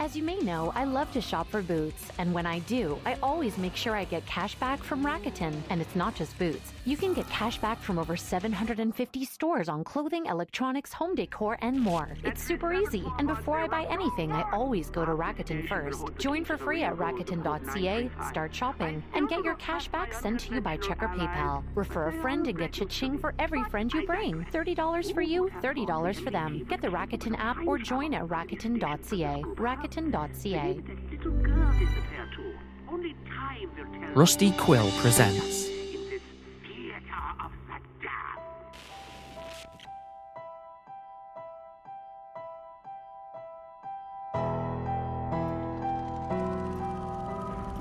As you may know, I love to shop for boots, and when I do, I always make sure I get cash back from Rakuten. And it's not just boots. You can get cash back from over 750 stores on clothing, electronics, home decor, and more. It's super easy, and before I buy anything, I always go to Rakuten first. Join for free at Rakuten.ca, start shopping, and get your cash back sent to you by check or PayPal. Refer a friend and get cha-ching for every friend you bring. $30 for you, $30 for them. Get the Rakuten app or join at Rakuten.ca. Rakuten.ca. Rusty Quill presents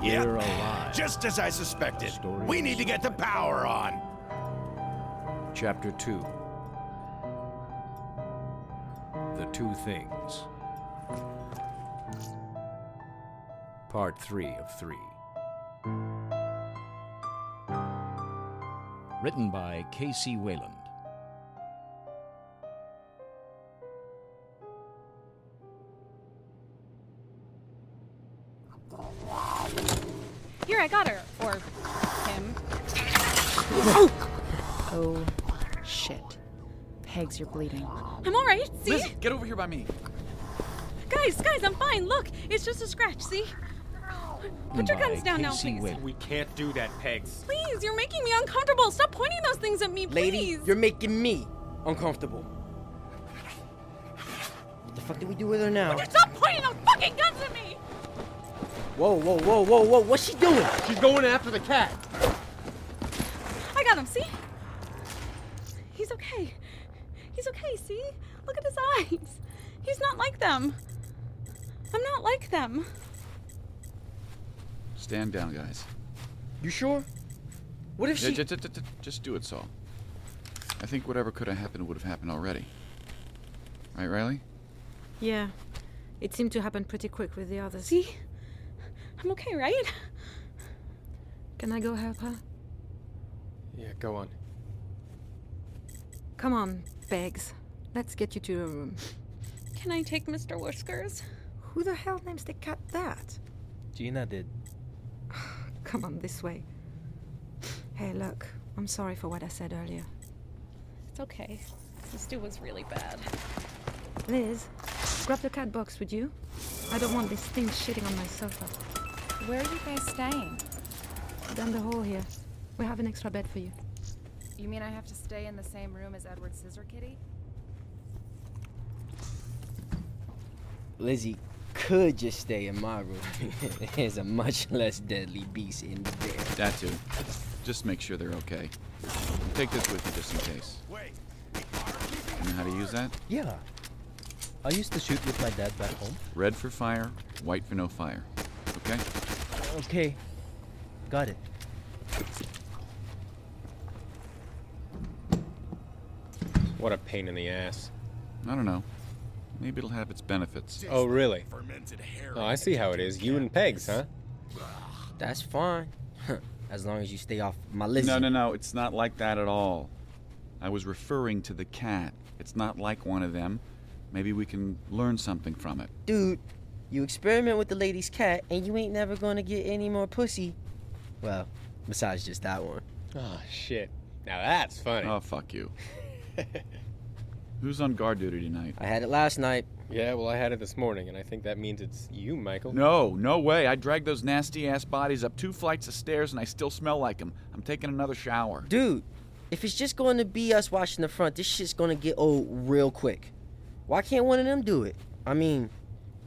Yep, We're alive. just as I suspected. Story We need to get the power on. Chapter 2. The Two Things. Part 3 of 3. Written by K.C. Wayland. Here, I got her. Or him. Oh, shit. Pegs, you're bleeding. I'm alright, see? Lizzie, get over here by me. Guys, I'm fine. Look, it's just a scratch, see? Put your guns down now, K.C. please. Wayland. We can't do that, Pegs. Please, you're making me uncomfortable. Stop pointing those things at me, please. Lady, you're making me uncomfortable. What the fuck do we do with her now? Would you stop pointing those fucking guns at me? Whoa, what's she doing? She's going after the cat. I got him, see? He's okay. He's okay, see? Look at his eyes. He's not like them. I'm not like them. Stand down, guys. You sure? What if she... Just do it, Saul. I think whatever could have happened would have happened already. Right, Riley? Yeah. It seemed to happen pretty quick with the others. See? I'm okay, right? Can I go help her? Yeah, go on. Come on, Beggs. Let's get you to your room. Can I take Mr. Whiskers? Who the hell names the cat that? Gina did. Come on, this way. Hey, look. I'm sorry for what I said earlier. It's okay. This dude was really bad. Liz, grab the cat box, would you? I don't want this thing shitting on my sofa. Where are you guys staying? Down the hall here. We have an extra bed for you. You mean I have to stay in the same room as Edward Scissorkitty? Lizzie could just stay in my room. There's a much less deadly beast in there. That too. Just make sure they're okay. And take this with you just in case. Wait. You know how to use that? Yeah. I used to shoot with my dad back home. Red for fire, white for no fire. Okay? Okay. Got it. What a pain in the ass. I don't know. Maybe it'll have its benefits. Oh, really? Fermented hair. Oh, I see how it is. You and Pegs, huh? That's fine. As long as you stay off my Lizzie. No. It's not like that at all. I was referring to the cat. It's not like one of them. Maybe we can learn something from it. Dude, you experiment with the lady's cat and you ain't never gonna get any more pussy. Well, besides just that one. Oh, shit. Now that's funny. Oh, fuck you. Who's on guard duty tonight? I had it last night. Yeah, well, I had it this morning, and I think that means it's you, Michael. No way. I dragged those nasty-ass bodies up 2 flights of stairs and I still smell like them. I'm taking another shower. Dude, if it's just going to be us watching the front, this shit's going to get old real quick. Why can't one of them do it? I mean,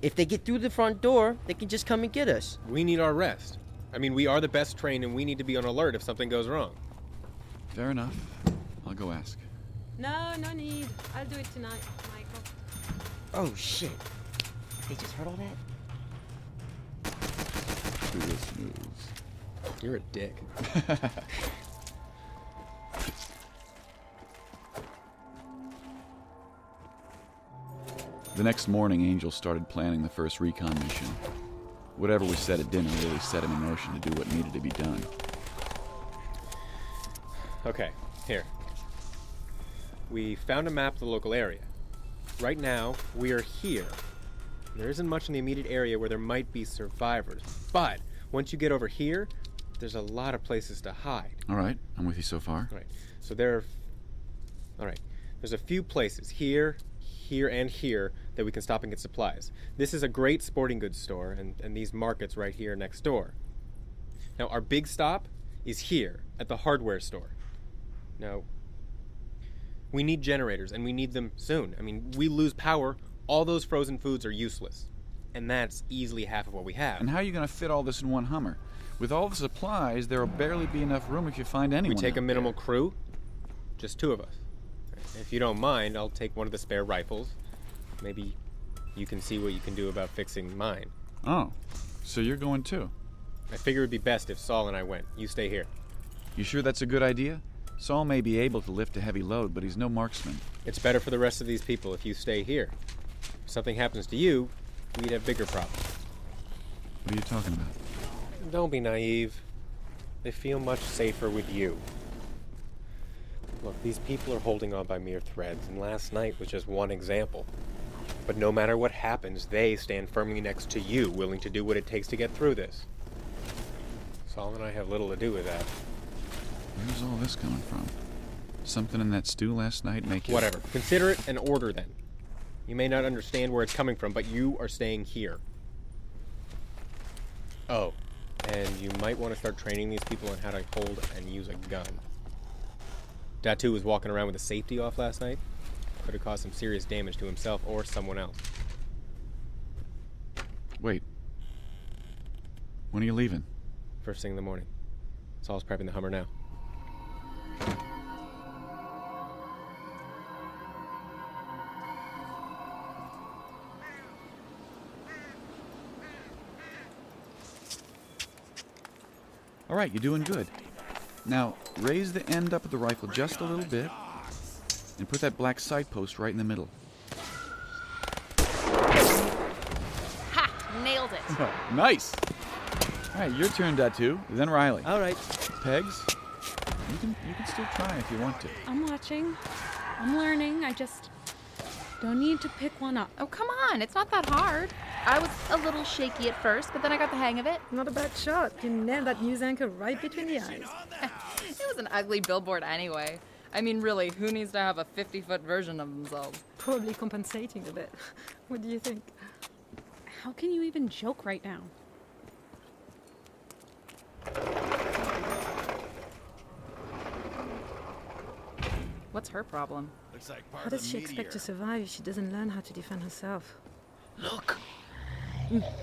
if they get through the front door, they can just come and get us. We need our rest. I mean, we are the best trained, and we need to be on alert if something goes wrong. Fair enough. I'll go ask. No need. I'll do it tonight, Michael. Oh, shit. They just heard all that? Real smooth. You're a dick. The next morning, Angel started planning the first recon mission. Whatever we said at dinner really set him in motion to do what needed to be done. Okay, here. We found a map of the local area. Right now, we are here. There isn't much in the immediate area where there might be survivors, but once you get over here, there's a lot of places to hide. All right, I'm with you so far. All right, so there's a few places here, here, and here that we can stop and get supplies. This is a great sporting goods store, and these markets right here next door. Now, our big stop is here at the hardware store. Now, we need generators, and we need them soon. I mean, we lose power, all those frozen foods are useless. And that's easily half of what we have. And how are you going to fit all this in one Hummer? With all the supplies, there'll barely be enough room if you find anyone. We take a out minimal there. crew, just 2 of us. If you don't mind, I'll take one of the spare rifles. Maybe you can see what you can do about fixing mine. Oh, so you're going too? I figure it'd be best if Saul and I went. You stay here. You sure that's a good idea? Saul may be able to lift a heavy load, but he's no marksman. It's better for the rest of these people if you stay here. If something happens to you, we'd have bigger problems. What are you talking about? Don't be naive. They feel much safer with you. Look, these people are holding on by mere threads, and last night was just one example. But no matter what happens, they stand firmly next to you, willing to do what it takes to get through this. Saul and I have little to do with that. Where's all this coming from? Something in that stew last night make you... Whatever. Consider it an order, then. You may not understand where it's coming from, but you are staying here. Oh, and you might want to start training these people on how to hold and use a gun. Datu was walking around with the safety off last night. Could have caused some serious damage to himself or someone else. Wait. When are you leaving? First thing in the morning. Saul's prepping the Hummer now. All right, you're doing good. Now, raise the end up of the rifle just a little bit, and put that black sight post right in the middle. Ha! Nailed it. Nice! All right, your turn, Datu. Then Riley. All right. Pegs, you can still try if you want to. I'm watching. I'm learning. I just don't need to pick one up. Oh, come on. It's not that hard. I was a little shaky at first, but then I got the hang of it. Not a bad shot. You nailed that news anchor right between the eyes. It was an ugly billboard anyway. I mean, really, who needs to have a 50-foot version of themselves? Probably compensating a bit. What do you think? How can you even joke right now? What's her problem? Looks like part How of the does she expect meteor. to survive if she doesn't learn how to defend herself? Look!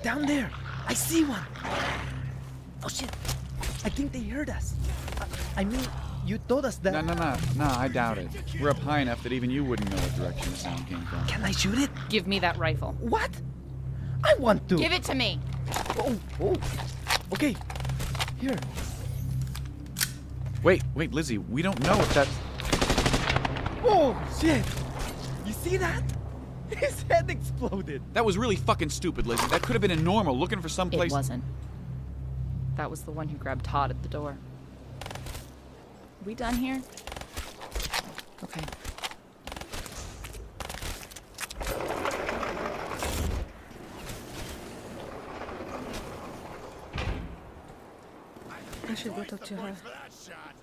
Down there! I see one! Oh shit! I think they heard us. I mean, you told us that... No, I doubt it. We're up high enough that even you wouldn't know what direction the sound came from. Can I shoot it? Give me that rifle. What? I want to! Give it to me! Oh! Okay. Here. Wait, Lizzie, we don't know if that... Oh, shit! You see that? His head exploded. That was really fucking stupid, Lizzie. That could have been a normal looking for some place... It wasn't. That was the one who grabbed Todd at the door. We done here? Okay. I should go talk to her. For that shot.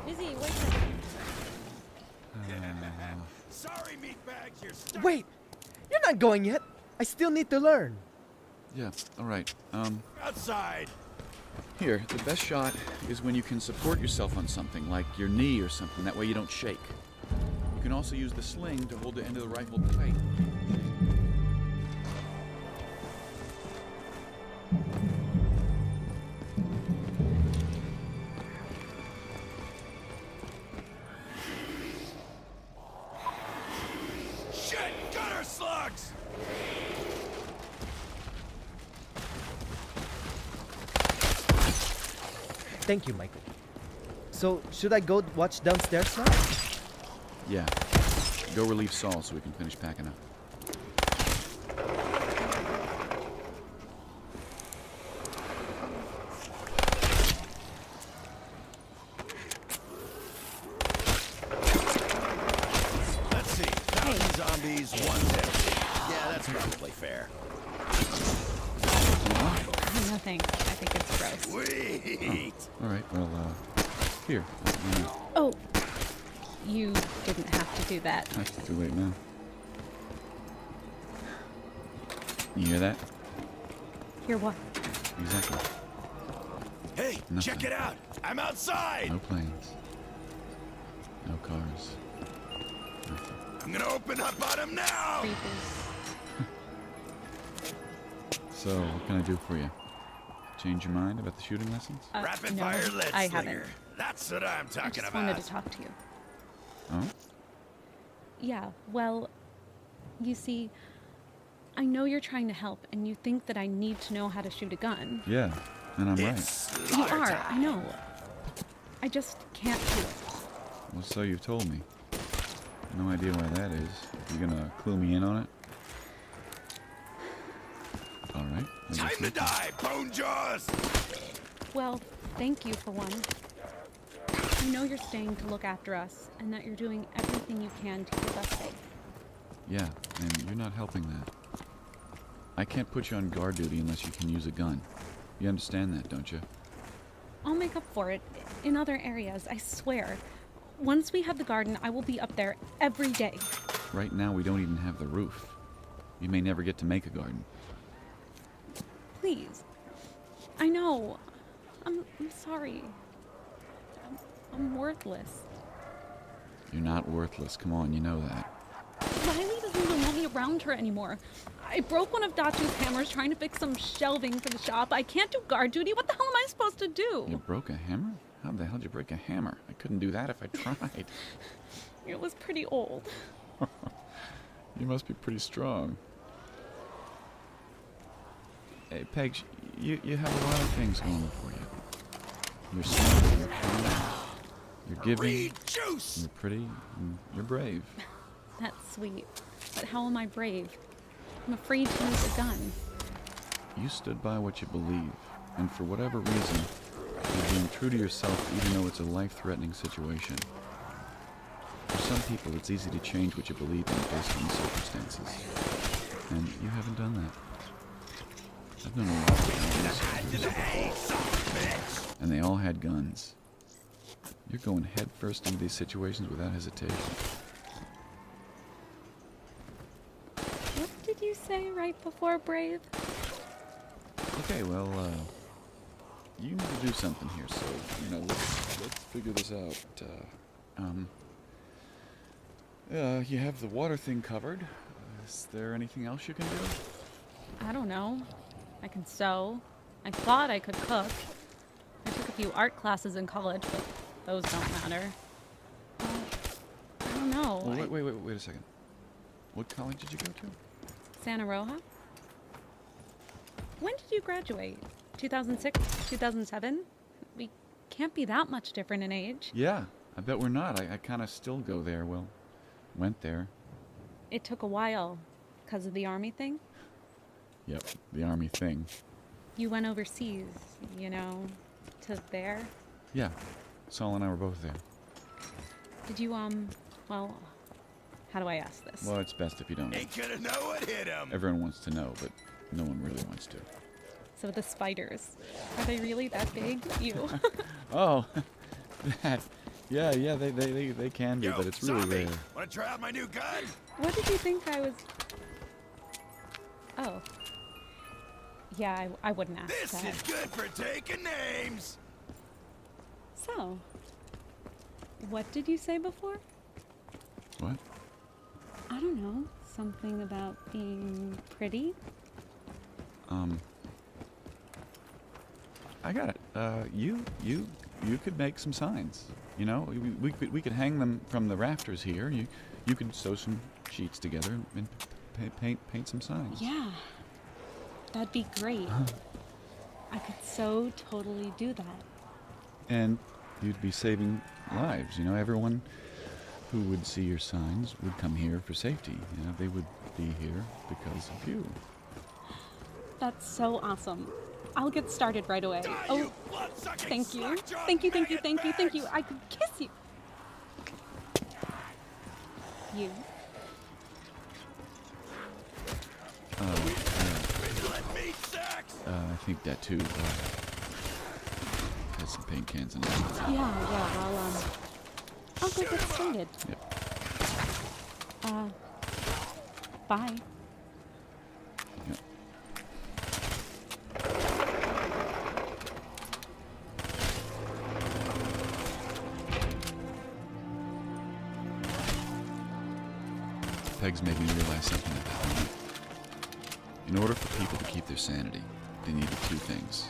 Izzy, wait Sorry, meatbags, you're stuck. Wait! You're not going yet. I still need to learn. Yeah, all right. Outside. Here, the best shot is when you can support yourself on something, like your knee or something. That way you don't shake. You can also use the sling to hold the end of the rifle tight. Shit, gutter slugs! Thank you, Michael. So, should I go watch downstairs now? Yeah. Go relieve Saul so we can finish packing up. zombies, one's empty. Yeah, that's probably fair. Nothing. I think it's gross. Sweet. All right, well, here. Oh, you didn't have to do that. It's too late now. You hear that? Hear what? Exactly. Hey, Nothing. check it out. I'm outside. No planes. No cars. Nothing. I'm gonna open up on him now. So, what can I do for you? Change your mind about the shooting lessons? Rapid no, fire lead I slinger. haven't. That's what I'm I talking just about. wanted to talk to you. Oh? Yeah, well, you see, I know you're trying to help, and you think that I need to know how to shoot a gun. Yeah, and I'm right. You are, I know. I just can't do it. Well, so you've told me. No idea why that is. You gonna clue me in on it? All right. Time to die, bone jaws. Well, thank you for one. I know you're staying to look after us, and that you're doing everything you can to keep us safe. Yeah, and you're not helping that. I can't put you on guard duty unless you can use a gun. You understand that, don't you? I'll make up for it in other areas, I swear. Once we have the garden, I will be up there every day. Right now, we don't even have the roof. You may never get to make a garden. Please. I know. I'm sorry. I'm worthless. You're not worthless. Come on, you know that. Riley doesn't even want me around her anymore. I broke one of Dachu's hammers trying to fix some shelving for the shop. I can't do guard duty. What the hell am I supposed to do? You broke a hammer? How the hell did you break a hammer? I couldn't do that if I tried. It was pretty old. You must be pretty strong. Hey, Pegs, you have a lot of things going for you. You're smart, you're kind, you're giving, you're pretty, and you're brave. That's sweet. But how am I brave? I'm afraid to use a gun. You stood by what you believe, and for whatever reason, you're being true to yourself even though it's a life-threatening situation. For some people, it's easy to change what you believe in based on the circumstances. And you haven't done that. I've known a lot of soldiers, and they all had guns. You're going head first into these situations without hesitation. What did you say right before brave? Okay, well, you need to do something here, so, let's figure this out. You have the water thing covered. Is there anything else you can do? I don't know. I can sew. I thought I could cook. I took a few art classes in college, but those don't matter. I don't know. Well, wait a second. What college did you go to? Santa Roja? When did you graduate? 2006? 2007? We can't be that much different in age. Yeah, I bet we're not. I kind of still go there. Well, went there. It took a while because of the army thing? Yep, the army thing. You went overseas, to there? Yeah, Saul and I were both there. Did you, well, how do I ask this? Well, it's best if you don't. Ain't gonna know what hit him. Everyone wants to know, but no one really wants to. So the spiders, are they really that big? Ew. Oh, that. Yeah, they can be, Yo, but it's really zombie, rare. wanna try out my new gun? What did you think I was... Oh. Yeah, I wouldn't ask This that. is good for taking names. So, what did you say before? What? I don't know. Something about being pretty? I got it. You could make some signs. We could hang them from the rafters here. You could sew some sheets together and paint some signs. Yeah. That'd be great. I could so totally do that. And you'd be saving lives. Everyone who would see your signs would come here for safety. They would be here because of you. That's so awesome. I'll get started right away. Oh, thank you. Thank you. I could kiss you. You. I think that too has some paint cans in it. Yeah, I'll go get started. Yep. Bye. Yep. Pegs made me realize something at that moment. In order for people to keep their sanity, they needed two things.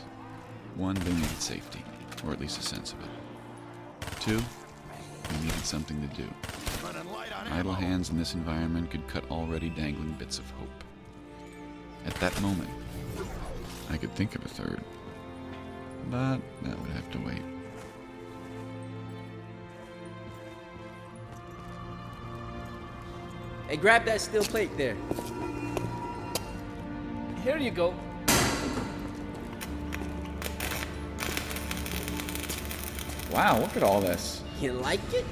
One, they needed safety, or at least a sense of it. Two, they needed something to do. Idle hands in this environment could cut already dangling bits of hope. At that moment, I could think of a third, but that would have to wait. Hey, grab that steel plate there. Here you go. Wow, look at all this. You like it?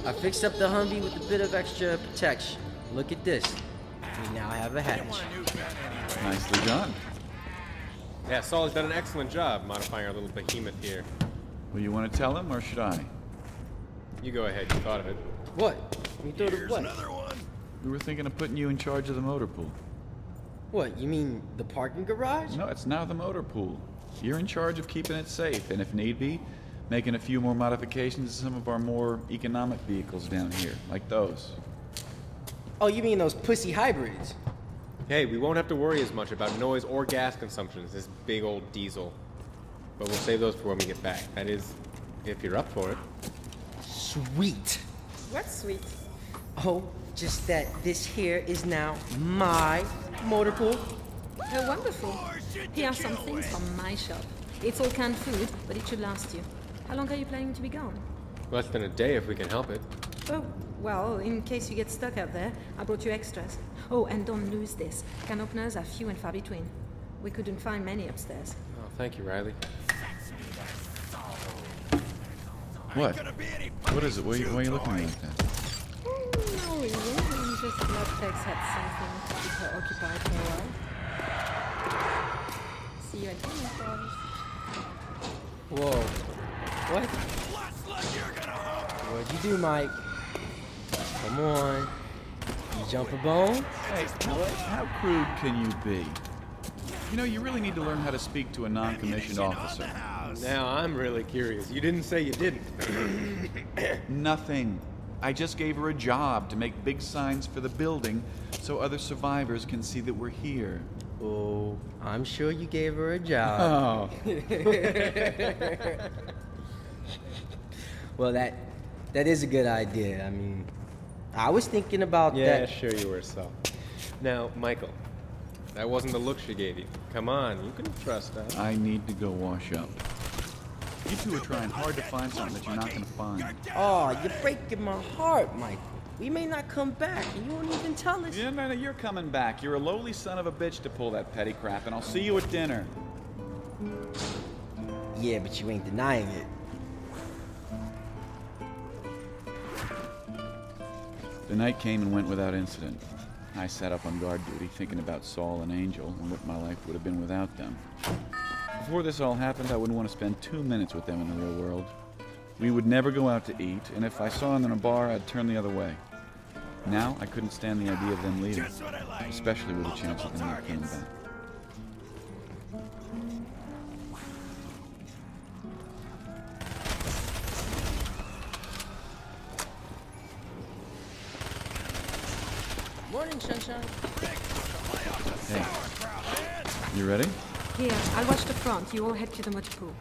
I fixed up the Humvee with a bit of extra protection. Look at this. We now have a hatch. Nicely done. Yeah, Saul has done an excellent job modifying our little behemoth here. Well, you want to tell him, or should I? You go ahead, you thought of it. What? You thought of Here's what? another one. We were thinking of putting you in charge of the motor pool. What, you mean the parking garage? No, it's now the motor pool. You're in charge of keeping it safe, and if need be, making a few more modifications to some of our more economic vehicles down here, like those. Oh, you mean those pussy hybrids? Hey, we won't have to worry as much about noise or gas consumption as this big old diesel. But we'll save those for when we get back. That is, if you're up for it. Sweet. What's sweet? Oh, just that this here is now my motor pool. Oh, wonderful. Here are some things from my shop. It's all canned food, but it should last you. How long are you planning to be gone? Less than a day if we can help it. Oh, well, in case you get stuck out there, I brought you extras. Oh, and don't lose this. Can openers are few and far between. We couldn't find many upstairs. Oh, thank you, Riley. What? What is it? Why are you looking like that? No reason. Just Blood Tex had something to keep her occupied for a while. See you at dinner, boys. Whoa. What? What'd you do, Mike? Come on. You jump a bone? Hey, how crude can you be? You know, you really need to learn how to speak to a non-commissioned officer. Now I'm really curious. You didn't say you didn't. Nothing. I just gave her a job to make big signs for the building so other survivors can see that we're here. Oh, I'm sure you gave her a job. Oh. Well, that is a good idea. I mean, I was thinking about that. Yeah, sure you were, Saul. Now, Michael, that wasn't the look she gave you. Come on, you can trust us. I need to go wash up. You two are trying hard to find something that you're not going to find. Oh, you're breaking my heart, Michael. We may not come back, and you won't even tell us. Yeah, no, you're coming back. You're a lowly son of a bitch to pull that petty crap, and I'll see you at dinner. Yeah, but you ain't denying it. The night came and went without incident. I sat up on guard duty thinking about Saul and Angel and what my life would have been without them. Before this all happened, I wouldn't want to spend 2 minutes with them in the real world. We would never go out to eat, and if I saw them in a bar, I'd turn the other way. Now, I couldn't stand the idea of them leaving, especially with a chance of them not coming back. Morning, sunshine. Hey, you ready? Here, I'll watch the front. You all head to the motor pool.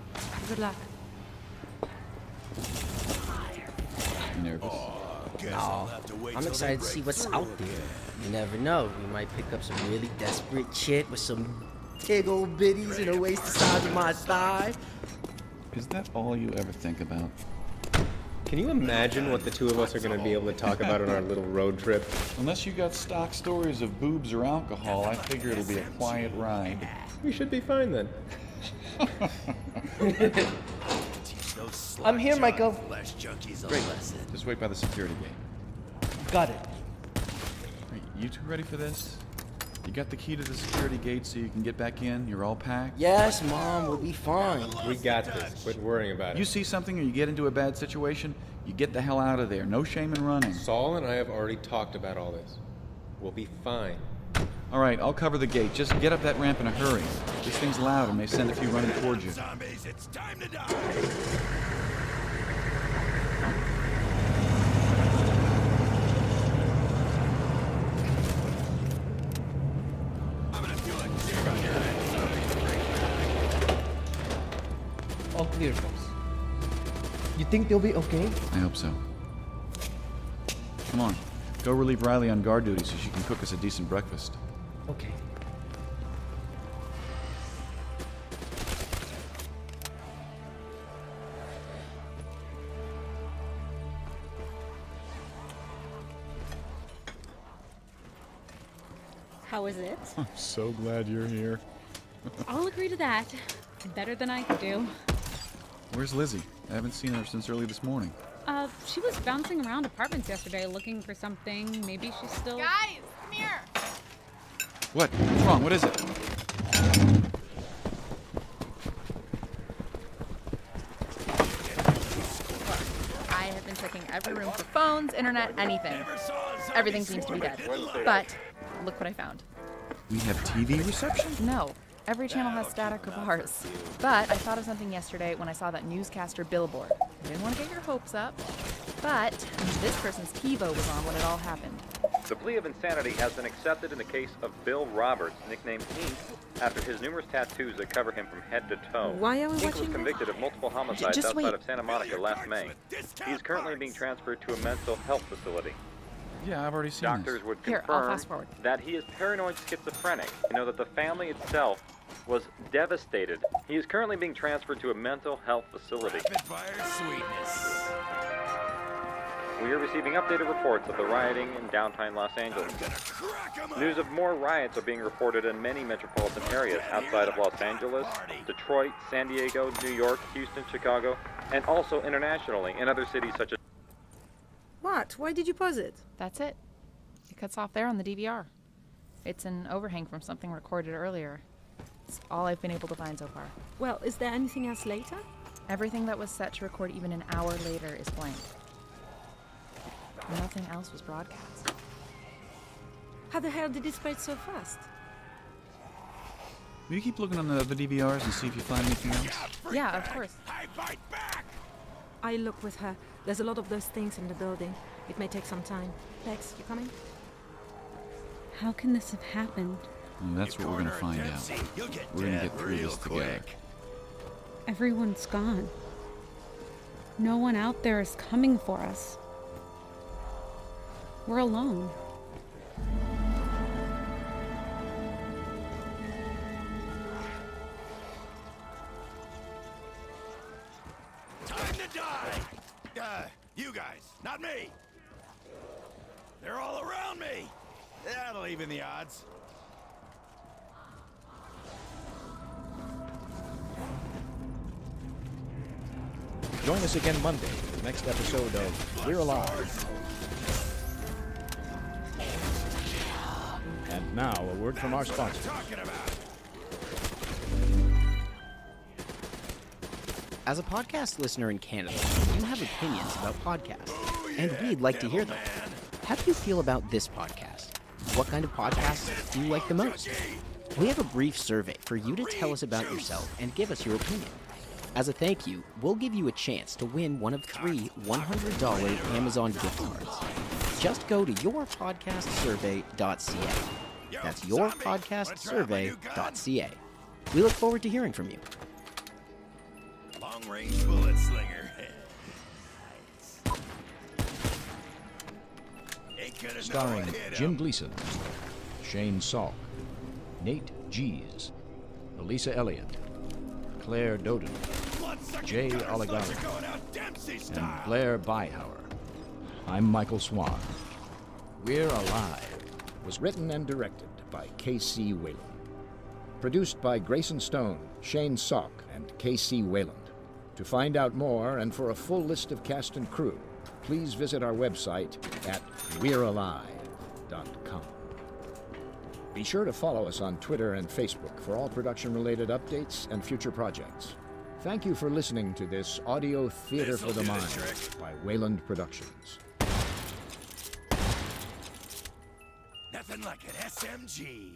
Good luck. You nervous? No, I'm excited to see what's out there. You never know. We might pick up some really desperate chick with some big old bitties and a waist the size of my thigh. Is that all you ever think about? Can you imagine what the two of us are going to be able to talk about on our little road trip? Unless you got stock stories of boobs or alcohol, I figure it'll be a quiet ride. We should be fine then. I'm here, Michael. Great. Just wait by the security gate. Got it. Are you two ready for this? You got the key to the security gate so you can get back in? You're all packed? Yes, Mom, we'll be fine. We got this. Quit worrying about You it. see something or you get into a bad situation, you get the hell out of there. No shame in running. Saul and I have already talked about all this. We'll be fine. All right, I'll cover the gate. Just get up that ramp in a hurry. This thing's loud and may send a few running towards you. Zombies, it's time to die. I'm gonna do a jig on your head. All clear, folks. You think they'll be okay? I hope so. Come on, go relieve Riley on guard duty so she can cook us a decent breakfast. Okay. How is it? I'm so glad you're here. I'll agree to that. Better than I could do. Where's Lizzie? I haven't seen her since early this morning. She was bouncing around apartments yesterday looking for something. Maybe she's still... Guys, come here. What? What's wrong? What is it? I have been checking every room for phones, internet, anything. Everything seems to be dead. But look what I found. We have TV reception? No, every channel has static of ours. But I thought of something yesterday when I saw that newscaster billboard. I didn't want to get your hopes up, but this person's TiVo was on when it all happened. The plea of insanity has been accepted in the case of Bill Roberts, nicknamed Ink, after his numerous tattoos that cover him from head to toe. Why are we Ink was watching convicted of multiple homicides just outside wait. of Santa Monica last May. He is currently being transferred to a mental health facility. Yeah, I've already seen Doctors would Here, I'll confirm fast forward. that he is paranoid schizophrenic. You know that the family itself was devastated. He is currently being transferred to a mental health facility. Rapid fire sweetness. We are receiving updated reports of the rioting in downtown Los Angeles. Crack 'em up. News of more riots are being reported in many metropolitan areas outside of Los Angeles, Detroit, San Diego, New York, Houston, Chicago, and also internationally in other cities such as... What? Why did you pause it? That's it. It cuts off there on the DVR. It's an overhang from something recorded earlier. It's all I've been able to find so far. Well, is there anything else later? Everything that was set to record even an hour later is blank. Nothing else was broadcast. How the hell did it spread so fast? Will you keep looking on the other DVRs and see if you find anything else? Yeah, of course. I fight back. I look with her. There's a lot of those things in the building. It may take some time. Lex, you coming? How can this have happened? Well, that's what we're gonna find out. We're gonna get through this together. Everyone's gone. No one out there is coming for us. We're alone. Time to die. You guys, not me. They're all around me. That'll even the odds. Join us again Monday for the next episode of We're Alive. And now, a word from our sponsor. Talking about. As a podcast listener in Canada, you have opinions about podcasts, and we'd like to hear them. How do you feel about this podcast? What kind of podcasts do you like the most? We have a brief survey for you to tell us about yourself and give us your opinion. As a thank you, we'll give you a chance to win one of 3 $100 Amazon gift cards. Just go to yourpodcastsurvey.ca. That's yourpodcastsurvey.ca. We look forward to hearing from you. Long-range bullet slinger. Starring Jim Gleason, Shane Salk, Nate Gies, Elisa Elliott, Claire Doden, Jay Oligari, and Blair Byhauer. I'm Michael Swan. We're Alive was written and directed by K.C. Wayland. Produced by Grayson Stone, Shane Salk, and K.C. Wayland. To find out more and for a full list of cast and crew, please visit our website at we'realive.com. Be sure to follow us on Twitter and Facebook for all production-related updates and future projects. Thank you for listening to this audio theater for the mind by Wayland Productions. Nothing like an SMG.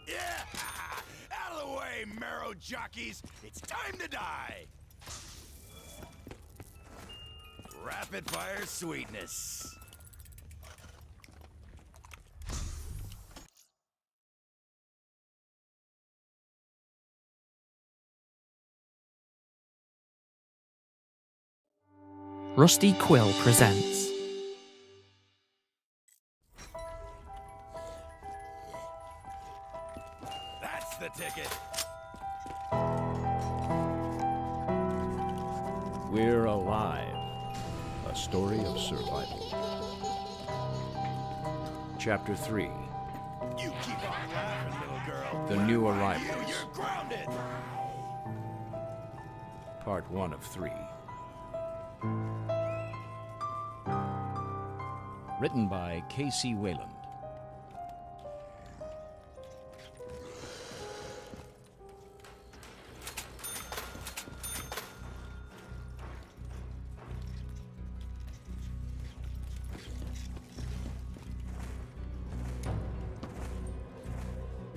Yeah! Out of the way, marrow jockeys! It's time to die! Rapid fire sweetness. Rusty Quill presents That's the ticket. We're Alive, a story of survival. Chapter 3. You keep on laughing, little girl. The New When I Arrivals. find you, you're grounded. Part 1 of 3. Written by K.C. Wayland.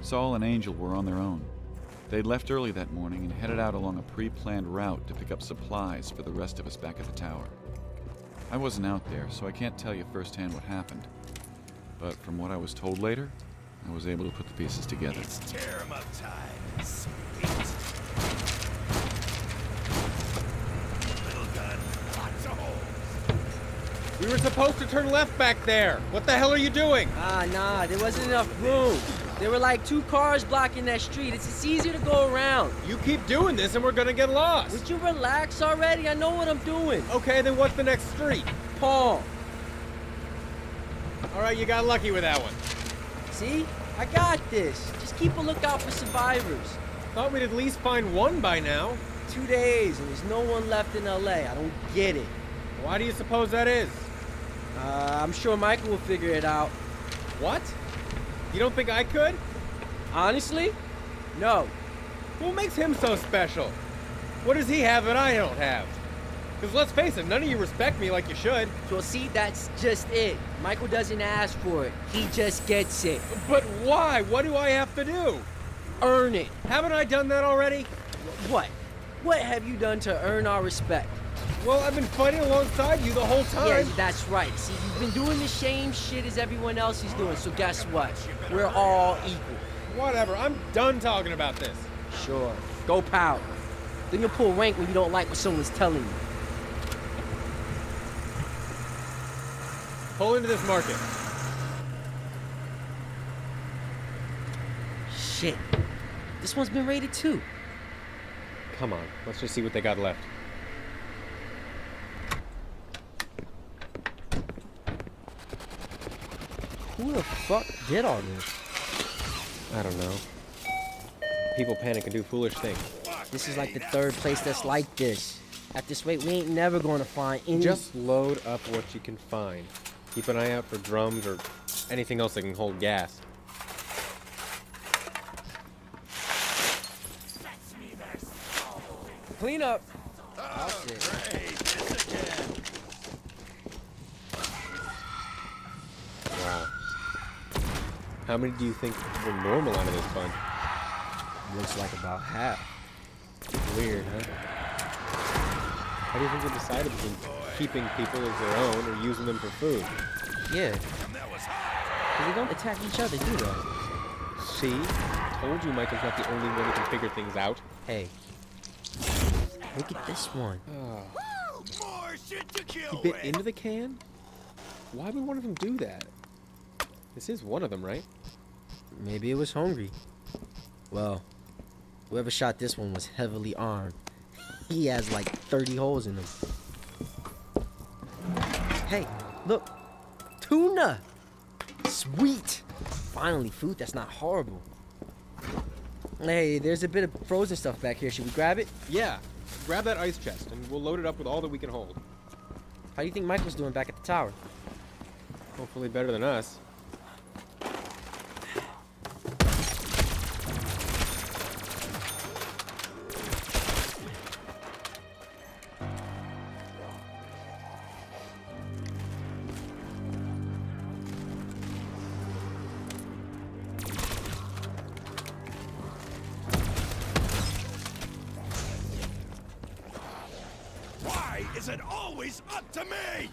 Saul and Angel were on their own. They'd left early that morning and headed out along a pre-planned route to pick up supplies for the rest of us back at the tower. I wasn't out there, so I can't tell you firsthand what happened. But from what I was told later, I was able to put the pieces together. It's tear 'em up time. Sweet. Little gun, lots of holes. We were supposed to turn left back there. What the hell are you doing? Nah, there wasn't enough room. There were like 2 cars blocking that street. It's easier to go around. You keep doing this and we're gonna get lost. Would you relax already? I know what I'm doing. Okay, then what's the next street? Paul. All right, you got lucky with that one. See? I got this. Just keep a lookout for survivors. Thought we'd at least find one by now. 2 days and there's no one left in LA. I don't get it. Why do you suppose that is? I'm sure Michael will figure it out. What? You don't think I could? Honestly? No. What makes him so special? What does he have that I don't have? Because let's face it, none of you respect me like you should. So see, that's just it. Michael doesn't ask for it. He just gets it. But why? What do I have to do? Earn it. Haven't I done that already? What? What have you done to earn our respect? Well, I've been fighting alongside you the whole time. Yeah, that's right. See, you've been doing the same shit as everyone else is doing, so guess what? We're all equal. Whatever, I'm done talking about this. Sure. Go pout. Then you'll pull rank when you don't like what someone's telling you. Pull into this market. Shit. This one's been raided too. Come on, let's just see what they got left. Who the fuck did all this? I don't know. People panic and do foolish things. This is like the 3rd place that's like this. At this rate, we ain't never gonna find any... Just load up what you can find. Keep an eye out for drums or anything else that can hold gas. Clean up. Oh, great. This again. Wow. How many do you think were normal out of this bunch? Looks like about half. Weird, huh? How do you think they decided between keeping people as their own or using them for food? Yeah. But they don't attack each other, do they? See? Told you Michael's not the only one who can figure things out. Hey. Look at this one. More shit to kill He bit with. into the can? Why would one of them do that? This is one of them, right? Maybe it was hungry. Well, whoever shot this one was heavily armed. He has like 30 holes in him. Hey, look. Tuna! Sweet! Finally, food that's not horrible. Hey, there's a bit of frozen stuff back here. Should we grab it? Yeah. Grab that ice chest, and we'll load it up with all that we can hold. How do you think Michael's doing back at the tower? Hopefully better than us. Why is it always up to me?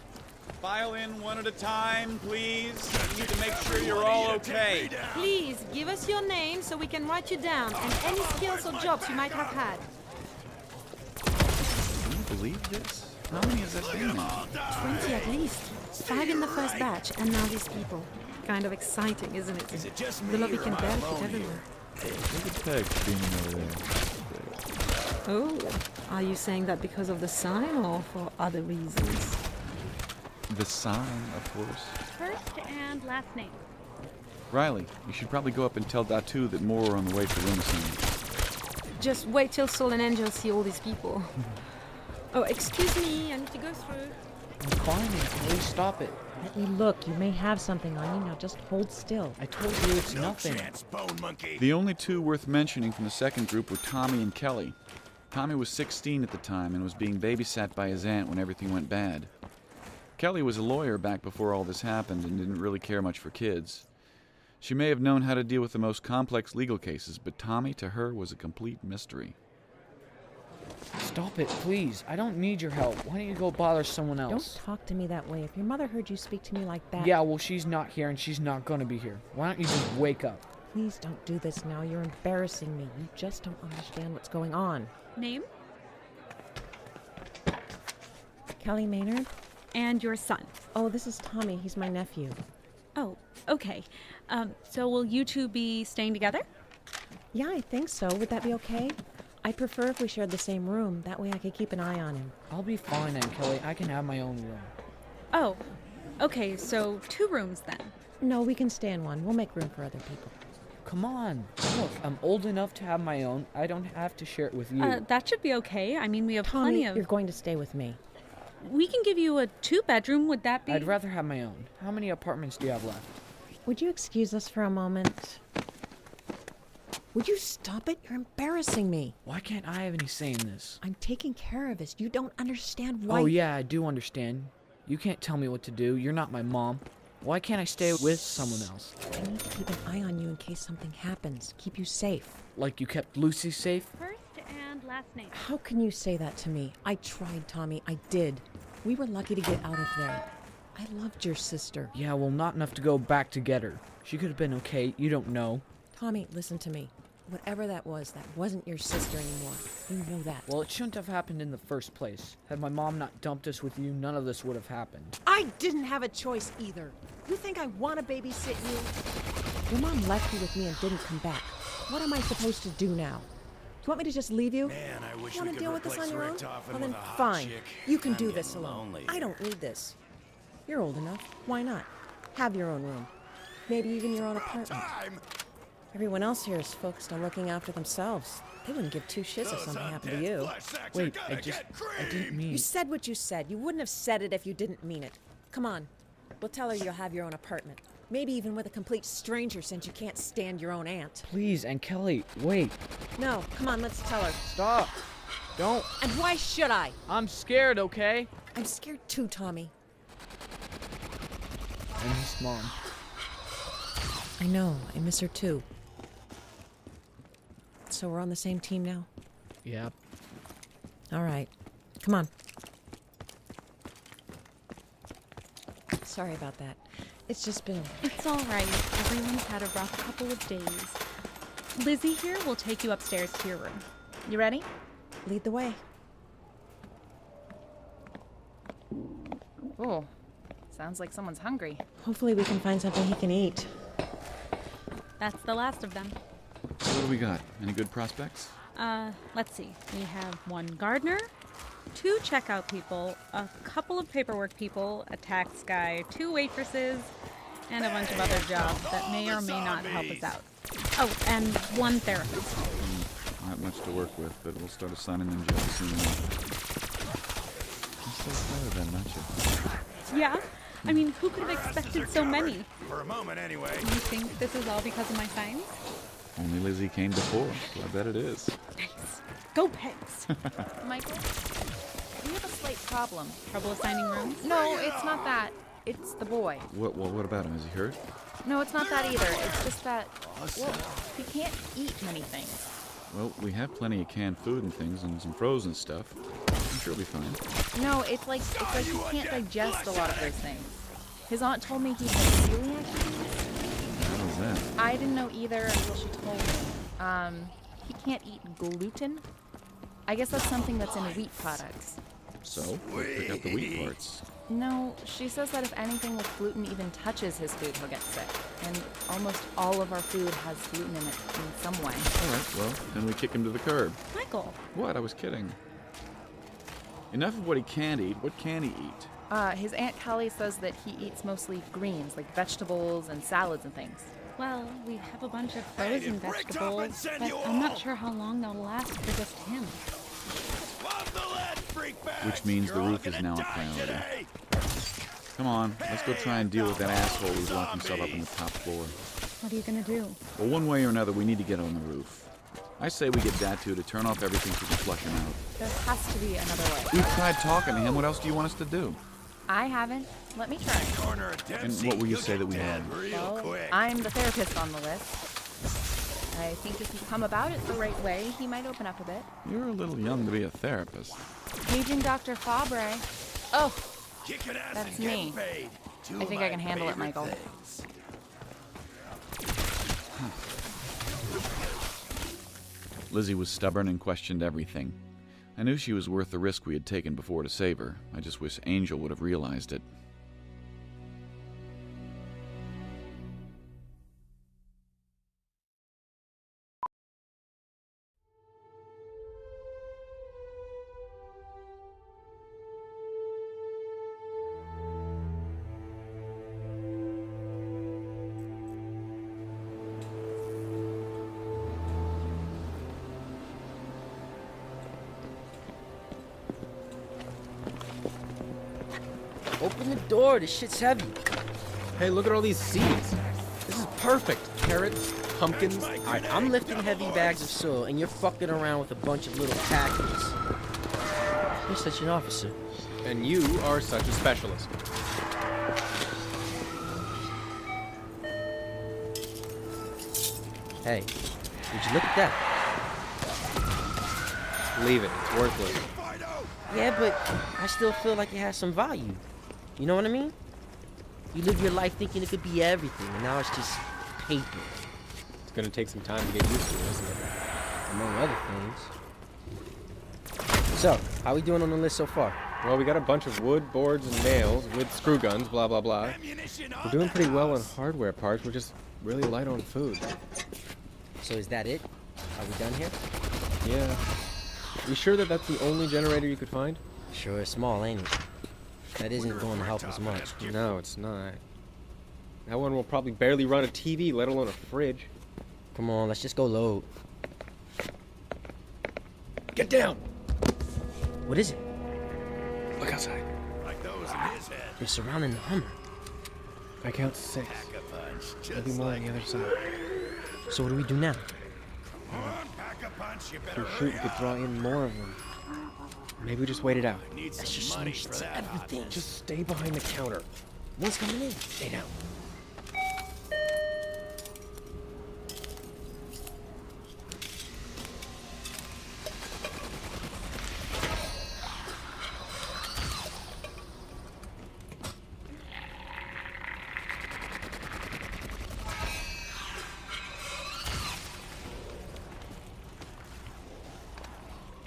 File in one at a time, please. We need to make sure you're all okay. Please, give us your name so we can write you down, and any skills or jobs you might have had. Can you believe this? How many has that been now? 20 at least. 5 in the first batch, and now these people. Kind of exciting, isn't it? Is it just me The lobby or can am I barely alone fit everywhere. Look at Peg beaming over there. Oh, are you saying that because of the sign or for other reasons? The sign, of course. First and last name. Riley, you should probably go up and tell Datu that more are on the way for room assignment. Just wait till Soul and Angel see all these people. Oh, excuse me, I need to go through. I'm fine, please stop it. Let me look. You may have something on you. Now just hold still. I told you it's nothing. Bone monkey. The only two worth mentioning from the second group were Tommy and Kelly. Tommy was 16 at the time and was being babysat by his aunt when everything went bad. Kelly was a lawyer back before all this happened and didn't really care much for kids. She may have known how to deal with the most complex legal cases, but Tommy to her was a complete mystery. Stop it, please. I don't need your help. Why don't you go bother someone else? Don't talk to me that way. If your mother heard you speak to me like that... Yeah, well, she's not here and she's not gonna be here. Why don't you just wake up? Please don't do this now. You're embarrassing me. You just don't understand what's going on. Name? Kelly Maynard? And your son. Oh, this is Tommy. He's my nephew. Oh, okay. So will you two be staying together? Yeah, I think so. Would that be okay? I'd prefer if we shared the same room. That way I could keep an eye on him. I'll be fine, Aunt Kelly. I can have my own room. Oh, okay, so 2 rooms then. No, we can stay in one. We'll make room for other people. Come on. Look, I'm old enough to have my own. I don't have to share it with you. That should be okay. I mean, we have Tommy, plenty of... you're going to stay with me. We can give you a 2-bedroom. Would that be... I'd rather have my own. How many apartments do you have left? Would you excuse us for a moment? Would you stop it? You're embarrassing me. Why can't I have any say in this? I'm taking care of us. You don't understand why... Oh, yeah, I do understand. You can't tell me what to do. You're not my mom. Why can't I stay with someone else? I need to keep an eye on you in case something happens. Keep you safe. Like you kept Lucy safe? First and last name. How can you say that to me? I tried, Tommy. I did. We were lucky to get out of there. I loved your sister. Yeah, well, not enough to go back to get her. She could have been okay. You don't know. Tommy, listen to me. Whatever that wasn't your sister anymore. You know that. Well, it shouldn't have happened in the first place. Had my mom not dumped us with you, none of this would have happened. I didn't have a choice either. You think I want to babysit you? Your mom left you with me and didn't come back. What am I supposed to do now? Do you want me to just leave you? Man, I wish you we want to could deal with this replace on your own? Richtofen Well with then, a hot fine. chick. You can I'm do getting this alone. lonely. I don't need this. You're old enough. Why not? Have your own room. Maybe even your own apartment. Everyone else here is focused on looking after themselves. They wouldn't give 2 shits if something happened to you. Wait, I didn't mean... You said what you said. You wouldn't have said it if you didn't mean it. Come on. We'll tell her you'll have your own apartment. Maybe even with a complete stranger since you can't stand your own aunt. Please, Aunt Kelly, wait. No, come on, let's tell her. Stop. Don't. And why should I? I'm scared, okay? I'm scared too, Tommy. I miss Mom. I know. I miss her too. So we're on the same team now? Yep. All right. Come on. Sorry about that. It's just been... It's all right. Everyone's had a rough couple of days. Lizzie here will take you upstairs to your room. You ready? Lead the way. Oh, sounds like someone's hungry. Hopefully we can find something he can eat. That's the last of them. So what do we got? Any good prospects? Let's see. We have 1 gardener, 2 checkout people, a couple of paperwork people, a tax guy, 2 waitresses, and a bunch of other jobs that may or may not help us out. Oh, and 1 therapist. Not much to work with, but we'll start assigning them jobs soon. You're still excited then, aren't you? Yeah, I mean, who could have expected so many? For a moment, anyway. You think this is all because of my signs? Only Lizzie came before, so I bet it is. Nice. Go Pegs! Michael, we have a slight problem. Trouble assigning rooms? No, it's not that. It's the boy. What about him? Is he hurt? No, it's not that either. It's just that, well, he can't eat many things. Well, we have plenty of canned food and things and some frozen stuff. I'm sure he'll be fine. No, it's like he can't digest a lot of those things. His aunt told me he has celiac disease. How is that? I didn't know either until she told me. He can't eat gluten. I guess that's something that's in wheat products. So, we'll pick up the wheat parts. No, she says that if anything with gluten even touches his food, he'll get sick. And almost all of our food has gluten in it in some way. All right, well, then we kick him to the curb. Michael! What? I was kidding. Enough of what he can't eat. What can he eat? His Aunt Kelly says that he eats mostly greens, like vegetables and salads and things. Well, we have a bunch of frozen vegetables, but I'm not sure how long they'll last for just him. Which means the roof is now a priority. Come on, let's go try and deal with that asshole who's locked himself up on the top floor. What are you gonna do? Well, one way or another, we need to get on the roof. I say we get Datu to turn off everything so we can flush him out. There has to be another way. We've tried talking to him. What else do you want us to do? I haven't. Let me try. And what will you say that we have? Well, I'm the therapist on the list. I think if you come about it the right way, he might open up a bit. You're a little young to be a therapist. Paging Dr. Fabre. Oh, that's me. I think I can handle it, Michael. Lizzie was stubborn and questioned everything. I knew she was worth the risk we had taken before to save her. I just wish Angel would have realized it. Open the door. This shit's heavy. Hey, look at all these seeds. This is perfect. Carrots, pumpkins. All right, I'm lifting heavy bags of soil, and you're fucking around with a bunch of little packages. You're such an officer. And you are such a specialist. Hey, would you look at that? Leave it. It's worthless. Yeah, but I still feel like it has some value. You know what I mean? You live your life thinking it could be everything, and now it's just paper. It's gonna take some time to get used to it, isn't it? Among other things. So, how we doing on the list so far? Well, we got a bunch of wood, boards, and nails with screw guns, blah, blah, blah. We're doing pretty well on hardware parts. We're just really light on food. So is that it? Are we done here? Yeah. You sure that that's the only generator you could find? Sure, it's small, ain't it? That isn't going to help us much. No, it's not. That one will probably barely run a TV, let alone a fridge. Come on, let's just go load. Get down! What is it? Look outside. Like those in his head. They're surrounding the Hummer. I count 6. Maybe more on the other side. So what do we do now? If we shoot, we could draw in more of them. Maybe we just wait it out. That's just money for everything. Just stay behind the counter. One's coming in. Stay down.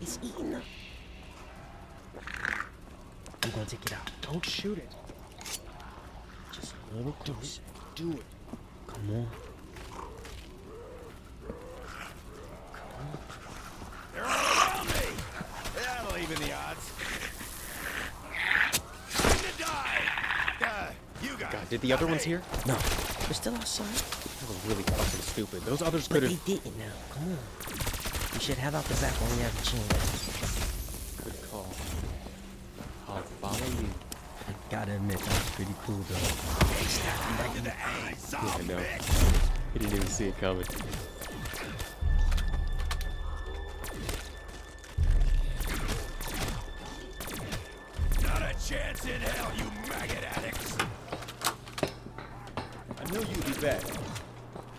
It's eating them. I'm gonna take it out. Don't shoot it. Just a little closer. Do it. Come on. They're all around me. That'll even the odds. Time to die. You guys. God, did the other ones here? No, they're still outside. That was really fucking stupid. Those others But could they have. didn't now. Come on. We should head out the back when we have a chance. Good call. I'll follow you. I gotta admit, that pretty cool, though. Yeah, I know. He didn't even see it coming. Not a chance in hell, you maggot addicts! I knew you'd be back.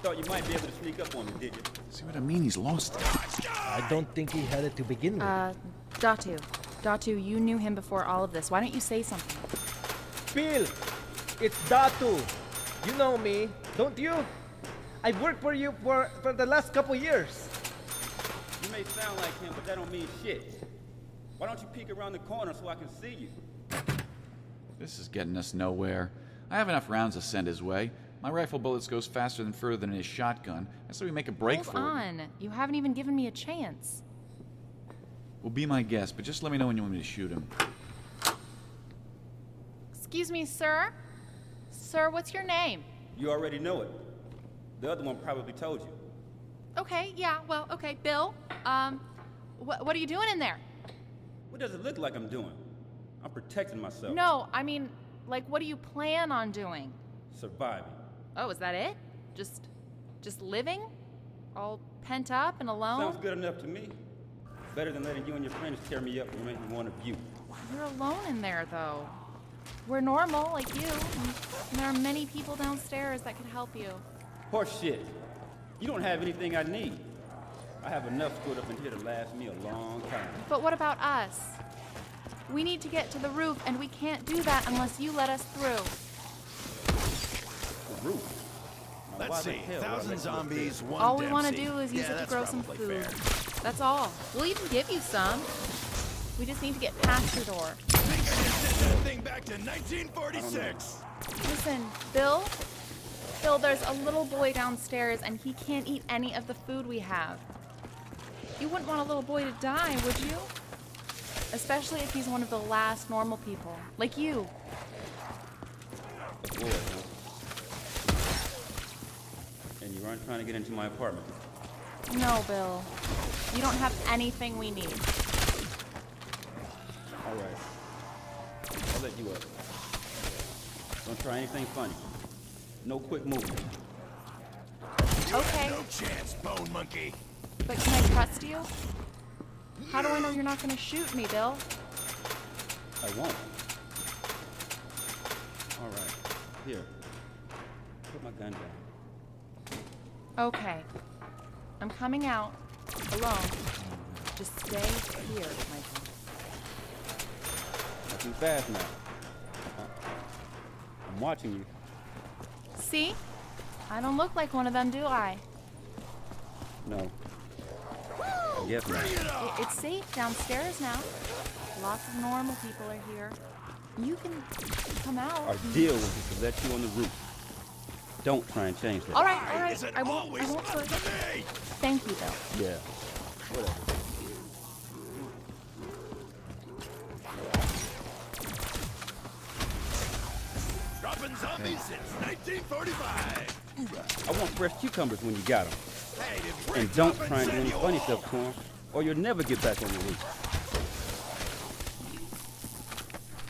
Thought you might be able to sneak up on me, did you? See what I mean? He's lost it. I don't think he had it to begin with. Datu, you knew him before all of this. Why don't you say something? Bill, it's Datu. You know me, don't you? I've worked for you for the last couple years. You may sound like him, but that don't mean shit. Why don't you peek around the corner so I can see you? This is getting us nowhere. I have enough rounds to send his way. My rifle bullets goes faster than further than his shotgun. That's so we make a break for it. Hold on. You haven't even given me a chance. Well, be my guest, but just let me know when you want me to shoot him. Excuse me, sir? Sir, what's your name? You already know it. The other one probably told you. Okay, yeah, well, okay, Bill. What are you doing in there? What does it look like I'm doing? I'm protecting myself. No, I mean, like, what do you plan on doing? Surviving. Oh, is that it? Just living? All pent up and alone? Sounds good enough to me. Better than letting you and your friends tear me up and make me one of you. You're alone in there, though. We're normal, like you, and there are many people downstairs that could help you. Horse shit. You don't have anything I need. I have enough stored up in here to last me a long time. But what about us? We need to get to the roof, and we can't do that unless you let us through. The roof? Now, Let's see, 1,000 zombies, one All we want to Dempsey. do is use Yeah, it to that's grow some probably food. fair. That's all. We'll even give you some. We just need to get past your door. I think I just sent that thing back to 1946. Listen, Bill, there's a little boy downstairs, and he can't eat any of the food we have. You wouldn't want a little boy to die, would you? Especially if he's one of the last normal people, like you. A boy, huh? And you aren't trying to get into my apartment. No, Bill. You don't have anything we need. All right. I'll let you up. Don't try anything funny. No quick movement. Okay. No chance, bone monkey. But can I trust you? How do I know you're not going to shoot me, Bill? I won't. All right. Here. Put my gun down. Okay. I'm coming out. Alone. Just stay here, my friend. Not too fast now. I'm watching you. See? I don't look like one of them, do I? No. Yes, ma'am. It's safe downstairs now. Lots of normal people are here. You can come out. Our deal was to let you on the roof. Don't try and change that. All right. I won't push. Thank you, Bill. Yeah. Whatever. Dropping zombies since 1945. I want fresh cucumbers when you got them. Hey, did And don't try and do any funny stuff to them, or you'll never get back on the roof.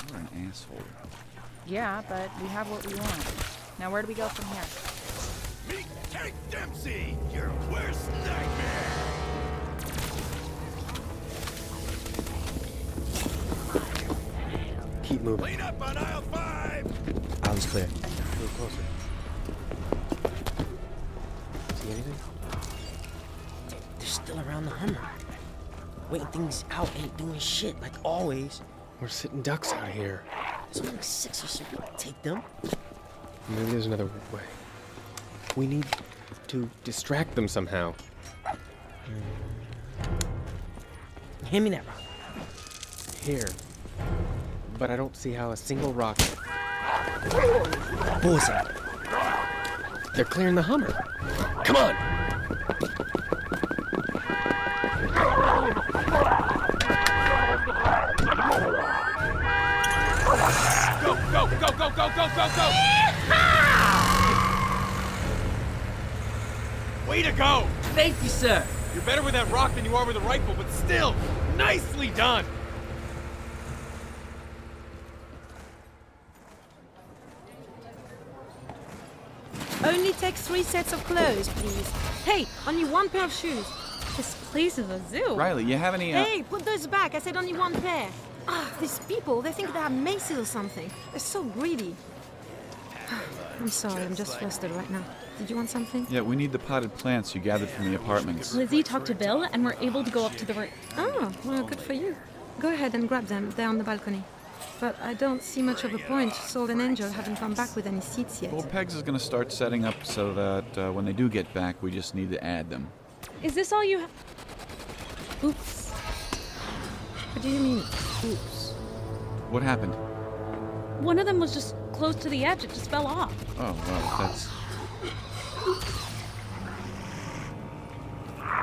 You're an asshole. Yeah, but we have what we want. Now where do we go from here? Meet Cake Dempsey, your worst nightmare. Keep moving. Clean up on aisle 5. Aisle's clear. A little closer. See anything? They're still around the Hummer. Waiting things out ain't doing shit, like always. We're sitting ducks out here. There's only 6 or so. Take them. Maybe there's another way. We need to distract them somehow. Hand me that rock. Here. But I don't see how a single rock... Bullseye. They're clearing the Hummer. Come on! Go! Way to go! Thank you, sir. You're better with that rock than you are with a rifle, but still, nicely done! only take 3 sets of clothes, please. Hey, only 1 pair of shoes. This place is a zoo. Riley, you have any, Hey, put those back. I said only 1 pair. Ah, these people, they think they have maces or something. They're so greedy. I'm sorry, I'm just flustered right now. Did you want something? Yeah, we need the potted plants you gathered from the apartments. Lizzie talked to Bill, and we're able to go up to the room. Oh, well, good for you. Go ahead and grab them. They're on the balcony. But I don't see much of a point. Soul and Angel haven't come back with any seats yet. Well, Pegs is going to start setting up so that when they do get back, we just need to add them. Is this all you have? Oops. What do you mean, oops? What happened? One of them was just close to the edge. It just fell off. Oh, well, that's...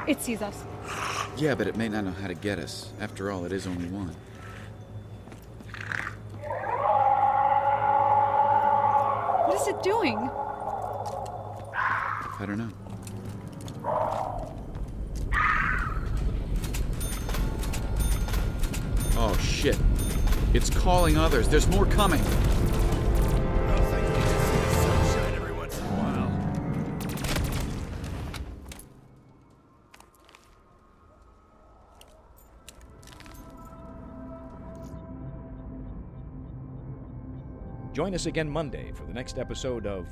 It sees us. Yeah, but it may not know how to get us. After all, it is only one. What is it doing? I don't know. Oh, shit. It's calling others. There's more coming. Sunshine every once in a while. Join us again Monday for the next episode of...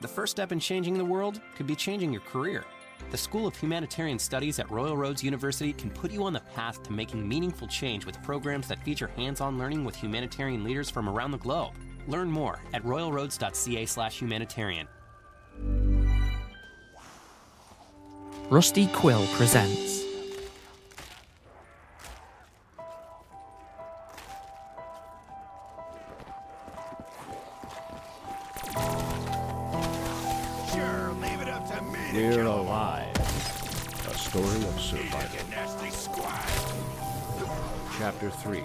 The first step in changing the world could be changing your career. The School of Humanitarian Studies at Royal Roads University can put you on the path to making meaningful change with programs that feature hands-on learning with humanitarian leaders from around the globe. Learn more at royalroads.ca/humanitarian. Rusty Quill presents Sure, leave it up to me to We're kill 'em. Alive, a story of survival. You nasty squad. Chapter 3,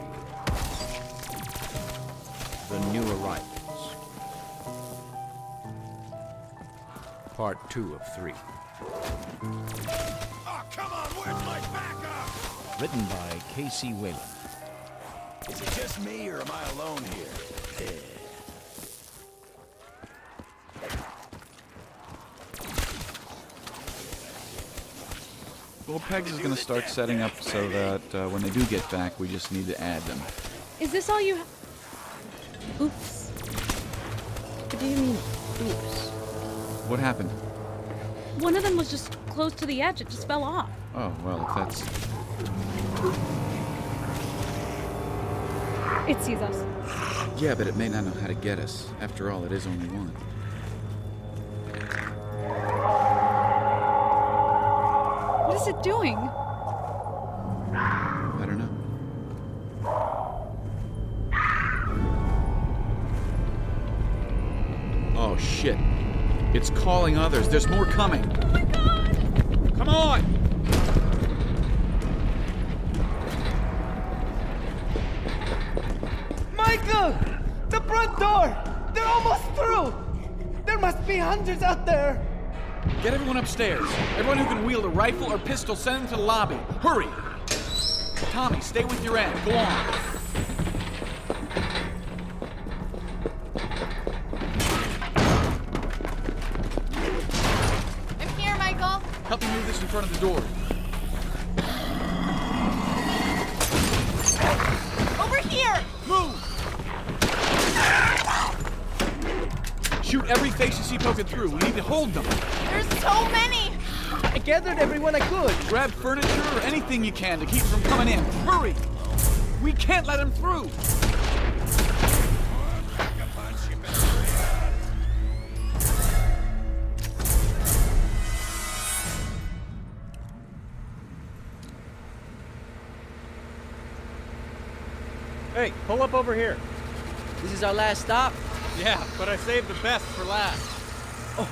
The New Arrivals. Part 2 of 3. Oh, come on, where's my backup? Written by Casey Whalen. Is it just me, or am I alone here? Well, Pegs is going to start setting up so that when they do get back, we just need to add them. Is this all you have? Oops. What do you mean, oops? What happened? One of them was just close to the edge. It just fell off. Oh, well, if that's... It sees us. Yeah, but it may not know how to get us. After all, it is only one. What is it doing? I don't know. Oh, shit. It's calling others. There's more coming. Oh my god! Come on! Michael! The front door! They're almost through! There must be hundreds out there! Get everyone upstairs. Everyone who can wield a rifle or pistol, send them to the lobby. Hurry! Tommy, stay with your end. Go on. I'm here, Michael. Help me move this in front of the door. Over here. Move! Shoot every face you see poking through. We need to hold them. There's so many. I gathered everyone I could. Grab furniture or anything you can to keep them from coming in. Hurry! We can't let them through. Hey, pull up over here. This is our last stop? Yeah, but I saved the best for last.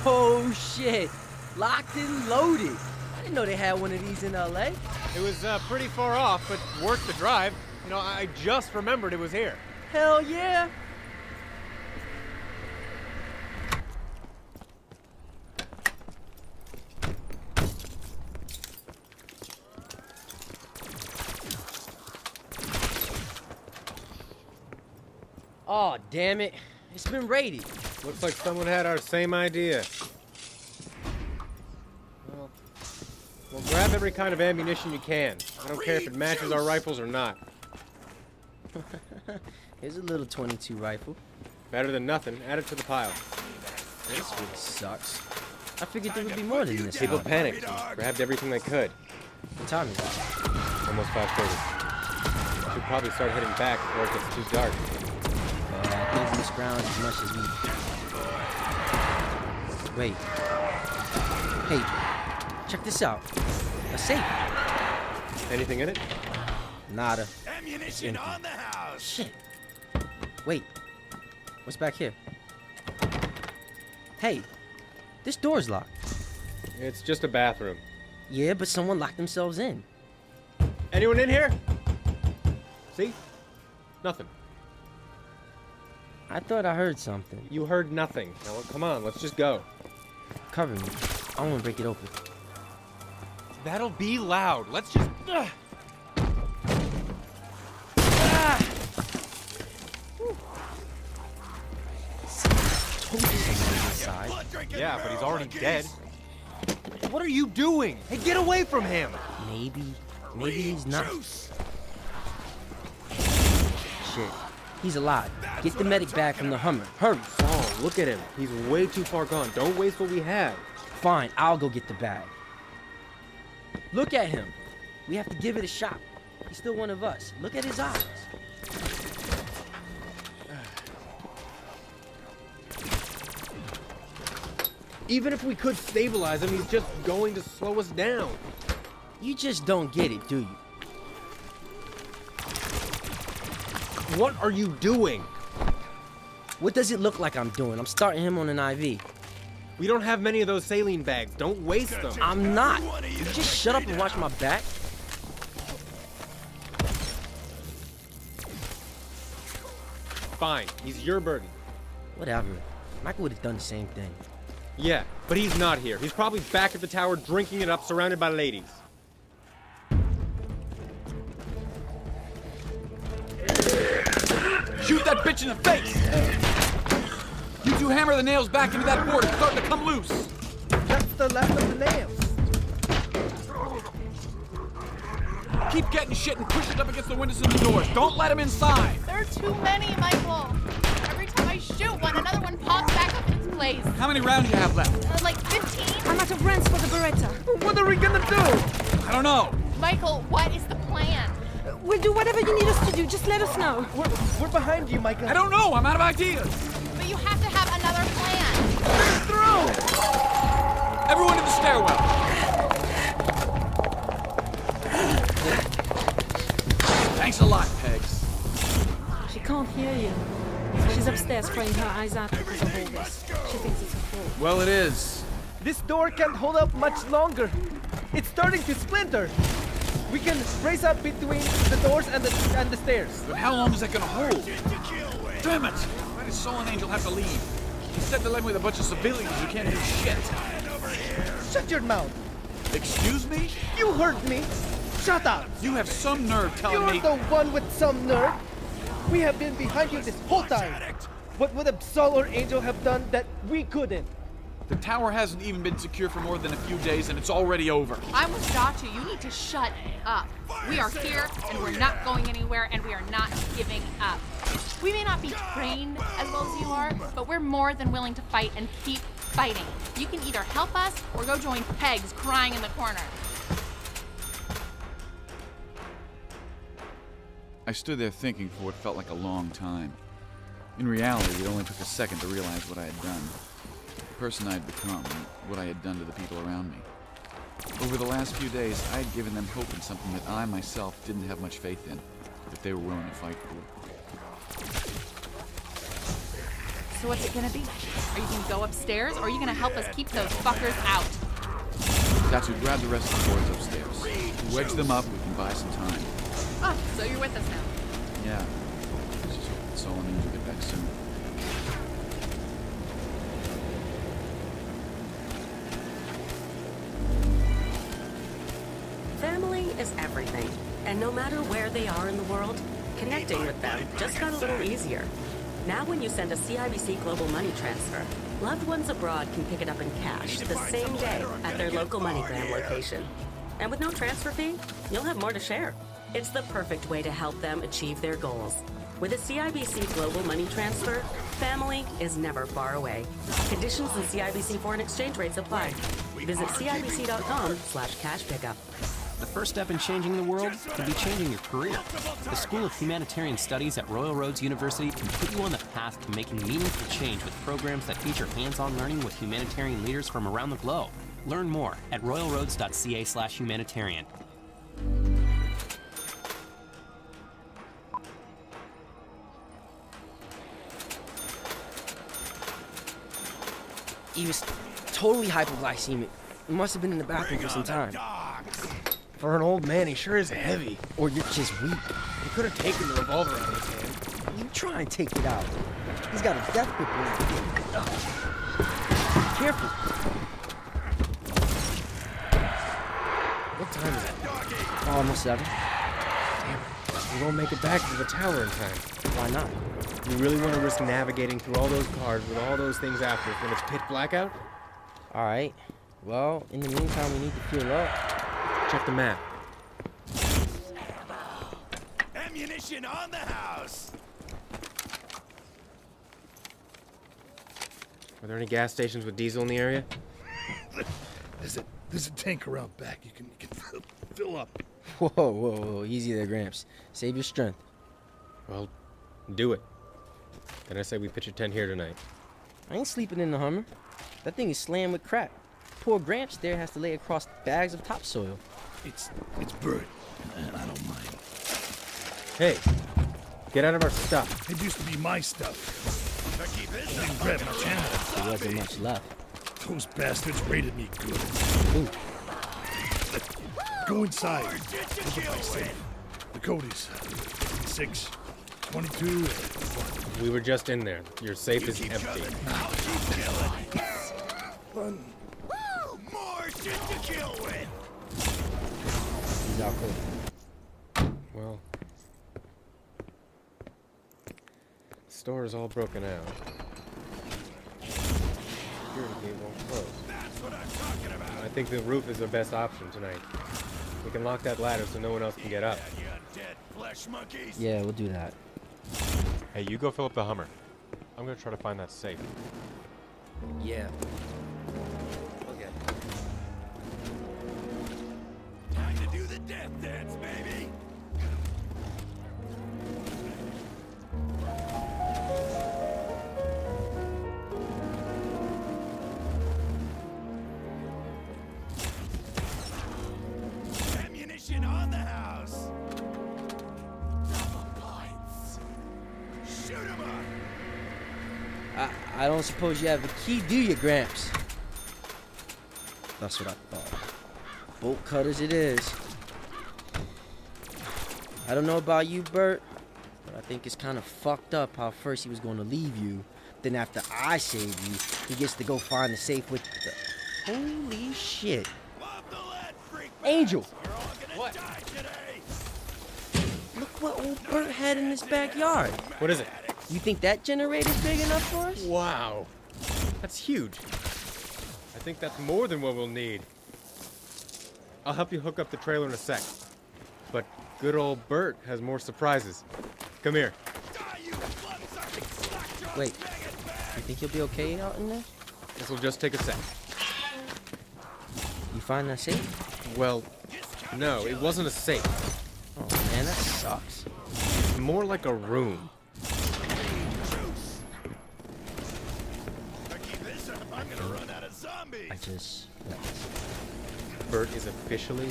Oh, shit. Locked and loaded. I didn't know they had one of these in LA. It was pretty far off, but worth the drive. You know, I just remembered it was here. Hell yeah. Oh, damn it. It's been raided. Looks like someone had our same idea. Well, grab every kind of ammunition you can. I don't care if it matches our rifles or not. Here's a little 22 rifle. Better than nothing. Add it to the pile. This really sucks. I figured there would be more than this. People panicked and grabbed everything they could. What time is it? Almost 5:30. Should probably start heading back before it gets too dark. I think we scrounged as much as we... Wait. Hey, check this out. A safe. Anything in it? Nada. Ammunition on the house. Shit. Wait. What's back here? Hey, this door's locked. It's just a bathroom. Yeah, but someone locked themselves in. Anyone in here? See? Nothing. I thought I heard something. You heard nothing. Now, come on, let's just go. Cover me. I want to break it open. That'll be loud. Let's just... Yeah, but he's already dead. What are you doing? Hey, get away from him! Maybe he's not. Shit. He's alive. Get the medic bag from the Hummer. Hurry. Oh, look at him. He's way too far gone. Don't waste what we have. Fine, I'll go get the bag. Look at him. We have to give it a shot. He's still one of us. Look at his eyes. Even if we could stabilize him, he's just going to slow us down. You just don't get it, do you? What are you doing? What does it look like I'm doing? I'm starting him on an IV. We don't have many of those saline bags. Don't waste them. I'm not. You just shut up and watch my back. Fine. He's your burden. Whatever. Michael would have done the same thing. Yeah, but he's not here. He's probably back at the tower drinking it up, surrounded by ladies. Shoot that bitch in the face! You two hammer the nails back into that board. It's starting to come loose. That's the last of the nails. Keep getting shit and push it up against the windows and the doors. Don't let him inside. There are too many, Michael. Every time I shoot one, another one pops back up in its place. How many rounds you have left? Like 15? I'm out of range for the Beretta. What are we gonna do? I don't know. Michael, what is the plan? We'll do whatever you need us to do. Just let us know. We're behind you, Michael. I don't know. I'm out of ideas. But you have to have another plan. We're through! Everyone in the stairwell. Thanks a lot, Pegs. She can't hear you. She's upstairs crying her eyes out because of all this. She thinks it's her fault. Well, it is. This door can't hold up much longer. It's starting to splinter. We can brace up between the doors and the stairs. But how long is that gonna hold? Damn it! Why did Soul and Angel have to leave? Instead they're living with a bunch of civilians who can't do shit. Shut your mouth. Excuse me? You heard me. Shut up. You have some nerve telling You're me... the one with some nerve. We have been behind you this whole time. What would a Soul or Angel have done that we couldn't? The tower hasn't even been secure for more than a few days and it's already over. I'm with Datu. You need to shut up. We are here and we're not going anywhere and we are not giving up. We may not be trained as well as you are, but we're more than willing to fight and keep fighting. You can either help us or go join Pegs crying in the corner. I stood there thinking for what felt like a long time. In reality, it only took a second to realize what I had done. The person I had become, and what I had done to the people around me. Over the last few days, I had given them hope in something that I myself didn't have much faith in, that they were willing to fight for. So what's it gonna be? Are you gonna go upstairs or are you gonna help us keep those fuckers out? Datu, grab the rest of the boards upstairs. Wedge them up, we can buy some time. Oh, so you're with us now. Yeah. Let's just hope that Soul and Angel get back soon. Family is everything, and no matter where they are in the world, connecting with them just got a little easier. Now when you send a CIBC Global Money Transfer, loved ones abroad can pick it up in cash the same day at their local MoneyGram location. And with no transfer fee, you'll have more to share. It's the perfect way to help them achieve their goals. With a CIBC Global Money Transfer, family is never far away. Conditions and CIBC foreign exchange rates apply. Visit CIBC.com/cash pickup. The first step in changing the world can be changing your career. The School of Humanitarian Studies at Royal Roads University can put you on the path to making meaningful change with programs that feature hands-on learning with humanitarian leaders from around the globe. Learn more at royalroads.ca/humanitarian. He was totally hypoglycemic. He must have been in the bathroom for some time. For an old man, he sure is heavy. Or you're just weak. He could have taken the revolver out of his hand. You try and take it out. He's got a death grip on it. Careful. What time is it? Almost 7. Damn, we won't make it back to the tower in time. Why not? You really want to risk navigating through all those cars with all those things after when it's pitch black out? All right. Well, in the meantime, we need to fuel up. Check the map. Ammunition on the house. Are there any gas stations with diesel in the area? There's a tank around back. You can fill up. Whoa. Easy there, Gramps. Save your strength. Well, do it. Then I say we pitch a tent here tonight. I ain't sleeping in the Hummer. That thing is slammed with crap. Poor Gramps there has to lay across bags of topsoil. It's Bert, and I don't mind. Hey, get out of our stuff. It used to be my stuff. I didn't grab my channel. There wasn't much left. Those bastards raided me good. Ooh. Go inside. Look at my safe. The code is 6, 22, and 1. We were just in there. Your safe is empty. Fun. More shit to kill with. He's out cold. Well, the store is all broken out. Security gate won't close. That's what I'm talking about. I think the roof is the best option tonight. We can lock that ladder so no one else can get up. You dead flesh monkeys. Yeah, we'll do that. Hey, you go fill up the Hummer. I'm gonna try to find that safe. Yeah. Okay. Time to do the death dance, baby. Ammunition on the house. Double points. Shoot 'em up. I don't suppose you have a key, do you, Gramps? That's what I thought. Bolt cutters it is. I don't know about you, Bert, but I think it's kind of fucked up how first he was going to leave you, then after I save you, he gets to go find the safe with the... Holy shit. Angel! What? Look what old Bert had in his backyard. What is it? You think that generator's big enough for us? Wow. That's huge. I think that's more than what we'll need. I'll help you hook up the trailer in a sec. But good old Bert has more surprises. Come here. Wait, you think you'll be okay out in there? This will just take a sec. You find that safe? Well, no, it wasn't a safe. Oh man, that sucks. It's more like a room. I just... Bert is officially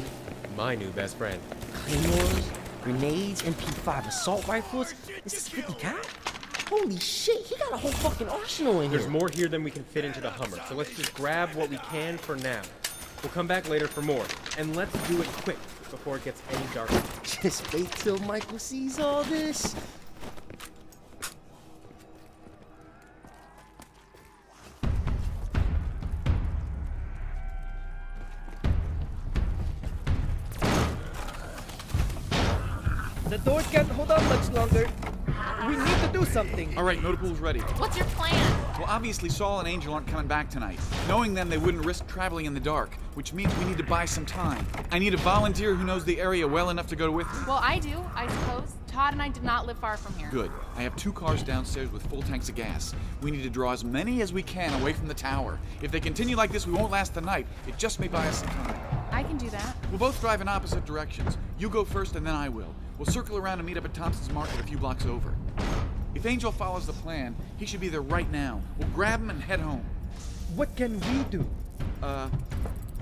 my new best friend. Claymores, grenades, MP5 assault rifles. Is this 50 cal? Holy shit, he got a whole fucking arsenal in here. There's more here than we can fit into the Hummer, so let's just grab what we can for now. We'll come back later for more, and let's do it quick before it gets any darker. Just wait till Michael sees all this. The door can't hold on much longer. We need to do something. All right, Notable's ready. What's your plan? Well, obviously Saul and Angel aren't coming back tonight. Knowing them, they wouldn't risk traveling in the dark, which means we need to buy some time. I need a volunteer who knows the area well enough to go with me. Well, I do, I suppose. Todd and I did not live far from here. Good. I have 2 cars downstairs with full tanks of gas. We need to draw as many as we can away from the tower. If they continue like this, we won't last the night. It just may buy us some time. I can do that. We'll both drive in opposite directions. You go first and then I will. We'll circle around and meet up at Thompson's Market a few blocks over. If Angel follows the plan, he should be there right now. We'll grab him and head home. What can we do?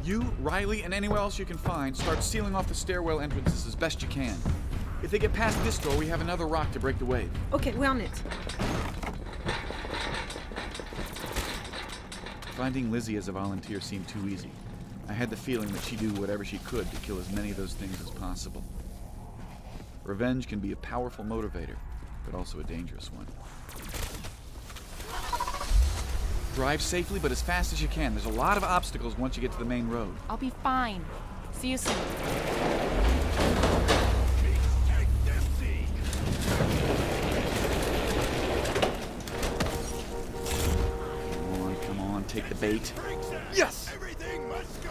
You, Riley, and anyone else you can find, start sealing off the stairwell entrances as best you can. If they get past this door, we have another rock to break the wave. Okay, we're on it. Finding Lizzie as a volunteer seemed too easy. I had the feeling that she'd do whatever she could to kill as many of those things as possible. Revenge can be a powerful motivator, but also a dangerous one. Drive safely, but as fast as you can. There's a lot of obstacles once you get to the main road. I'll be fine. See you soon. Come on, take the bait. Yes! Everything must go!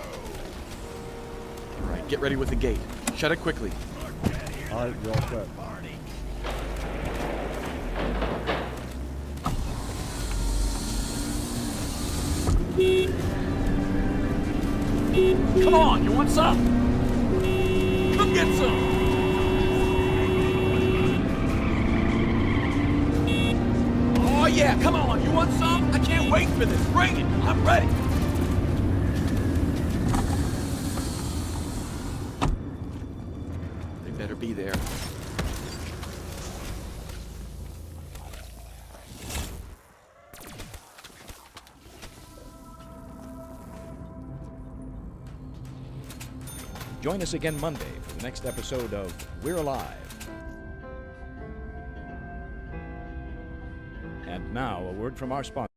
All right, get ready with the gate. Shut it quickly. All right, you're all set. Come on, you want some? Come get some! Oh yeah, come on, you want some? I can't wait for this. Bring it, I'm ready. They better be there. Join us again Monday for the next episode of We're Alive. And now, a word from our sponsor.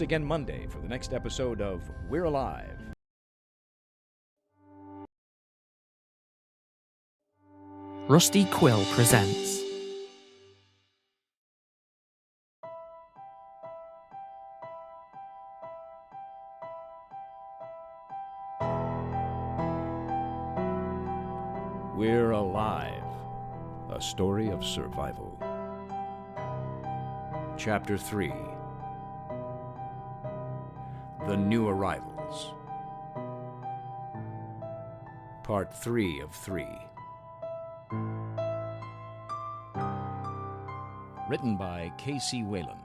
Again Monday for the next episode of We're Alive. Rusty Quill presents We're Alive, a story of survival. Chapter 3, The New Arrivals. Part 3 of 3. Written by K.C. Wayland.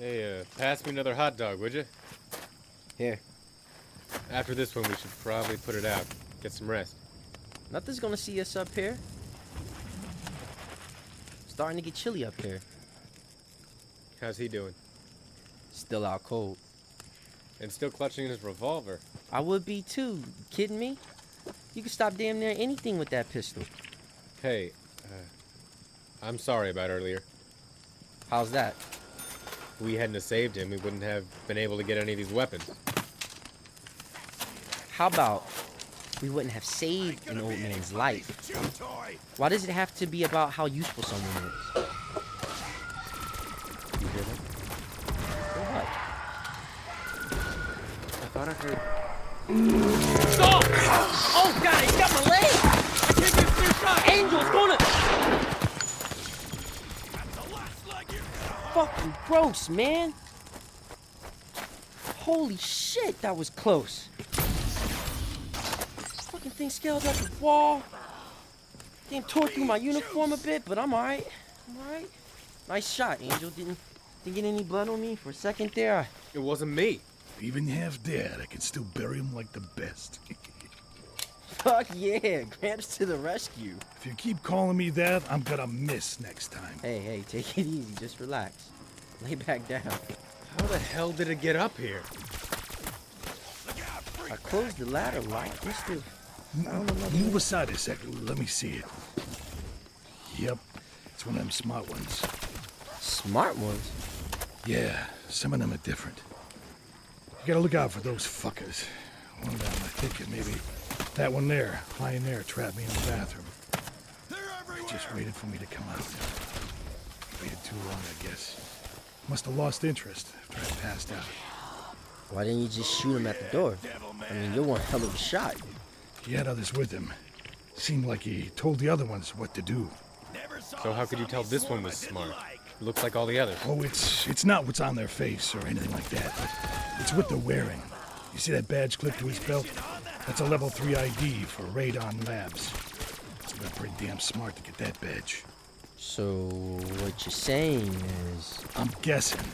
Hey, pass me another hot dog, would you? Here. After this one, we should probably put it out. Get some rest. Nothing's gonna see us up here. Starting to get chilly up here. How's he doing? Still out cold. And still clutching his revolver. I would be too. You kidding me? You can stop damn near anything with that pistol. Hey, I'm sorry about earlier. How's that? If we hadn't have saved him, we wouldn't have been able to get any of these weapons. How about we wouldn't have saved an old man's life? Why does it have to be about how useful someone is? You hear that? What? I thought I heard... Stop! Oh god, he's got my leg! I can't get through shot! Angel's gonna... Fucking gross, man! Holy shit, that was close. Fucking thing scaled up the wall. Damn, tore through my uniform a bit, but I'm alright. I'm alright. Nice shot, Angel. Didn't get any blood on me for a second there. It wasn't me. Even half dead, I can still bury him like the best. Fuck yeah, Gramps to the rescue. If you keep calling me that, I'm gonna miss next time. Hey, take it easy. Just relax. Lay back down. How the hell did it get up here? I closed the ladder lock. Must have found another Move aside a second. Let me see it. Yep, it's one of them smart ones. Smart ones? Yeah, some of them are different. You gotta look out for those fuckers. One of them, I think it maybe that one there, lying there, trapped me in the bathroom. Just waited for me to come out. Waited too long, I guess. Must have lost interest after I passed out. Why didn't you just shoot him at the door? I mean, you're one hell of a shot. He had others with him. Seemed like he told the other ones what to do. So how could you tell this one was smart? Looks like all the others. Oh, it's not what's on their face or anything like that, but it's what they're wearing. You see that badge clipped to his belt? That's a level 3 ID for Radon Labs. They're pretty damn smart to get that badge. So what you're saying is... I'm guessing.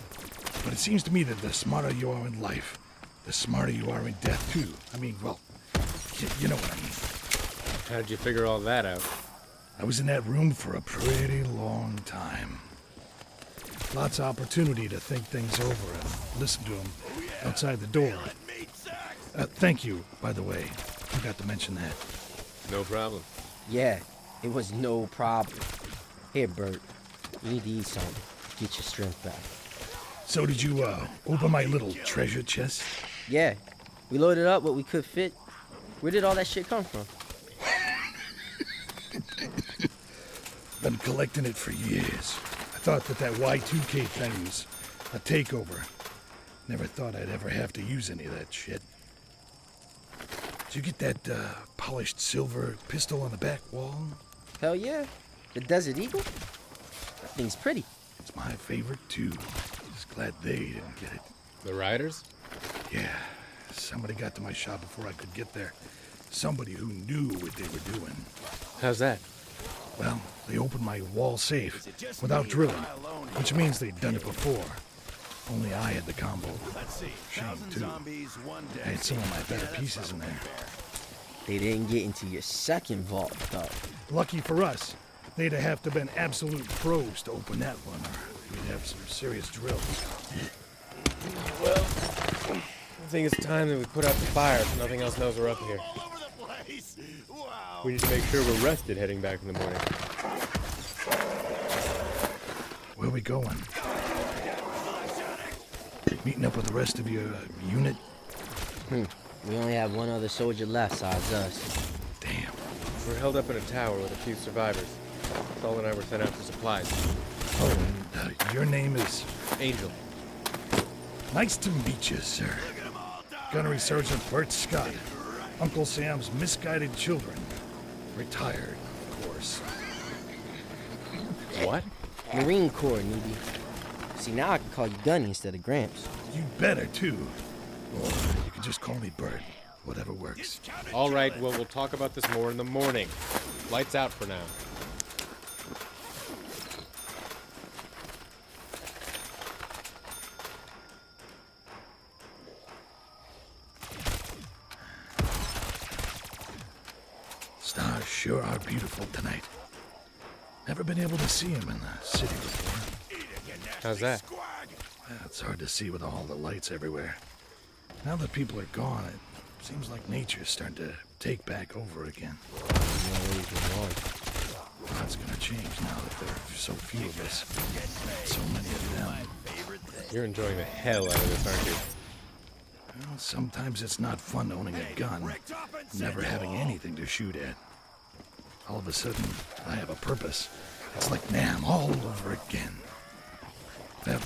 But it seems to me that the smarter you are in life, the smarter you are in death, too. I mean, well, you know what I mean. How did you figure all that out? I was in that room for a pretty long time. Lots of opportunity to think things over and listen to them outside the door. Thank you, by the way. Forgot to mention that. No problem. Yeah, it was no problem. Here, Bert, you need to eat something. Get your strength back. So did you, open my little treasure chest? Yeah, we loaded up what we could fit. Where did all that shit come from? Been collecting it for years. I thought that Y2K thing was a takeover. Never thought I'd ever have to use any of that shit. Did you get that, polished silver pistol on the back wall? Hell yeah. The Desert Eagle? That thing's pretty. It's my favorite, too. Just glad they didn't get it. The Riders? Yeah. Somebody got to my shop before I could get there. Somebody who knew what they were doing. How's that? Well, they opened my wall safe without drilling, which means they'd done it before. Only I had the combo. Shame, too. I had some of my better pieces in there. They didn't get into your second vault, though. Lucky for us, they'd have to been absolute pros to open that one, or we'd have some serious drills. Well, I think it's time that we put out the fire if nothing else knows we're up here. We need to make sure we're rested heading back in the morning. Where are we going? Meeting up with the rest of your unit? We only have one other soldier left, besides us. Damn. We're held up in a tower with a few survivors. Saul and I were sent out for supplies. Oh, and your name is? Angel. Nice to meet you, sir. Gunnery Sergeant Bert Scott. Uncle Sam's misguided children. Retired, of course. What? Marine Corps, newbie. See, now I can call you Gunny instead of Gramps. You better, too. Or you can just call me Bert. Whatever works. All right, well, we'll talk about this more in the morning. Lights out for now. Stars sure are beautiful tonight. Never been able to see them in the city before. How's that? Well, it's hard to see with all the lights everywhere. Now that people are gone, it seems like nature's starting to take back over again. That's gonna change now that there are so few of us. So many of them. You're enjoying the hell out of this, aren't you? Well, sometimes it's not fun owning a gun, never having anything to shoot at. All of a sudden, I have a purpose. It's like Nam all over again. Well,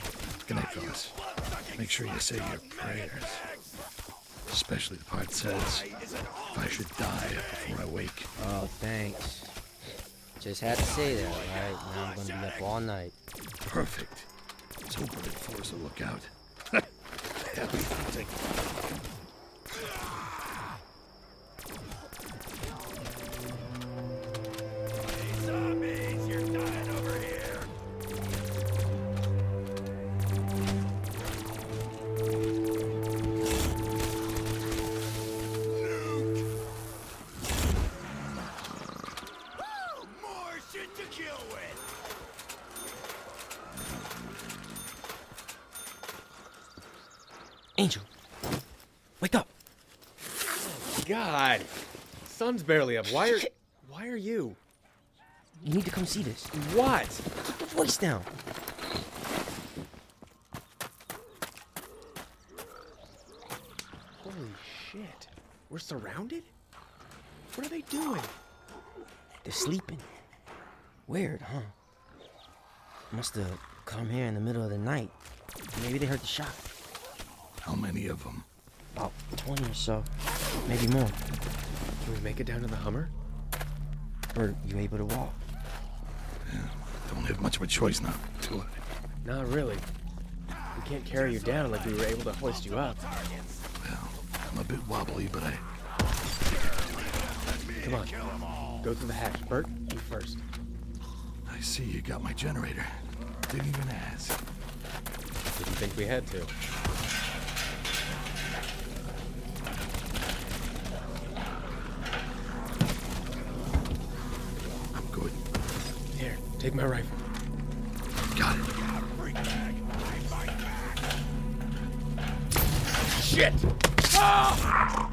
good night, fellas. Make sure you say your prayers. Especially the part that says, if I should die before I wake. Oh, thanks. Just had to say that, alright? Now I'm gonna be up all night. Perfect. Let's hope it floors a lookout. Happy hunting. Zombies, you're dying over here. More shit to kill with. Angel, wake up. God. Sun's barely up. Why are you? You need to come see this. What? Keep the voice down. Holy shit. We're surrounded? What are they doing? They're sleeping. Weird, huh? Must have come here in the middle of the night. Maybe they heard the shot. How many of them? About 20 or so. Maybe more. Can we make it down to the Hummer? Or you able to walk? Yeah, don't have much of a choice now, do I? Not really. We can't carry you down like we were able to hoist you up. Well, I'm a bit wobbly, but I... Come on. Go through the hatch. Bert, you first. I see you got my generator. Didn't even ask. Didn't think we had to. I'm good. Here, take my rifle. Got it. Shit! Ah!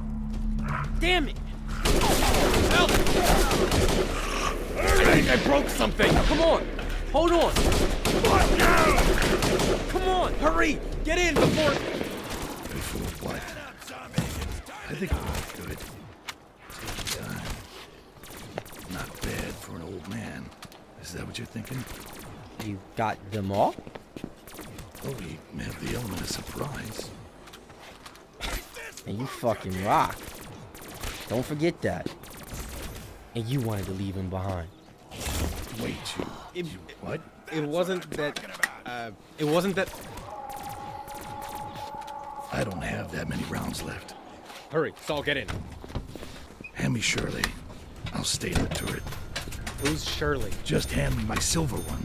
Damn it! Help! I think I broke something! Come on! Hold on! What now? Come on! Hurry! Get in before... Before what? I think we're good. Take your time. Not bad for an old man. Is that what you're thinking? You got them all? Oh, we have the element of surprise. And you fucking rock. Don't forget that. And you wanted to leave him behind. Wait, you what? It wasn't that... it wasn't that... I don't have that many rounds left. Hurry, Saul, get in. Hand me Shirley. I'll stay in the turret. Who's Shirley? Just hand me my silver one.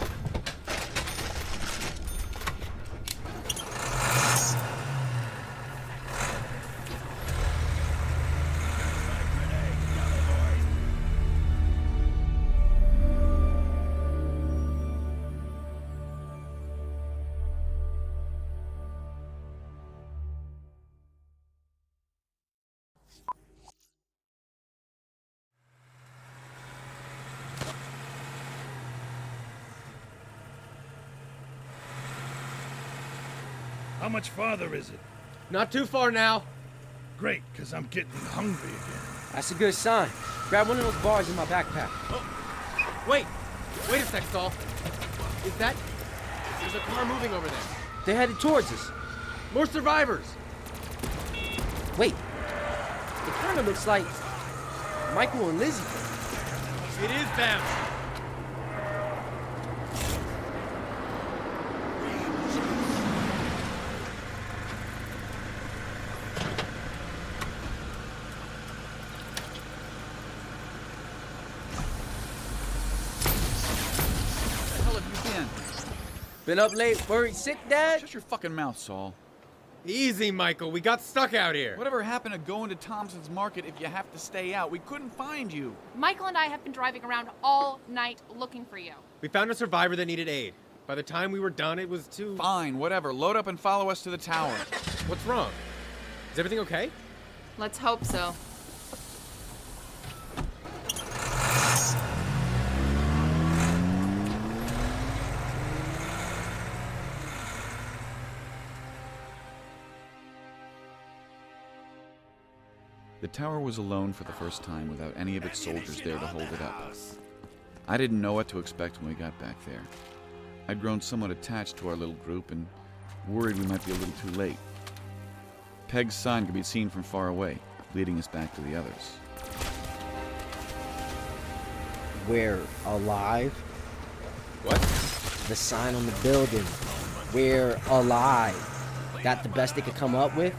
How much farther is it? Not too far now. Great, because I'm getting hungry again. That's a good sign. Grab one of those bars in my backpack. Oh. Wait a sec, Saul. Is that... There's a car moving over there. They're headed towards us. More survivors. Wait. It kind of looks like Michael and Lizzie. It is them. Been up late, worried sick, Dad? Shut your fucking mouth, Saul. Easy, Michael. We got stuck out here. Whatever happened to going to Thompson's Market if you have to stay out? We couldn't find you. Michael and I have been driving around all night looking for you. We found a survivor that needed aid. By the time we were done, it was too... Fine, whatever. Load up and follow us to the tower. What's wrong? Is everything okay? Let's hope so. The tower was alone for the first time without any of its soldiers there to hold it up. I didn't know what to expect when we got back there. I'd grown somewhat attached to our little group and worried we might be a little too late. Peg's sign could be seen from far away, leading us back to the others. We're alive. What? The sign on the building. We're alive. That the best they could come up with?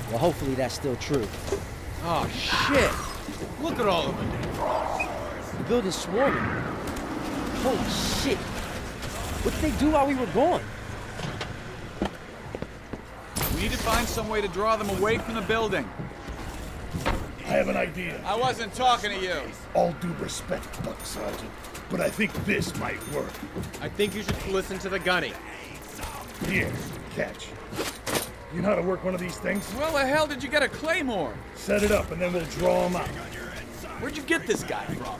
Well, hopefully that's still true. Oh, shit! Look at all of them. The building's swarming. Holy shit. What did they do while we were gone? We need to find some way to draw them away from the building. I have an idea. I wasn't talking to you. All due respect, Buck Sergeant, but I think this might work. I think you should listen to the gunny. Here, catch. You know how to work one of these things? Well, the hell did you get a claymore? Set it up and then we'll draw them out. Where'd you get this guy from?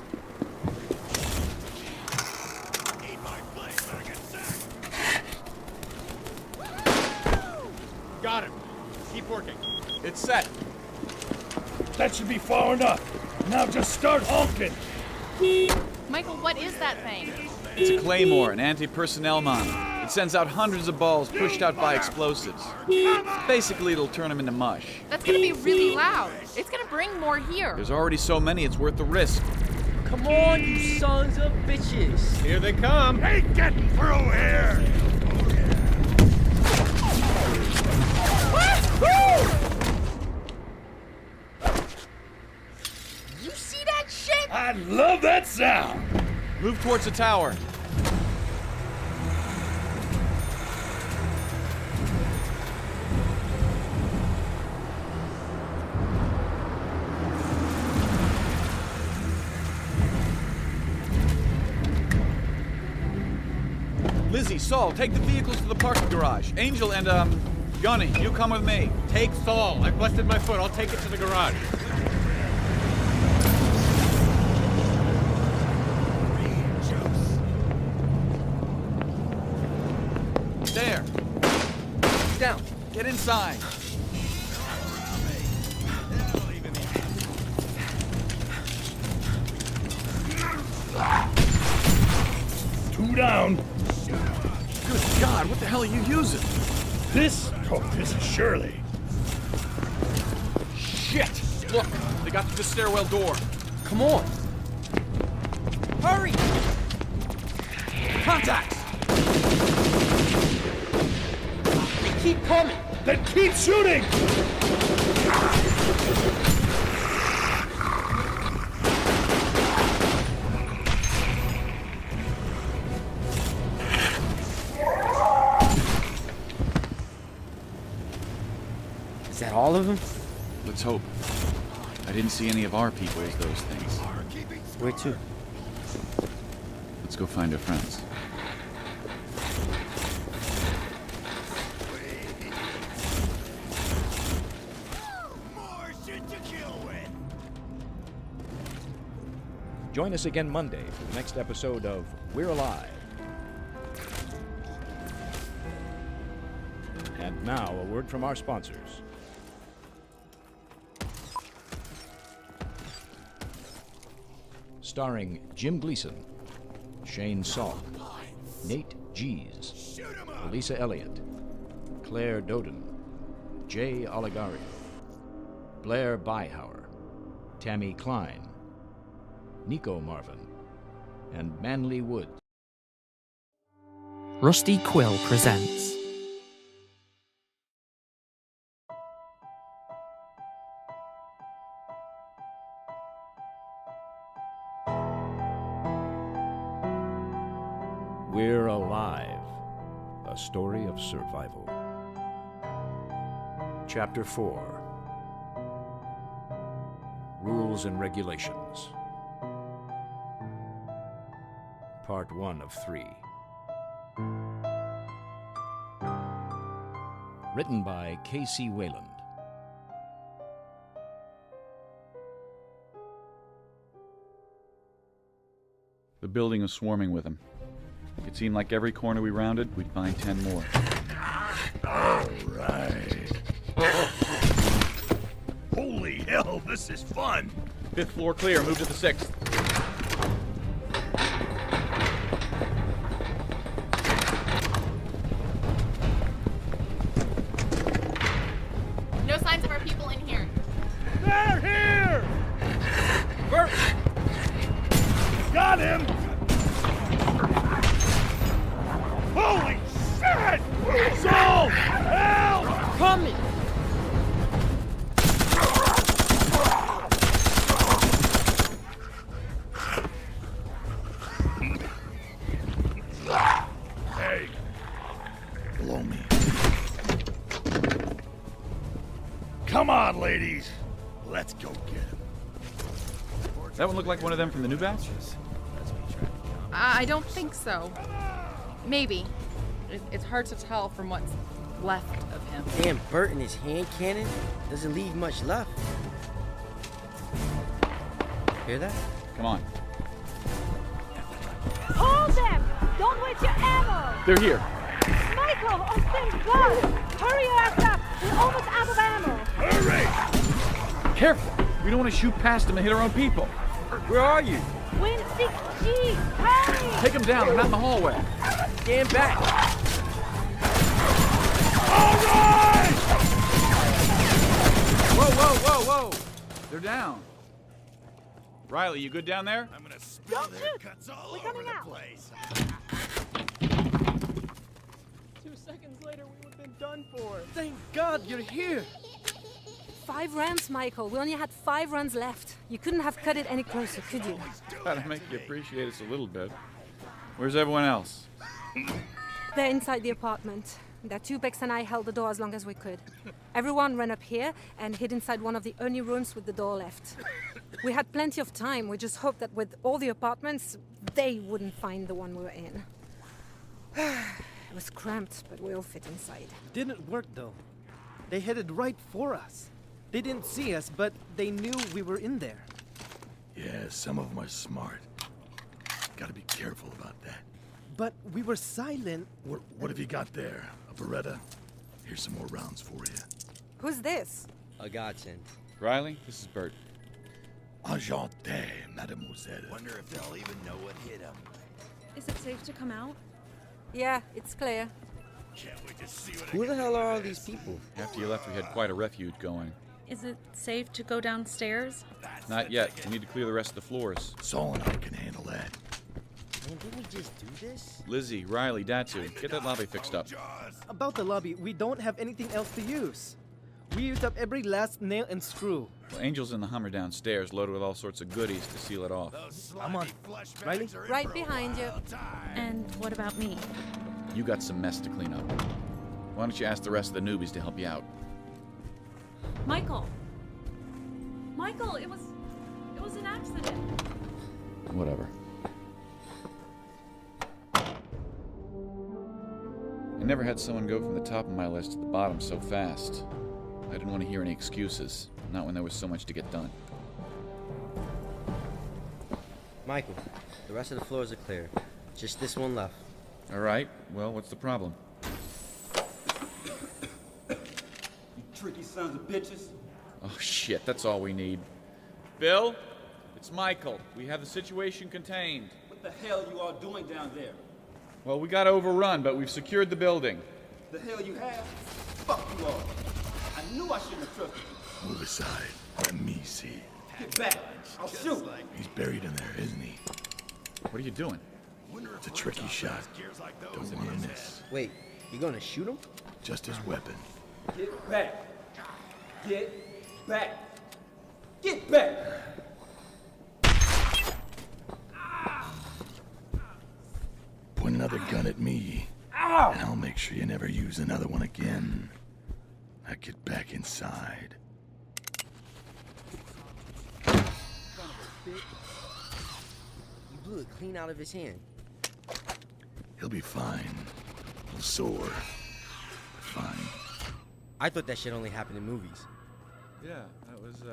Got him. Keep working. It's set. That should be far enough. Now just start honking. Michael, what is that thing? It's a claymore, an anti-personnel mine. It sends out hundreds of balls pushed out by explosives. Basically, it'll turn them into mush. That's gonna be really loud. It's gonna bring more here. There's already so many, it's worth the risk. Come on, you sons of bitches. Here they come. Ain't getting through here. You see that shit? I love that sound. Move towards the tower. Lizzie, Saul, take the vehicles to the parking garage. Angel and, Gunny, you come with me. Take Saul. I busted my foot. I'll take it to the garage. There. He's down. Get inside. Two down. Good God, what the hell are you using? This? Oh, this is Shirley. Shit! Look, they got through the stairwell door. Come on. Hurry! Contact! They keep coming. Then keep shooting! Is that all of them? Let's hope. I didn't see any of our people as those things. Where to? Let's go find our friends. More shit to kill with. Join us again Monday for the next episode of We're Alive. And now, a word from our sponsors. Starring Jim Gleason, Shane Salk, Nate Gies, Elisa Elliott, Claire Doden, Jay Oligario, Blair Byhauer, Tammy Klein, Nico Marvin, and Manly Woods. Rusty Quill presents We're Alive, a story of survival. Chapter 4, Rules and Regulations. Part 1 of 3. Written by K.C. Wayland. The building was swarming with them. It seemed like every corner we rounded, we'd find 10 more. All right. Holy hell, this is fun. 5th floor clear, move to the 6th. No signs of our people in here. They're here! Bert! Got him! Holy shit! Saul! Help! Coming! Hey, below me. Come on, ladies. Let's go get him. That one looked like one of them from the new batch? I don't think so. Maybe. It's hard to tell from what's left of him. Damn, Bert and his hand cannon doesn't leave much left. Hear that? Come on. Hold them! Don't waste your ammo! They're here. Michael! Oh, thank God! Hurry your ass up! We're almost out of ammo! Hurry! Careful. We don't want to shoot past them and hit our own people. Where are you? Win 6G! Hurry! Take them down. They're not in the hallway. Stand back. All right! Whoa. They're down. Riley, you good down there? I'm gonna spill their guts all over the place. 2 seconds later, we would have been done for. Thank God you're here. 5 rounds, Michael. We only had 5 rounds left. You couldn't have cut it any closer, could you? Gotta make you appreciate us a little bit. Where's everyone else? They're inside the apartment. The Tubex and I held the door as long as we could. Everyone ran up here and hid inside one of the only rooms with the door left. We had plenty of time. We just hoped that with all the apartments, they wouldn't find the one we were in. It was cramped, but we all fit inside. Didn't work though. They headed right for us. They didn't see us, but they knew we were in there. Yeah, some of them are smart. Gotta be careful about that. But we were silent. What have you got there? A Beretta? Here's some more rounds for you. Who's this? A godsend. Riley, this is Bert. Enchanté, mademoiselle. Wonder if they'll even know what hit them. Is it safe to come out? Yeah, it's clear. Can't wait to see what Who the hell are all these people? After you left, we had quite a refuge going. Is it safe to go downstairs? Not yet. We need to clear the rest of the floors. Saul and I can handle that. Man, didn't we just do this? Lizzie, Riley, Datu, get that lobby fixed up. About the lobby, we don't have anything else to use. We used up every last nail and screw. Well, Angel's in the Hummer downstairs, loaded with all sorts of goodies to seal it off. I'm on. Riley? Right behind you. And what about me? You got some mess to clean up. Why don't you ask the rest of the newbies to help you out? Michael! Michael, it was an accident. Whatever. I never had someone go from the top of my list to the bottom so fast. I didn't want to hear any excuses, not when there was so much to get done. Michael, the rest of the floors are clear. Just this one left. All right, well, what's the problem? You tricky sons of bitches. Oh, shit, that's all we need. Bill, it's Michael. We have the situation contained. What the hell you all doing down there? Well, we got overrun, but we've secured the building. The hell you have? Fuck you all. I knew I shouldn't have trusted you. Move aside. Let me see. Get back. I'll shoot. He's buried in there, isn't he? What are you doing? It's a tricky shot. Don't want to miss. Wait, you gonna shoot him? Just his weapon. Get back. Get back. Get back. Point another gun at me, and I'll make sure you never use another one again. Now get back inside. You blew it clean out of his hand. He'll be fine. A little sore, but fine. I thought that shit only happened in movies. Yeah, that was,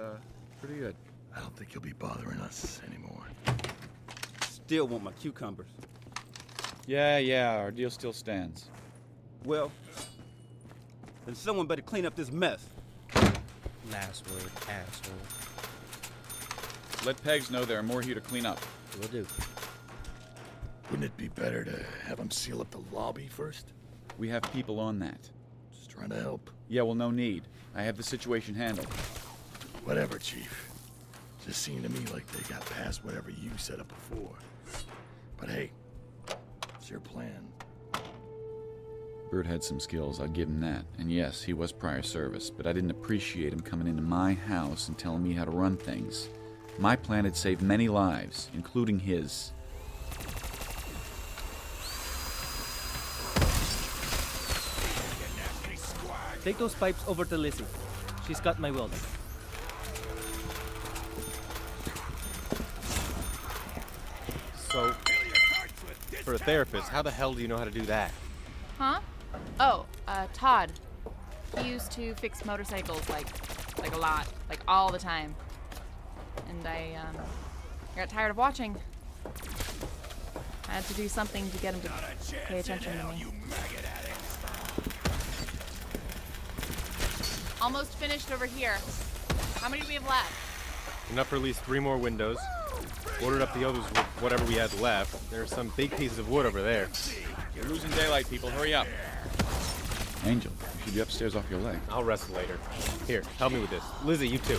pretty good. I don't think he'll be bothering us anymore. Still want my cucumbers. Yeah, our deal still stands. Well, then someone better clean up this mess. Last word, asshole. Let Pegs know there are more here to clean up. Will do. Wouldn't it be better to have him seal up the lobby first? We have people on that. Just trying to help. Yeah, well, no need. I have the situation handled. Whatever, Chief. Just seemed to me like they got past whatever you set up before. But hey, it's your plan. Bert had some skills, I'll give him that. And yes, he was prior service, but I didn't appreciate him coming into my house and telling me how to run things. My plan had saved many lives, including his. Take those pipes over to Lizzie. She's got my welding. So, for a therapist, how the hell do you know how to do that? Huh? Oh, Todd. He used to fix motorcycles like a lot, like all the time. And I got tired of watching. I had to do something to get him to pay attention to me. Almost finished over here. How many do we have left? Enough for at least 3 more windows. Ordered up the others with whatever we had left. There's some big pieces of wood over there. You're losing daylight, people. Hurry up. Angel, you should be upstairs off your leg. I'll rest later. Here, help me with this. Lizzie, you too.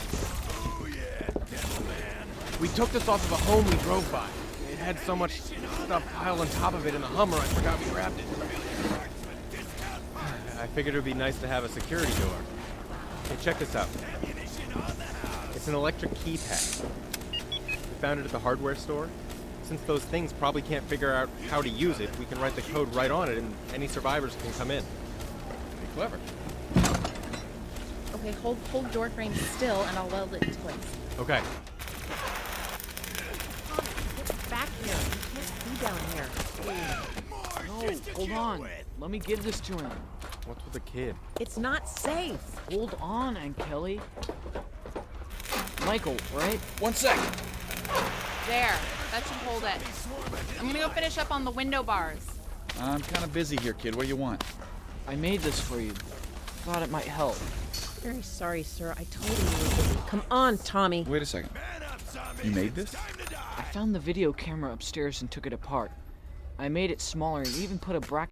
We took this off of a home we drove by. It had so much stuff piled on top of it in the Hummer, I forgot we grabbed it. I figured it would be nice to have a security door. Hey, check this out. It's an electric keypad. We found it at the hardware store. Since those things probably can't figure out how to use it, we can write the code right on it and any survivors can come in. Pretty clever. Okay, hold door frame still and I'll weld it into place. Okay. Get back here. You can't be down here. No, hold on. Let me give this to him. What's with the kid? It's not safe. Hold on, Aunt Kelly. Michael, right? 1 second. There, that should hold it. I'm gonna go finish up on the window bars. I'm kind of busy here, kid. What do you want? I made this for you. Thought it might help. Very sorry, sir. I told him you were busy. Come on, Tommy. Wait a second. You made this? I found the video camera upstairs and took it apart. I made it smaller and even put a bracket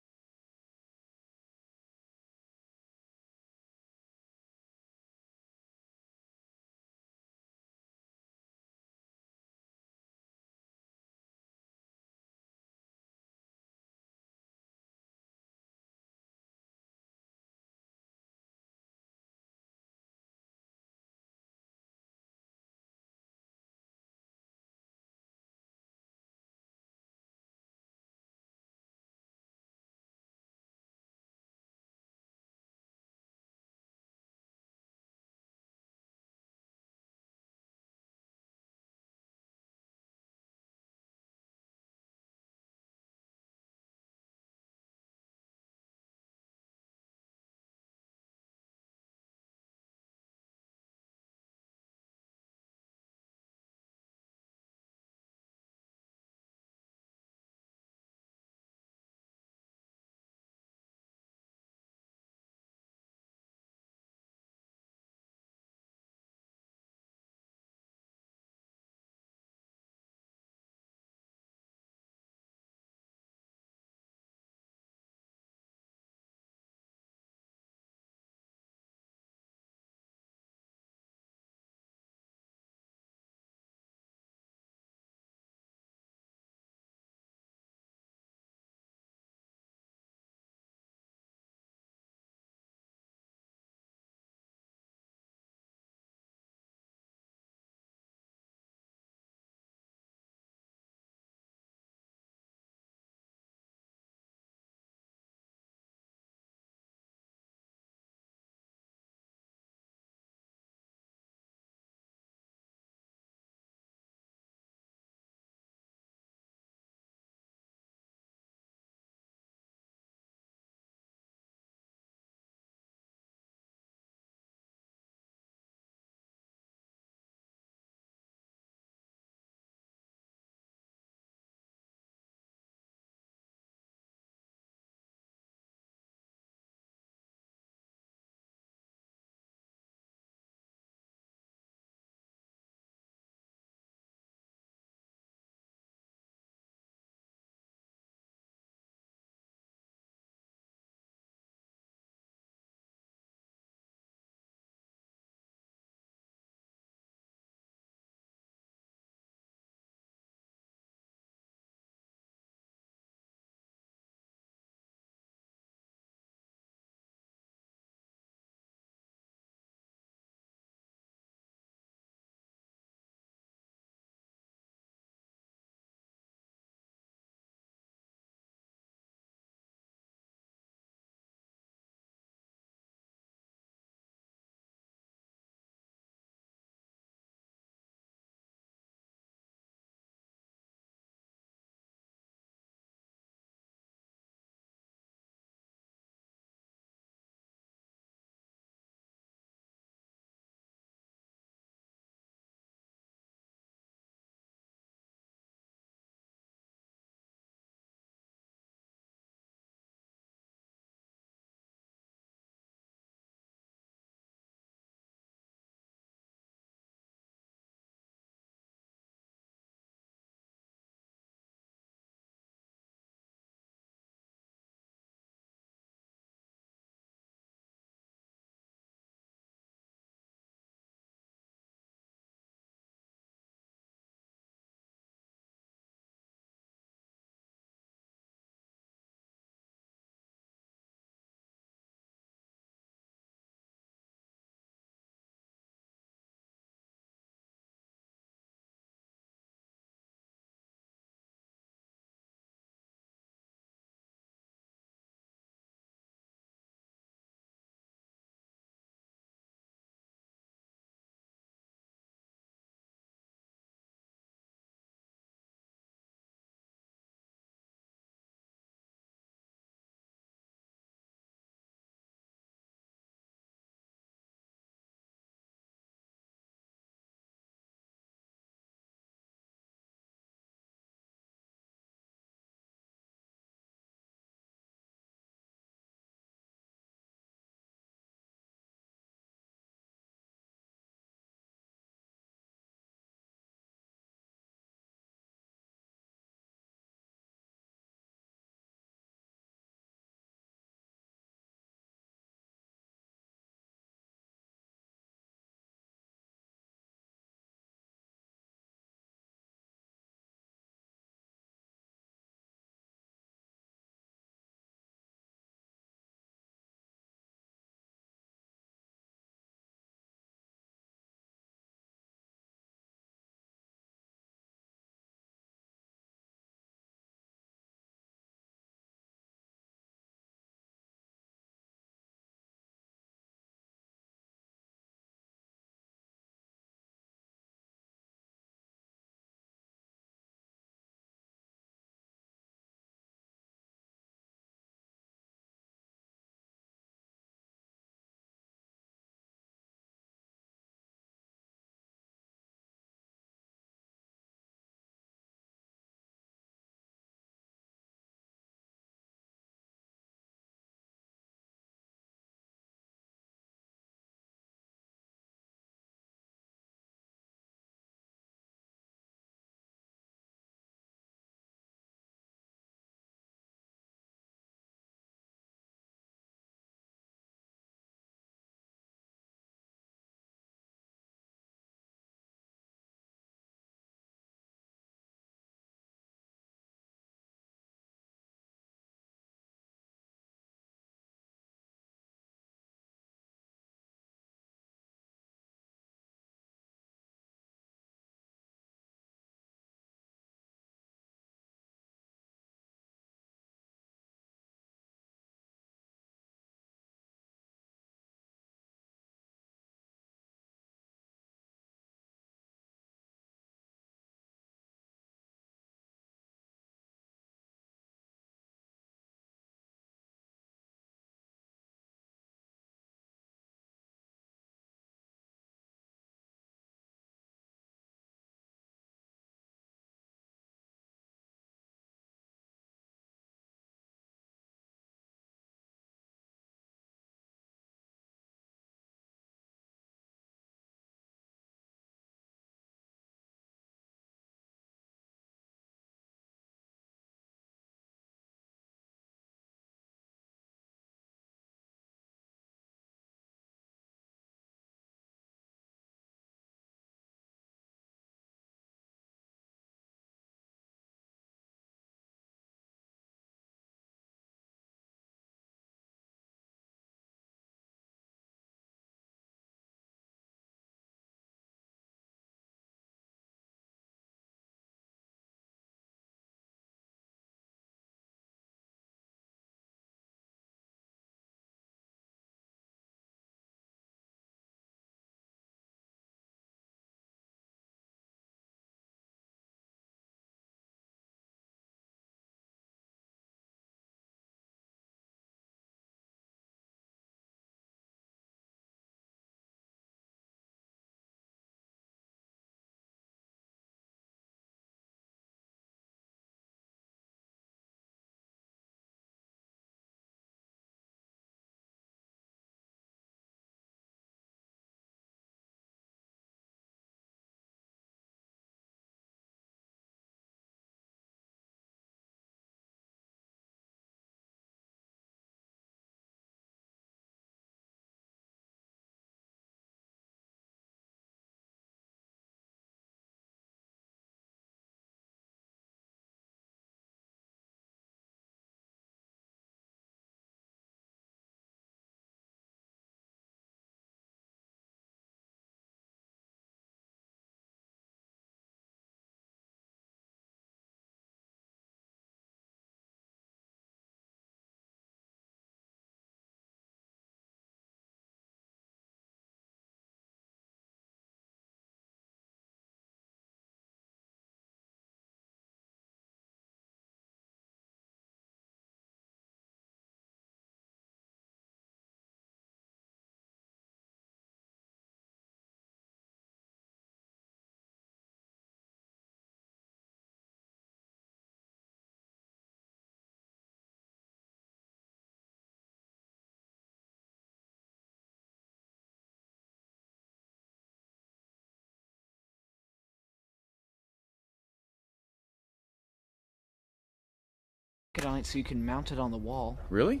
it on it so you can mount it on the wall. Really?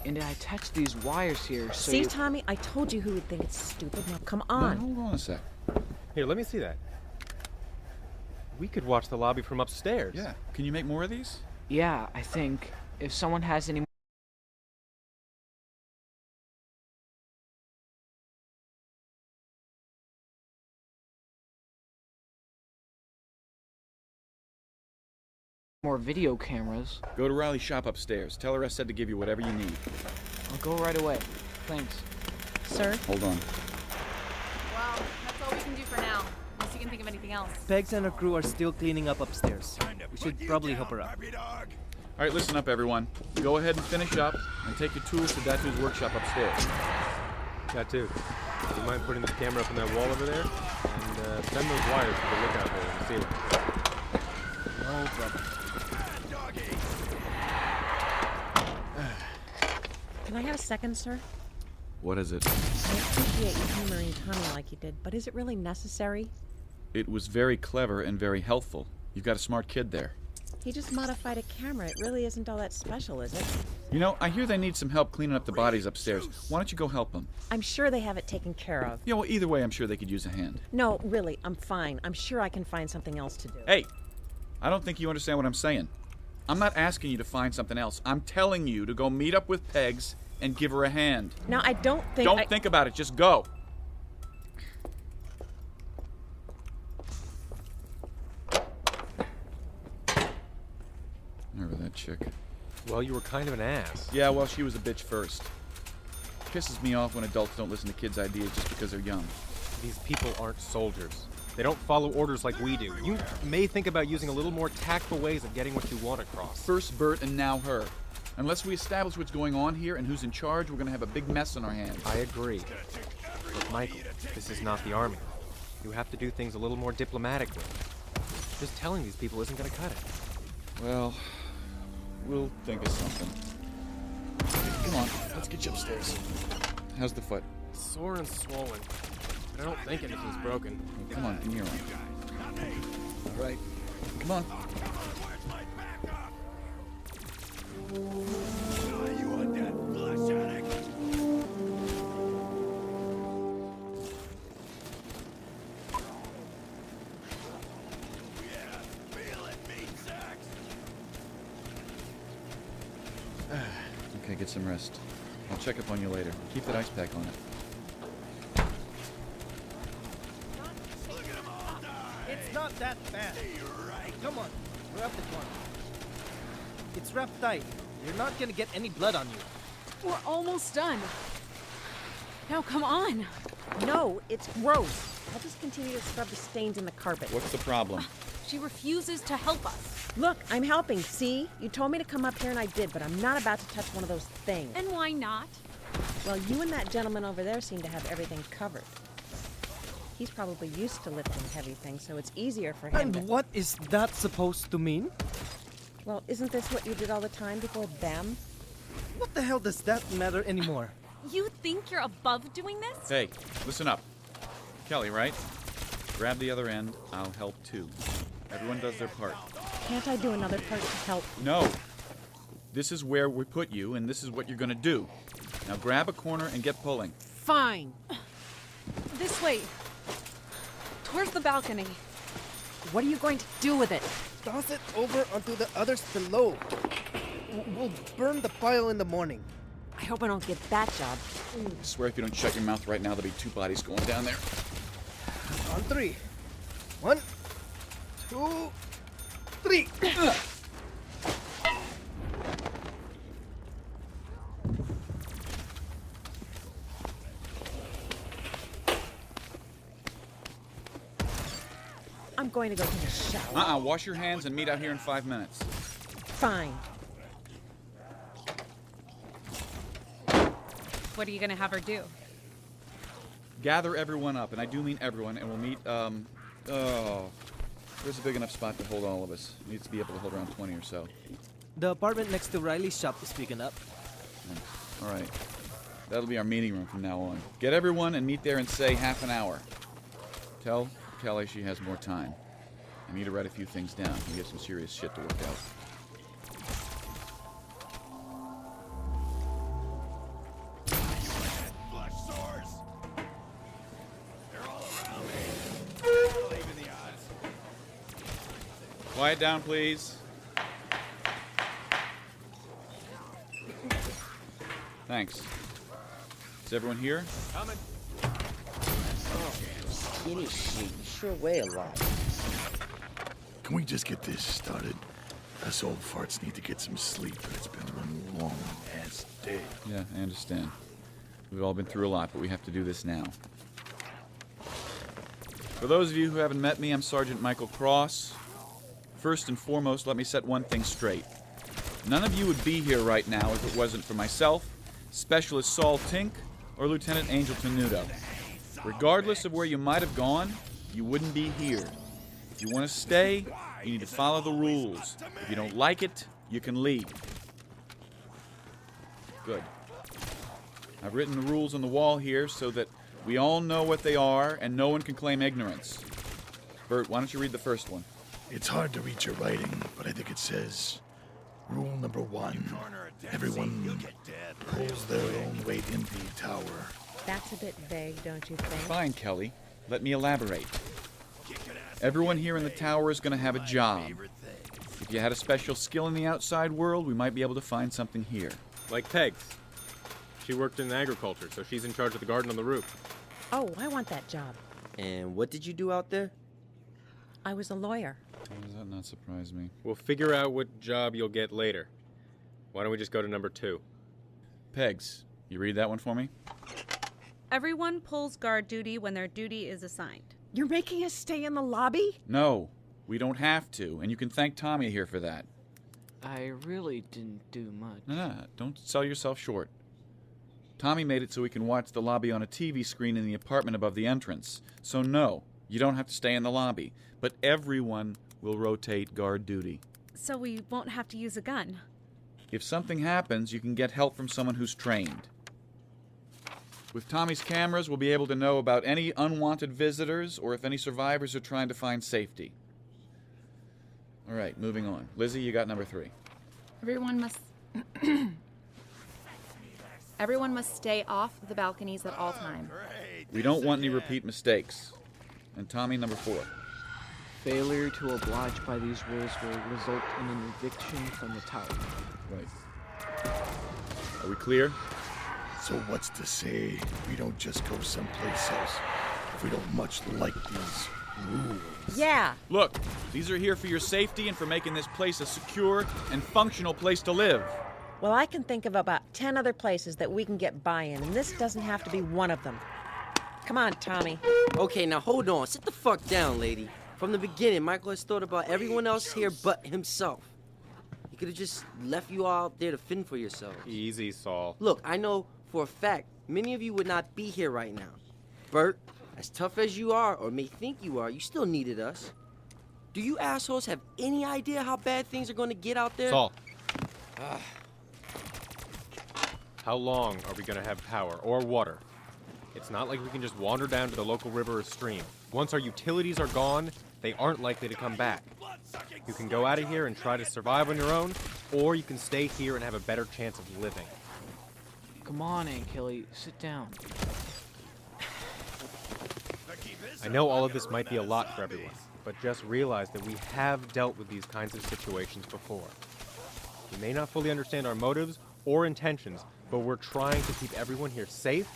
And I attached these wires here so See, Tommy, I told you who would think it's stupid. Now, come on. No, hold on a sec. Here, let me see that. We could watch the lobby from upstairs. Yeah. Can you make more of these? Yeah, I think. If someone has any more video cameras. Go to Riley's shop upstairs. Tell her I said to give you whatever you need. I'll go right away. Thanks. Sir? Hold on. Well, that's all we can do for now. Unless you can think of anything else. Pegs and her crew are still cleaning up upstairs. We should probably help her out. All right, listen up, everyone. Go ahead and finish up, and take your tools to Datu's workshop upstairs. Datu, do you mind putting the camera up on that wall over there? And send those wires to the lookout hole in the ceiling. No problem. Can I have a second, sir? What is it? I appreciate you humoring Tommy like you did, but is it really necessary? It was very clever and very helpful. You've got a smart kid there. He just modified a camera. It really isn't all that special, is it? You know, I hear they need some help cleaning up the bodies upstairs. Why don't you go help them? I'm sure they have it taken care of. Yeah, well, either way, I'm sure they could use a hand. No, really, I'm fine. I'm sure I can find something else to do. Hey, I don't think you understand what I'm saying. I'm not asking you to find something else. I'm telling you to go meet up with Pegs and give her a hand. Now, I don't think Don't think about it, just go. Remember that chick? Well, you were kind of an ass. Yeah, well, she was a bitch first. Pisses me off when adults don't listen to kids' ideas just because they're young. These people aren't soldiers. They don't follow orders like we do. You may think about using a little more tactful ways of getting what you want across. First Bert and now her. Unless we establish what's going on here and who's in charge, we're going to have a big mess on our hands. I agree. But Michael, this is not the army. You have to do things a little more diplomatically. Just telling these people isn't going to cut it. Well, we'll think of something. Come on, let's get you upstairs. How's the foot? Sore and swollen. But I don't think anything's broken. Oh, come on, give me your arm. All right, come on. You want that flush addict? Yeah, feel it, meat sacks. Okay, get some rest. I'll check up on you later. Keep that ice pack on it. It's not that bad. Come on, grab the corner. It's wrapped tight. You're not gonna get any blood on you. We're almost done. Now, come on. No, it's gross. I'll just continue to scrub the stains in the carpet. What's the problem? She refuses to help us. Look, I'm helping, see? You told me to come up here and I did, but I'm not about to touch one of those things. And why not? Well, you and that gentleman over there seem to have everything covered. He's probably used to lifting heavy things, so it's easier for him And what is that supposed to mean? Well, isn't this what you did all the time before them? What the hell does that matter anymore? You think you're above doing this? Hey, listen up. Kelly, right? Grab the other end. I'll help too. Everyone does their part. Can't I do another part to help? No. This is where we put you, and this is what you're gonna do. Now grab a corner and get pulling. Fine. This way. Towards the balcony. What are you going to do with it? Toss it over onto the others below. We'll burn the pile in the morning. I hope I don't get that job. I swear if you don't shut your mouth right now, there'll be 2 bodies going down there. On 3. 1, 2, 3. I'm going to go take a shower. Wash your hands and meet out here in 5 minutes. Fine. What are you going to have her do? Gather everyone up, and I do mean everyone, and we'll meet, there's a big enough spot to hold all of us. Needs to be able to hold around 20 or so. The apartment next to Riley's shop is picking up. All right. That'll be our meeting room from now on. Get everyone and meet there in, say, half an hour. Tell Kelly she has more time. I need to write a few things down. We have some serious shit to work out. Quiet down, please. Thanks. Is everyone here? Coming. Oh, skinny shit. You sure weigh a lot. Can we just get this started? Us old farts need to get some sleep. It's been one long-ass day. Yeah, I understand. We've all been through a lot, but we have to do this now. For those of you who haven't met me, I'm Sergeant Michael Cross. First and foremost, let me set one thing straight. None of you would be here right now if it wasn't for myself, Specialist Saul Tink, or Lieutenant Angel Tenuto. Regardless of where you might have gone, you wouldn't be here. If you want to stay, you need to follow the rules. If you don't like it, you can leave. Good. I've written the rules on the wall here so that we all know what they are and no one can claim ignorance. Bert, why don't you read the first one? It's hard to read your writing, but I think it says, rule number 1, everyone pulls their own weight into the tower. That's a bit vague, don't you think? Fine, Kelly. Let me elaborate. Everyone here in the tower is going to have a job. If you had a special skill in the outside world, we might be able to find something here. Like Peg's. She worked in agriculture, so she's in charge of the garden on the roof. Oh, I want that job. And what did you do out there? I was a lawyer. Why does that not surprise me? We'll figure out what job you'll get later. Why don't we just go to number 2? Pegs, you read that one for me? Everyone pulls guard duty when their duty is assigned. You're making us stay in the lobby? No, we don't have to, and you can thank Tommy here for that. I really didn't do much. No, don't sell yourself short. Tommy made it so we can watch the lobby on a TV screen in the apartment above the entrance. So no, you don't have to stay in the lobby, but everyone will rotate guard duty. So we won't have to use a gun. If something happens, you can get help from someone who's trained. With Tommy's cameras, we'll be able to know about any unwanted visitors or if any survivors are trying to find safety. All right, moving on. Lizzie, you got number 3. Everyone must stay off the balconies at all times. We don't want any repeat mistakes. And Tommy, number 4. Failure to oblige by these rules will result in an eviction from the tower. Right. Are we clear? So what's to say we don't just go someplace else if we don't much like these rules? Yeah. Look, these are here for your safety and for making this place a secure and functional place to live. Well, I can think of about 10 other places that we can get buy-in, and this doesn't have to be one of them. Come on, Tommy. Okay, now hold on. Sit the fuck down, lady. From the beginning, Michael has thought about everyone else here but himself. He could have just left you all out there to fend for yourselves. Easy, Saul. Look, I know for a fact many of you would not be here right now. Bert, as tough as you are, or may think you are, you still needed us. Do you assholes have any idea how bad things are going to get out there? Saul. How long are we going to have power or water? It's not like we can just wander down to the local river or stream. Once our utilities are gone, they aren't likely to come back. You can go out of here and try to survive on your own, or you can stay here and have a better chance of living. Come on, Aunt Kelly, sit down. I know all of this might be a lot for everyone, but just realize that we have dealt with these kinds of situations before. We may not fully understand our motives or intentions, but we're trying to keep everyone here safe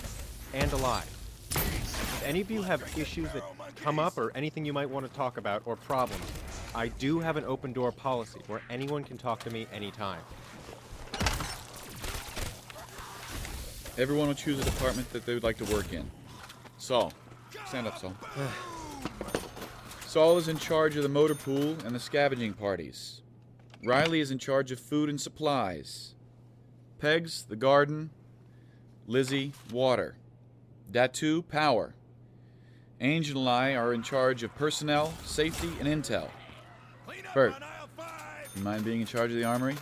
and alive. If any of you have issues that come up or anything you might want to talk about or problems, I do have an open door policy where anyone can talk to me anytime. Everyone will choose a department that they would like to work in. Saul. Stand up, Saul. Saul is in charge of the motor pool and the scavenging parties. Riley is in charge of food and supplies. Pegs, the garden. Lizzie, water. Datu, power. Angel and I are in charge of personnel, safety, and intel. Bert, you mind being in charge of the armory?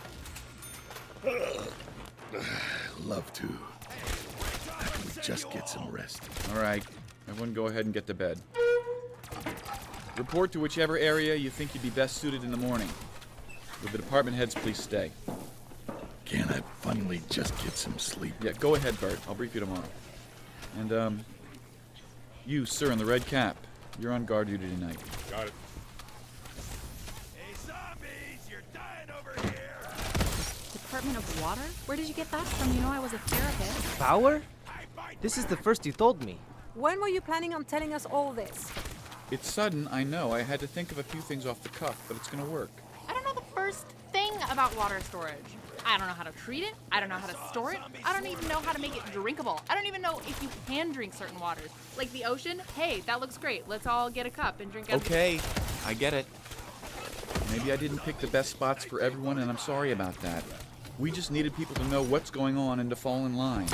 Love to. How can we just get some rest? All right. Everyone go ahead and get to bed. Report to whichever area you think you'd be best suited in the morning. Would the department heads please stay? Can I finally just get some sleep? Yeah, go ahead, Bert. I'll brief you tomorrow. And, you, sir, in the red cap. You're on guard duty tonight. Got it. Hey, son! Department of Water? Where did you get that from? You know I was a therapist. Power? This is the first you told me. When were you planning on telling us all this? It's sudden, I know. I had to think of a few things off the cuff, but it's gonna work. I don't know the first thing about water storage. I don't know how to treat it. I don't know how to store it. I don't even know how to make it drinkable. I don't even know if you can drink certain waters. Like the ocean, hey, that looks great. Let's all get a cup and drink out of Okay, I get it. Maybe I didn't pick the best spots for everyone, and I'm sorry about that. We just needed people to know what's going on and to fall in line.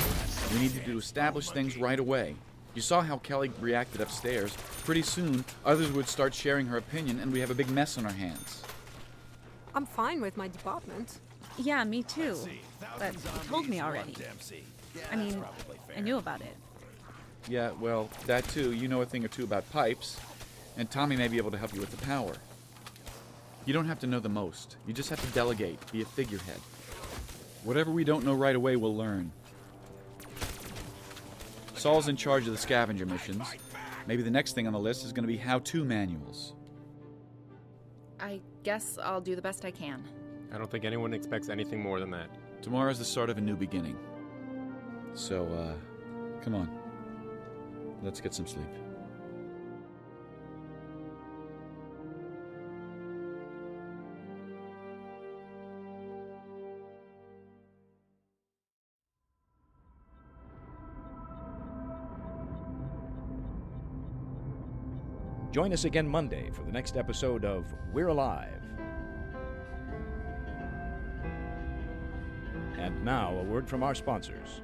We needed to establish things right away. You saw how Kelly reacted upstairs. Pretty soon, others would start sharing her opinion, and we have a big mess on our hands. I'm fine with my department. Yeah, me too. But you told me already. I mean, I knew about it. Yeah, well, that too. You know a thing or two about pipes, and Tommy may be able to help you with the power. You don't have to know the most. You just have to delegate, be a figurehead. Whatever we don't know right away, we'll learn. Saul's in charge of the scavenger missions. Maybe the next thing on the list is going to be how-to manuals. I guess I'll do the best I can. I don't think anyone expects anything more than that. Tomorrow's the start of a new beginning. So, come on. Let's get some sleep. Join us again Monday for the next episode of We're Alive. And now, a word from our sponsors.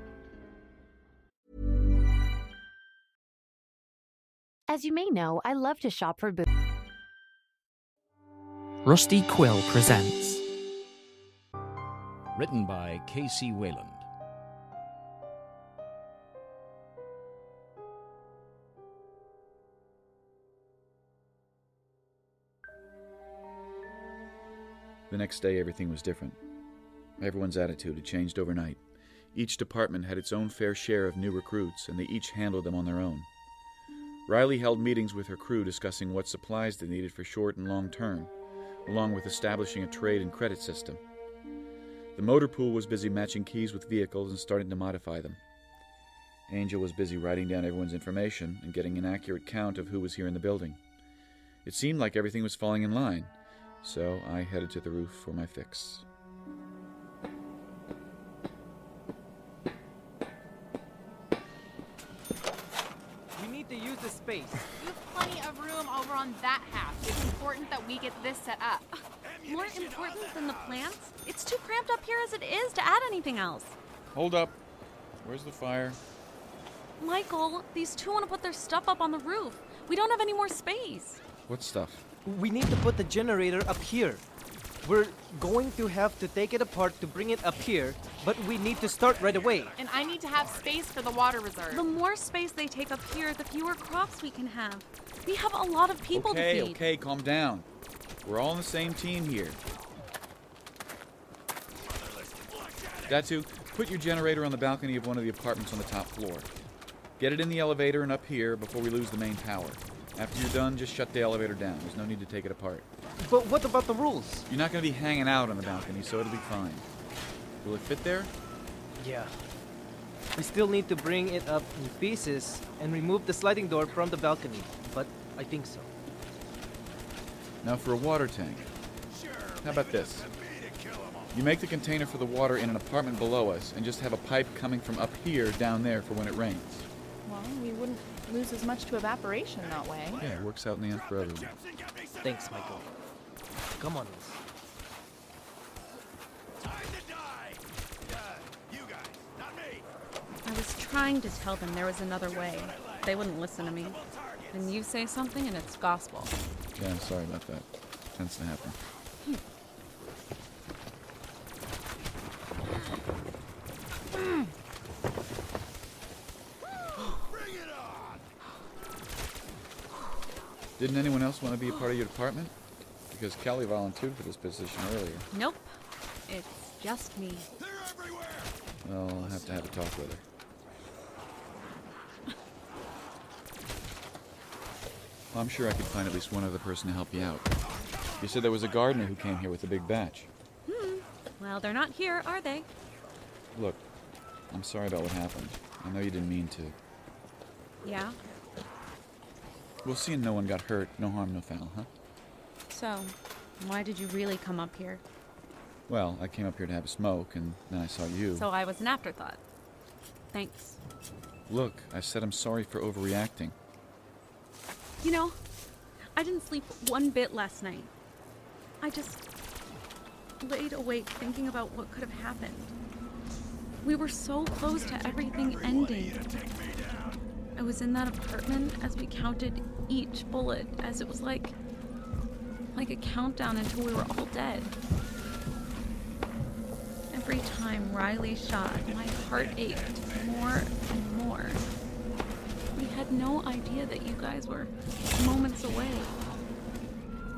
As you may know, I love to shop for booze. Rusty Quill presents. Written by K.C. Wayland. The next day, everything was different. Everyone's attitude had changed overnight. Each department had its own fair share of new recruits, and they each handled them on their own. Riley held meetings with her crew discussing what supplies they needed for short and long term, along with establishing a trade and credit system. The motor pool was busy matching keys with vehicles and starting to modify them. Angel was busy writing down everyone's information and getting an accurate count of who was here in the building. It seemed like everything was falling in line, so I headed to the roof for my fix. We need to use the space. You have plenty of room over on that half. It's important that we get this set up. More important than the plants? It's too cramped up here as it is to add anything else. Hold up. Where's the fire? Michael, these two want to put their stuff up on the roof. We don't have any more space. What stuff? We need to put the generator up here. We're going to have to take it apart to bring it up here, but we need to start right away. And I need to have space for the water reserve. The more space they take up here, the fewer crops we can have. We have a lot of people to feed. Okay, calm down. We're all on the same team here. Datu, put your generator on the balcony of one of the apartments on the top floor. Get it in the elevator and up here before we lose the main power. After you're done, just shut the elevator down. There's no need to take it apart. But what about the rules? You're not going to be hanging out on the balcony, so it'll be fine. Will it fit there? Yeah. We still need to bring it up in pieces and remove the sliding door from the balcony, but I think so. Now for a water tank. How about this? You make the container for the water in an apartment below us and just have a pipe coming from up here down there for when it rains. Well, we wouldn't lose as much to evaporation that way. Yeah, it works out in the end for everyone. Thanks, Michael. Come on, Liz. I was trying to tell them there was another way. They wouldn't listen to me. Then you say something and it's gospel. Yeah, I'm sorry about that. Tends to happen. Didn't anyone else want to be a part of your department? Because Kelly volunteered for this position earlier. Nope. It's just me. Well, I'll have to have a talk with her. Well, I'm sure I could find at least one other person to help you out. You said there was a gardener who came here with a big batch. Well, they're not here, are they? Look, I'm sorry about what happened. I know you didn't mean to. Yeah? We'll see no one got hurt. No harm, no foul, huh? So, why did you really come up here? Well, I came up here to have a smoke, and then I saw you. So I was an afterthought. Thanks. Look, I said I'm sorry for overreacting. You know, I didn't sleep one bit last night. I just laid awake thinking about what could have happened. We were so close to everything ending. I was in that apartment as we counted each bullet, as it was like a countdown until we were all dead. Every time Riley shot, my heart ached more and more. We had no idea that you guys were moments away.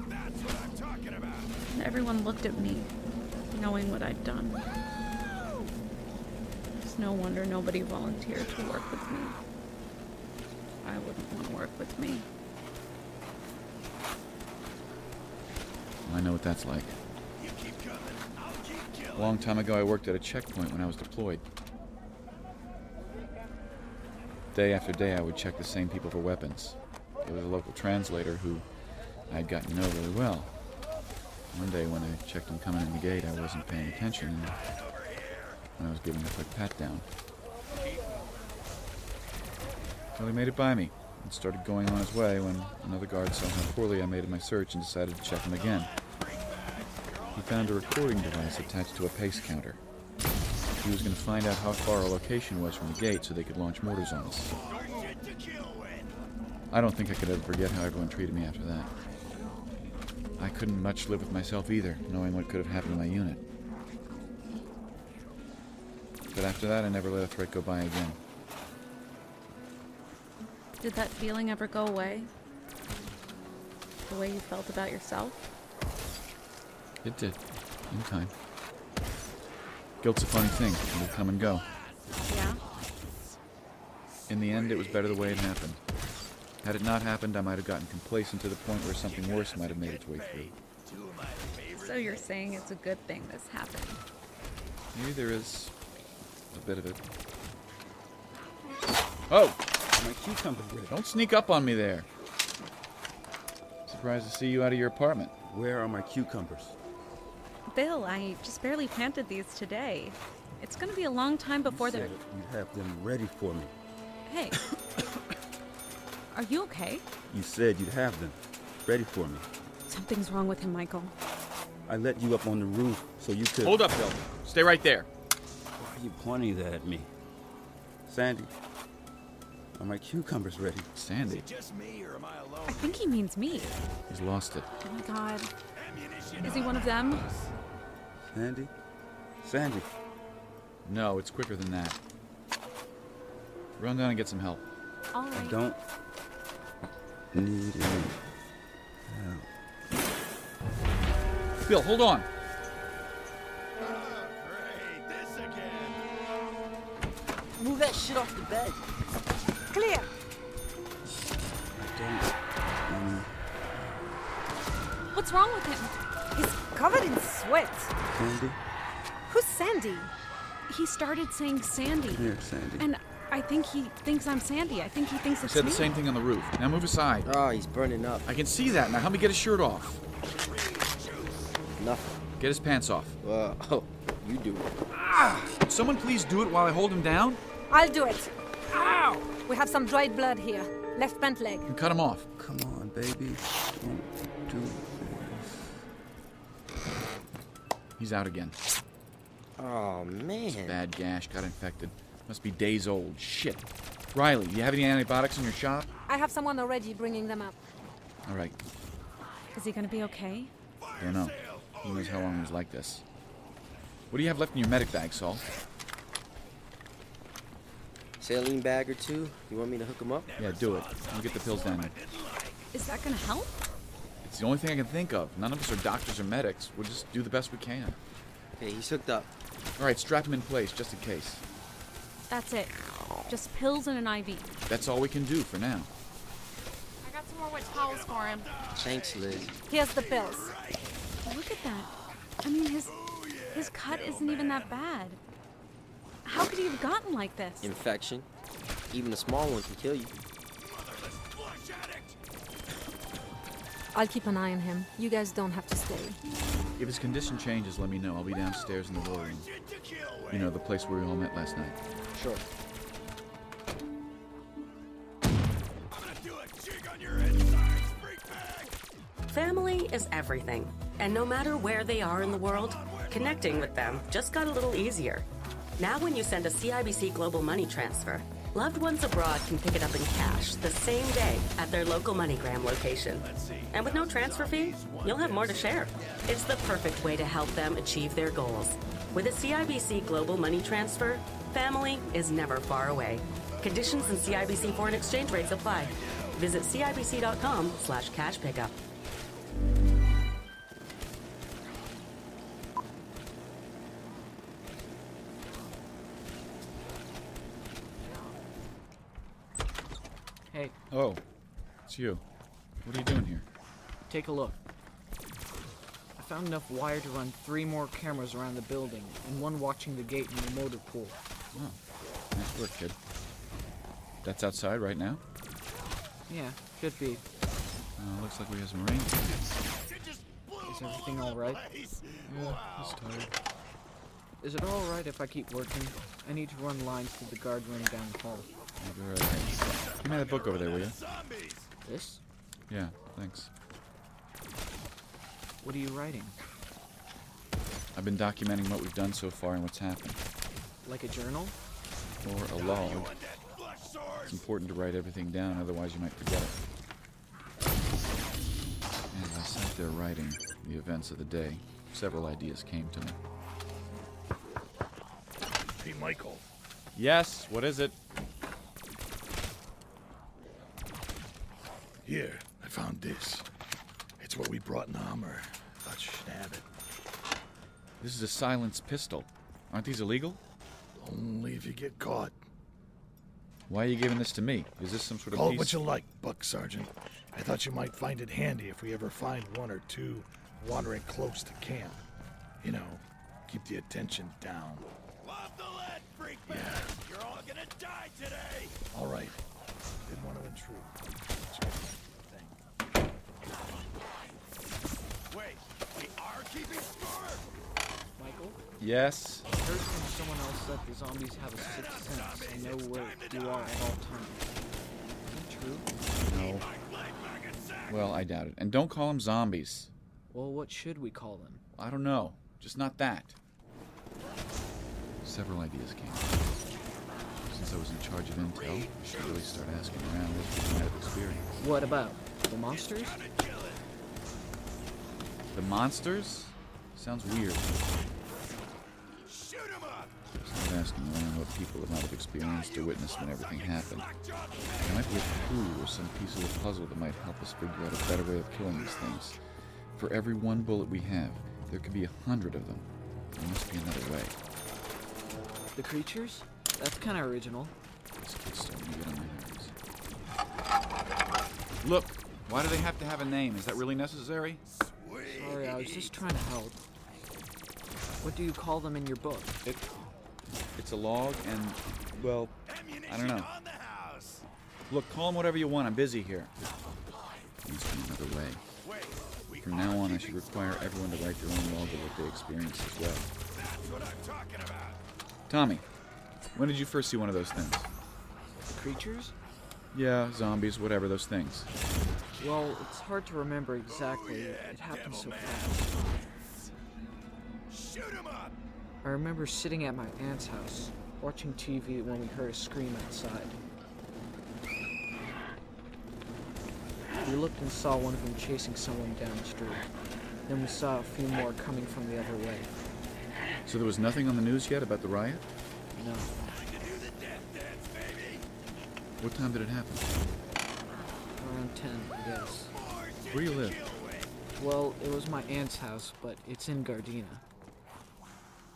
That's what I'm talking about. And everyone looked at me, knowing what I'd done. It's no wonder nobody volunteered to work with me. I wouldn't want to work with me. I know what that's like. A long time ago, I worked at a checkpoint when I was deployed. Day after day, I would check the same people for weapons. There was a local translator who I had gotten to know really well. One day when I checked him coming in the gate, I wasn't paying attention, and when I was giving a quick pat down. Well, he made it by me and started going on his way when another guard saw how poorly I made in my search and decided to check him again. He found a recording device attached to a pace counter. He was going to find out how far our location was from the gate so they could launch mortars on us. I don't think I could ever forget how everyone treated me after that. I couldn't much live with myself either, knowing what could have happened to my unit. But after that, I never let a threat go by again. Did that feeling ever go away? The way you felt about yourself? It did, in time. Guilt's a funny thing. It'll come and go. Yeah? In the end, it was better the way it happened. Had it not happened, I might have gotten complacent to the point where something worse might have made its way through. So you're saying it's a good thing this happened? Maybe there is a bit of it. Oh! My cucumber bread. Don't sneak up on me there. Surprised to see you out of your apartment. Where are my cucumbers? Bill, I just barely planted these today. It's gonna be a long time before they're... You'd have them ready for me. Hey. Are you okay? You said you'd have them ready for me. Something's wrong with him, Michael. I let you up on the roof so you could... Hold up, Bill. Stay right there. Why are you pointing that at me? Sandy, are my cucumbers ready? Sandy? I think he means me. He's lost it. Oh my god. Is he one of them? Sandy? Sandy? No, it's quicker than that. Run down and get some help. All right. I don't need any help. Bill, hold on. Move that shit off the bed. Clear. What's wrong with him? He's covered in sweat. Sandy? Who's Sandy? He started saying Sandy. Here, Sandy. And I think he thinks I'm Sandy. I think he thinks I it's said me. the same thing on the roof. Now move aside. Oh, he's burning up. I can see that. Now help me get his shirt off. Nothing. Get his pants off. Oh, you do it. Would someone please do it while I hold him down? I'll do it. Ow! We have some dried blood here. Left pant leg. And cut him off. Come on, baby. Don't do this. He's out again. Oh, man. It's a bad gash. Got infected. Must be days old. Shit. Riley, do you have any antibiotics in your shop? I have someone already bringing them up. All right. Is he gonna be okay? Don't know. Who knows how long it was like this. What do you have left in your medic bag, Saul? Saline bag or two? You want me to hook him up? Yeah, do it. I'll get the pills down there. Is that gonna help? It's the only thing I can think of. None of us are doctors or medics. We'll just do the best we can. Okay, he's hooked up. All right, strap him in place, just in case. That's it. Just pills and an IV. That's all we can do for now. I got some more wet towels for him. Thanks, Liz. Here's the pills. Look at that. I mean, his His cut isn't even that bad. How could he have gotten like this? Infection. Even a small one can kill you. I'll keep an eye on him. You guys don't have to stay. If his condition changes, let me know. I'll be downstairs in the war room. You know, the place where we all met last night. Sure. Family is everything, and no matter where they are in the world, connecting with them just got a little easier. Now when you send a CIBC Global Money Transfer, loved ones abroad can pick it up in cash the same day at their local MoneyGram location. And with no transfer fee, you'll have more to share. It's the perfect way to help them achieve their goals. With a CIBC Global Money Transfer, family is never far away. Conditions and CIBC foreign exchange rates apply. Visit CIBC.com/cash pickup. Hey. Oh, it's you. What are you doing here? Take a look. I found enough wire to run 3 more cameras around the building, and one watching the gate in the motor pool. Oh, nice work, kid. That's outside right now? Yeah, should be. Looks like we have some rain. Is everything alright? Yeah, he's tired. Is it alright if I keep working? I need to run lines to the guard room down the hall. You'll be right. Give me that book over there, will you? This? Yeah, thanks. What are you writing? I've been documenting what we've done so far and what's happened. Like a journal? Or a log. It's important to write everything down, otherwise you might forget it. As I sat there writing the events of the day, several ideas came to me. Hey, Michael. Yes, what is it? Here, I found this. It's what we brought in the Hummer. Thought you should have it. This is a silenced pistol. Aren't these illegal? Only if you get caught. Why are you giving this to me? Is this some sort of Call piece? it what you like, Buck Sergeant. I thought you might find it handy if we ever find one or two wandering close to camp. You know, keep the attention down. Love the lead, freak man. You're all gonna die today. All right. Didn't want to intrude. Wait, we are keeping score. Michael? Yes? I heard from someone else that the zombies have a sixth sense and know where you are at all times. Is that true? No. Well, I doubt it. And don't call them zombies. Well, what should we call them? I don't know. Just not that. Several ideas came. Since I was in charge of intel, I should really start asking around what people might have experienced. What about? The monsters? The monsters? Sounds weird. Start asking around what people might have experienced or witnessed when everything happened. There might be a clue or some piece of the puzzle that might help us figure out a better way of killing these things. For every one bullet we have, there could be 100 of them. There must be another way. The creatures? That's kind of original. This kid's starting to get on my nerves. Look! Why do they have to have a name? Is that really necessary? Sorry, I was just trying to help. What do you call them in your book? It's a log and, well, I don't know. Look, call them whatever you want. I'm busy here. There must be another way. From now on, I should require everyone to write their own log of what they experienced as well. That's what I'm talking about. Tommy, when did you first see one of those things? The creatures? Yeah, zombies, whatever, those things. Well, it's hard to remember exactly. It happened so fast. Shoot him up! I remember sitting at my aunt's house, watching TV when we heard a scream outside. We looked and saw one of them chasing someone down the street. Then we saw a few more coming from the other way. So there was nothing on the news yet about the riot? No. What time did it happen? Around 10, I guess. Where do you live? Well, it was my aunt's house, but it's in Gardena.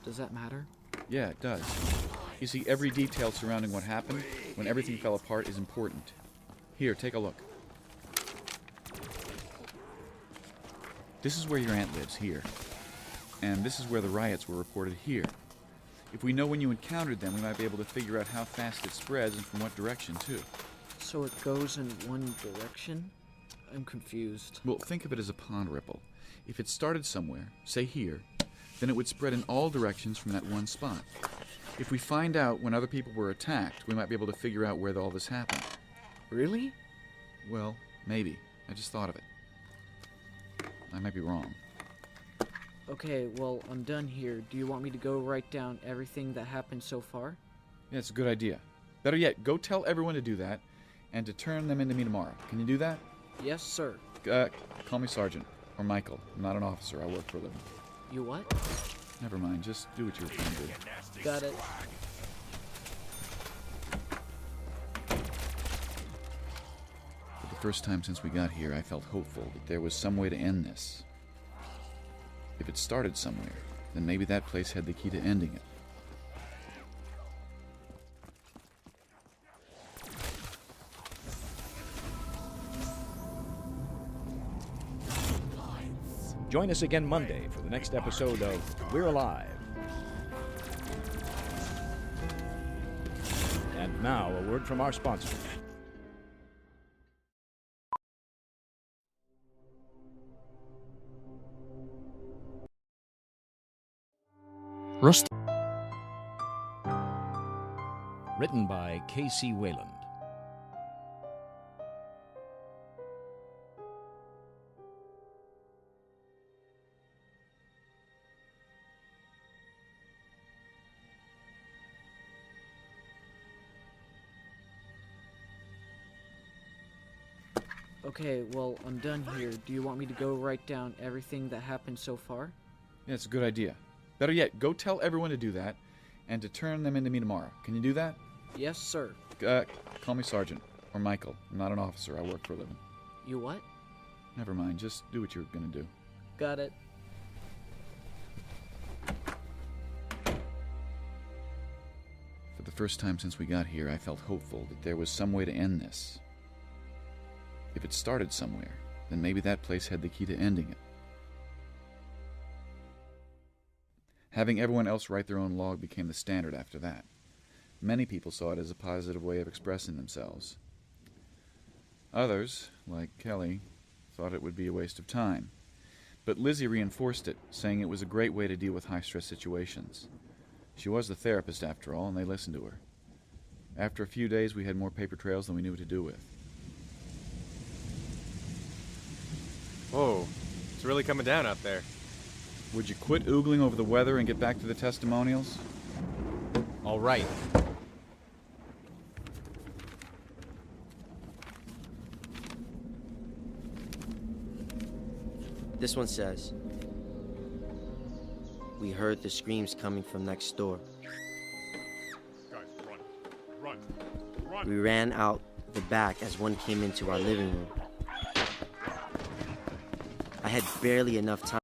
Does that matter? Yeah, it does. You see, every detail surrounding what happened, when everything fell apart, is important. Here, take a look. This is where your aunt lives, here. and this is where the riots were reported here. If we know when you encountered them, we might be able to figure out how fast it spreads and from what direction, too. So it goes in one direction? I'm confused. Well, think of it as a pond ripple. If it started somewhere, say here, then it would spread in all directions from that one spot. If we find out when other people were attacked, we might be able to figure out where all this happened. Really? Well, maybe. I just thought of it. I might be wrong. Okay, well, I'm done here. Do you want me to go write down everything that happened so far? Yeah, it's a good idea. Better yet, go tell everyone to do that and to turn them into me tomorrow. Can you do that? Yes, sir. Call me Sergeant. Or Michael. I'm not an officer. I work for a living. You what? Never mind. Just do what you're trying to do. Got it. For the first time since we got here, I felt hopeful that there was some way to end this. If it started somewhere, then maybe that place had the key to ending it. Join us again Monday for the next episode of We're Alive. And now, a word from our sponsors. Rust. Written by K.C. Wayland. Okay, well, I'm done here. Do you want me to go write down everything that happened so far? Yeah, it's a good idea. Better yet, go tell everyone to do that and to turn them into me tomorrow. Can you do that? Yes, sir. Call me Sergeant. Or Michael. I'm not an officer. I work for a living. You what? Never mind. Just do what you're gonna do. Got it. For the first time since we got here, I felt hopeful that there was some way to end this. If it started somewhere, then maybe that place had the key to ending it. Having everyone else write their own log became the standard after that. Many people saw it as a positive way of expressing themselves. Others, like Kelly, thought it would be a waste of time. But Lizzie reinforced it, saying it was a great way to deal with high-stress situations. She was the therapist, after all, and they listened to her. After a few days, we had more paper trails than we knew what to do with. Whoa, it's really coming down out there. Would you quit oogling over the weather and get back to the testimonials? All right. This one says, "We heard the screams coming from next door. Guys, run. Run. We ran out the back as one came into our living room. I had barely enough time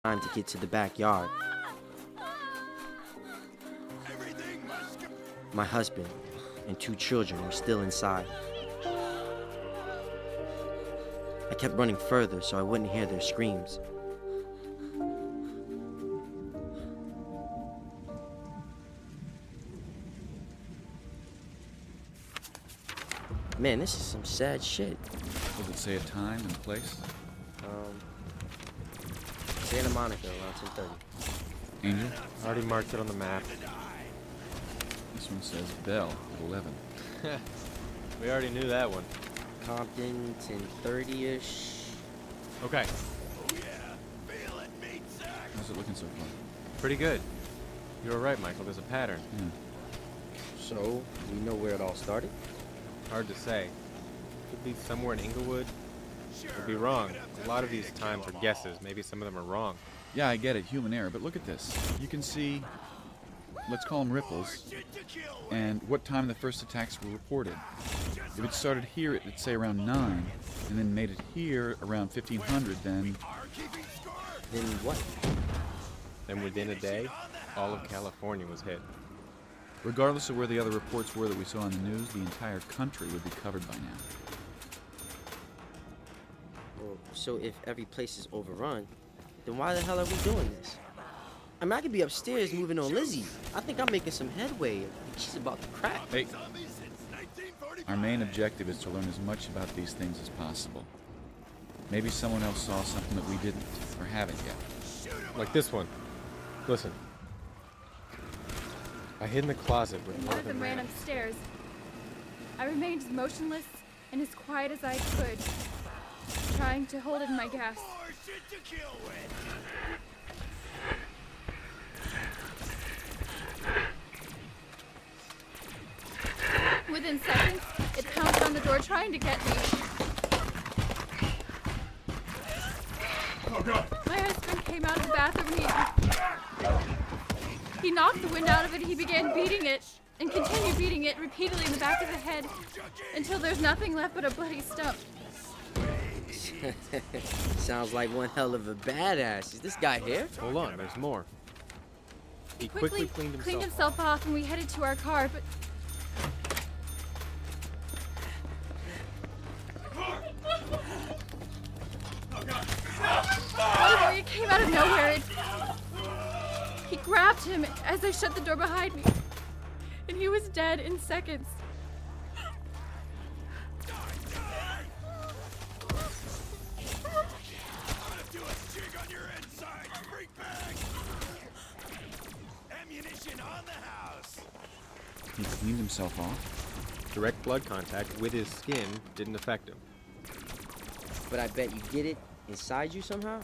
time to get to the backyard. My husband and 2 children were still inside. I kept running further so I wouldn't hear their screams. Man, this is some sad shit. Does it say a time and place? Santa Monica, around 10:30. Angel? I already marked it on the map. This one says Bell at 11. We already knew that one. Compton, 10:30-ish. Okay. How's it looking so far? Pretty good. You were right, Michael. There's a pattern. Yeah. So, we know where it all started? Hard to say. Could be somewhere in Inglewood. Could be wrong. A lot of these times are guesses. Maybe some of them are wrong. Yeah, I get it. Human error. But look at this. You can see, let's call them ripples, and what time the first attacks were reported. If it started here at, let's say, around 9, and then made it here around 1500, then... Then what? Then within a day, all of California was hit. Regardless of where the other reports were that we saw on the news, the entire country would be covered by now. Well, so if every place is overrun, then why the hell are we doing this? I mean, I could be upstairs moving on Lizzie. I think I'm making some headway. She's about to crack. Hey, our main objective is to learn as much about these things as possible. Maybe someone else saw something that we didn't, or haven't yet. Like this one. Listen. I hid in the closet with One of them ran upstairs. I remained as motionless and as quiet as I could, trying to hold in my gas. Within seconds, it pounced on the door trying to get me. Oh, God. My husband came out of the bathroom. He knocked the wind out of it. He began beating it and continued beating it repeatedly in the back of the head until there's nothing left but a bloody stump. Sounds like one hell of a badass. Is this guy here? Hold on, there's more. He quickly cleaned himself off and we headed to our car, but... Suddenly it came out of nowhere. He grabbed him as I shut the door behind me, and he was dead in seconds. He cleaned himself off? Direct blood contact with his skin didn't affect him. But I bet you get it inside you somehow,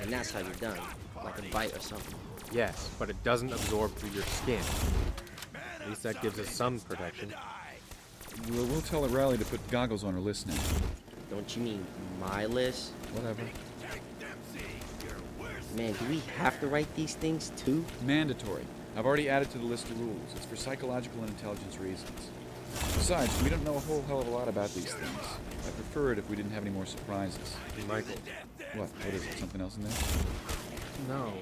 and that's how you're done, like a bite or something. Yes, but it doesn't absorb through your skin. At least that gives us some protection. We'll tell Riley to put goggles on her list now. Don't you mean my list? Whatever. Man, do we have to write these things too? Mandatory. I've already added to the list of rules. It's for psychological and intelligence reasons. Besides, we don't know a whole hell of a lot about these things. I'd prefer it if we didn't have any more surprises. Michael. What is it? Something else in there? No.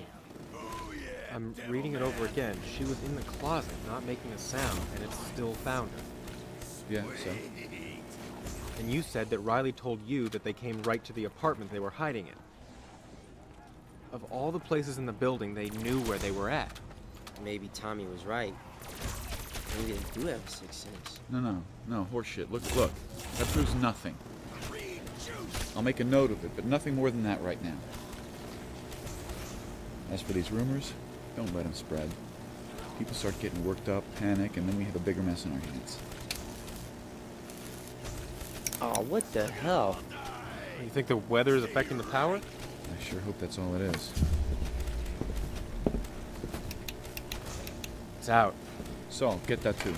I'm reading it over again. She was in the closet, not making a sound, and it still found her. Yeah, so? And you said that Riley told you that they came right to the apartment they were hiding in. Of all the places in the building, they knew where they were at. Maybe Tommy was right. Maybe they do have a sixth sense. No, horseshit. Look. That proves nothing. I'll make a note of it, but nothing more than that right now. As for these rumors, don't let them spread. People start getting worked up, panic, and then we have a bigger mess on our hands. Oh, what the hell? You think the weather is affecting the power? I sure hope that's all it is. It's out. So, get that too.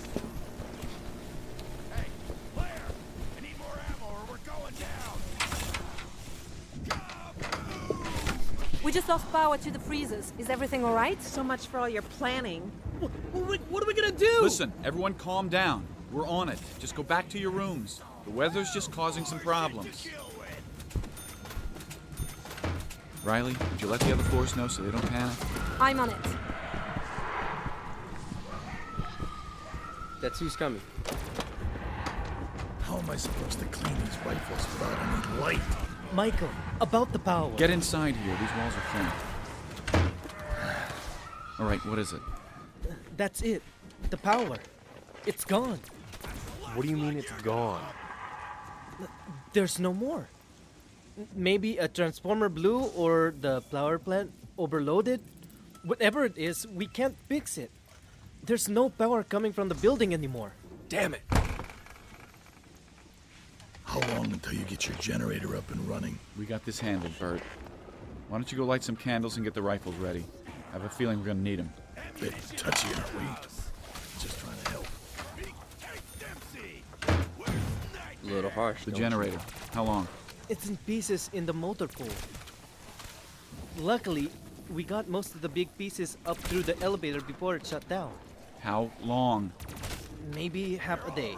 We just lost power to the freezers. Is everything all right? So much for all your planning. What are we gonna do? Listen, everyone calm down. We're on it. Just go back to your rooms. The weather's just causing some problems. Riley, would you let the other floors know so they don't panic? I'm on it. That's who's coming. How am I supposed to clean these rifles without any light? Michael, about the power. Get inside here. These walls are thin. All right, what is it? That's it. The power. It's gone. What do you mean it's gone? There's no more. Maybe a transformer blew or the power plant overloaded. Whatever it is, we can't fix it. There's no power coming from the building anymore. Damn it. How long until you get your generator up and running? We got this handled, Bert. Why don't you go light some candles and get the rifles ready? I have a feeling we're gonna need them. Bit touchy, aren't we? Just trying to help. A little harsh. The generator. How long? It's in pieces in the motor pool. Luckily, we got most of the big pieces up through the elevator before it shut down. How long? Maybe half a day.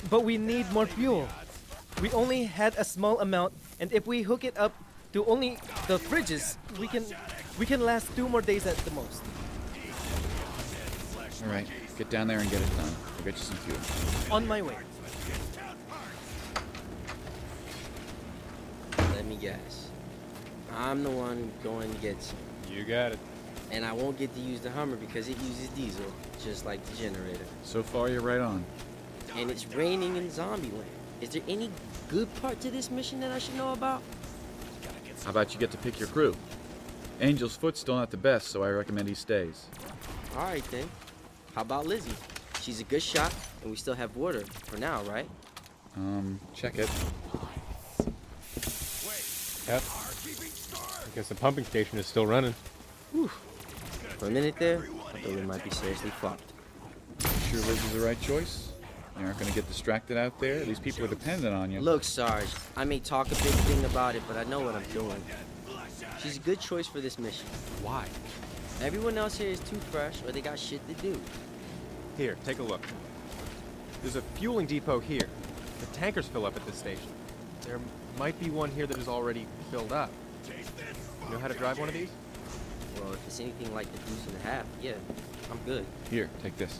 But we need more fuel. We only had a small amount, and if we hook it up to only the fridges, we can last 2 more days at the most. All right, get down there and get it done. I'll get you some fuel. On my way. Let me guess. I'm the one going to get some. You got it. And I won't get to use the Hummer because it uses diesel, just like the generator. So far, you're right on. And it's raining in Zombieland. Is there any good part to this mission that I should know about? How about you get to pick your crew? Angel's Foot's still not the best, so I recommend he stays. All right, then. How about Lizzie? She's a good shot, and we still have water for now, right? Check it. Yep. I guess the pumping station is still running. Whew. For a minute there, I thought we might be seriously fucked. Sure Liz is the right choice? You aren't going to get distracted out there? These people are dependent on you. Look, Sarge, I may talk a big thing about it, but I know what I'm doing. She's a good choice for this mission. Why? Everyone else here is too fresh, or they got shit to do. Here, take a look. There's a fueling depot here. The tankers fill up at this station. There might be one here that is already filled up. You know how to drive one of these? Well, if it's anything like the Deuce and a Half, yeah, I'm good. Here, take this.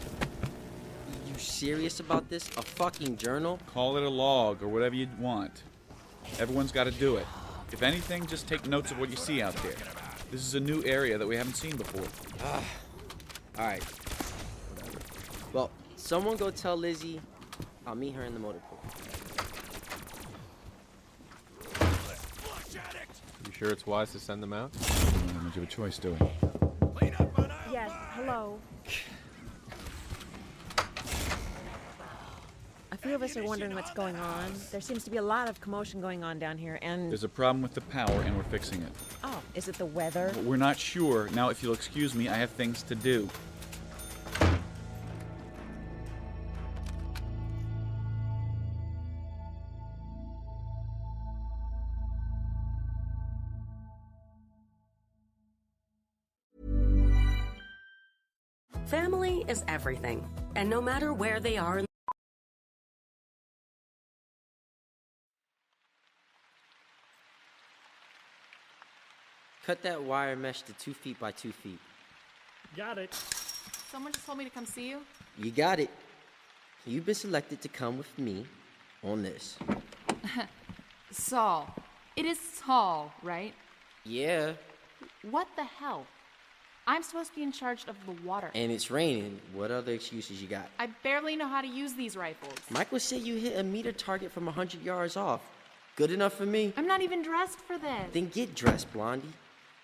You serious about this? A fucking journal? Call it a log or whatever you want. Everyone's got to do it. If anything, just take notes of what you see out there. This is a new area that we haven't seen before. All right. Whatever. Well, someone go tell Lizzie I'll meet her in the motor pool. You sure it's wise to send them out? We don't have much of a choice, do we? Yes, hello. A few of us are wondering what's going on. There seems to be a lot of commotion going on down here, and... There's a problem with the power, and we're fixing it. Oh, is it the weather? But we're not sure. Now, if you'll excuse me, I have things to do. Family is everything, and no matter where they are in Cut that wire mesh to 2 feet by 2 feet. Got it. Someone just told me to come see you. You got it. You've been selected to come with me on this. Saul. It is Saul, right? Yeah, What the hell? I'm supposed to be in charge of the water. and it's raining. What other excuses you got? I barely know how to use these rifles. Michael said you hit a meter target from 100 yards off. Good enough for me? I'm not even dressed for this. Then get dressed, Blondie.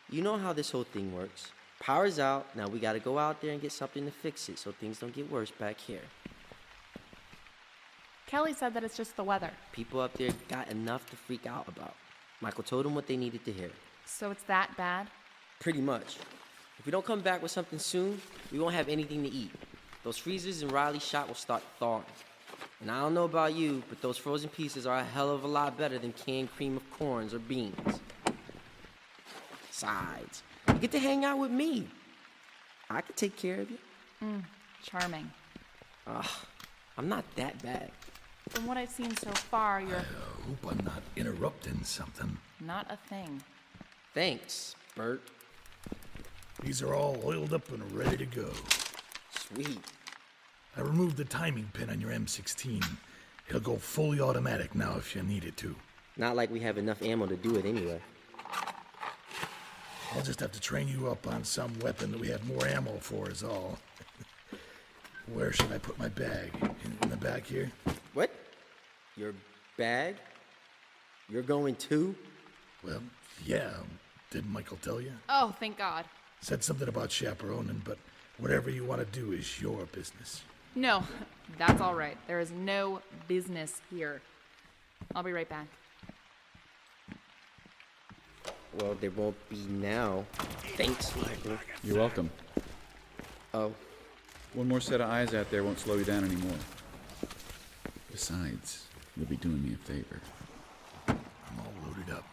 You know how this whole thing works. Power's out, now we gotta go out there and get something to fix it so things don't get worse back here. Kelly said that it's just the weather. People up there got enough to freak out about. Michael told them what they needed to hear. So it's that bad? Pretty much. If we don't come back with something soon, we won't have anything to eat. Those freezers in Riley's shop will start thawing. And I don't know about you, but those frozen pieces are a hell of a lot better than canned cream of corns or beans. Besides, you get to hang out with me. I can take care of you. Charming. I'm not that bad. From what I've seen so far, you're Hope I'm not interrupting something. not a thing. Thanks, Bert. These are all oiled up and ready to go. Sweet. I removed the timing pin on your M16. It'll go fully automatic now if you need it to. Not like we have enough ammo to do it anyway. I'll just have to train you up on some weapon that we have more ammo for is all. Where should I put my bag? In the back here? What? Your bag? You're going too? Well, yeah. Didn't Michael tell you? Oh, thank God. Said something about chaperoning, but whatever you want to do is your business. No, that's all right. There is no business here. I'll be right back. Well, there won't be now. Thanks, Michael. You're welcome. Oh. One more set of eyes out there won't slow you down anymore. Besides, you'll be doing me a favor. I'm all loaded up.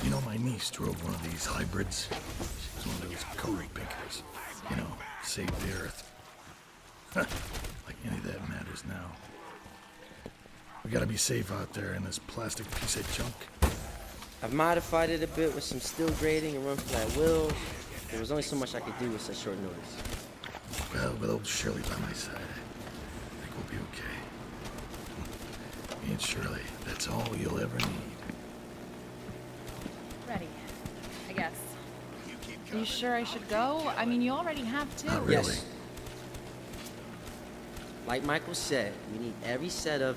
You know, my niece drove one of these hybrids. She was one of those code pickers. You know, save the earth. Like any of that matters now. We gotta be safe out there in this plastic piece of junk. I've modified it a bit with some steel grating and run flat wheels. There was only so much I could do with such short notice. Well, with old Shirley by my side, I think we'll be okay. Me and Shirley, that's all you'll ever need. Ready, I guess. You sure I should go? I mean, you already have two. Not really. Yes. Like Michael said, we need every set of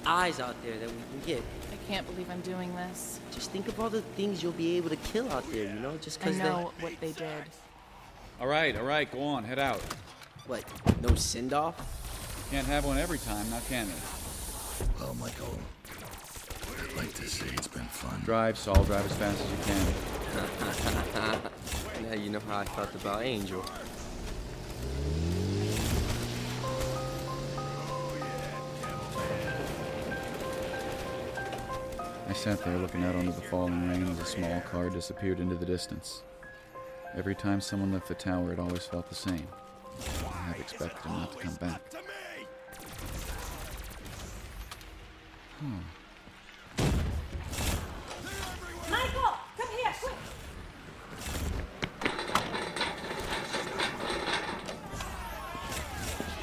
eyes out there that we can get. I can't believe I'm doing this. Just think of all the things you'll be able to kill out there, you know? Just I because know what they did. All right, go on, head out. What, no send-off? Can't have one every time, now can they? Well, Michael, I'd like to say it's been fun. Drive, Saul, drive as fast as you can. Now you know how I felt about Angel. I sat there looking out onto the falling rain as a small car disappeared into the distance. Every time someone left the tower, it always felt the same. I had expected him not to come back. Michael, come here, quick!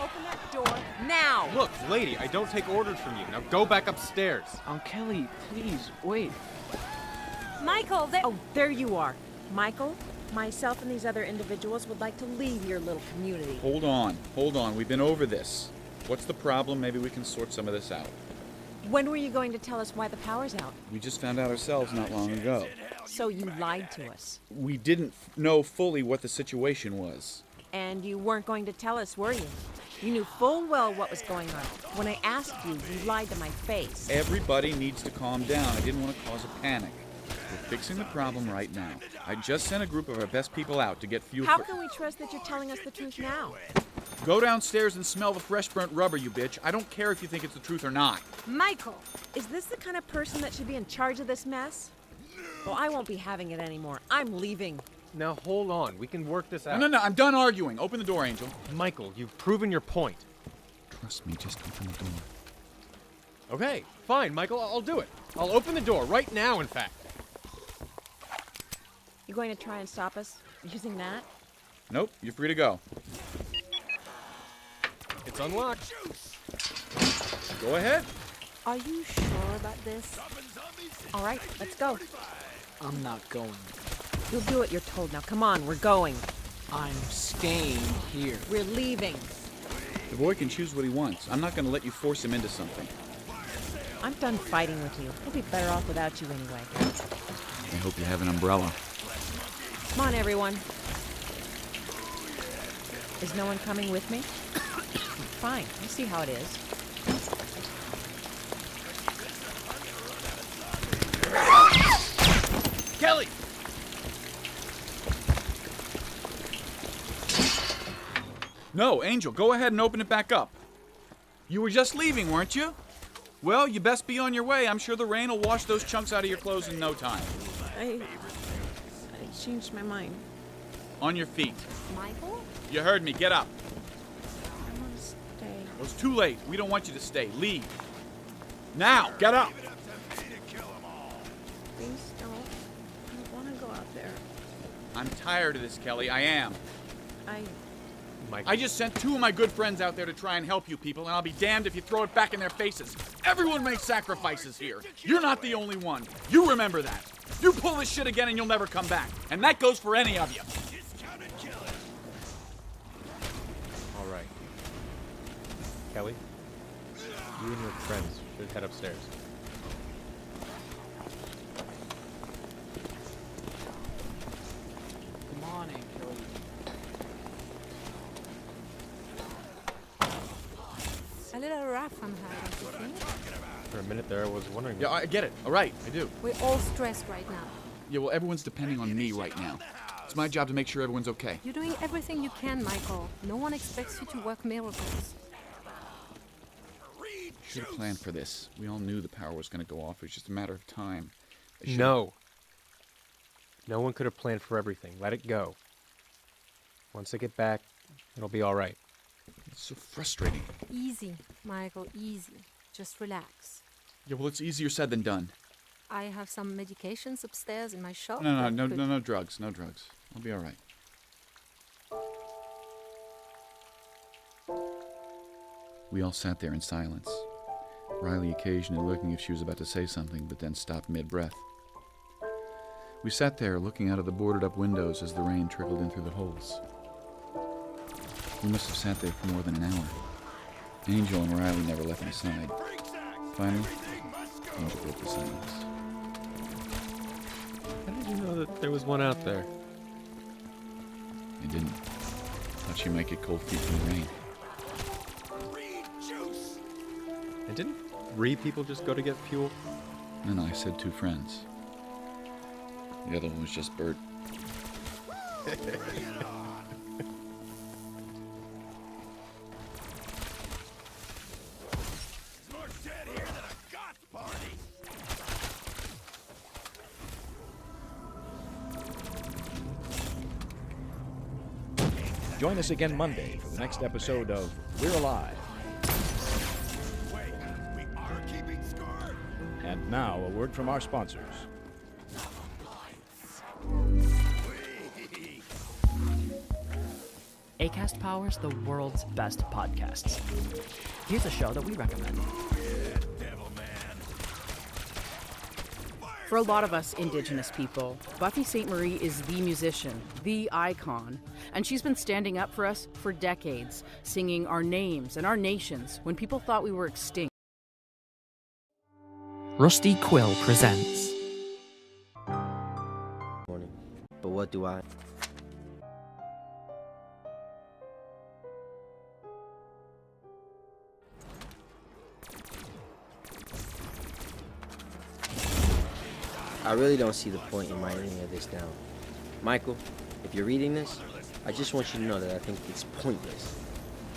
Open that door now! Look, lady, I don't take orders from you. Now go back upstairs. Kelly, please, wait. Michael, Oh, there you are. Michael, myself and these other individuals would like to leave your little community. Hold on. We've been over this. What's the problem? Maybe we can sort some of this out. When were you going to tell us why the power's out? We just found out ourselves not long ago. So you lied to us. We didn't know fully what the situation was. And you weren't going to tell us, were you? You knew full well what was going on. When I asked you, you lied to my face. Everybody needs to calm down. I didn't want to cause a panic. We're fixing the problem right now. I just sent a group of our best people out to get fuel. How can we trust that you're telling us the truth now? Go downstairs and smell the fresh burnt rubber, you bitch. I don't care if you think it's the truth or not. Michael, is this the kind of person that should be in charge of this mess? Well, I won't be having it anymore. I'm leaving. Now hold on. We can work this out. No, I'm done arguing. Open the door, Angel. Michael, you've proven your point. Trust me, just open the door. Okay, fine, Michael. I'll do it. I'll open the door right now, in fact. You going to try and stop us using that? Nope, you're free to go. It's unlocked. Go ahead. Are you sure about this? All right, let's go. I'm not going. You'll do what you're told. Now, come on, we're going. I'm staying here. We're leaving. The boy can choose what he wants. I'm not going to let you force him into something. I'm done fighting with you. We'll be better off without you anyway. I hope you have an umbrella. Come on, everyone. Is no one coming with me? Fine, we'll see how it is. Kelly! No, Angel, go ahead and open it back up. You were just leaving, weren't you? Well, you best be on your way. I'm sure the rain will wash those chunks out of your clothes in no time. I changed my mind. On your feet. Michael? You heard me. Get up. I want to stay. It was too late. We don't want you to stay. Leave. Now, get up. Please don't. there. I'm tired of this, Kelly. I am. Mike. I just sent 2 of my good friends out there to try and help you people, and I'll be damned if you throw it back in their faces. Everyone makes sacrifices here. You're not the only one. You remember that. You pull this shit again and you'll never come back. And that goes for any of you. All right. Kelly, you and your friends should head upstairs. Come on in, Kelly. A little rough on her, don't you think? For a minute there, I was wondering. Yeah, I get it. All right, I do. We're all stressed right now. Yeah, well, everyone's depending on me right now. It's my job to make sure everyone's okay. You're doing everything you can, Michael. No one expects you to work miracles. Should have planned for this. We all knew the power was going to go off. It was just a matter of time. No. No one could have planned for everything. Let it go. Once I get back, it'll be all right. It's so frustrating. Easy, Michael, easy. Just relax. Yeah, well, it's easier said than done. I have some medications upstairs in my shop. No drugs. No drugs. I'll be all right. We all sat there in silence. Riley occasionally looking if she was about to say something, but then stopped mid-breath. We sat there looking out of the boarded-up windows as the rain trickled in through the holes. We must have sat there for more than an hour. Angel and Riley never left my side. Finally, Angel broke the silence. How did you know that there was one out there? I didn't. Thought she might get cold feet from the rain. And didn't 3 people just go to get fuel? No, I said 2 friends. The other one was just Bert. Join us again Monday for the next episode of We're Alive. And now, a word from our sponsors. Acast powers the world's best podcasts. Here's a show that we recommend. For a lot of us Indigenous people, Buffy St. Marie is the musician, the icon, and she's been standing up for us for decades, singing our names and our nations when people thought we were extinct. Rusty Quill presents. Morning. But what do I? I really don't see the point in writing any of this down. Michael, if you're reading this, I just want you to know that I think it's pointless.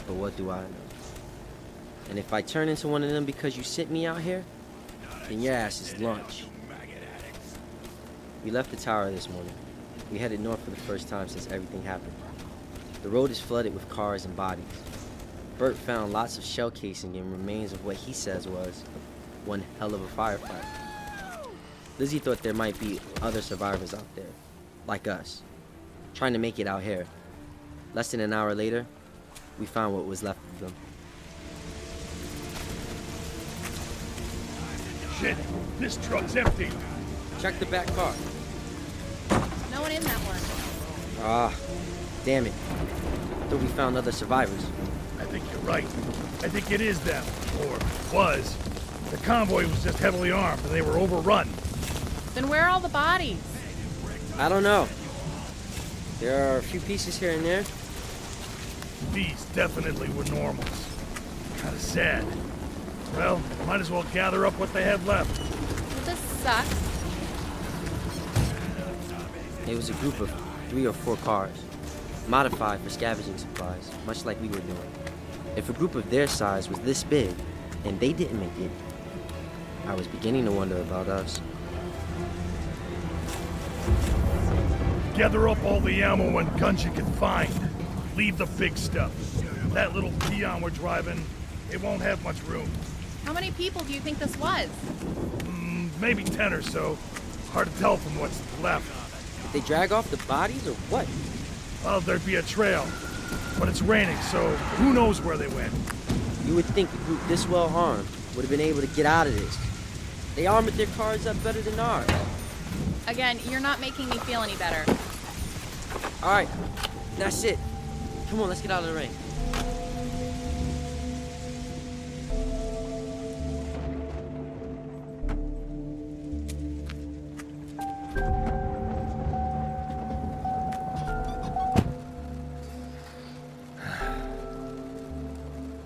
But what do I know? And if I turn into one of them because you sent me out here, then your ass is lunch. We left the tower this morning. We headed north for the first time since everything happened. The road is flooded with cars and bodies. Bert found lots of shell casing and remains of what he says was one hell of a firefight. Lizzie thought there might be other survivors out there, like us, trying to make it out here. Less than an hour later, we found what was left of them. Shit, this truck's empty. Check the back car. No one in that one. Ah, damn it. Thought we found other survivors. I think you're right. I think it is them, or was. The convoy was just heavily armed and they were overrun. Then where are all the bodies? I don't know. There are a few pieces here and there. These definitely were normals. Kinda sad. Well, might as well gather up what they had left. This sucks. It was a group of 3 or 4 cars, modified for scavenging supplies, much like we were doing. If a group of their size was this big, and they didn't make it, I was beginning to wonder about us. Gather up all the ammo and guns you can find. Leave the big stuff. That little peon we're driving, it won't have much room. How many people do you think this was? Maybe 10 or so. Hard to tell from what's left. They drag off the bodies or what? Well, there'd be a trail. But it's raining, so who knows where they went. You would think a group this well armed would have been able to get out of this. They armored their cars up better than ours. Again, you're not making me feel any better. All right, that's it. Come on, let's get out of the rain.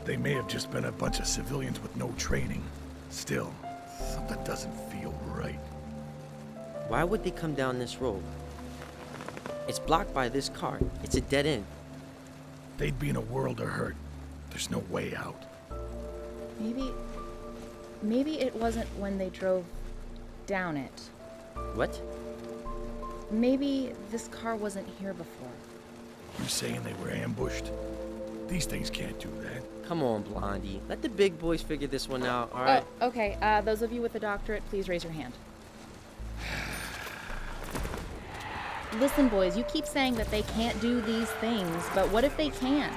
They may have just been a bunch of civilians with no training. Still, something doesn't feel right. Why would they come down this road? It's blocked by this car. It's a dead end. They'd be in a world of hurt. There's no way out. Maybe it wasn't when they drove down it. What? Maybe this car wasn't here before. You saying they were ambushed? These things can't do that. Come on, Blondie. Let the big boys figure this one out, all right? Oh, okay. Those of you with a doctorate, please raise your hand. Listen, boys, you keep saying that they can't do these things, but what if they can?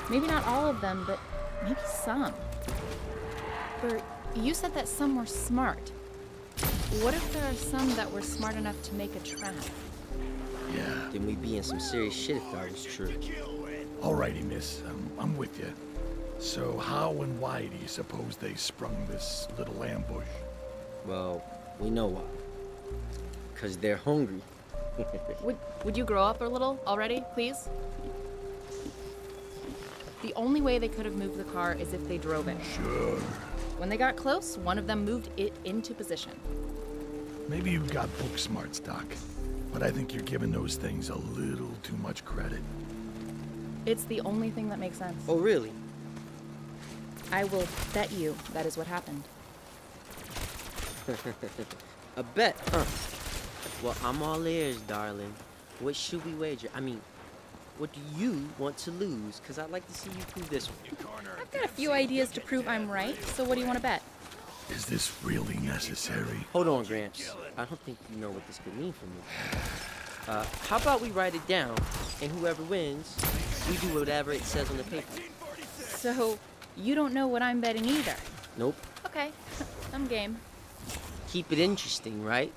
Maybe not all of them, but maybe some. Bert, you said that some were smart. What if there are some that were smart enough to make a trap? Yeah. Then we'd be in some serious shit if that was true. Alrighty, miss. I'm with you. So how and why do you suppose they sprung this little ambush? Well, we know why. 'Cause they're hungry. Would you grow up a little already, please? The only way they could have moved the car is if they drove it. Sure. When they got close, one of them moved it into position. Maybe you got book smarts, Doc. But I think you're giving those things a little too much credit. It's the only thing that makes sense. Oh, really? I will bet you that is what happened. A bet, huh? Well, I'm all ears, darling. What should we wager? I mean, what do you want to lose? Because I'd like to see you prove this one. I've got a few ideas to prove I'm right, so what do you want to bet? Is this really necessary? Hold on, Gramps. I don't think you know what this could mean for me. How about we write it down, and whoever wins, we do whatever it says on the paper. So, you don't know what I'm betting either? Nope. Okay, I'm game. Keep it interesting, right?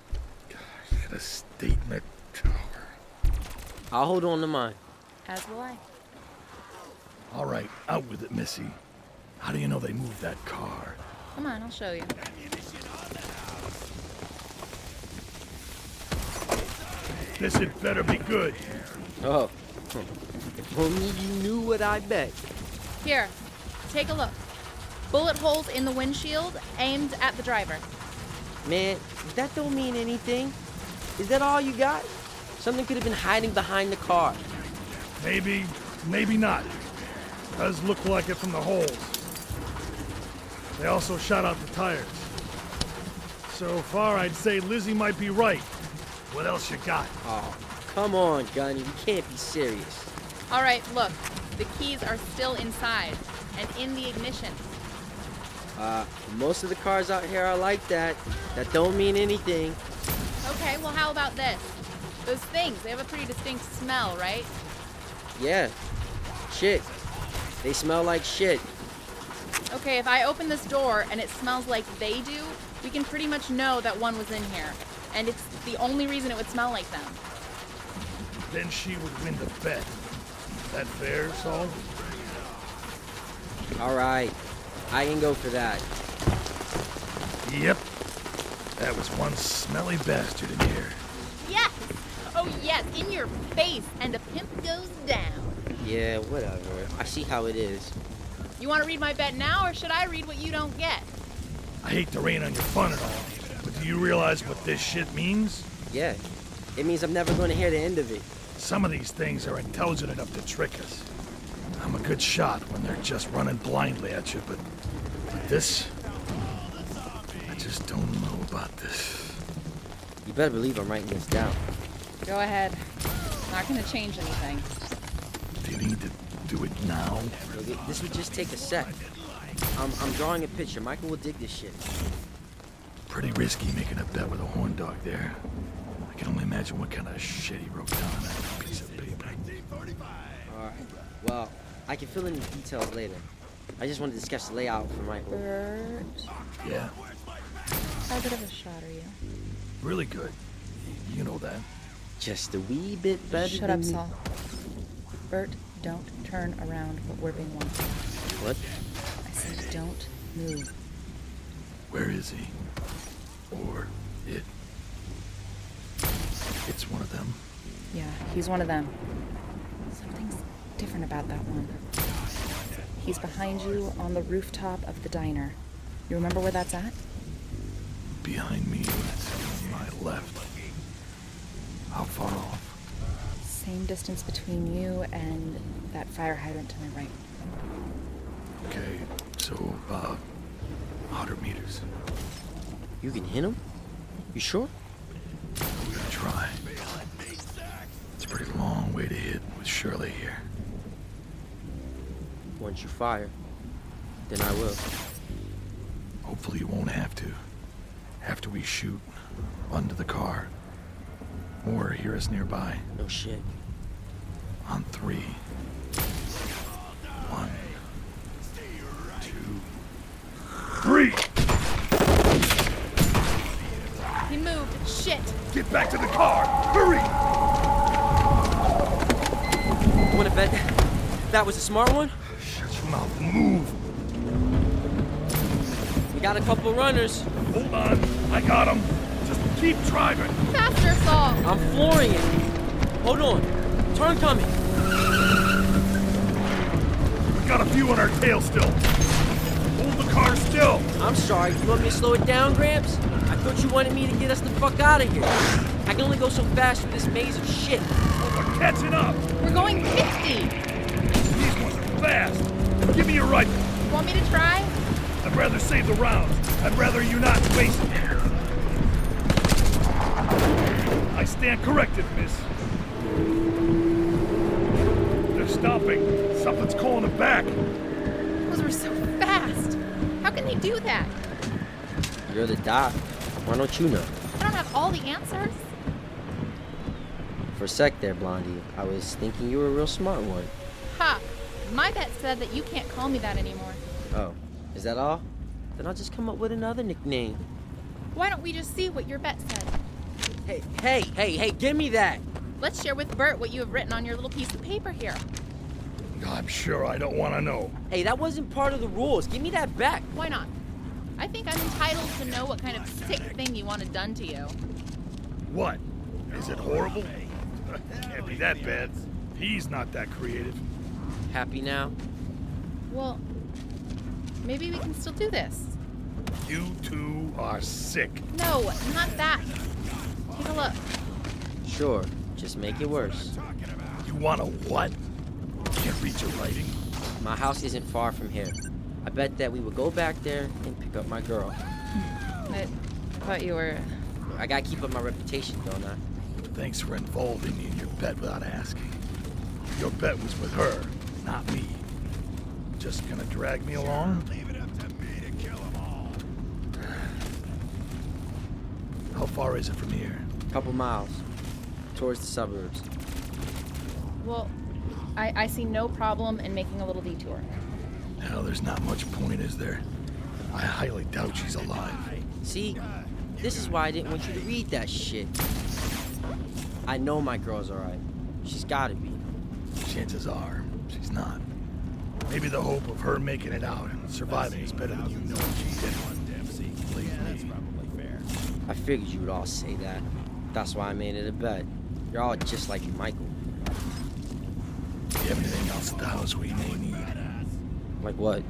Get a statement. I'll hold on to mine. As will I. All right, out with it, Missy. How do you know they moved that car? Come on, I'll show you. This had better be good. Oh. If only you knew what I bet. Here, take a look. Bullet holes in the windshield aimed at the driver. Man, that don't mean anything. Is that all you got? Something could have been hiding behind the car. Maybe, maybe not. Does look like it from the holes. They also shot out the tires. So far, I'd say Lizzie might be right. What else you got? Oh, come on, Gunny. You can't be serious. All right, look. The keys are still inside and in the ignition. Most of the cars out here are like that. That don't mean anything. Okay, well, how about this? Those things, they have a pretty distinct smell, right? Yeah. Shit. They smell like shit. Okay, if I open this door and it smells like they do, we can pretty much know that one was in here. And it's the only reason it would smell like them. Then she would win the bet. That fair, Saul? All right. I can go for that. Yep. That was one smelly bastard in here. Yes! Oh, yes, in your face, and a pimp goes down. Yeah, whatever. I see how it is. You want to read my bet now, or should I read what you don't get? I hate to rain on your fun and all, but do you realize what this shit means? Yeah. It means I'm never going to hear the end of it. Some of these things are intelligent enough to trick us. I'm a good shot when they're just running blindly at you, but this... I just don't know about this. You better believe I'm writing this down. Go ahead. Not going to change anything. Do you need to do it now? This would just take a sec. I'm drawing a picture. Michael will dig this shit. Pretty risky making a bet with a horn dog there. I I can only imagine what kind of shit he wrote down on that piece of paper. Alright, well, I can fill in the details later. I just wanted to sketch the layout for Michael. Bert, Yeah, how good of a shot are you? really good. You know that. Just a wee bit better Shut than up, me. Saul. Bert, don't turn around, but we're being watched. What? I said don't move. Where is he? Or it? It's one of them. Yeah, he's one of them. Something's different about that one. He's behind you on the rooftop of the diner. You remember where that's at? Behind me, to my left. How far off? Same distance between you and that fire hydrant to my right. Okay, so, 100 meters. You can hit him? You sure? We're gonna try. It's a pretty long way to hit with Shirley here. Once you fire, then I will. Hopefully you won't have to. After we shoot, under the car. Or hear us nearby. No shit. On 3. 1, 2, 3! He moved. Shit. Get back to the car! Hurry! You wanna bet that was a smart one? Shut your mouth and move! We got a couple runners. Hold on, I got him. Just keep driving. Faster, Saul. I'm flooring it. Hold on. Turn coming. We got a few on our tail still. Hold the car still. I'm sorry. You want me to slow it down, Gramps? I thought you wanted me to get us the fuck out of here. I can only go so fast through this maze of shit. We're catching up. We're going 50. These ones are fast. Give me your rifle. Want me to try? I'd rather save the rounds. I'd rather you not waste it. I stand corrected, miss. They're stopping. Something's calling them back. Those were so fast. How can they do that? You're the doc. Why don't you know? I don't have all the answers. For a sec there, Blondie, I was thinking you were a real smart one. Ha! My bet said that you can't call me that anymore. Oh, is that all? Then I'll just come up with another nickname. Why don't we just see what your bet said? Hey, give me that! Let's share with Bert what you have written on your little piece of paper here. I'm sure I don't want to know. Hey, that wasn't part of the rules. Give me that back. Why not? I think I'm entitled to know what kind of sick thing you wanted done to you. What? Is it horrible? Can't be that bad. He's not that creative. Happy now? Well, maybe we can still do this. You two are sick. No, not that. Take a look. Sure, just make it worse. You want a what? Can't read your writing. My house isn't far from here. I bet that we would go back there and pick up my girl. I thought you were... I gotta keep up my reputation, don't I? Thanks for involving me in your bet without asking. Your bet was with her, not me. Just gonna drag me along? Leave it up to me to kill them all. How far is it from here? Couple miles. Towards the suburbs. Well, I see no problem in making a little detour. Hell, there's not much point, is there? I highly doubt she's alive. See, this is why I didn't want you to read that shit. I know my girl's alright. She's gotta be. Chances are, she's not. Maybe the hope of her making it out and surviving is better than you know she did. Believe me. I figured you would all say that. That's why I made it a bet. You're all just like Michael. Do you have anything else at the house we may need? Like what?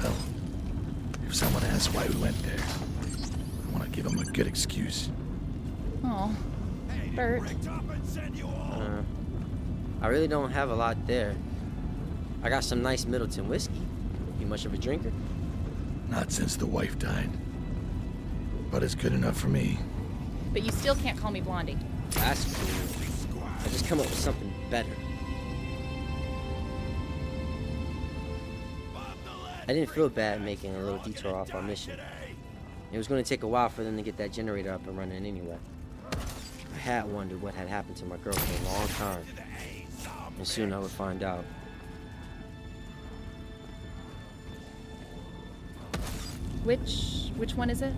Well, if someone asks why we went there, I want to give them a good excuse. Oh, Bert. I really don't have a lot there. I got some nice Middleton whiskey. You much of a drinker? Not since the wife died. But it's good enough for me. But you still can't call me Blondie. That's cool. I just come up with something better. I didn't feel bad making a little detour off our mission. It was going to take a while for them to get that generator up and running anyway. had wondered what had happened to my girl for a long time. And soon I would find out. Which one is it?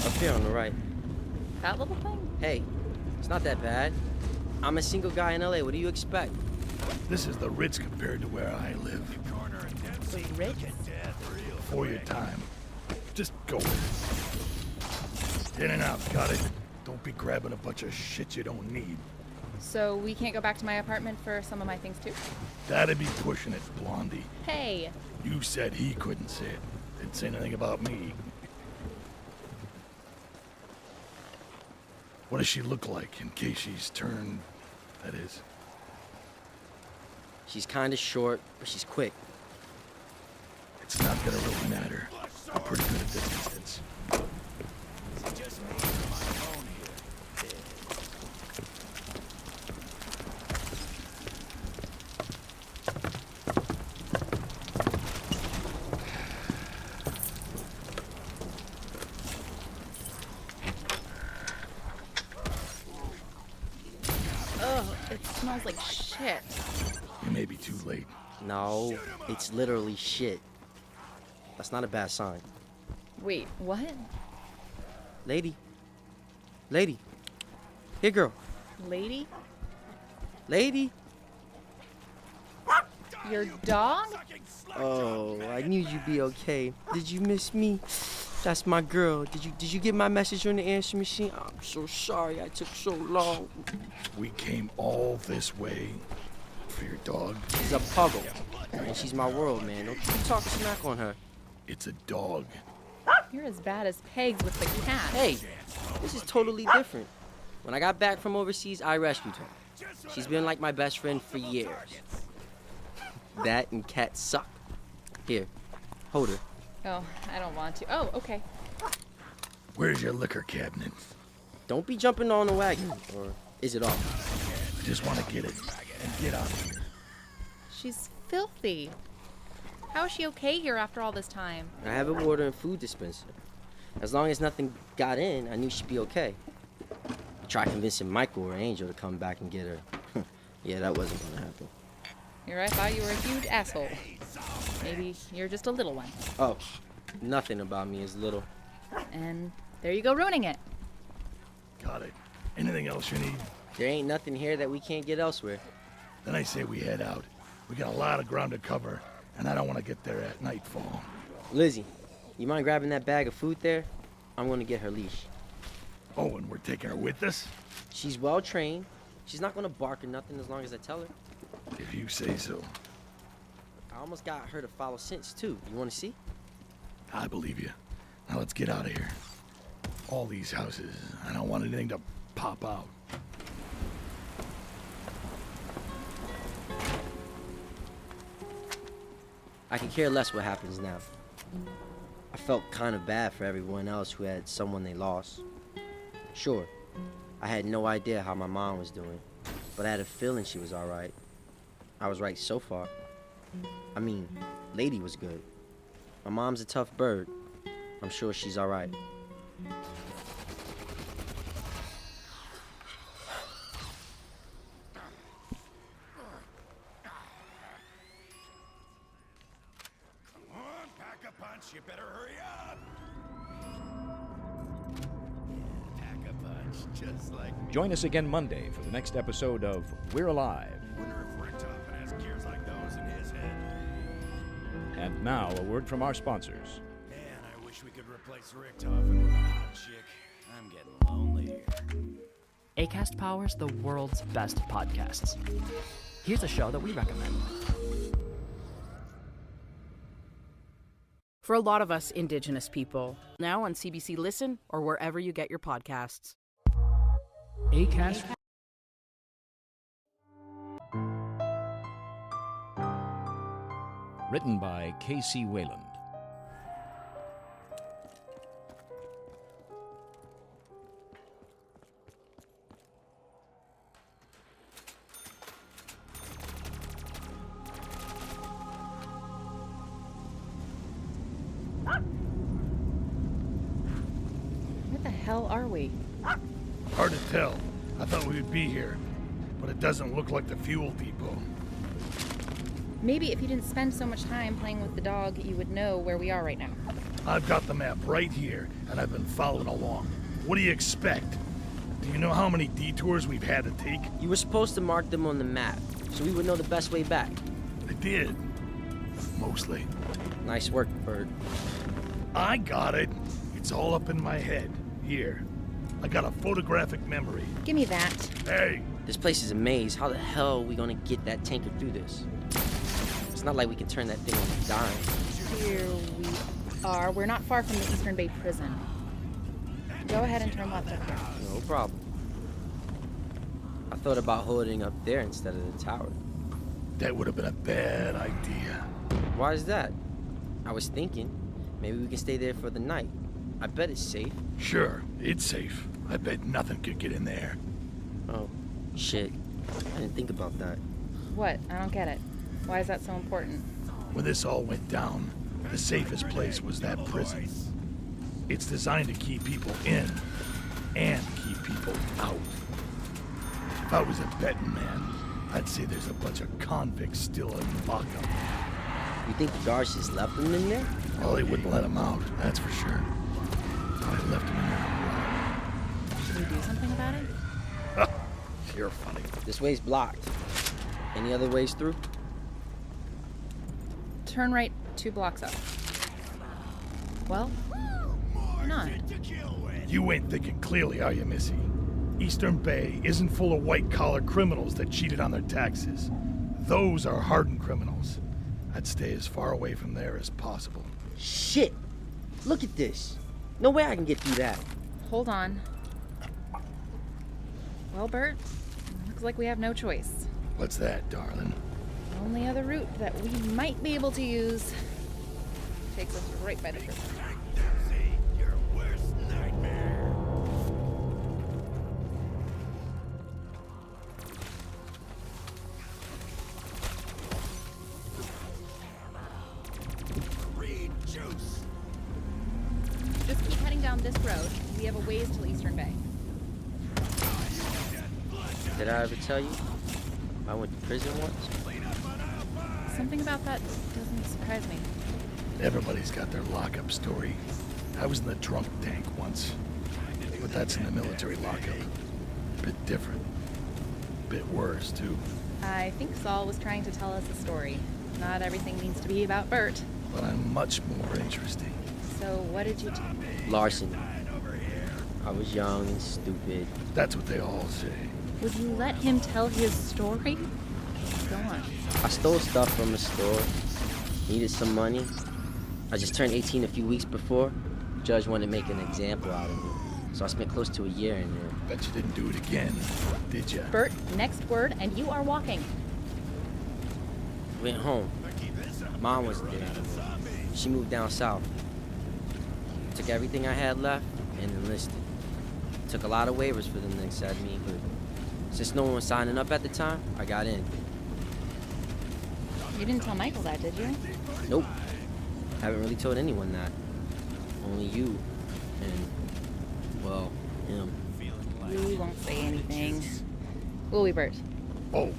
Up here on the right. That little thing? Hey, it's not that bad. I'm a single guy in LA. What do you expect? This is the Ritz compared to where I live. The Ritz? Before your time. Just go with it. In and out, got it? Don't be grabbing a bunch of shit you don't need. So we can't go back to my apartment for some of my things too? That'd be pushing it, Blondie. Hey. You said he couldn't say it. Didn't say anything about me. What does she look like, in case she's turned, that is? She's kind of short, but she's quick. It's not gonna really matter. I'm pretty good at this distance. Ugh, it smells like shit. You may be too late. No, it's literally shit. That's not a bad sign. Wait, what? Lady. Lady. Here, girl. Lady? Lady. Your dog? Oh, I knew you'd be okay. Did you miss me? That's my girl. Did you get my message on the answer machine? I'm so sorry I took so long. We came all this way for your dog. She's a puggle. And she's my world, man. Don't you talk smack on her. It's a dog. You're as bad as Pegs with the cat. Hey, this is totally different. When I got back from overseas, I rescued her. She's been like my best friend for years. That and cats suck. Here, hold her. Oh, I don't want to. Oh, okay. Where's your liquor cabinet? Don't be jumping on the wagon, or is it off? I just want to get it and get out of here. She's filthy. How is she okay here after all this time? I have a water and food dispenser. As long as nothing got in, I knew she'd be okay. I tried convincing Michael or Angel to come back and get her. Yeah, that wasn't gonna happen. Here I thought you were a huge asshole. Maybe you're just a little one. Oh, nothing about me is little. And there you go ruining it. Got it. Anything else you need? There ain't nothing here that we can't get elsewhere. Then I say we head out. We got a lot of ground to cover, and I don't want to get there at nightfall. Lizzie, you mind grabbing that bag of food there? I'm gonna get her leash. Oh, and we're taking her with us? She's well trained. She's not gonna bark or nothing as long as I tell her. If you say so. I almost got her to follow Sense too. You wanna see? I believe you. Now let's get out of here. All these houses, I don't want anything to pop out. I could care less what happens now. I felt kind of bad for everyone else who had someone they lost. Sure, I had no idea how my mom was doing, but I had a feeling she was alright. I was right so far. I mean, Lady was good. My mom's a tough bird. I'm sure she's alright. You better hurry up. Yeah, pack a punch, just like me. Join us again Monday for the next episode of We're Alive. Wonder if Richtofen has gears like those in his head. And now, a word from our sponsors. Man, I wish we could replace Richtofen with a hot chick. I'm getting lonely here. Acast powers the world's best podcasts. Here's a show that we recommend. For a lot of us Indigenous people, now on CBC Listen or wherever you get your podcasts. Acast. Written by K.C. Wayland. Where the hell are we? Hard tell. I thought we would be here, but it doesn't look like the fuel depot. Maybe if you didn't spend so much time playing with the dog, you would know where we are right now. I've got the map right here, and I've been following along. What do you expect? Do you know how many detours we've had to take? You were supposed to mark them on the map, so we would know the best way back. I did. Mostly. Nice work, Bert. I got it. It's all up in my head. Here. I got a photographic memory. Give me that. Hey! This place is a maze. How the hell are we gonna get that tanker through this? It's not like we can turn that thing on a dime. Here we are. We're not far from the Eastern Bay prison. Go ahead and turn left up here. No problem. I thought about holding up there instead of the tower. That would have been a bad idea. Why is that? I was thinking, maybe we can stay there for the night. I bet it's safe. Sure, it's safe. I bet nothing could get in there. Oh, shit. I didn't think about that. What? I don't get it. Why is that so important? When this all went down, the safest place was that prison. It's designed to keep people in and keep people out. If I was a betting man, I'd say there's a bunch of convicts still in lockup. You think the guards just left them in there? Well, they wouldn't let them out, that's for sure. I left them in there. Should we do something about it? You're funny. This way's blocked. Any other ways through? Turn right 2 blocks up. Well, not. You ain't thinking clearly, are you, Missy? Eastern Bay isn't full of white-collar criminals that cheated on their taxes. Those are hardened criminals. I'd stay as far away from there as possible. Shit! Look at this. No way I can get through that. Hold on. Well, Bert, looks like we have no choice. What's that, darling? The only other route that we might be able to use takes us right by the prison. Your worst nightmare. Green juice. Just keep heading down this road. We have a ways till Eastern Bay. Did I ever tell you I went to prison once? Something about that doesn't surprise me. Everybody's got their lockup story. I was in the drunk tank once, but that's in the military lockup. Bit different. Bit worse, too. I think Saul was trying to tell us a story. Not everything needs to be about Bert. But I'm much more interesting. So what did you do? Larceny. I was young and stupid. That's what they all say. Would you let him tell his story? Go on. I stole stuff from the store. Needed some money. I just turned 18 a few weeks before. Judge wanted to make an example out of me. So I spent close to a year in there. Bet you didn't do it again, did ya? Bert, next word, and you are walking. Went home. Mom wasn't there anymore. She moved down south. Took everything I had left and enlisted. Took a lot of waivers for them to accept me, but since no one was signing up at the time, I got in. You didn't tell Michael that, did you? Nope. Haven't really told anyone that. Only you and, well, him. We won't say anything. Will we, Bert? Oh,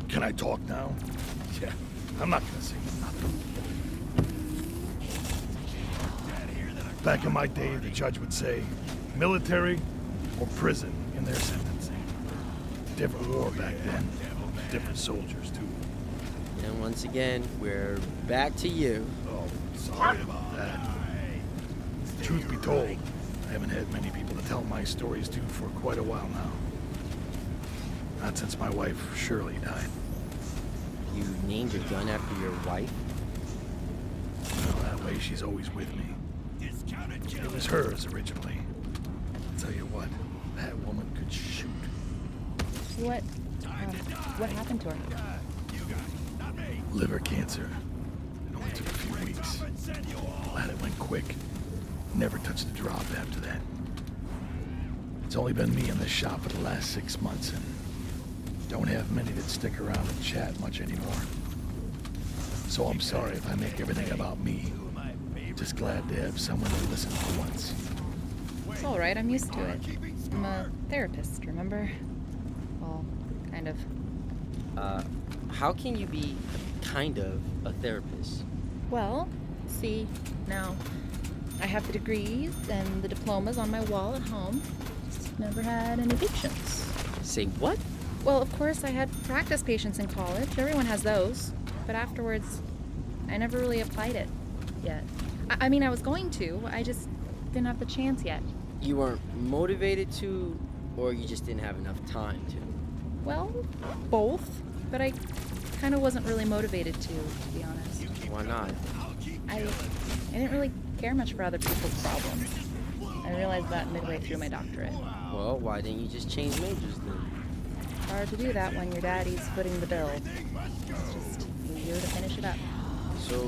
can I talk now? Yeah, I'm not gonna say nothing. Back in my day, the judge would say, military or prison in their sentencing. Different war back then. Different soldiers, too. And once again, we're back to you. Oh, sorry about that. Truth be told, I haven't had many people to tell my stories to for quite a while now. Not since my wife, Shirley, died. You named your gun after your wife? Well, that way she's always with me. It was hers originally. I'll tell you what, that woman could shoot. What happened to her? Liver cancer. It only took a few weeks. Glad it went quick. Never touched a drop after that. It's only been me in the shop for the last 6 months, and don't have many that stick around and chat much anymore. So I'm sorry if I make everything about me. Just glad to have someone to listen to once. It's all right. I'm used to it. I'm a therapist, remember? Well, kind of. How can you be kind of a therapist? Well, see, now, I have the degrees and the diplomas on my wall at home. Just never had any patients. Say what? Well, of course, I had practice patients in college. Everyone has those. But afterwards, I never really applied it yet. I mean, I was going to. I just didn't have the chance yet. You weren't motivated to, or you just didn't have enough time to? Well, both. But I kind of wasn't really motivated to be honest. Why not? I didn't really care much for other people's problems. I realized that midway through my doctorate. Well, why didn't you just change majors then? It's hard to do that when your daddy's footing the bill. It's just easier to finish it up. So,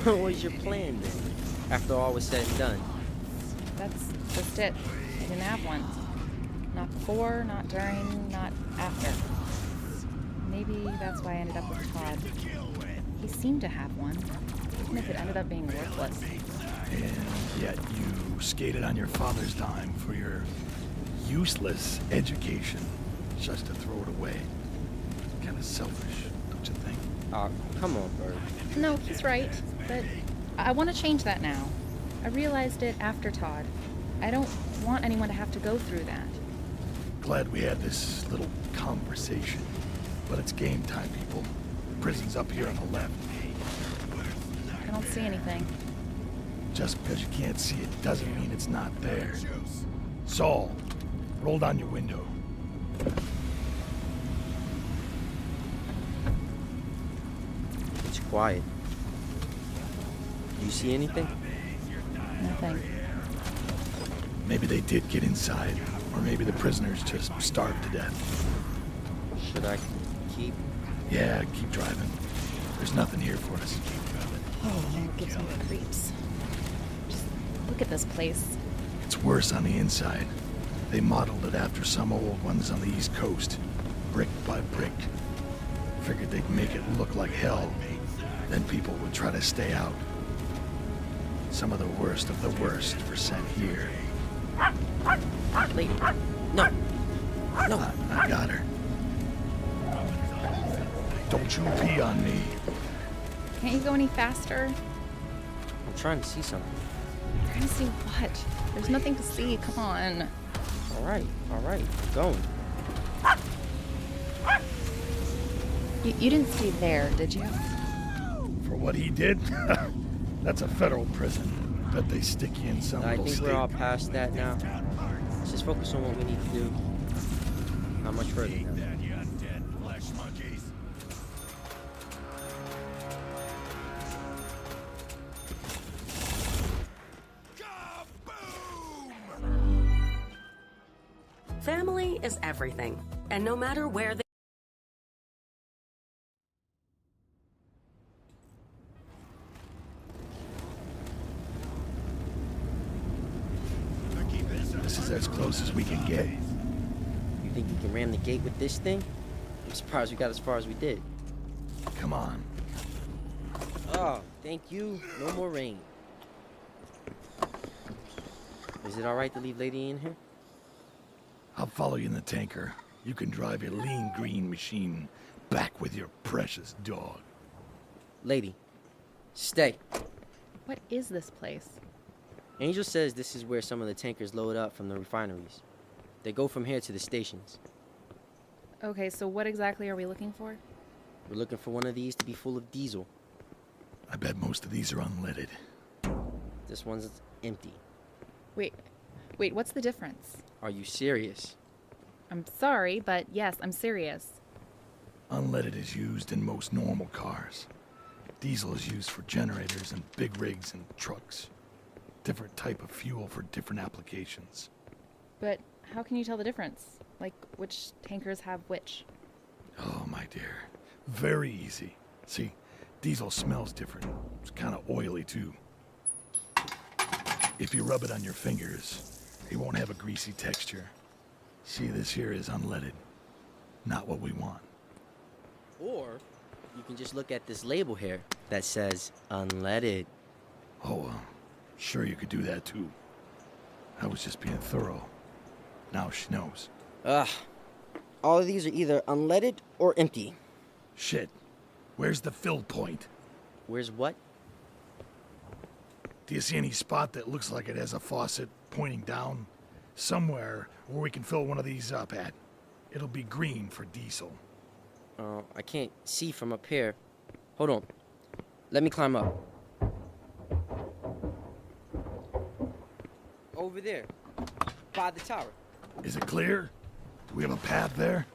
what was your plan then, after all was said and done? That's just it. I didn't have one. Not before, not during, not after. Maybe that's why I ended up with Todd. He seemed to have one, even if it ended up being worthless. And yet you skated on your father's dime for your useless education, just to throw it away. Kind of selfish, don't you think? Come on, Bert. No, he's right, but I want to change that now. I realized it after Todd. I don't want anyone to have to go through that. Glad we had this little conversation. But it's game time, people. The prison's up here on the left. I don't see anything. Just because you can't see it doesn't mean it's not there. Saul, roll down your window. It's quiet. Do you see anything? Nothing. Maybe they did get inside, or maybe the prisoners just starved to death. Should I keep? Yeah, keep driving. There's nothing here for us. Oh, it gives me the creeps. Just look at this place. It's worse on the inside. They modeled it after some old ones on the East Coast, brick by brick. Figured they'd make it look like hell. Then people would try to stay out. Some of the worst were sent here. Lady. No. No. I got her. Don't you pee on me. Can't you go any faster? I'm trying to see something. Trying to see what? There's nothing to see. Come on. All right. I'm going. You didn't stay there, did you? For what he did? That's a federal prison. Bet they stick you in some I little think state. we're all past that now. Let's just focus on what we need to do. Not much further now. Family is everything, and no matter where they This is as close as we can get. You think you can ram the gate with this thing? I'm surprised we got as far as we did. Come on. Oh, thank you. No more rain. Is it all right to leave Lady in here? I'll follow you in the tanker. You can drive your lean green machine back with your precious dog. Lady, stay. What is this place? Angel says this is where some of the tankers load up from the refineries. They go from here to the stations. Okay, so what exactly are we looking for? We're looking for one of these to be full of diesel. I bet most of these are unleaded. This one's empty. Wait, what's the difference? Are you serious? I'm sorry, but yes, I'm serious. Unleaded is used in most normal cars. Diesel is used for generators and big rigs and trucks. Different type of fuel for different applications. But how can you tell the difference? Like, which tankers have which? Oh, my dear. Very easy. See, diesel smells different. It's kind of oily, too. If you rub it on your fingers, it won't have a greasy texture. See, this here is unleaded. Not what we want. Or you can just look at this label here that says unleaded. Oh, sure you could do that, too. I was just being thorough. Now she knows. Ugh. All of these are either unleaded or empty. Shit. Where's the fill point? Where's what? Do you see any spot that looks like it has a faucet pointing down? Somewhere where we can fill one of these up at. It'll be green for diesel. I can't see from up here. Hold on. Let me climb up. Over there. By the tower. Is it clear? Do we have a path there?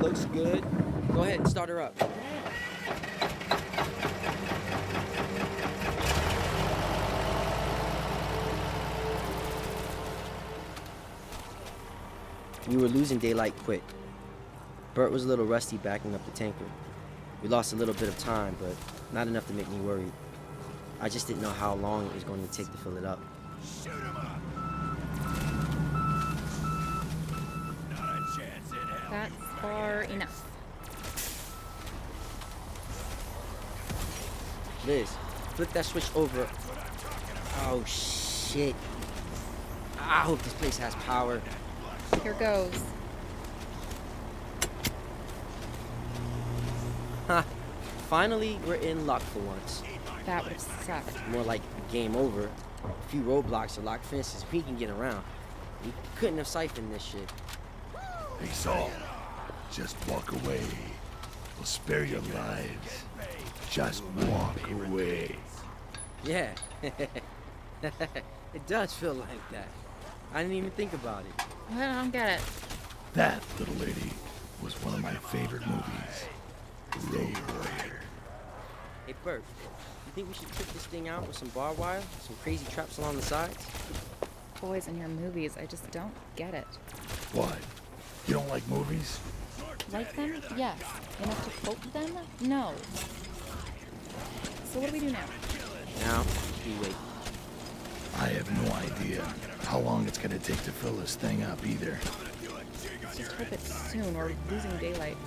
Looks good. Go ahead and start her up. We were losing daylight quick. Bert was a little rusty backing up the tanker. We lost a little bit of time, but not enough to make me worried. I just didn't know how long it was going to take to fill it up. Shoot him up! Not a chance in hell. That's far enough. Liz, flip that switch over. Oh, shit. I hope this place has power. Here goes. Ha! Finally, we're in luck for once. That would have sucked. More like game over. A few roadblocks or locked fences, we can get around. We couldn't have siphoned this shit. Hey, Saul. Just walk away. We'll spare your lives. Just walk away. Yeah. It does feel like that. I didn't even think about it. I don't get it. That, little lady, was one of my favorite movies. Road Warrior. Hey, Bert, you think we should tip this thing out with some barbed wire? Some crazy traps along the sides? Boys in your movies, I just don't get it. What? You don't like movies? Like them? Yes. Enough to quote them? No. So what do we do now? Now, we wait. I have no idea how long it's gonna take to fill this thing up either. Let's just hope it's soon. We're losing daylight.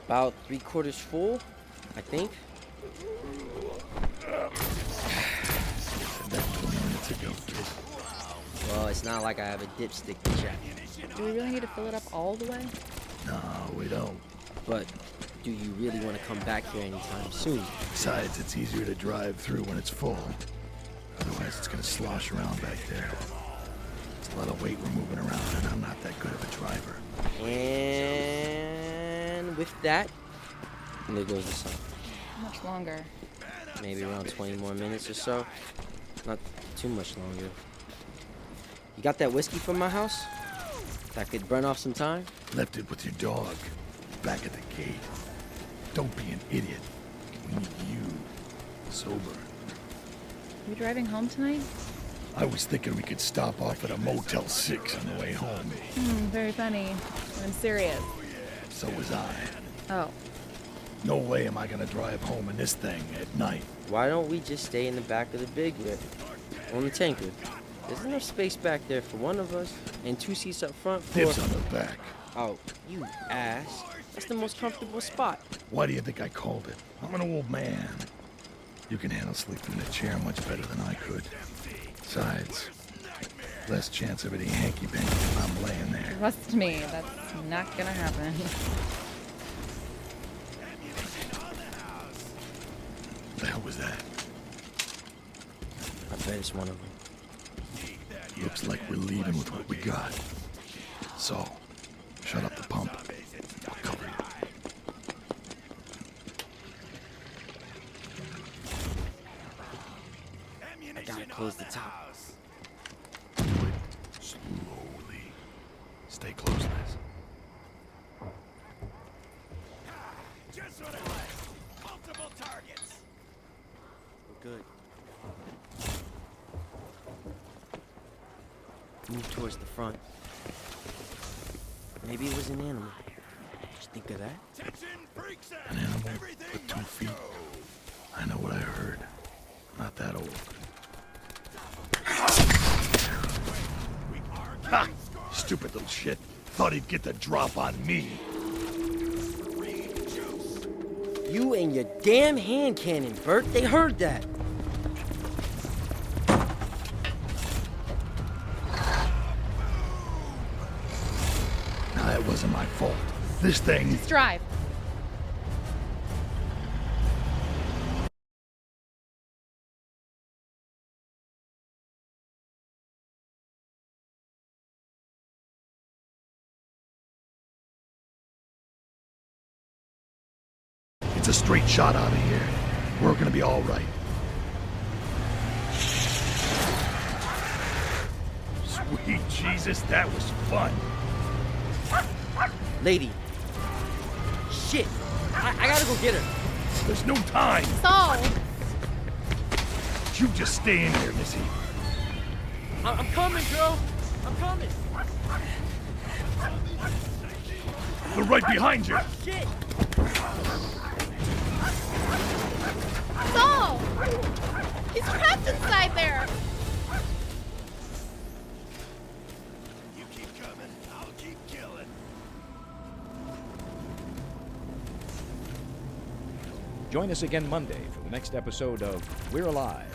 About 3/4 full, I think. That 20 minutes ago. Well, it's not like I have a dipstick to check. Do we really need to fill it up all the way? No, we don't. But do you really want to come back here anytime soon? Besides, it's easier to drive through when it's full. Otherwise, it's gonna slosh around back there. There's a lot of weight we're moving around, and I'm not that good of a driver. And with that, there goes the sun. How much longer? Maybe around 20 more minutes or so. Not too much longer. You got that whiskey from my house? That could burn off some time? Left it with your dog, back at the gate. Don't be an idiot. We need you, sober. You driving home tonight? I was thinking we could stop off at a Motel 6 on the way home. Very funny. I'm serious. So was I. Oh. No way am I gonna drive home in this thing at night. Why don't we just stay in the back of the big rig? On the tanker. There's enough space back there for one of us, and 2 seats up front for... Dibs on the back. Oh, you ass. That's the most comfortable spot. Why do you think I called it? I'm an old man. You can handle sleeping in a chair much better than I could. Besides, less chance of any hanky-panky if I'm laying there. Trust me, that's not gonna happen. What the hell was that? I bet it's one of them. Looks like we're leaving with what we got. So, shut up the pump. I'll cover you. I gotta close the top. Do it slowly. Stay close, Liz. Just what I like. Multiple targets. We're good. Move towards the front. Maybe it was an animal. Just think of that. An animal with 2 feet. I know what I heard. Not that old. Ha! Stupid little shit. Thought he'd get the drop on me. You and your damn hand cannon, Bert. They heard that. Now, that wasn't my fault. This thing... Just drive. It's a straight shot out of here. We're gonna be all right. Sweet Jesus, that was fun. Lady. Shit. I gotta go get her. There's no time. Saul! You just stay in here, Missy. I'm coming, girl. I'm coming. They're right behind you. Shit. Saul! He's trapped inside there! You keep coming, I'll keep killing. Join us again Monday for the next episode of We're Alive.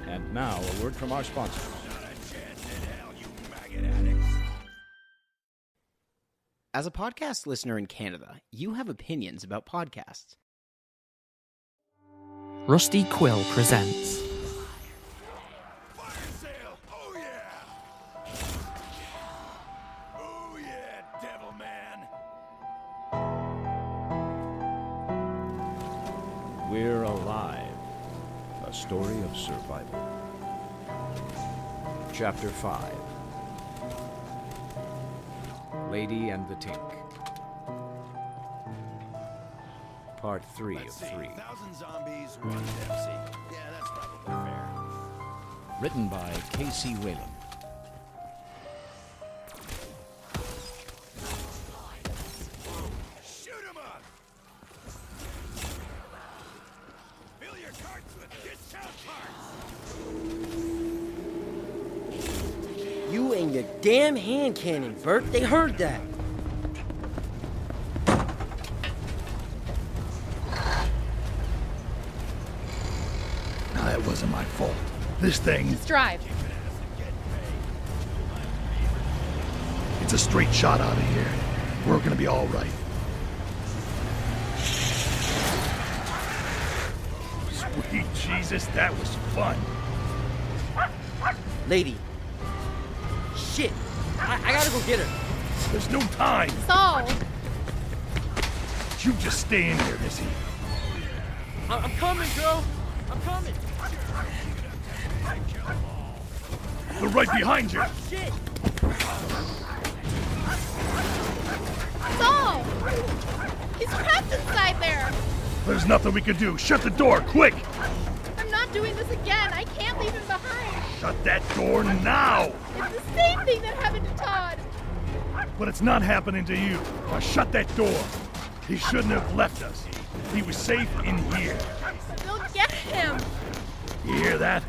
And now, a word from our sponsors. As a podcast listener in Canada, you have opinions about podcasts. Rusty Quill presents Fire sale! Oh yeah! Oh yeah, devil man! We're Alive, a story of survival. Chapter 5, Lady and the Tink. Part 3 of 3. 1,000 zombies, 1 Dempsey. Yeah, that's probably fair. Written by K.C. Whalen. Shoot 'em up! Fill your carts with discount parts! You and your damn hand cannon, Bert. They heard that. Now, that wasn't my fault. This thing... Just drive. It's a straight shot out of here. We're gonna be all right. Sweet Jesus, that was fun. Lady. Shit. I gotta go get her. There's no time. Saul! You just stay in here, Missy. I'm coming, girl. I'm coming. They're right behind you. Shit. Saul! He's trapped inside there! There's nothing we can do. Shut the door, quick! I'm not doing this again. I can't leave him behind. Shut that door now! It's the same thing that happened to Todd. But it's not happening to you. Now shut that door. He shouldn't have left us. He was safe in here. They'll get him. You hear that?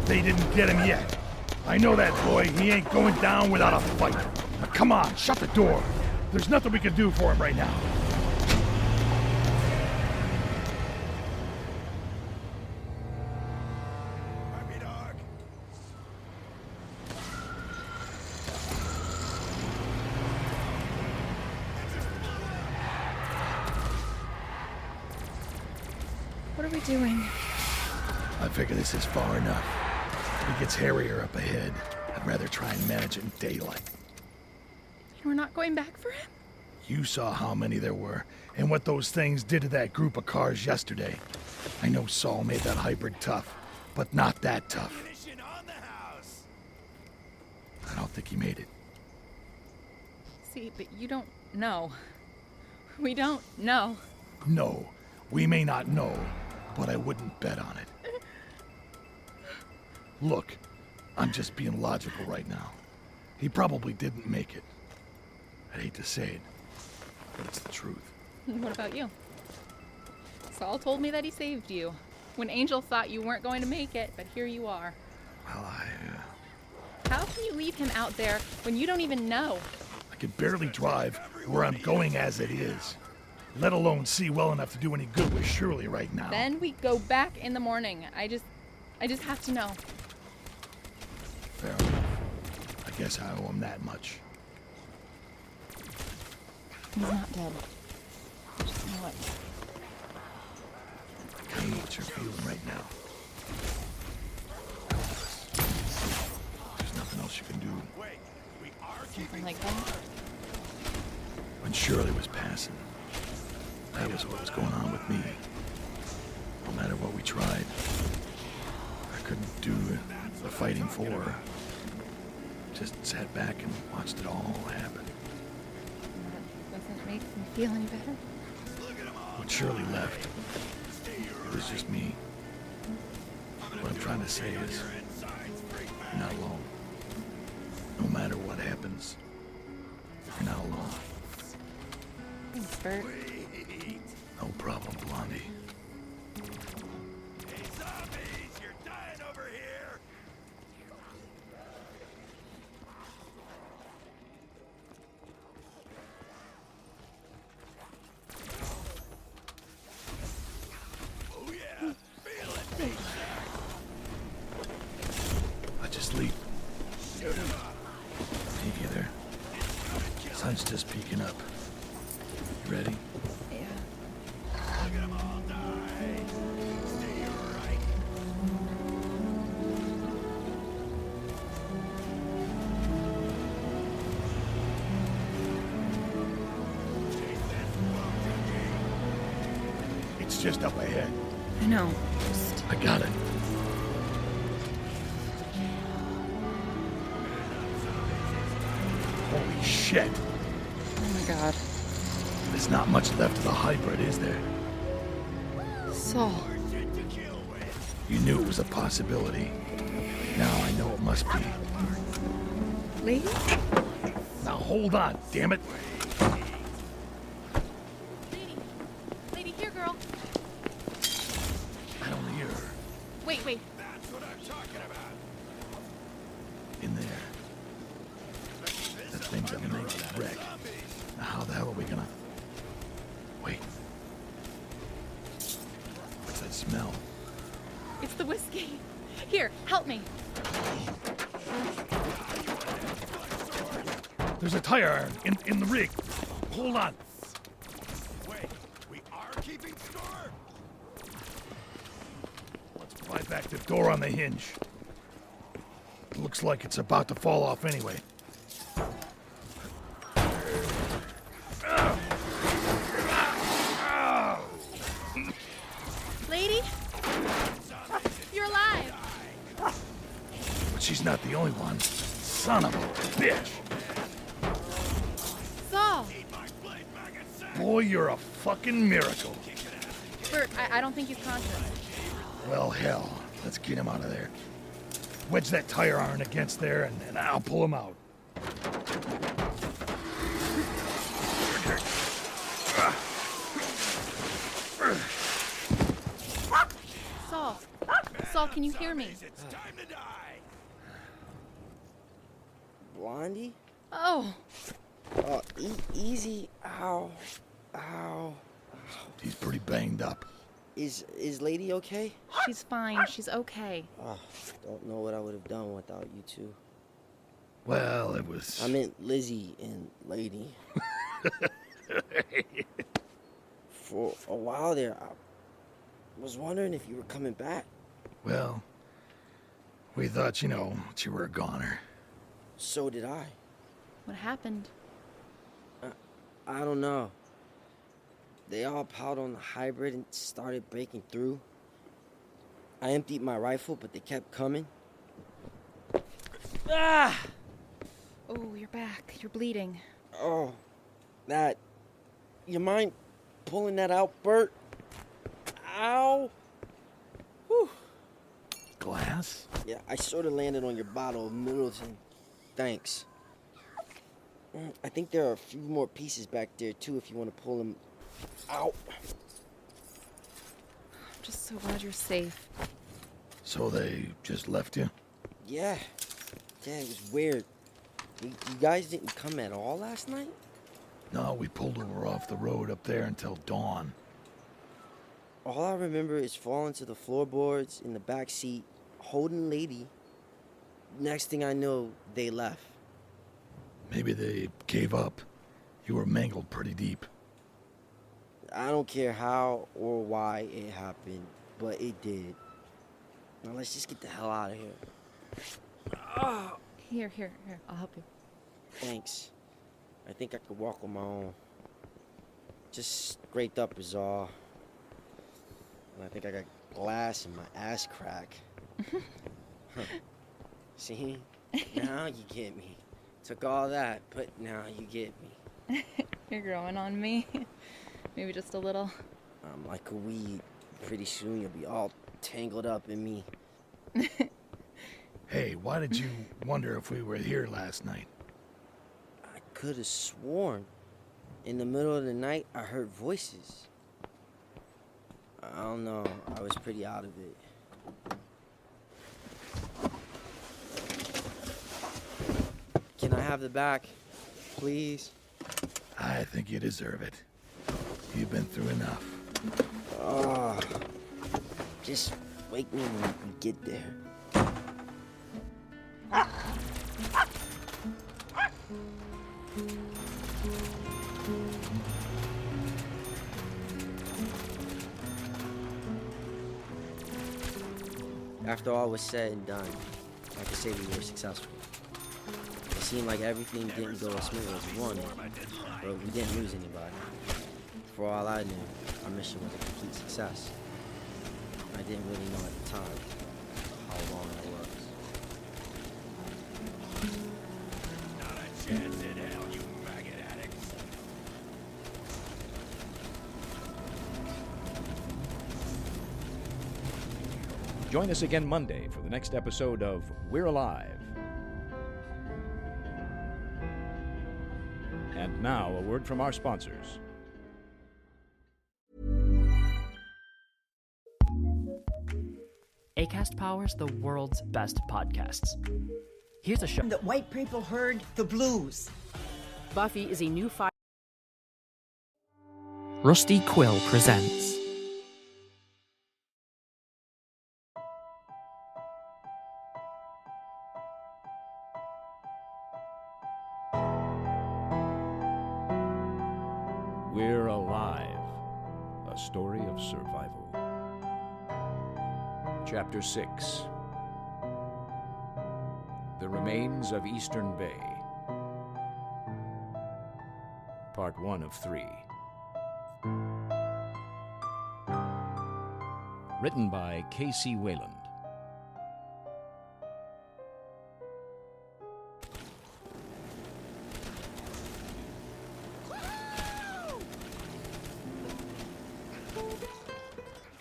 They didn't get him yet. I know that boy. He ain't going down without a fight. Now come on, shut the door. There's nothing we can do for him right now. What are we doing? I figure this is far enough. If it gets hairier up ahead, I'd rather try and manage it in daylight. We're not going back for him? You saw how many there were, and what those things did to that group of cars yesterday. I know Saul made that hybrid tough, but not that tough. I don't think he made it. See, but you don't know. We don't know. No, we may not know, but I wouldn't bet on it. Look, I'm just being logical right now. He probably didn't make it. I hate to say it, but it's the truth. What about you? Saul told me that he saved you. When Angel thought you weren't going to make it, but here you are. Well, How can you leave him out there when you don't even know? I could barely drive where I'm going as it is, let alone see well enough to do any good with Shirley right now. Then we go back in the morning. I just have to know. Fair enough. I guess I owe him that much. He's not dead. Just know it. I kind of know what you're feeling right now. There's nothing else you can do. Something like that? When Shirley was passing, that was what was going on with me. No matter what we tried, I couldn't do the fighting for her. Just sat back and watched it all happen. That doesn't make me feel any better. When Shirley left, it was just me. What I'm trying to say is, you're not alone. No matter what happens, you're not alone. Thanks, Bert. No problem, Blondie. Hey, zombies! You're dying over here! Oh yeah! Feel it, baby! I just leave. Hey there. Sun's just peeking up. You ready? Yeah. Look at them all die! Stay right! It's just up ahead. I know. I got it. Holy shit. Oh my god. There's not much left of the hybrid, is there? Saul. You knew it was a possibility. Now I know it must be. Lady? Now hold on, damn it. Lady, here, girl. I don't hear her. Wait. That's what I'm talking about! In there. That thing's gonna make a wreck. Now how the hell are we gonna... Wait. What's that smell? It's the whiskey. Here, help me. There's a tire iron in the rig. Hold on. Wait, we are keeping score? Let's pry back the door on the hinge. Looks like it's about to fall off anyway. Lady? You're alive! But she's not the only one. Son of a bitch! Saul! Boy, you're a fucking miracle. Bert, I don't think he's conscious. Well, hell. Let's get him out of there. Wedge that tire iron against there, and I'll pull him out. Saul! Saul, can you hear me? Blondie? Oh! Oh, easy. Ow. Ow. He's pretty banged up. Is Lady okay? She's fine. She's okay. Don't know what I would have done without you two. Well, it was... I meant Lizzie and Lady. For a while there, I was wondering if you were coming back. Well, we thought, you were a goner. So did I. What happened? I don't know. They all piled on the hybrid and started breaking through. I emptied my rifle, but they kept coming. Ah! Oh, your back. You're bleeding. Oh, that. You mind pulling that out, Bert? Ow! Whew. Glass? Yeah, I sort of landed on your bottle of Middleton. Thanks. I think there are a few more pieces back there, too, if you want to pull them out. I'm just so glad you're safe. So they just left you? Yeah. Yeah, it was weird. You guys didn't come at all last night? No, we pulled over off the road up there until dawn. All I remember is falling to the floorboards in the back seat, holding Lady. Next thing I know, they left. Maybe they gave up. You were mangled pretty deep. I don't care how or why it happened, but it did. Now let's just get the hell out of here. Here. I'll help you. Thanks. I think I could walk on my own. Just scraped up is all. And I think I got glass in my ass crack. Huh. See? Now you get me. Took all that, but now you get me. You're growing on me. Maybe just a little. I'm like a weed. Pretty soon you'll be all tangled up in me. Hey, why did you wonder if we were here last night? I could have sworn in the middle of the night I heard voices. I don't know. I was pretty out of it. Can I have the back, please? I think you deserve it. You've been through enough. Oh, just wake me when we get there. After all was said and done, I could say we were successful. It seemed like everything didn't go as smooth as we wanted, but we didn't lose anybody. For all I knew, our mission was a complete success. I didn't really know at the time how long it was. Not a chance in hell, you maggot addicts. Join us again Monday for the next episode of We're Alive. And now, a word from our sponsors. Acast powers the world's best podcasts. Here's a show that white people heard the blues. Buffy is a new Rusty Quill presents of survival. Chapter 6. The Remains of Eastern Bay. Part 1 of 3. Written by K.C. Wayland.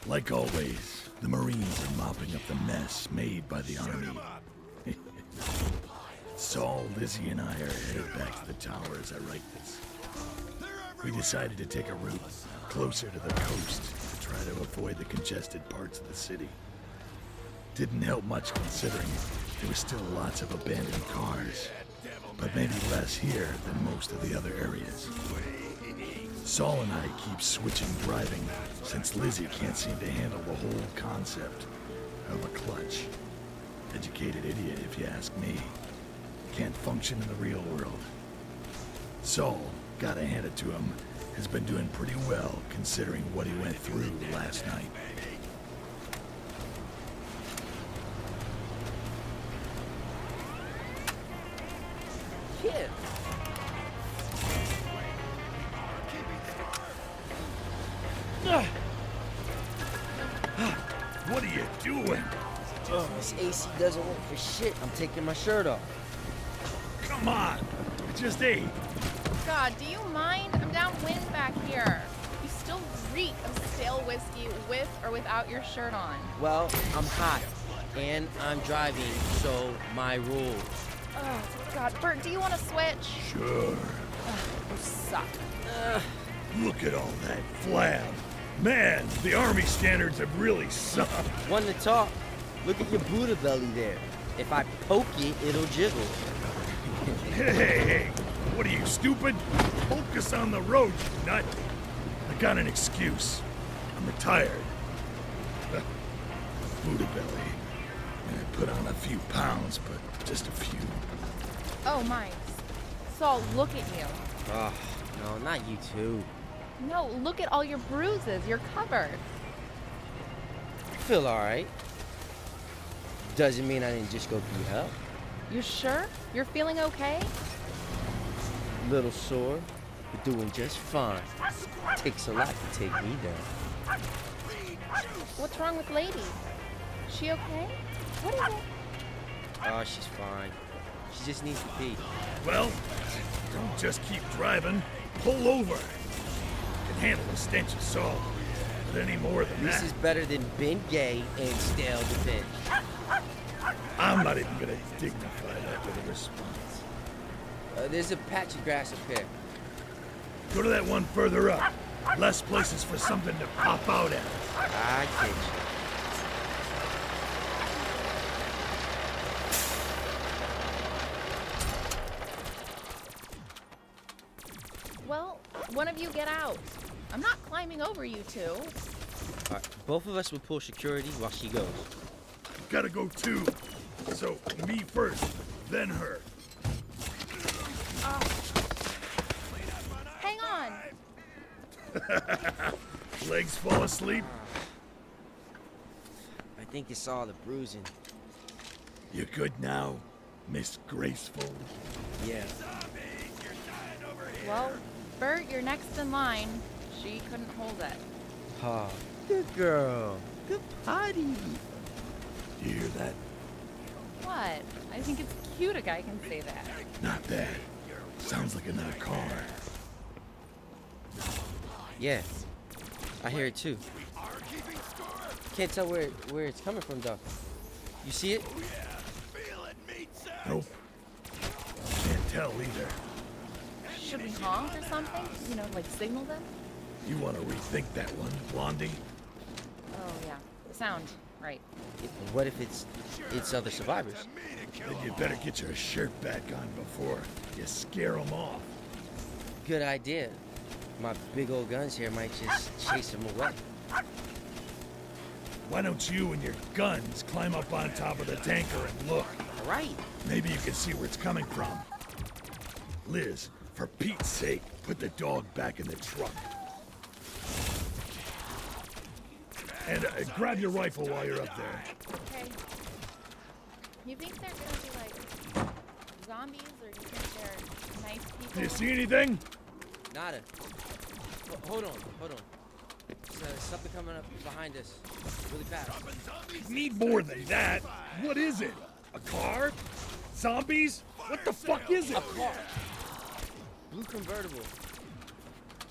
Like always, the Marines are mopping up the mess made by the Army. Saul, Lizzie, and I are headed back to the tower as I write this. We decided to take a route closer to the coast to try to avoid the congested parts of the city. Didn't help much considering there were still lots of abandoned cars, but maybe less here than most of the other areas. Saul and I keep switching driving since Lizzie can't seem to handle the whole concept of a clutch. Educated idiot, if you ask me. Can't function in the real world. Saul, gotta hand it to him, has been doing pretty well considering what he went through last night. Yeah. What are you doing? Oh, this AC doesn't work for shit. I'm taking my shirt off. Come on! I just ate. God, do you mind? I'm downwind back here. You still reek of stale whiskey with or without your shirt on. Well, I'm hot, and I'm driving, so my rules. Oh, God. Bert, do you want to switch? Sure. You suck. Look at all that flab. Man, the Army standards have really sucked. One to talk. Look at your Buddha belly there. If I poke it, it'll jiggle. Hey, what are you, stupid? Focus on the road, you nut. I got an excuse. I'm retired. Buddha belly. And I put on a few pounds, but just a few. Oh, my. Saul, look at you. Oh, no, not you too. No, look at all your bruises. You're covered. I feel alright. Doesn't mean I didn't just go through hell. You sure? You're feeling okay? Little sore, but doing just fine. Takes a lot to take me down. What's wrong with Lady? She okay? What is it? Oh, she's fine. She just needs to pee. Well, don't just keep driving. Pull over. Can handle the stench of Saul, but any more than This that. is better than being gay and stale defense. I'm not even gonna dignify that with a response. There's a patch of grass up here. Go to that one further up. Less places for something to pop out at. I get you. Well, one of you get out. I'm not climbing over you two. All right, both of us will pull security while she goes. Gotta go too. So, me first, then her. Hang on. Legs fall asleep? I think it's all the bruising. You good now, Miss Graceful? Yeah. Well, Bert, you're next in line. She couldn't hold it. Ah, good girl. Good potty. You hear that? What? I think it's cute a guy can say that. Not that. Sounds like another car. Yeah, I hear it too. Can't tell where it's coming from though. You see it? Nope. Can't tell either. Should we honk or something? You know, like signal them? You want to rethink that one, Blondie? Oh, yeah. The sound. Right. What if it's other survivors? Then you better get your shirt back on before you scare them off. Good idea. My big old guns here might just chase them away. Why don't you and your guns climb up on top of the tanker and look? All right. Maybe you can see where it's coming from. Liz, for Pete's sake, put the dog back in the truck. And grab your rifle while you're up there. Okay. You think they're gonna be like zombies, or do you think they're nice people? Do you see anything? Nada. Hold on. There's something coming up behind us. Really fast. Need more than that. What is it? A car? Zombies? What the fuck is it? A car. Blue convertible.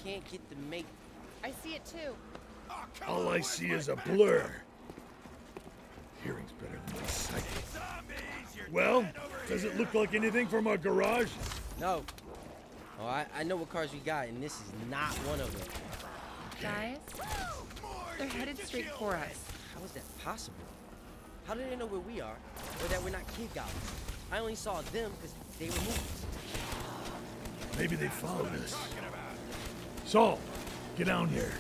Can't get the make. I see it too. All I see is a blur. Hearing's better than my sight. Well, does it look like anything from our garage? No. Oh, I know what cars we got, and this is not one of them. Guys, they're headed straight for us. How is that possible? How do they know where we are, or that we're not kid goblins? I only saw them because they were moving. Maybe they followed us. Saul, get down here.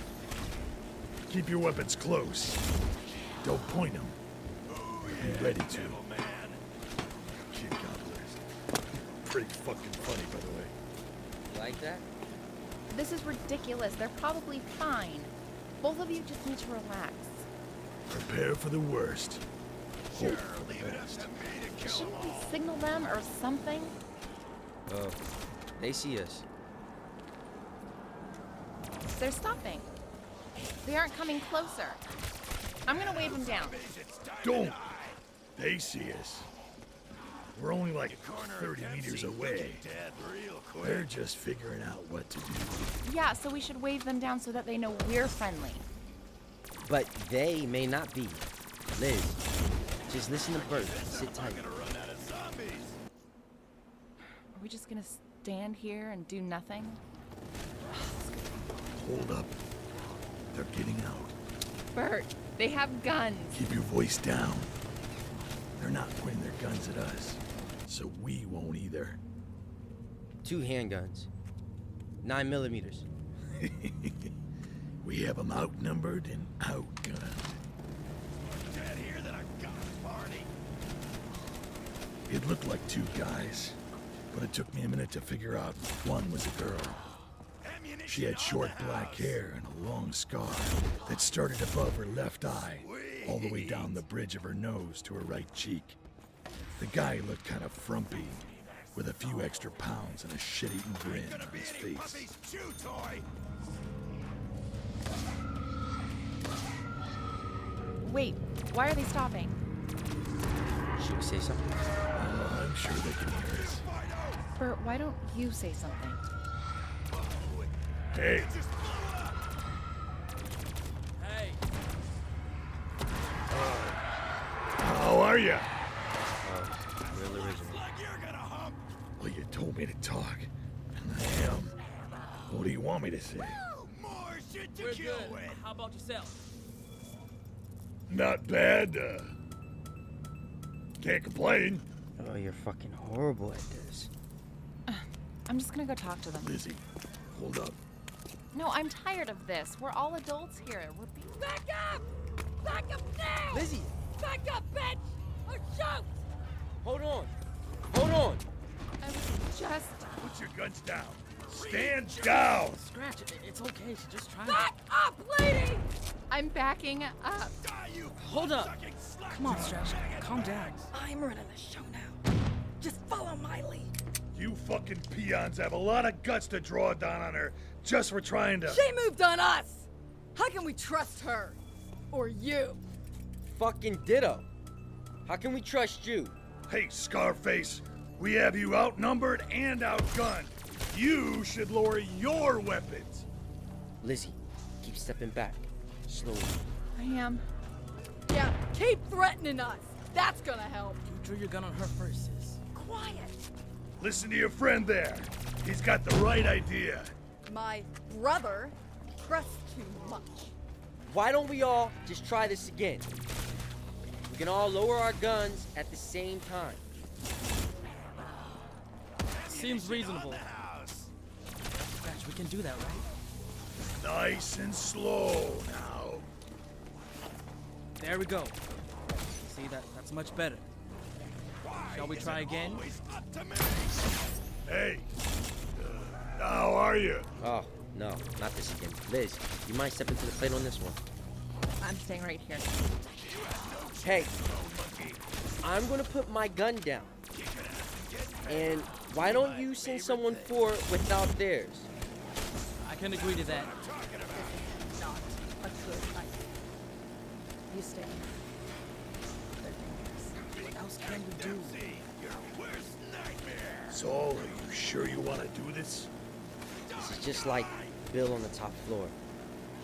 Keep your weapons close. Don't point them. Be ready to. Kid gobblers. Pretty fucking funny, by the way. You like that? This is ridiculous. They're probably fine. Both of you just need to relax. Prepare for the worst. Hope for the best. Shouldn't we signal them or something? Oh, they see us. They're stopping. They aren't coming closer. I'm gonna wave them down. Don't! They see us. We're only like 30 meters away. They're just figuring out what to do. Yeah, so we should wave them down so that they know we're friendly. But they may not be. Liz, just listen to Bert and sit tight. Are we just gonna stand here and do nothing? Hold up. They're getting out. Bert, they have guns. Keep your voice down. They're not pointing their guns at us, so we won't either. 2 handguns. 9mm. We have them outnumbered and outgunned. It looked like 2 guys, but it took me a minute to figure out one was a girl. She had short black hair and a long scar that started above her left eye, all the way down the bridge of her nose to her right cheek. The guy looked kind of frumpy, with a few extra pounds and a shit-eating grin on his face. Wait, why are they stopping? Should we say something? I'm sure they can hear us. Bert, why don't you say something? Hey! Hey! How are you? Real original. Well, you told me to talk, and I am. What do you want me to say? We're good. How about yourself? Not bad. Can't complain. Oh, you're fucking horrible at this. I'm just gonna go talk to them. Lizzie, hold up. No, I'm tired of this. We're all adults here. We're Back up! Back up now! Lizzie! Back up, bitch! Or shoot! Hold on! Hold on! I was just... Put your guns down. Stand down! Scratch it. It's okay. She's just trying. Back up, lady! I'm backing up. Hold up! Come on, Stretch. Calm down. I'm running the show now. Just follow my lead. You fucking peons have a lot of guts to draw down on her just for trying to... She moved on us! How can we trust her? Or you? Fucking ditto. How can we trust you? Hey, Scarface, we have you outnumbered and outgunned. You should lower your weapons. Lizzie, keep stepping back. Slowly. I am. Yeah, keep threatening us. That's gonna help. You drew your gun on her first, sis. Quiet. Listen to your friend there. He's got the right idea. My brother trusts too much. Why don't we all just try this again? We can all lower our guns at the same time. Seems reasonable. Scratch, we can do that, right? Nice and slow now. There we go. See, that's much better. Shall we try again? Hey, how are you? Oh, no, not this again. Liz, you mind stepping to the plate on this one? I'm staying right here. Hey, I'm gonna put my gun down. And why don't you send someone for it without theirs? I can agree to that. Not a good idea. You stay here. What else can we do? Saul, are you sure you want to do this? This is just like Bill on the top floor.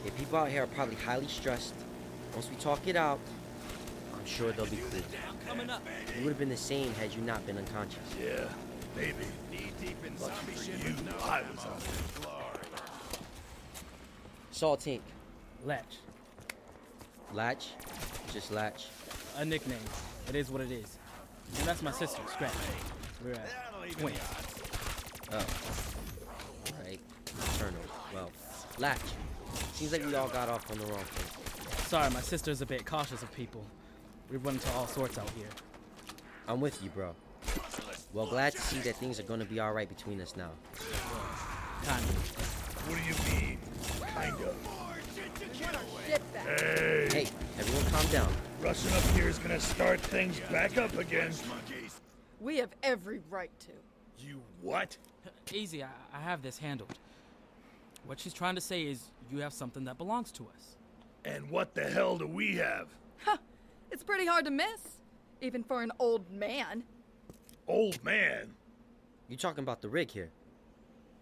Okay, people out here are probably highly stressed. Once we talk it out, I'm sure they'll be cool. You would have been the same had you not been unconscious. Yeah, maybe. Lucky for you, I was on it. Saul Tink. Latch. Latch? Just Latch. A nickname. It is what it is. And that's my sister, Scratch. We're twins. Oh. Alright. Eternal. Well, Latch. Seems like we all got off on the wrong thing. Sorry, my sister's a bit cautious of people. We run into all sorts out here. I'm with you, bro. Well, glad to see that things are gonna be alright between us now. Kind of. What do you mean? Kind of. Hey! Hey, everyone calm down. Rushing up here is gonna start things back up again. We have every right to. You what? Easy, I have this handled. What she's trying to say is you have something that belongs to us. And what the hell do we have? Huh, it's pretty hard to miss, even for an old man. Old man? You talking about the rig here?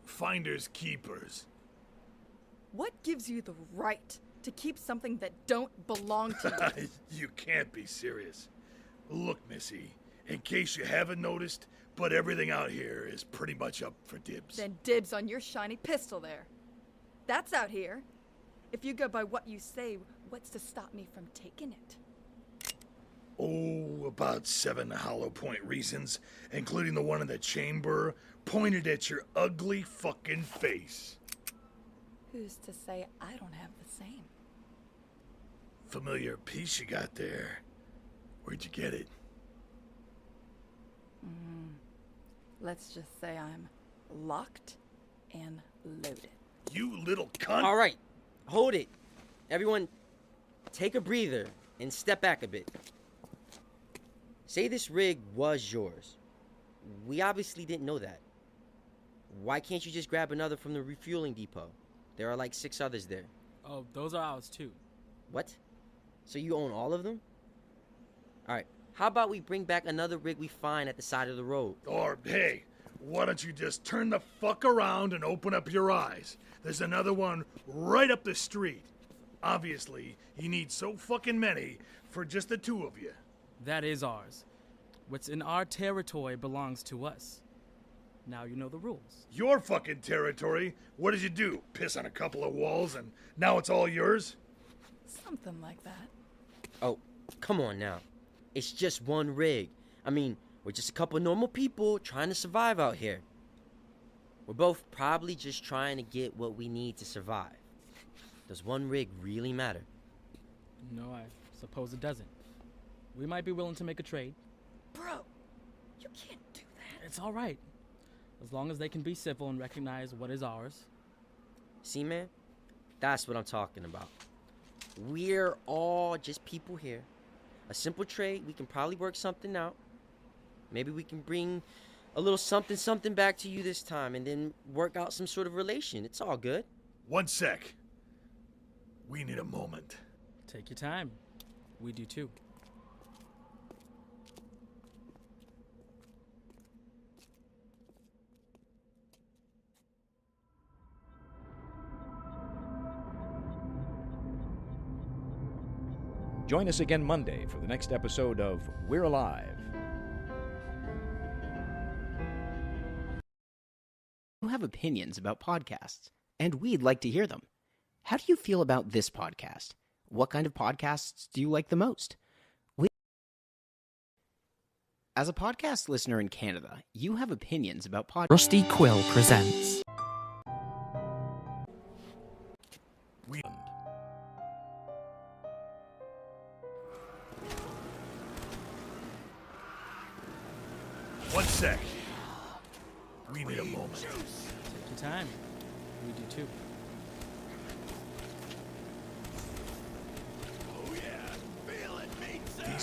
Finders keepers. What gives you the right to keep something that don't belong to you? You can't be serious. Look, Missy, in case you haven't noticed, but everything out here is pretty much up for dibs. Then dibs on your shiny pistol there. That's out here. If you go by what you say, what's to stop me from taking it? Oh, about 7 hollow point reasons, including the one in the chamber, pointed at your ugly fucking face. Who's to say I don't have the same? Familiar piece you got there. Where'd you get it? Let's just say I'm locked and loaded. You little cunt! All right, hold it. Everyone, take a breather and step back a bit. Say this rig was yours. We obviously didn't know that. Why can't you just grab another from the refueling depot? There are like 6 others there. Oh, those are ours too. What? So you own all of them? All right, how about we bring back another rig we find at the side of the road? Or, hey, why don't you just turn the fuck around and open up your eyes? There's another one right up the street. Obviously, you need so fucking many for just the 2 of you. That is ours. What's in our territory belongs to us. Now you know the rules. Your fucking territory? What did you do? Piss on a couple of walls and now it's all yours? Something like that. Oh, come on now. It's just one rig. I mean, we're just a couple normal people trying to survive out here. We're both probably just trying to get what we need to survive. Does one rig really matter? No, I suppose it doesn't. We might be willing to make a trade. Bro, you can't do that. It's all right. As long as they can be civil and recognize what is ours. See, man? That's what I'm talking about. We're all just people here. A simple trade, we can probably work something out. Maybe we can bring a little something back to you this time and then work out some sort of relation. It's all good. 1 sec. We need a moment. Take your time. We do too. Join us again Monday for the next episode of We're Alive. You have opinions about podcasts, and we'd like to hear them. How do you feel about this podcast? What kind of podcasts do you like the most? As a podcast listener in Canada, you have opinions about podcasts. Rusty Quill presents. One sec. We need a moment. Take your time. We do too.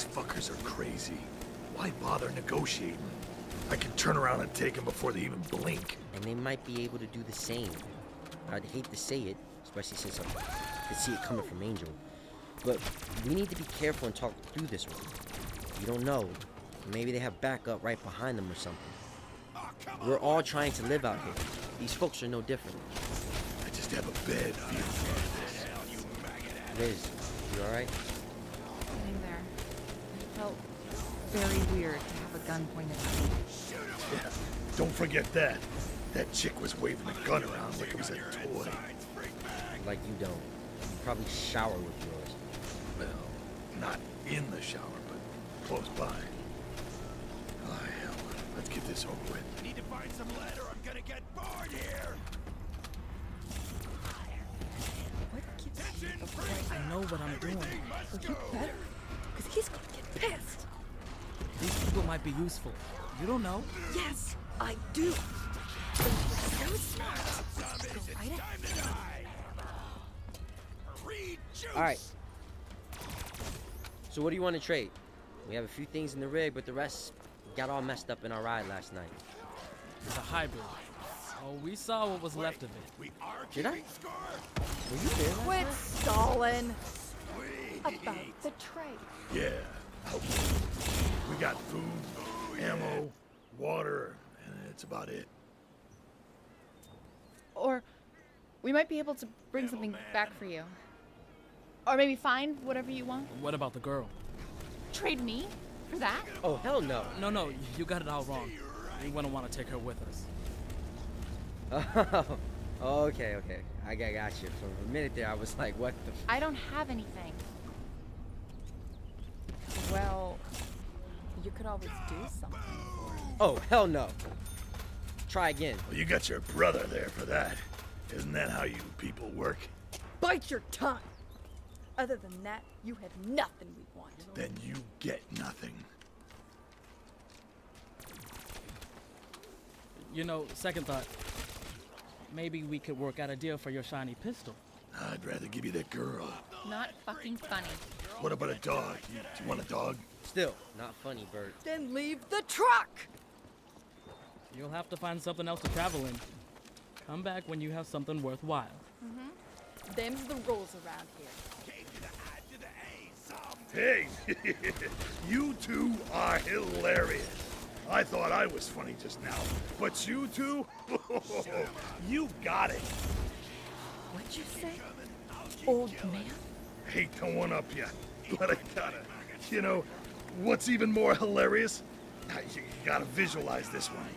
These fuckers are crazy. Why bother negotiating? I can turn around and take them before they even blink. And they might be able to do the same. I'd hate to say it, especially since I could see it coming from Angel. But we need to be careful and talk through this one. You don't know. Maybe they have backup right behind them or something. We're all trying to live out here. These folks are no different. I just have a bad feeling about this. Liz, you alright? Getting there. It felt very weird to have a gun pointed at me. Yeah, don't forget that. That chick was waving a gun around like it was a toy. Like you don't. You probably shower with yours. Well, not in the shower, but close by. Oh, hell. Let's get this over with. I need to find some lead or I'm gonna get bored here. What gives you the I know what I'm doing. Well, you better, because he's gonna get pissed. These people might be useful. You don't know. Yes, I do. But you're so smart. Go right ahead. Alright. So what do you want to trade? We have a few things in the rig, but the rest got all messed up in our ride last night. It's a hybrid. Oh, we saw what was left of it. Did I? Were you there last Quit night? stalling about the trade. Yeah. We got food, ammo, water, and that's about it. Or we might be able to bring something back for you. Or maybe find whatever you want. What about the girl? Trade me for that? Oh, hell no. No, you got it all wrong. We wouldn't want to take her with us. Oh, okay. I got you. For a minute there, I was like, what the I don't have anything. Well, you could always do something for him. Oh, hell no. Try again. Well, you got your brother there for that. Isn't that how you people work? Bite your tongue. Other than that, you have nothing we want. Then you get nothing. You know, second thought. Maybe we could work out a deal for your shiny pistol. I'd rather give you that girl. Not fucking funny. What about a dog? Do you want a dog? Still, not funny, Bert. Then leave the truck. You'll have to find something else to travel in. Come back when you have something worthwhile. Them's the rules around here. Hey, you two are hilarious. I thought I was funny just now, but you two, you got it. What'd you say? Old man? Hate to one up you, but I gotta. You know, what's even more hilarious? You gotta visualize this one.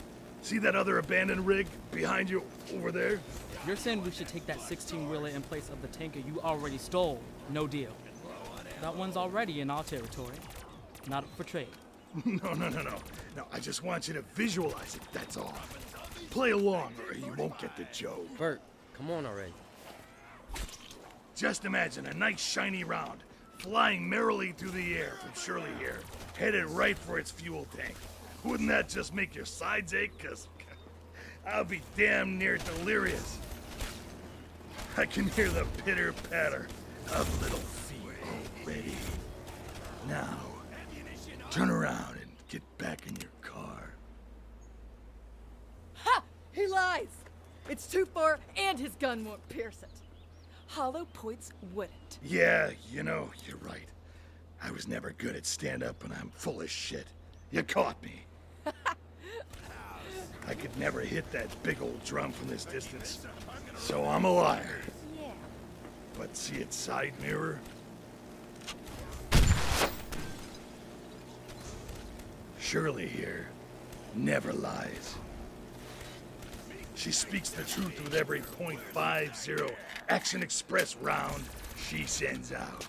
See that other abandoned rig behind you over there? You're saying we should take that 16-wheeler in place of the tanker you already stole. No deal. That one's already in our territory. Not up for trade. No. No, I just want you to visualize it, that's all. Play along or you won't get the joke. Bert, come on already. Just imagine a nice shiny round flying merrily through the air from Shirley here, headed right for its fuel tank. Wouldn't that just make your sides ache? 'Cause I'll be damn near delirious. I can hear the pitter-patter of little feet already. Now, turn around and get back in your car. Ha! He lies! It's too far and his gun won't pierce it. Hollow points wouldn't. Yeah, you know, you're right. I was never good at stand-up and I'm full of shit. You caught me. I could never hit that big old drum from this distance, so I'm a liar. Yeah. But see its side mirror? Shirley here never lies. She speaks the truth with every .50 Action Express round she sends out.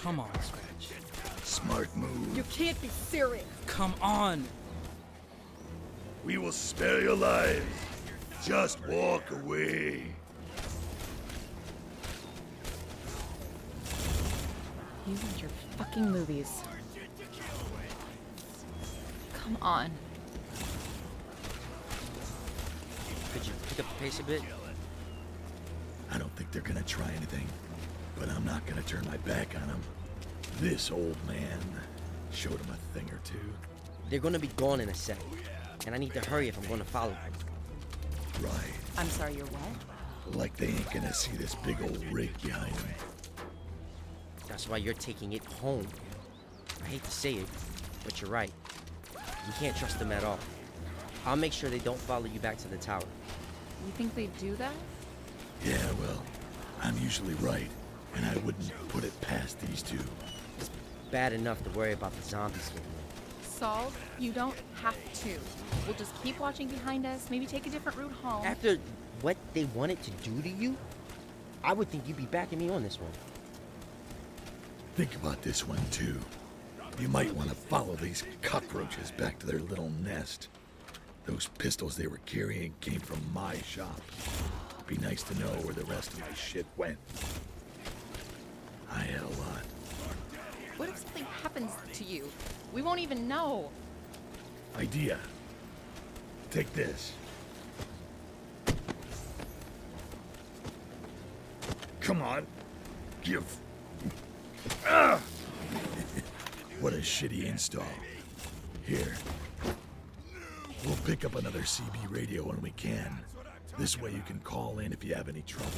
Come on, Scratch. Smart move. You can't be serious. Come on. We will spare your lives. Just walk away. You and your fucking movies. Come on. Could you pick up the pace a bit? I don't think they're gonna try anything, but I'm not not gonna turn my back on him. This old man showed him a thing or two. They're gonna be gone in a sec. And I need to hurry if I'm gonna follow them. Right. I'm sorry, you're what? Like they ain't gonna see this big old rig behind them. That's why you're taking it home. I hate to say it, but you're right. You can't trust them at all. I'll make sure they don't follow you back to the tower. You think they'd do that? Yeah, well, I'm usually right, and I wouldn't put it past these two. It's bad enough to worry about the zombies getting in. Saul, you don't have to. We'll just keep watching behind us, maybe take a different route home. After what they wanted to do to you, I would think you'd be backing me on this one. Think about this one, too. You might want to follow these cockroaches back to their little nest. Those pistols they were carrying came from my shop. Be nice to know where the rest of my shit went. I had a lot. What if something happens to you? We won't even know. Idea. Take this. Come on. Give. Ah! What a shitty install. Here. We'll pick up another CB radio when we can. This way you can call in if you have any trouble.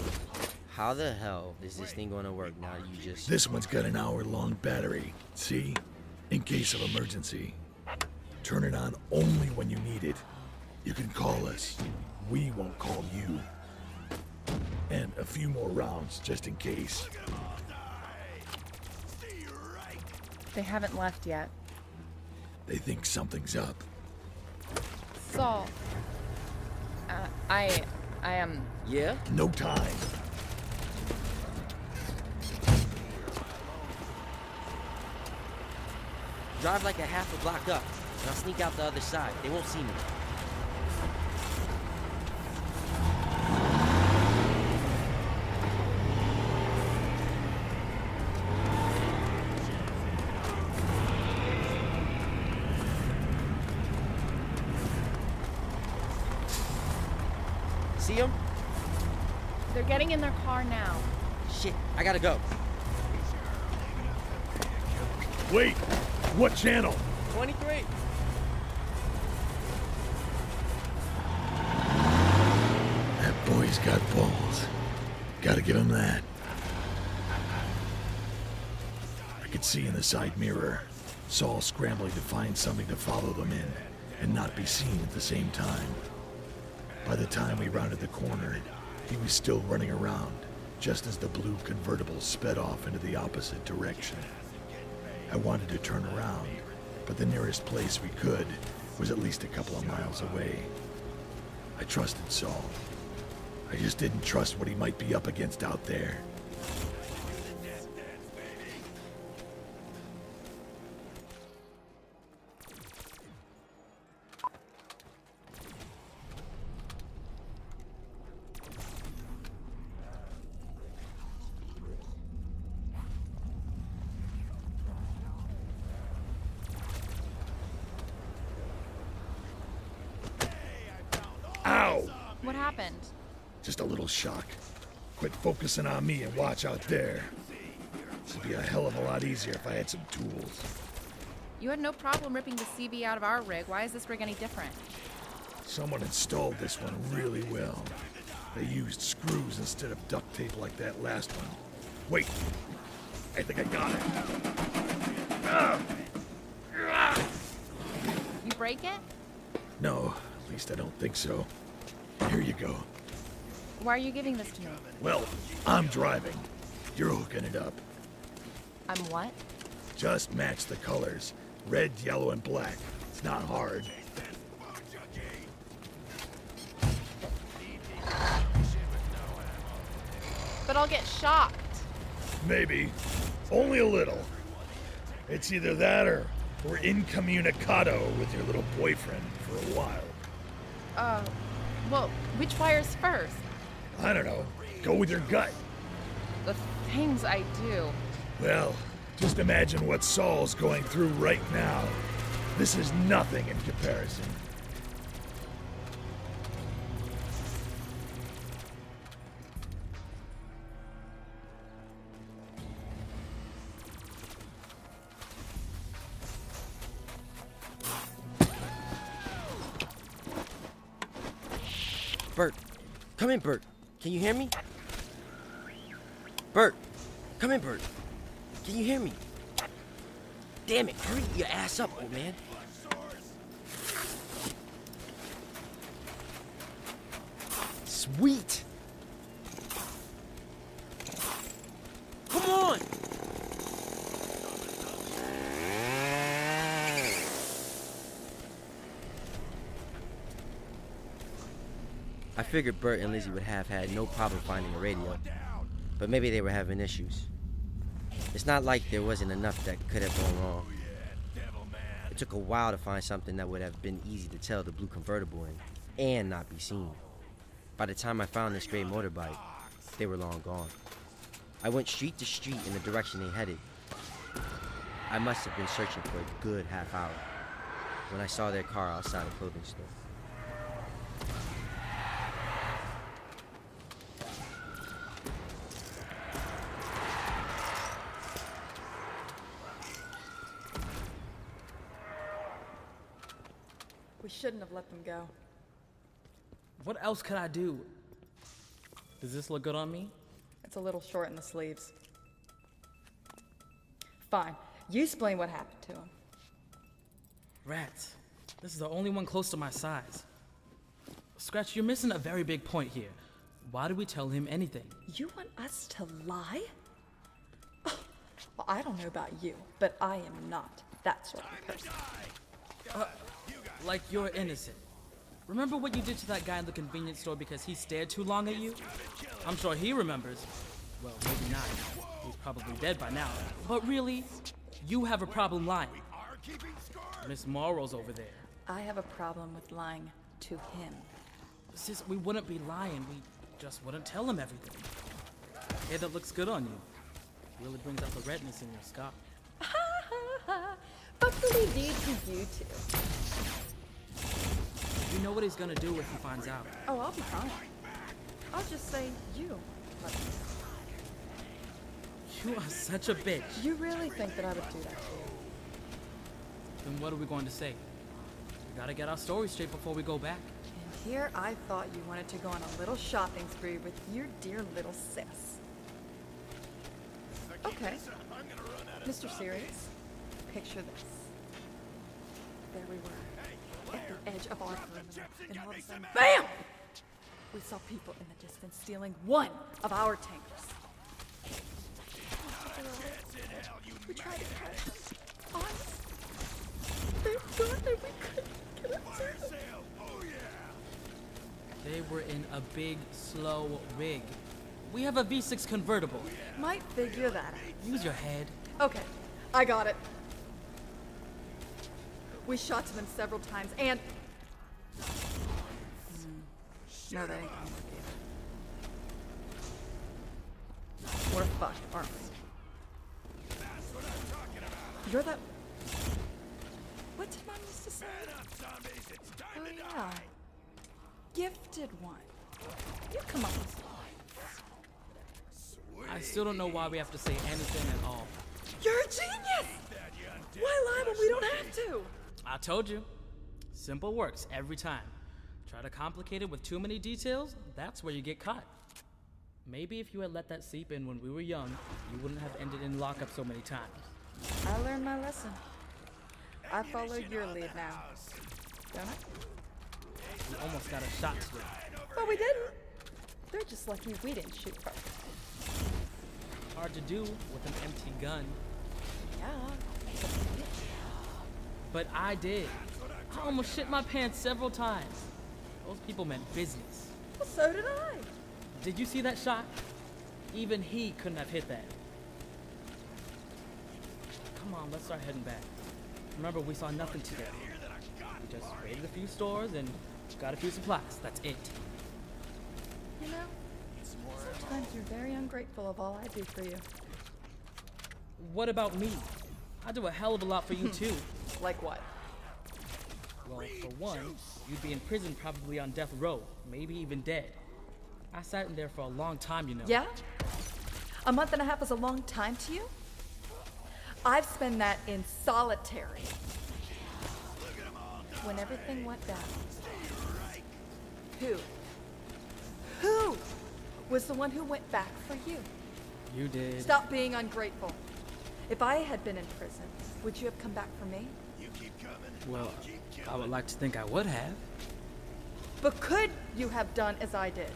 How the hell is this thing gonna work now that you just... This one's got an hour-long battery. See? In case of emergency. Turn it on only when you need it. You can call us. We won't call you. And a few more rounds, just in case. They haven't left yet. They think something's up. Saul. I am... Yeah? No time. Drive like a half a block up, and I'll sneak out the other side. They won't see me. See them? They're getting in their car now. Shit, I gotta go. Wait! What channel? 23. That boy's got balls. Gotta give him that. I could see in the side mirror, Saul scrambling to find something to follow them in and not be seen at the same time. By the time we rounded the corner, he was still running around, just as the blue convertible sped off into the opposite direction. I wanted to turn around, but the nearest place we could was at least a couple of miles away. I trusted Saul. I just didn't trust what he might be up against out there. Ow! What happened? Just a little shock. Quit focusing on me and watch out there. This would be a hell of a lot easier if I had some tools. You had no problem ripping the CB out of our rig. Why is this rig any different? Someone installed this one really well. They used screws instead of duct tape like that last one. Wait, I think I got it. You break it? No, at least I don't think so. Here you go. Why are you giving this to me? Well, I'm driving. You're hooking it up. I'm what? Just match the colors. Red, yellow, and black. It's not hard. But I'll get shocked. Maybe. Only a little. It's either that or we're incommunicado with your little boyfriend for a while. Well, which wire's first? I don't know. Go with your gut. The things I do. Well, just imagine what Saul's going through right now. This is nothing in comparison. Bert, come in, Bert. Can you hear me? Bert, come in, Bert. Can you hear me? Damn it, hurry your ass up, old man. Sweet. Come on. I figured Bert and Lizzie would have had no problem finding a radio, but maybe they were having issues. It's not like there wasn't enough that could have gone wrong. It took a while to find something that would have been easy to tell the blue convertible in and not be seen. By the time I found this gray motorbike, they were long gone. I went street to street in the direction they headed. I must have been searching for a good half hour when I saw their car outside a clothing store. We shouldn't have let them go. What else could I do? Does this look good on me? It's a little short in the sleeves. Fine. You explain what happened to him. Rats. This is the only one close to my size. Scratch, you're missing a very big point here. Why did we tell him anything? You want us to lie? Oh, well, I don't know about you, but I am not that sort of person. Like you're innocent. Remember what you did to that guy in the convenience store because he stared too long at you? I'm sure he remembers. Well, maybe not. He's probably dead by now. But really, you have a problem lying. Miss Morrow's over there. I have a problem with lying to him. Sis, we wouldn't be lying. We just wouldn't tell him everything. Hey, that looks good on you. Really brings out the redness in your scalp. What will he do to you two? You know what he's gonna do if he finds out. Oh, I'll be fine. I'll just say you. You are such a bitch. You really think that I would do that to you? Then what are we going to say? We gotta get our story straight before we go back. And here I thought you wanted to go on a little shopping spree with your dear little sis. Okay. Mr. Serious, picture this. There we were, at the edge of our perimeter, and all of a sudden, BAM! We saw people in the distance stealing one of our tankers. We tried to catch them. Us. They thought that we couldn't get up to them. They were in a big, slow rig. We have a V6 convertible. Might figure that out. Use your head. Okay, I got it. We shot to them several times, and... No, they ain't gonna work either. We're fucked, aren't we? You're the... What did Mom used to say? Oh, yeah. Gifted one. You come up with some. I still don't know why we have to say anything at all. You're a genius! Why lie when we don't have to? I told you. Simple works every time. Try to complicate it with too many details, that's where you get caught. Maybe if you had let that seep in when we were young, you wouldn't have ended in lockup so many times. I learned my lesson. I followed your lead now. Don't I? We almost got a shot swing. But we didn't. They're just lucky we didn't shoot first. Hard to do with an empty gun. Yeah. But I did. I almost shit my pants several times. Those people meant business. Well, so did I. Did you see that shot? Even he couldn't have hit that. Come on, let's start heading back. Remember, we saw nothing today. We just raided a few stores and got a few supplies. That's it. You know, sometimes you're very ungrateful of all I do for you. What about me? I do a hell of a lot for you too. Like what? Well, for one, you'd be in prison probably on death row, maybe even dead. I sat in there for a long time, you know. Yeah? A month and a half is a long time to you? I've spent that in solitary. When everything went down. Who Who was the one who went back for you? You did. Stop being ungrateful. If I had been in prison, would you have come back for me? Well, I would like to think I would have. But could you have done as I did?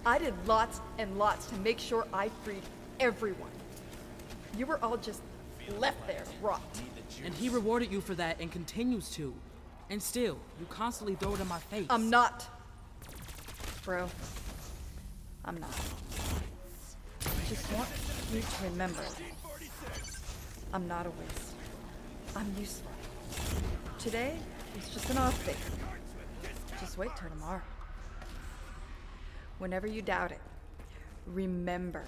I did lots and lots to make sure I freed everyone. You were all just left there to rot. And he rewarded you for that and continues to. And still, you constantly throw it in my face. I'm not. Bro. I'm not. I just want you to remember. I'm not a waste. I'm useful. Today is just an off day. Just wait till tomorrow. Whenever you doubt it, remember,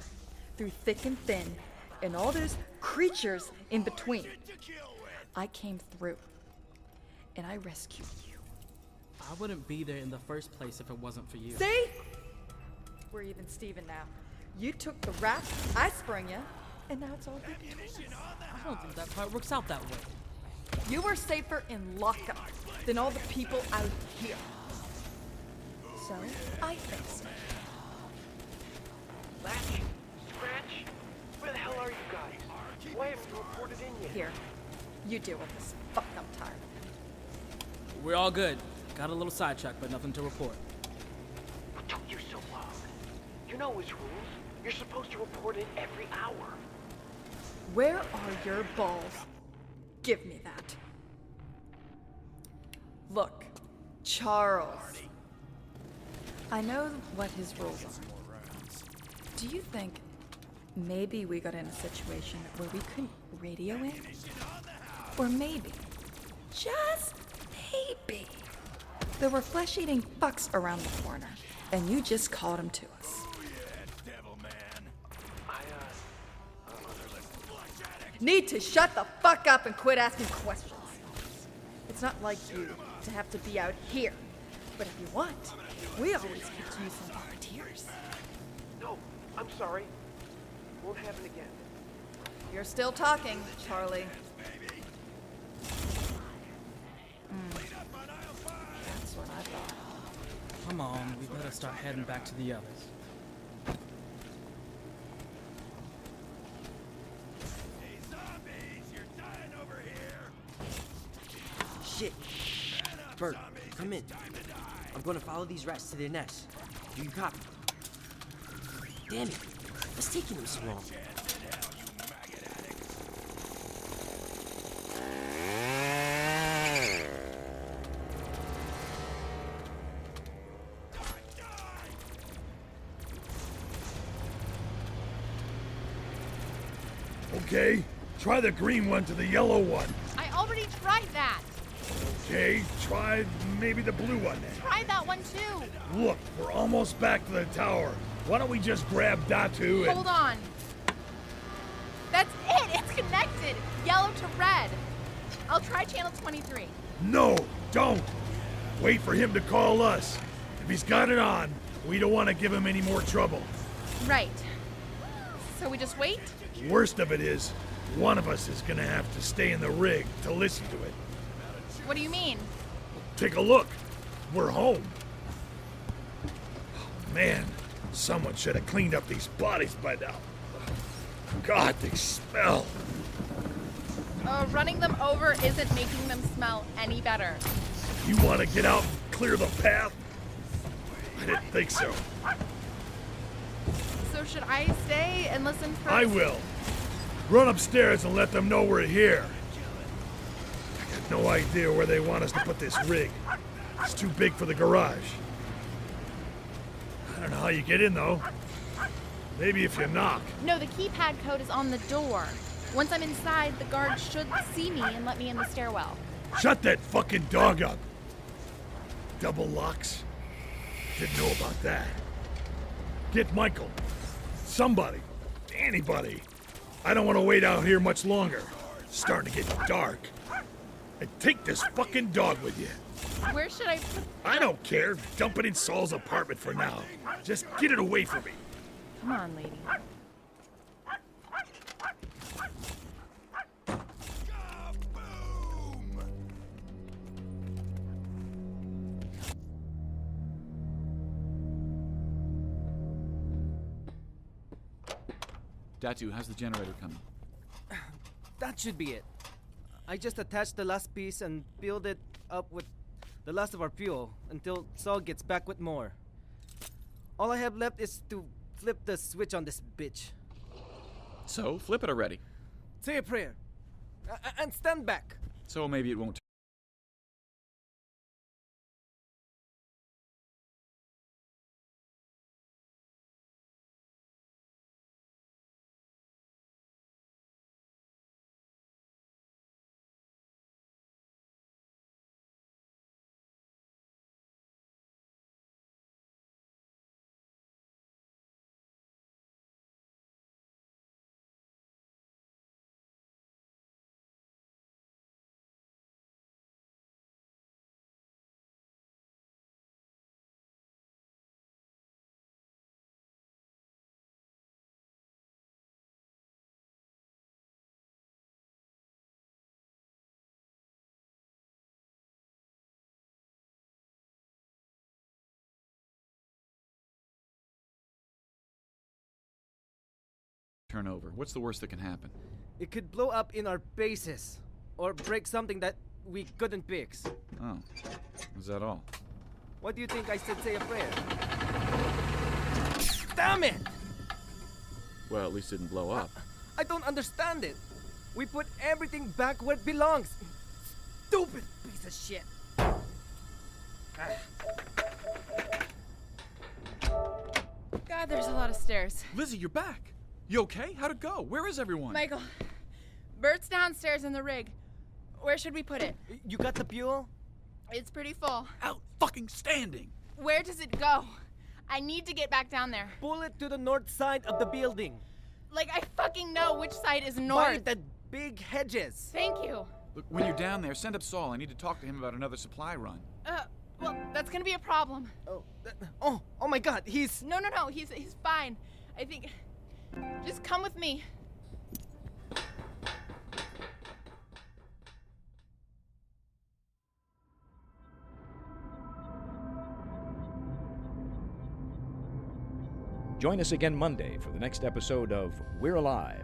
through thick and thin, and all those creatures in between, I came through, and I rescued you. I wouldn't be there in the first place if it wasn't for you. See? We're even Steven now. You took the rap, I sprung you, and now it's all good between us. I don't think that quite works out that way. You were safer in lockup than all the people out here. So, I think so. Latch, Scratch, where the hell are you guys? Why haven't you reported in yet? Here, you deal with this. Fuck, I'm tired. We're all good. Got a little sidetracked, but nothing to report. What took you so long? You know his rules. You're supposed to report in every hour. Where are your balls? Give me that. Look, Charles. I know what his rules are. Do you think maybe we got in a situation where we couldn't radio in? Or maybe, just maybe, there were flesh-eating fucks around the corner, and you just called them to us. Need to shut the fuck up and quit asking questions. It's not like you to have to be out here. But if you want, we always could use some volunteers. No, I'm sorry. Won't happen again. You're still talking, Charlie. That's what I thought. Come on, we better start heading back to the others. Shit. Bert, come in. I'm gonna follow these rats to their nest. Do you copy? Damn it. What's taking them so long? Okay, try the green one to the yellow one. I already tried that. Okay, try maybe the blue one then. Try that one too. Look, we're almost back to the tower. Why don't we just grab Datu and... Hold on. That's it. It's connected. Yellow to red. I'll try channel 23. No, don't. Wait for him to call us. If he's got it on, we don't want to give him any more trouble. Right. So we just wait? Worst of it is, one of us is gonna have to stay in the rig to listen to it. What do you mean? Take a look. We're home. Man, someone should have cleaned up these bodies by now. God, they smell. Running them over isn't making them smell any better. You want to get out and clear the path? I didn't think so. So should I stay and listen first? I will. Run upstairs and let them know we're here. I got no idea where they want us to put this rig. It's too big for the garage. I don't know how you get in, though. Maybe if you knock. No, the keypad code is on the door. Once I'm inside, the guard should see me and let me in the stairwell. Shut that fucking dog up. Double locks? Didn't know about that. Get Michael. Somebody. Anybody. I don't want to wait out here much longer. It's starting to get dark. And take this fucking dog with you. Where should I put... I don't care. Dump it in Saul's apartment for now. Just get it away from me. Come on, lady. Datu, how's the generator coming? That should be it. I just attached the last piece and filled it up with the last of our fuel until Saul gets back with more. All I have left is to flip the switch on this bitch. So, flip it already. Say a prayer. And stand back. So maybe it won't. Turn over. What's the worst that can happen? It could blow up in our bases. Or break something that we couldn't fix. Oh. Is that all? What do you think I said say a prayer? Damn it! Well, at least it didn't blow up. I don't understand it. We put everything back where it belongs. Stupid piece of shit. God, there's a lot of stairs. Lizzie, you're back. You okay? How'd it go? Where is everyone? Michael, Bert's downstairs in the rig. Where should we put it? You got the fuel? It's pretty full. Out fucking standing. Where does it go? I need to get back down there. Pull it to the north side of the building. Like, I fucking know which side is north. By the big hedges. Thank you. Look, when you're down there, send up Saul. I need to talk to him about another supply run. Well, that's gonna be a problem. Oh my God, he's... No, he's fine. I think... Just come with me. Join us again Monday for the next episode of We're Alive.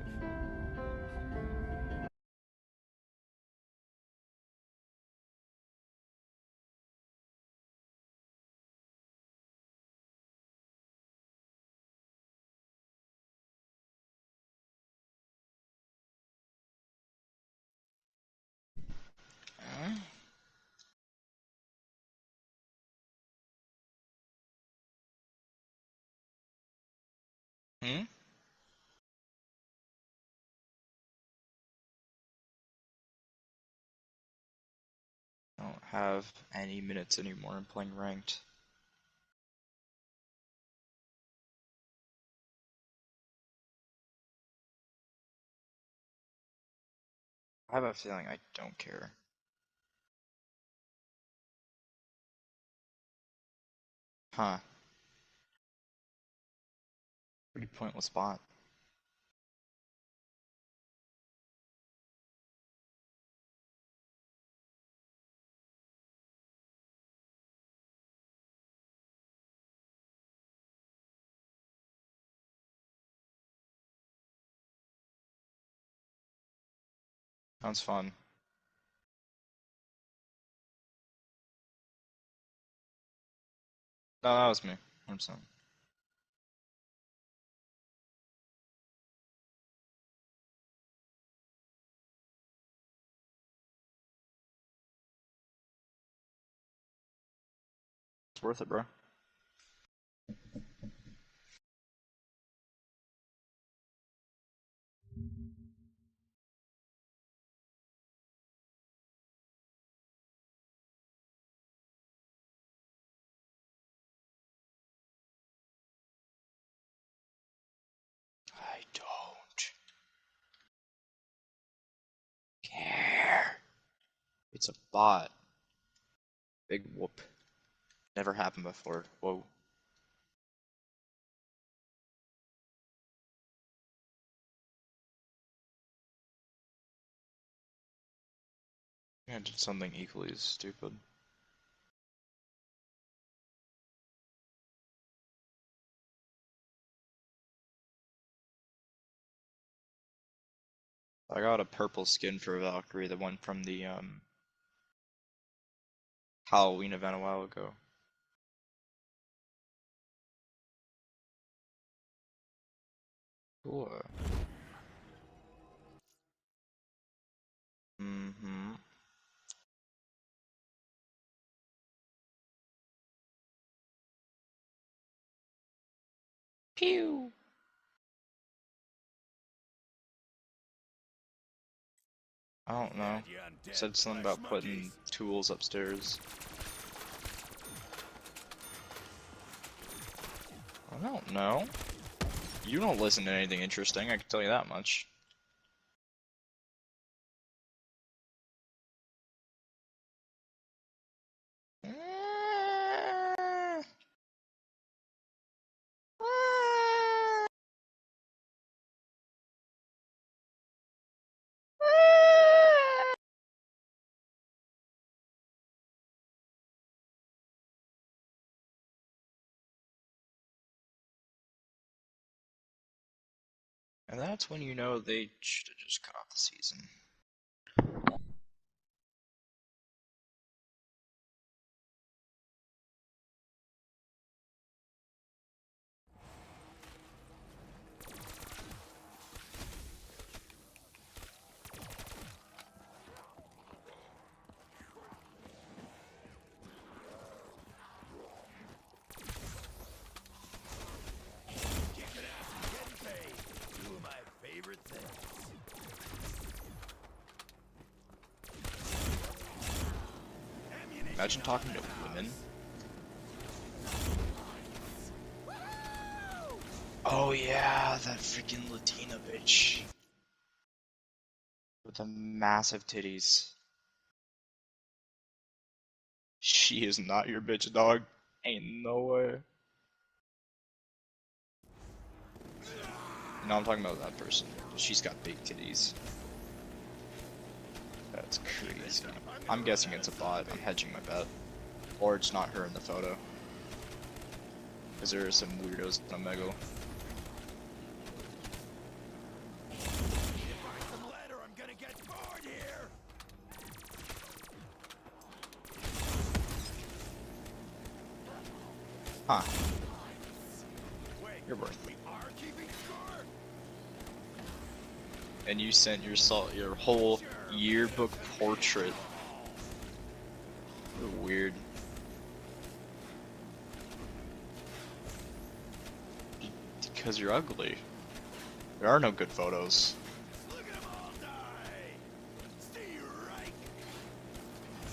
Hmm? I don't have any minutes anymore. I'm playing ranked. I have a feeling I don't care. Huh. Pretty pointless bot. Sounds fun. No, that was me. 100%. It's worth it, bro. I don't care. It's a bot. Big whoop. Never happened before. Whoa. I did something equally as stupid. I got a purple skin for Valkyrie, the one from the Halloween event a while ago. Cool. Mm-hmm. Pew! I don't know. Said something about putting tools upstairs. I don't know. You don't listen to anything interesting, I can tell you that much. And that's when you know they should have just cut off the season. Imagine talking to women. Oh yeah, that freaking Latina bitch. With the massive titties. She is not your bitch, dog. Ain't no way. No, I'm talking about that person. She's got big titties. That's crazy. I'm guessing it's a bot. I'm hedging my bet. Or it's not her in the photo. Because there are some weirdos in Omegle. Huh. You're worth it. And you sent your whole yearbook portrait. You're weird. Because you're ugly. There are no good photos.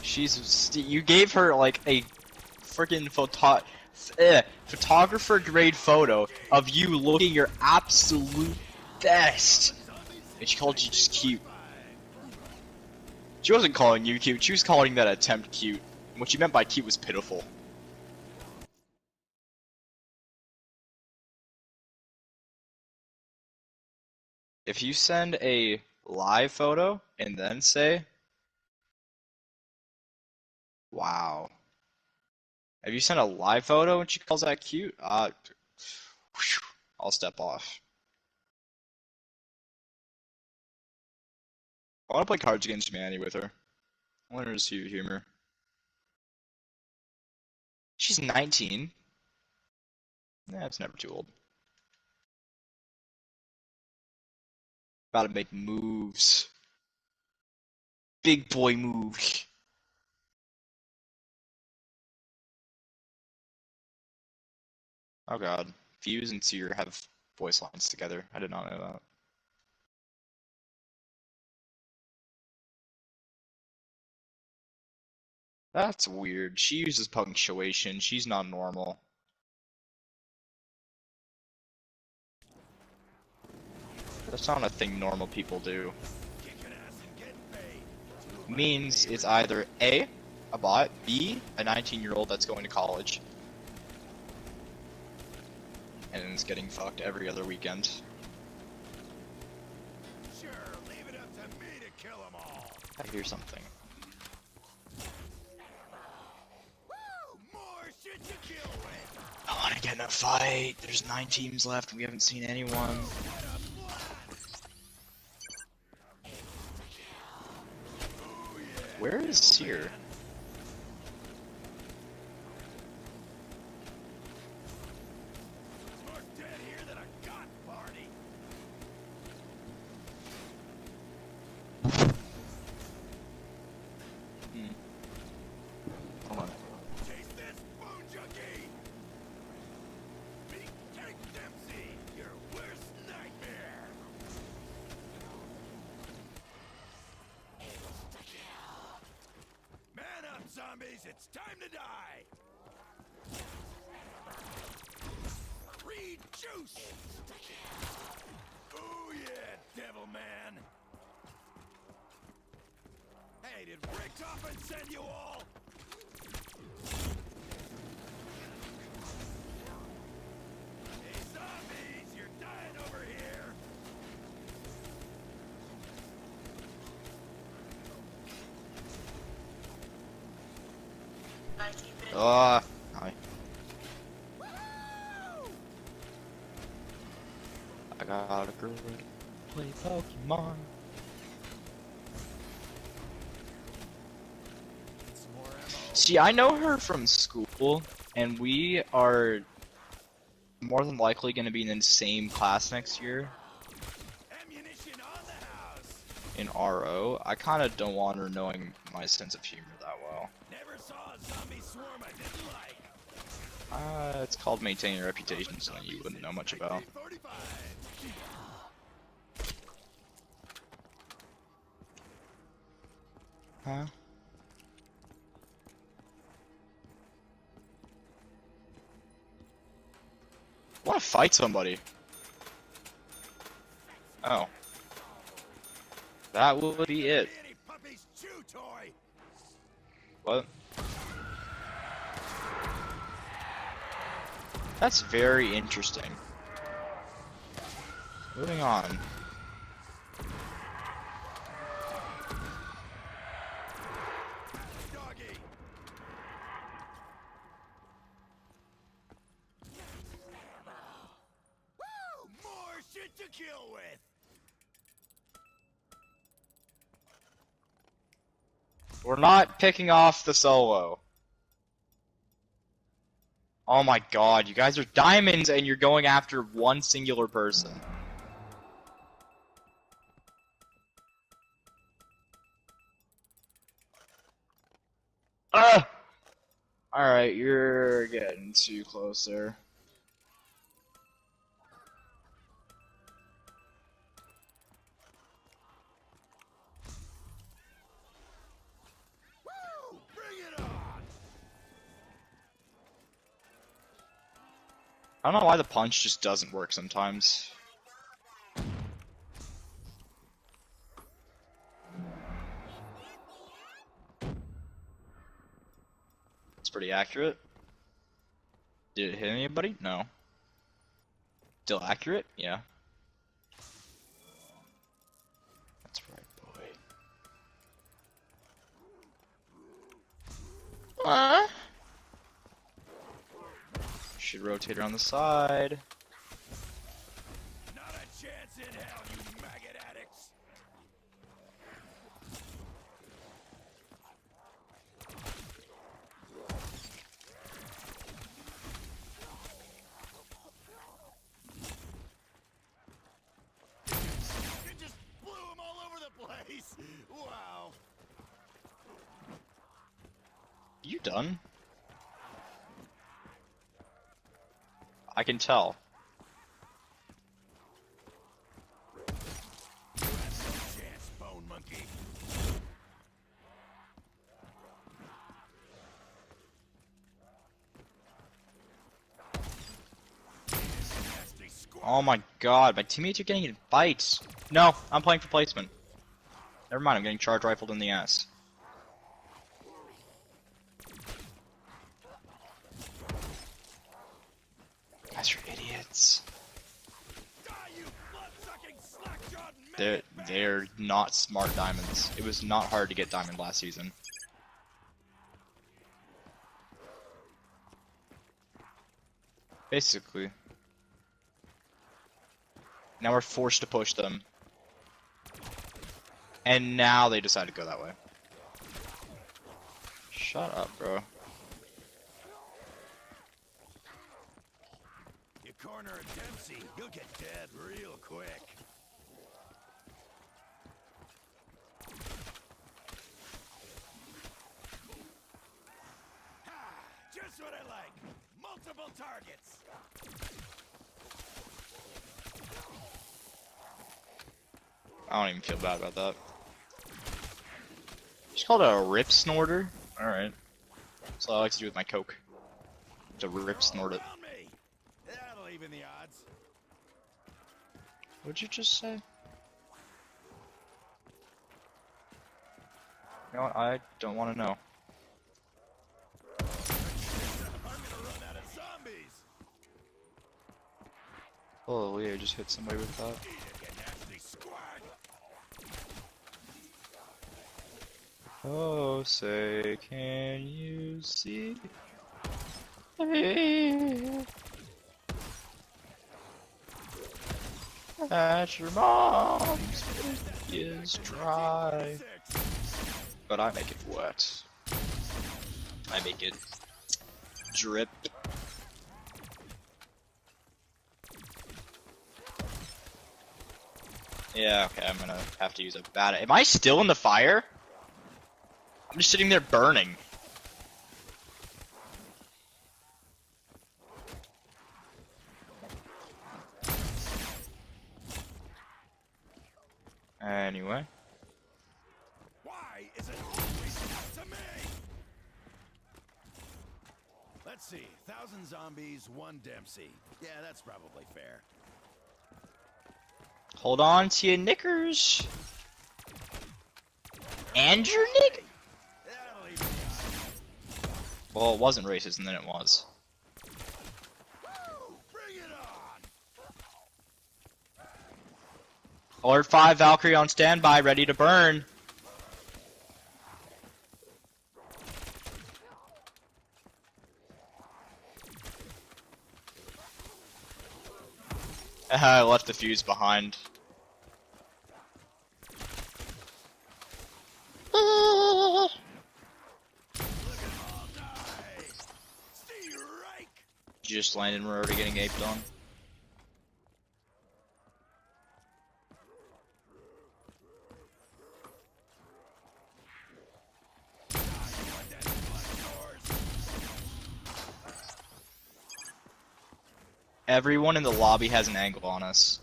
You gave her like a freaking photographer grade photo of you looking your absolute best. And she called you just cute. She wasn't calling you cute, she was calling that attempt cute. And what she meant by cute was pitiful. If you send a live photo and then say, wow. If you send a live photo and she calls that cute, I'll step off. I want to play Cards Against Humanity with her. I want her to see your humor. She's 19. Nah, it's never too old. About to make moves. Big boy moves. Oh god. Fuse and Seer have voice lines together. I did not know that. That's weird. She uses punctuation. She's not normal. That's not a thing normal people do. Means it's either A, a bot, B, a 19-year-old that's going to college. And is getting fucked every other weekend. Sure, leave it up to me to kill them all. I hear something. I want to get in a fight. There's 9 teams left. We haven't seen anyone. Where is here? Hold on. Zombies, it's time to die! Read juice! Oh yeah, devil man! Hey, did Rick Toppen send you all? Hey zombies, you're dying over here! Hi. I got a girl to play Pokemon. See, I know her from school, and we are more than likely going to be in the same class next year. In RO. I kind of don't want her knowing my sense of humor that well. It's called maintaining your reputation, something you wouldn't know much about. Huh? I want to fight somebody. Oh. That would be it. What? That's very interesting. Moving on. More shit to kill with! We're not picking off the solo. Oh my god, you guys are diamonds and you're going after one singular person. Ah! Alright, you're getting too close there. I don't know why the punch just doesn't work sometimes. It's pretty accurate. Did it hit anybody? No. Still accurate? Yeah. That's right, boy. Should rotate around the side. Not a chance in hell, you maggot addicts! You just blew them all over the place! Wow! You done? I can tell. Chance, bone monkey. Oh my god, my teammates are getting in fights. No, I'm playing for placement. Never mind, I'm getting charge rifled in the ass. Guys are idiots. They're not smart diamonds. It was not hard to get diamond last season. Basically. Now we're forced to push them. And now they decide to go that way. Shut up, bro. You corner a Dempsey, you'll get dead real quick. Ha! Just what I like. Multiple targets. I don't even feel bad about that. Just called it a rip snorter? Alright. That's what I like to do with my coke. To rip snort it. That'll even the odds. What'd you just say? You know what? I don't want to know. I'm gonna run out of zombies. Holy, I just hit somebody with that. Oh, say, can you see? That your mom's is dry, but I make it wet. I make it drip. Yeah, okay, I'm gonna have to use a bat. Am I still in the fire? I'm just sitting there burning. Anyway. Why is it always up to me? Let's see. 1,000 zombies, 1 Dempsey. Yeah, that's probably fair. Hold on to your knickers. And your nick. Well, it wasn't racist, and then it was. Alert 5, Valkyrie on standby, ready to burn. I left the fuse behind. Just landed and we're already getting aped on. Everyone in the lobby has an angle on us.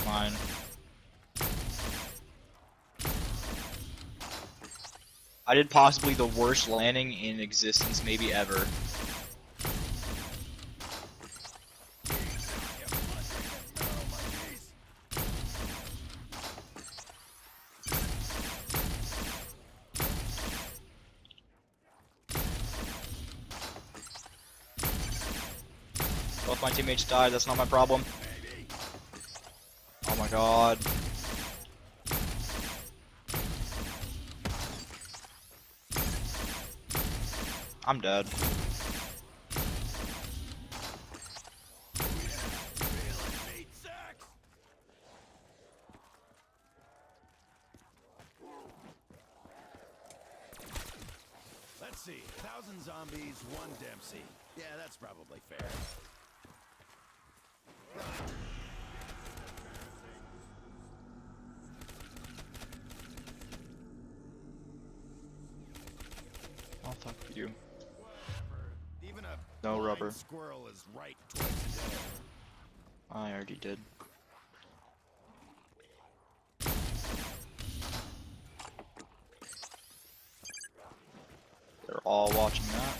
Mine. I did possibly the worst landing in existence, maybe ever. Both my teammates died, that's not my problem. Oh my god. I'm dead. Let's see. 1,000 zombies, 1 Dempsey. Yeah, that's probably fair. Oh, fuck you. Even a No blind rubber. squirrel is right twice a day. I already did. They're all watching that.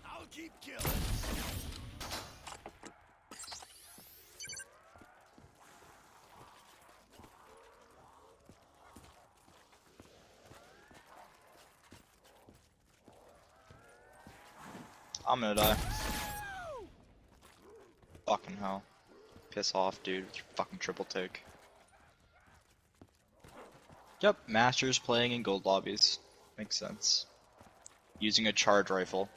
I'll keep killing. I'm gonna die. Fucking hell. Piss off, dude. With your fucking triple take. Yep, Masters playing in gold lobbies. Makes sense. Using a charge rifle.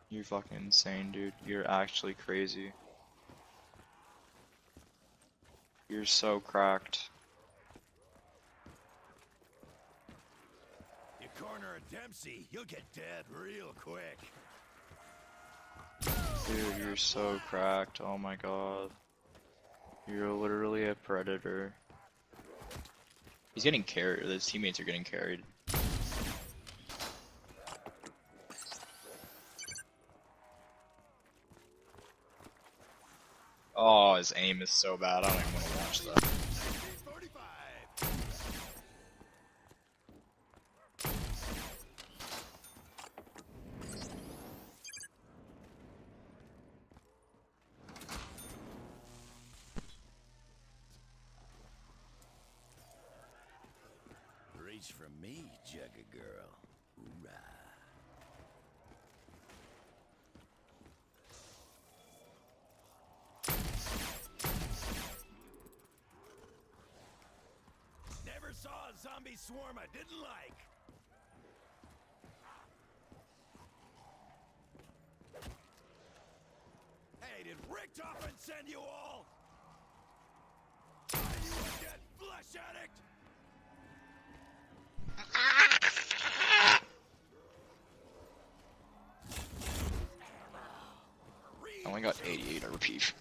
You're fucking insane, dude. You're actually crazy. You're so cracked. You corner a Dempsey, you'll get dead real quick. Dude, you're so cracked. Oh my god. You're literally a predator. He's getting carried. His teammates are getting carried. Oh, his aim is so bad. I don't even want to watch that. Reach for me, Jugga girl. Hoorah. Never saw a zombie swarm I didn't like. Hey, did Rick Toppen send you all? Are you a dead flesh addict? I only got 88 RP.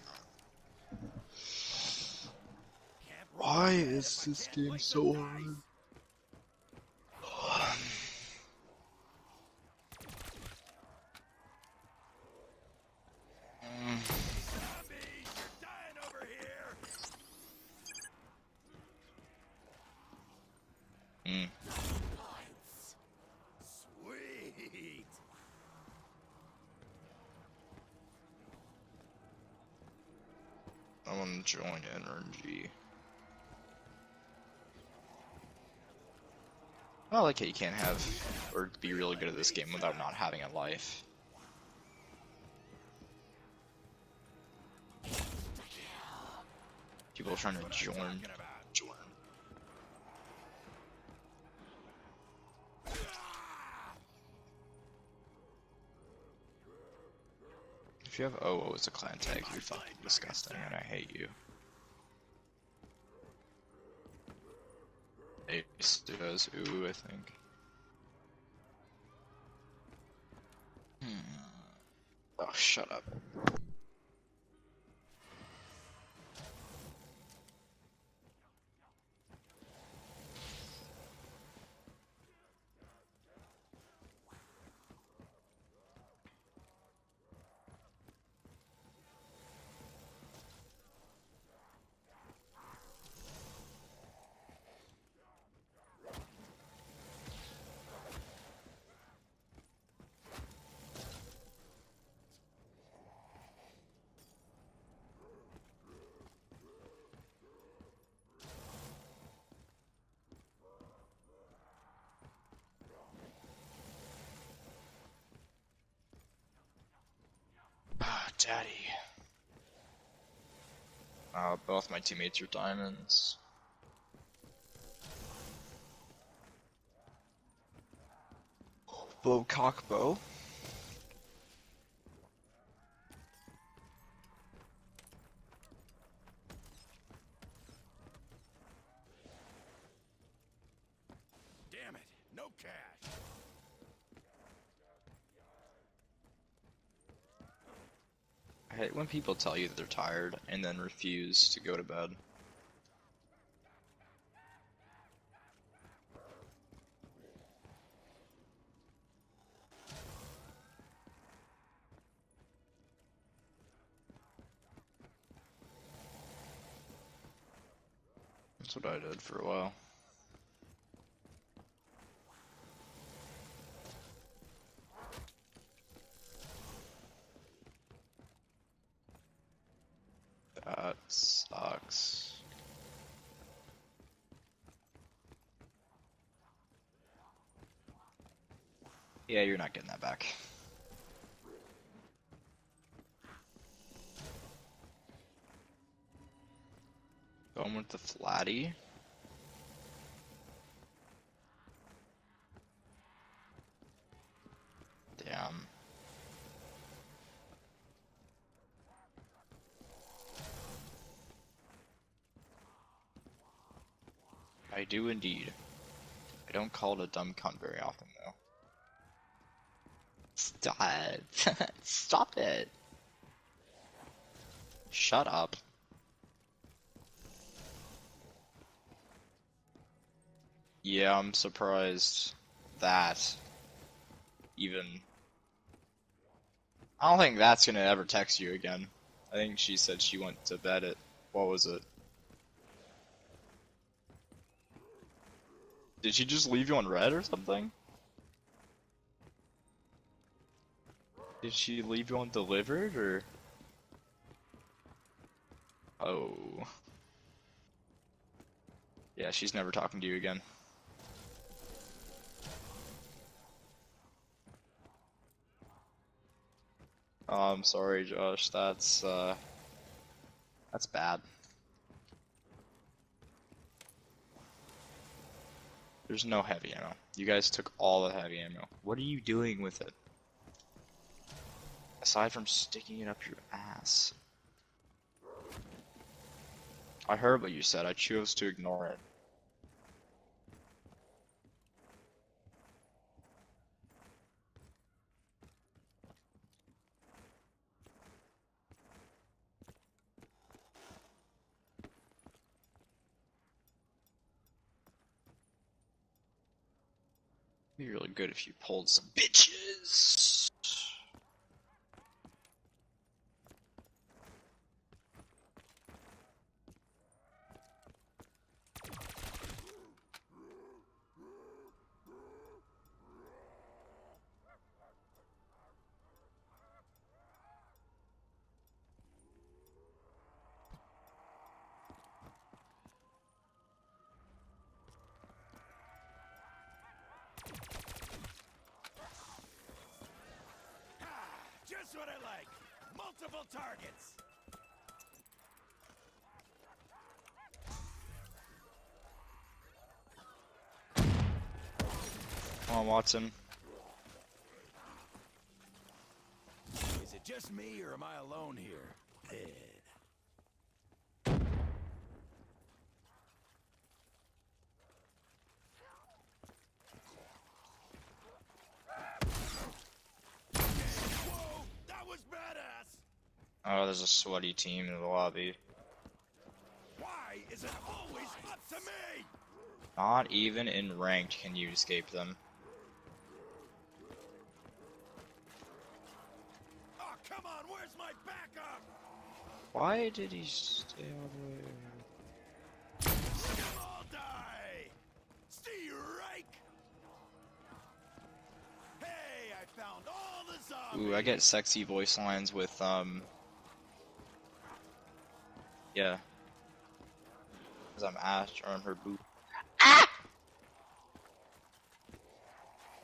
Why is this game so hard? Sweet. I want to join NRG. I like how you can't have or be really good at this game without not having a life. People are trying to join. If you have OO as a clan tag, you're fucking disgusting, and I hate you. Ace does ooh, I think. Oh, shut up. Ah, daddy. Both my teammates are diamonds. Bow cockbow. Damn it, no cash. I hate when people tell you that they're tired and then refuse to go to bed. That's what I did for a while. That sucks. Yeah, you're not getting that back. Going with the flatty. Damn. I do indeed. I don't call it a dumb cunt very often, though. Stop it. Stop it. Shut up. Yeah, I'm surprised that even... I don't think that's gonna ever text you again. I think she said she went to bed at... What was it? Did she just leave you on red or something? Did she leave you on delivered or? Oh. Yeah, she's never talking to you again. Oh, I'm sorry, Josh. That's bad. There's no heavy ammo. You guys took all the heavy ammo. What are you doing with it? Aside from sticking it up your ass. I heard what you said. I chose to ignore it. It'd be really good if you pulled some bitches. Just what I like. Multiple targets. Come on, Watson. Is it just me or am I alone here? Whoa, that was badass. Oh, there's a sweaty team in the lobby. Why is it always up to me? Not even in ranked can you escape them. Oh, come on, where's my backup? Why did he stay all the way? Let them all die. Strike. Hey, I found all the zombies. Ooh, I get sexy voice lines with yeah. Cause I'm Ash on her boot. Ah!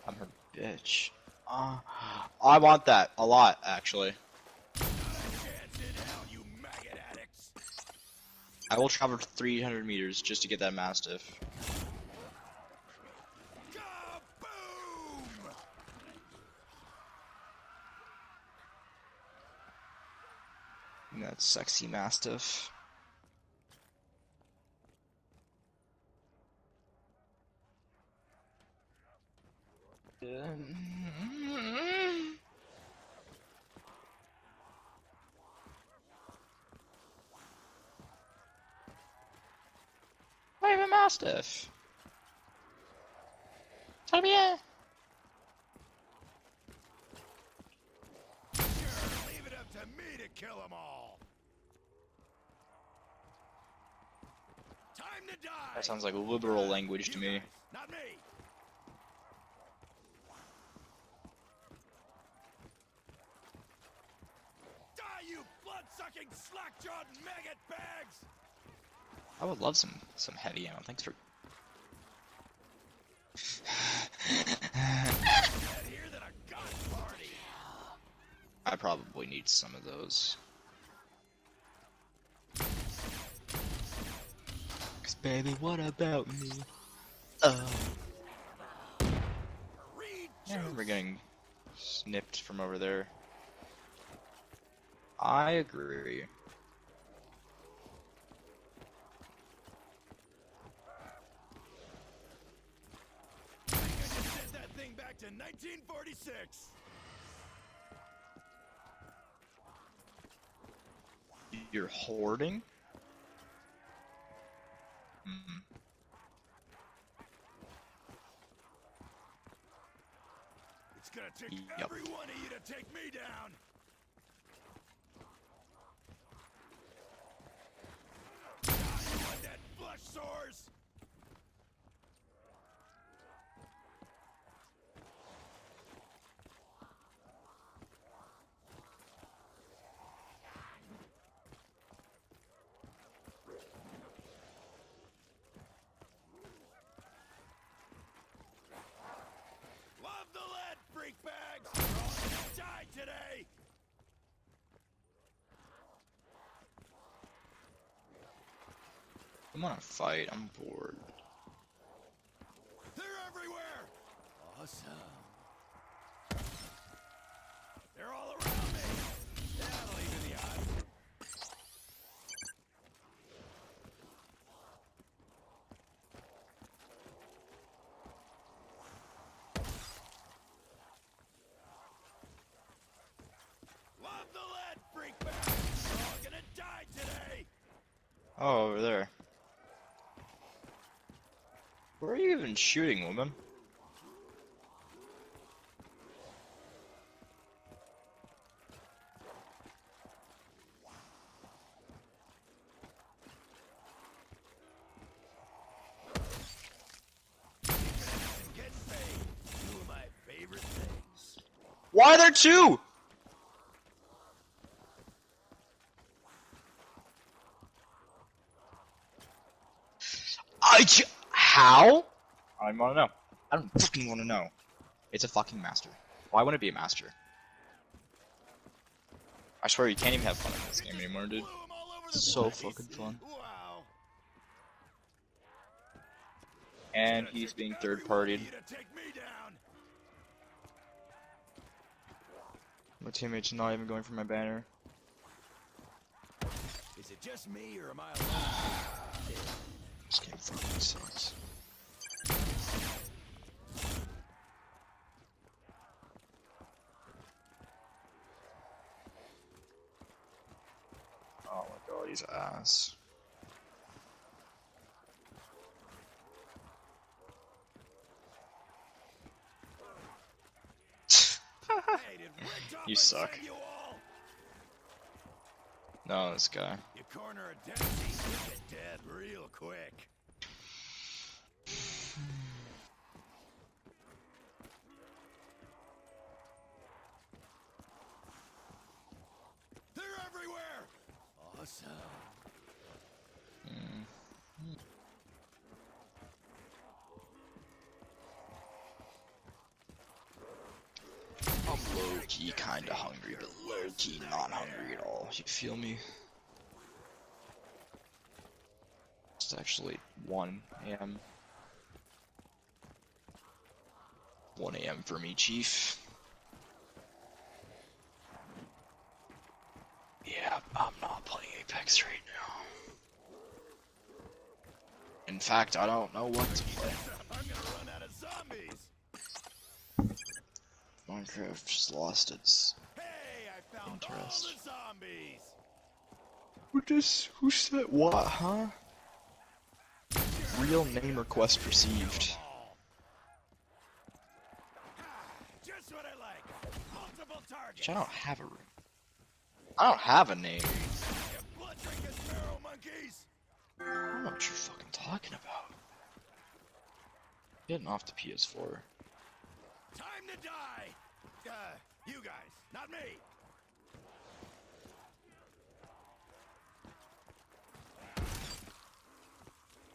I'm her bitch. I want that a lot, actually. I will travel 300 meters just to get that Mastiff. And that sexy Mastiff. I have a Mastiff. Tell me yeah. Sure, leave it up to me to kill them all. Time to die. That sounds like liberal language to me. Not me. Die, you blood-sucking, slack-jawed maggot bags! I would love some heavy ammo. Thanks for. I probably need some of those. Cause baby, what about me? We're getting snipped from over there. I agree. in 1946. You're hoarding? Hmm. It's gonna take Yep. every one of you to take me down. You want that flush sores? Love the lead, freak bags! You're all gonna die today! I'm on a fight. I'm bored. They're everywhere! Awesome. They're all around me! That'll even the odds. Love the lead, freak bags! You're all gonna die today! Oh, over there. Where are you even shooting, woman? Get paid. Two of my favorite things. Why are there two? How? I don't want to know. I don't fucking want to know. It's a fucking master. Why wouldn't it be a master? I swear you can't even have fun in this game anymore, dude. It's so fucking fun. Wow. And he's being third-partied. You to take me down. My teammate's not even going for my banner. Is it just me or am I alone? This game fucking sucks. Oh my god, he's ass. You suck. No, this guy. You corner a Dempsey, you get dead real quick. They're everywhere. Awesome. I'm low-key kinda hungry, but low-key not hungry at all. You feel me? It's actually 1 a.m. 1 a.m. for me, Chief. Yeah, I'm not playing Apex right now. In fact, I don't know what to play. I'm gonna run out of zombies. Minecraft just lost its Hey, I found interest. all the zombies. Who said what, huh? Real name request received. Just what I like. Multiple targets. Which I don't have a name. You blood drinking sparrow monkeys. I don't know what you're fucking talking about. Getting off the PS4. Time to die. You guys, not me.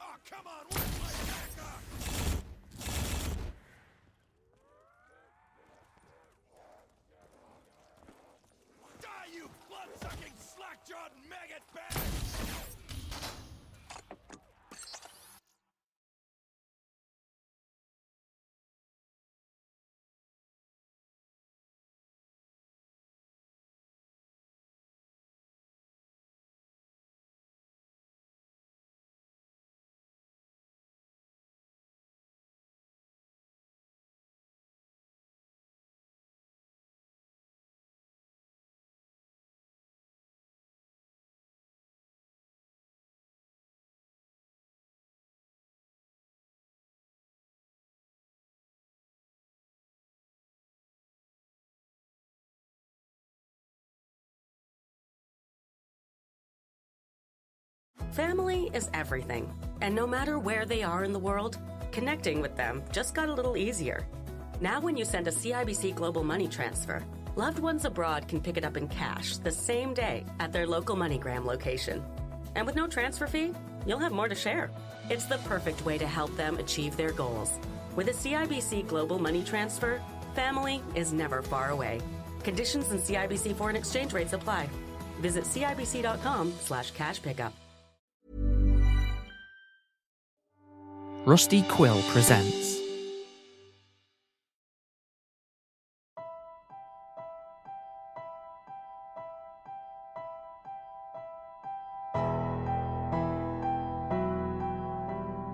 Oh, come on, where's my backup? Die, you blood-sucking, slack-jawed maggot bag! Family is everything. And no matter where they are in the world, connecting with them just got a little easier. Now when you send a CIBC Global Money Transfer, loved ones abroad can pick it up in cash the same day at their local MoneyGram location. And with no transfer fee, you'll have more to share. It's the perfect way to help them achieve their goals. With a CIBC Global Money Transfer, family is never far away. Conditions and CIBC foreign exchange rates apply. Visit CIBC.com/cash pickup. Rusty Quill presents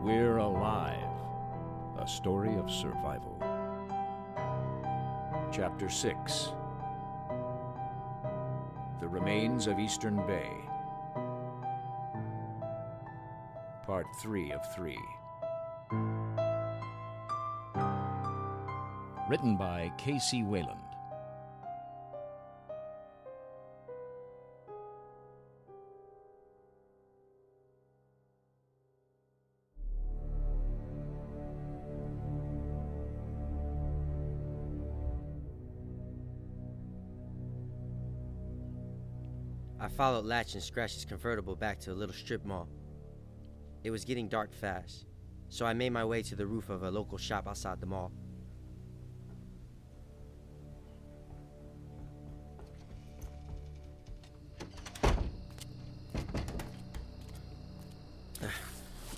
We're Alive, a story of survival. Chapter 6, The Remains of Eastern Bay. Part 3 of 3. Written by K.C. Wayland. I followed Latch and Scratch's convertible back to a little strip mall. It was getting dark fast, so I made my way to the roof of a local shop outside the mall.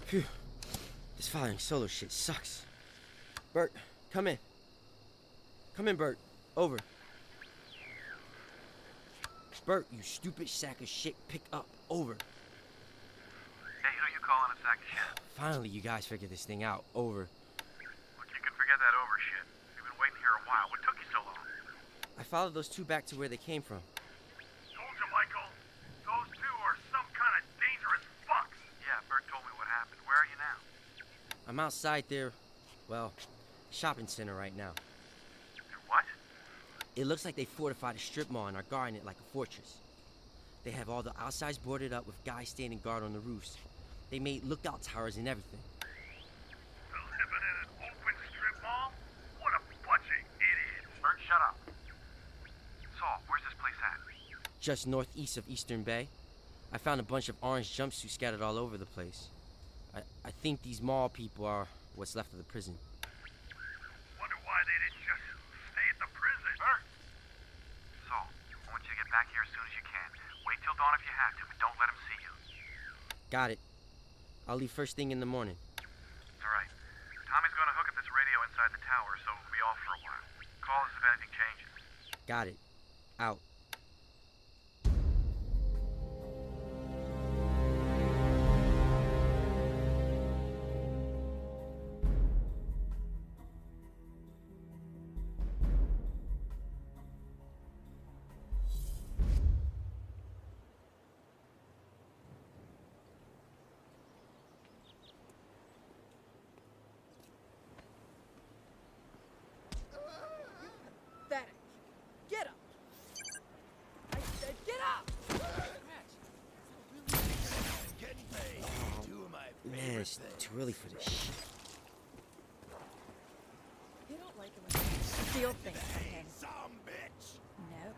Phew. This following solo shit sucks. Bert, come in. Come in, Bert. Over. Bert, you stupid sack of shit, pick up. Over. Hey, who you calling a sack of shit? Finally, you guys figured this thing out. Over. Look, you can forget that over shit. We've been waiting here a while. What took you so long? I followed those two back to where they came from. Told you, Michael. Those two are some kind of dangerous fucks. Yeah, Bert told me what happened. Where are you now? I'm outside their, well, shopping center right now. What? It looks like they fortified a strip mall and are guarding it like a fortress. They have all the outsides boarded up with guys standing guard on the roofs. They made lookout towers and everything. They're living in an open strip mall? What a bunch of idiots. Bert, shut up. Saul, where's this place at? Just northeast of Eastern Bay. I found a bunch of orange jumpsuits scattered all over the place. I think these mall people are what's left of the prison. Wonder why they didn't just stay at the prison. Bert! Saul, I want you to get back here as soon as you can. Wait till dawn if you have to, but don't let them see you. Got it. I'll leave first thing in the morning. All right. Tommy's gonna hook up this radio inside the tower, so we'll be off for a while. Call us if anything changes. Got it. Out. Pathetic. Get up! I said get up! Getting paid. Two of my Man, it's too early for this shit. You don't like it when you steal things from him. Some bitch. No,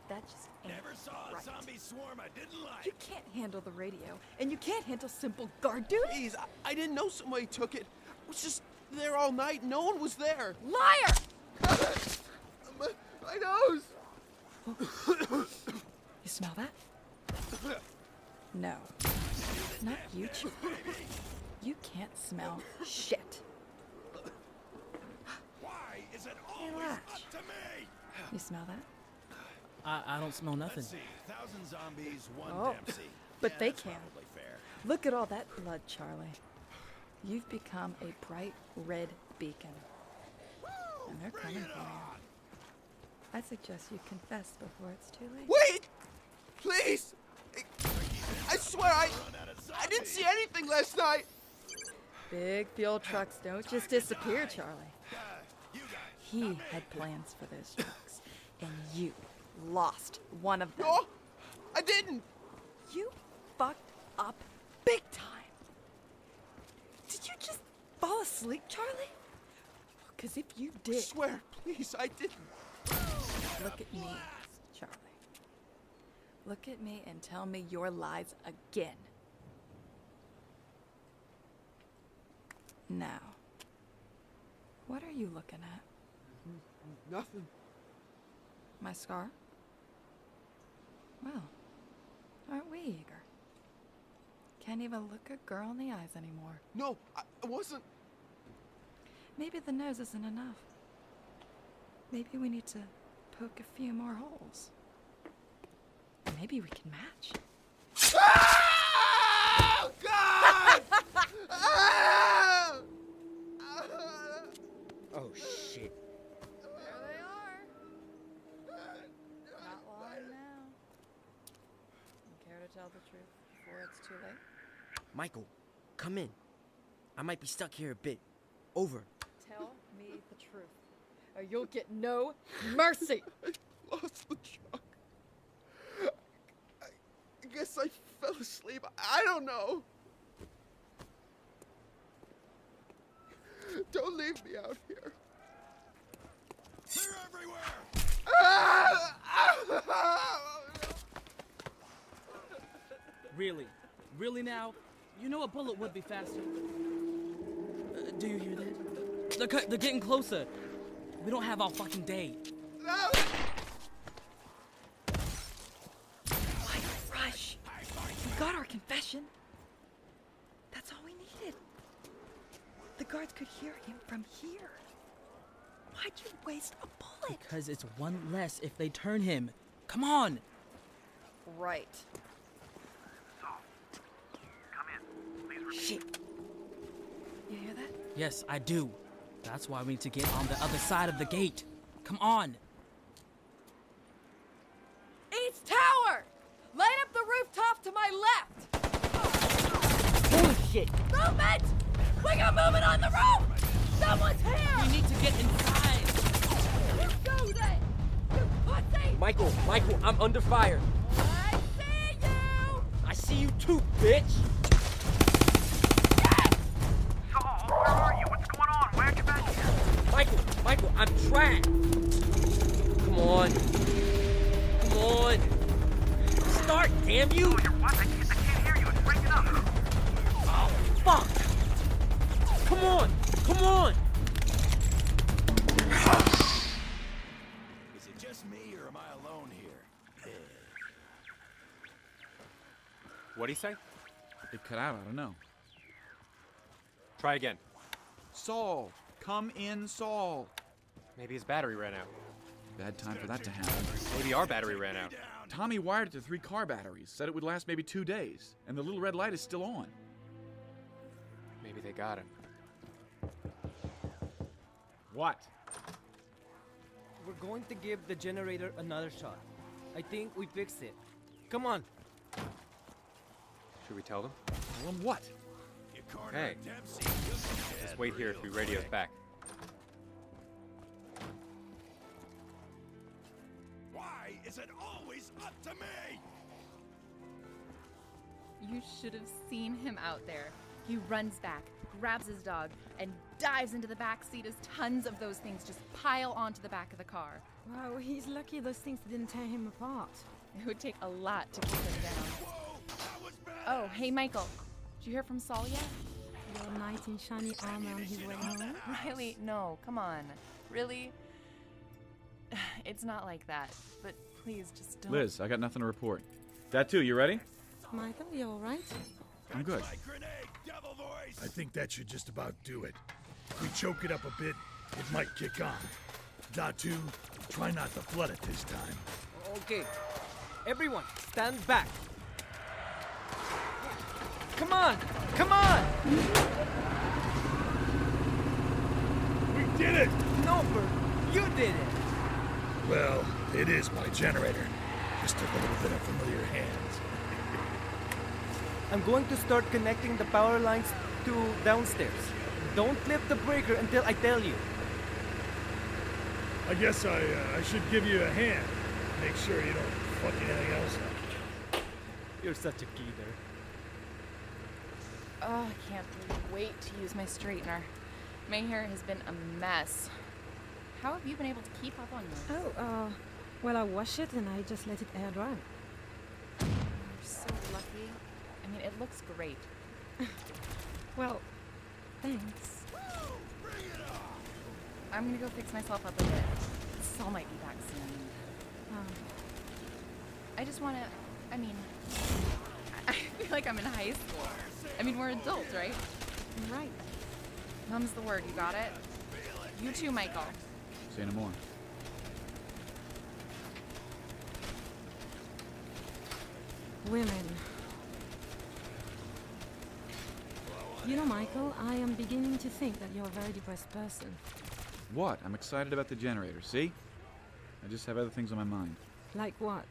that just ain't Never saw right. a zombie swarm I didn't like. You can't handle the radio, and you can't handle simple guard duty. Please, I didn't know somebody took it. I was just there all night. No one was there. Liar! My nose! You smell that? No. Not you, Chew. You can't smell shit. Why is it Hey, always Latch. up to me? You smell that? I don't smell nothing. Let's see. 1,000 zombies, one Oh, Dempsey. but Yeah, they that's can. probably fair. Look at all that blood, Charlie. You've become a bright red beacon. And they're coming for you. I suggest you confess before it's too late. Wait! Please! I swear I didn't see anything last night! Big fuel trucks don't just disappear, Charlie. He had plans for those trucks, and you lost one of them. No, I didn't! You fucked up Big time. Did you just fall asleep, Charlie? Because if you did... I swear, please, I didn't. Look at me, Charlie. Look at me and tell me your lies again. Now, what are you looking at? Nothing. My scar? Well, aren't we eager? Can't even look a girl in the eyes anymore. No, I wasn't. Maybe the nose isn't enough. Maybe we need to poke a few more holes. Maybe we can match. Oh, God! Oh, shit. There they are. Not long now. You care to tell the truth before it's too late? Michael, come in. I might be stuck here a bit. Over. Tell me the truth, or you'll get no mercy. I lost the truck. I guess I fell asleep. I don't know. Don't leave me out here. They're everywhere! Really? Really now? You know a bullet would be faster. Do you hear that? They're getting closer. We don't have all fucking day. Why rush? We got our confession. That's all we needed. The guards could hear him from here. Why'd you waste a bullet? Because it's one less if they turn him. Come on! Right. Shit. You hear that? Yes, I do. That's why we need to get on the other side of the gate. Come on! East Tower! Light up the rooftop to my left! Holy shit! Movement! We got movement on the roof! Someone's here! We need to get inside! You go then! You pussy! Michael, I'm under fire. I see you! I see you too, bitch! Saul, where are you? What's going on? Why aren't you back here? Michael, I'm trapped! Come on. Start, damn you! Oh, you're what? I can't hear you. It's breaking up. Oh, fuck! Come on! Is it just me, or am I alone here? What'd he say? It cut out, I don't know. Try again. Saul! Come in, Saul! Maybe his battery ran out. Bad time for that to happen. Maybe our battery ran out. Tommy wired it to 3 car batteries, said it would last maybe 2 days, and the little red light is still on. Maybe they got him. What? We're going to give the generator another shot. I think we fixed it. Come on. Should we tell them? Tell them what? Hey, just wait here if he radios back. Why is it always up to me? You should have seen him out there. He runs back, grabs his dog, and dives into the back seat as tons of those things just pile onto the back of the car. Wow, he's lucky those things didn't tear him apart. It would take a lot to keep him down. Oh, hey, Michael. Did you hear from Saul yet? Your knight in shiny armor on his way home? Riley, no, come on. Really? It's not like that. But please, just don't. Liz, I got nothing to report. That too, you ready? Michael, you alright? I'm good. I think that should just about do it. If we choke it up a bit, it might kick on. Datu, try not to flood it this time. Okay. Everyone, stand back. Come on! We did it! No, Bert, you did it! Well, it is my generator. Just took a little bit of familiar hands. I'm going to start connecting the power lines to downstairs. Don't lift the breaker until I tell you. I guess I should give you a hand. Make sure you don't fuck anything else up. You're such a geezer. Oh, I can't wait to use my straightener. My hair has been a mess. How have you been able to keep up on yours? Oh, well, I wash it and I just let it air dry. You're so lucky. I mean, it looks great. Well, thanks. I'm gonna go fix myself up a bit. Saul might be back soon. I just wanna, I mean, I feel like I'm in high school. I mean, we're adults, right? Right. Mum's the word, you got it? You too, Michael. Say no more. Women. You know, Michael, I am beginning to think that you're a very depressed person. What? I'm excited about the generator, see? I just have other things on my mind. Like what?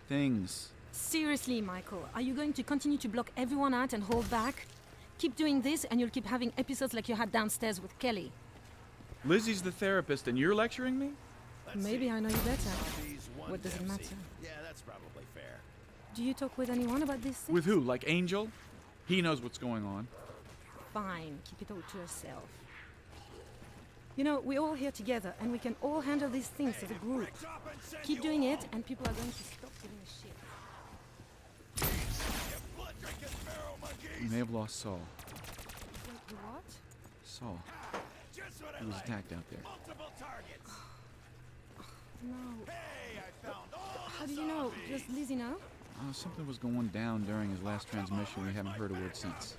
Things. Seriously, Michael, are you going to continue to block everyone out and hold back? Keep doing this and you'll keep having episodes like you had downstairs with Kelly. Lizzie's the therapist and you're lecturing me? Maybe I know you better. What does it matter? Yeah, that's probably fair. Do you talk with anyone about this thing? With who? Like Angel? He knows what's going on. Fine, keep it all to yourself. You know, we're all here together and we can all handle these things as a group. Keep doing it and people are going to stop giving a shit. We may have lost Saul. Wait, the what? Saul. He was attacked out there. No. How do you know? Does Lizzie know? Something was going down during his last transmission. We haven't heard a word since.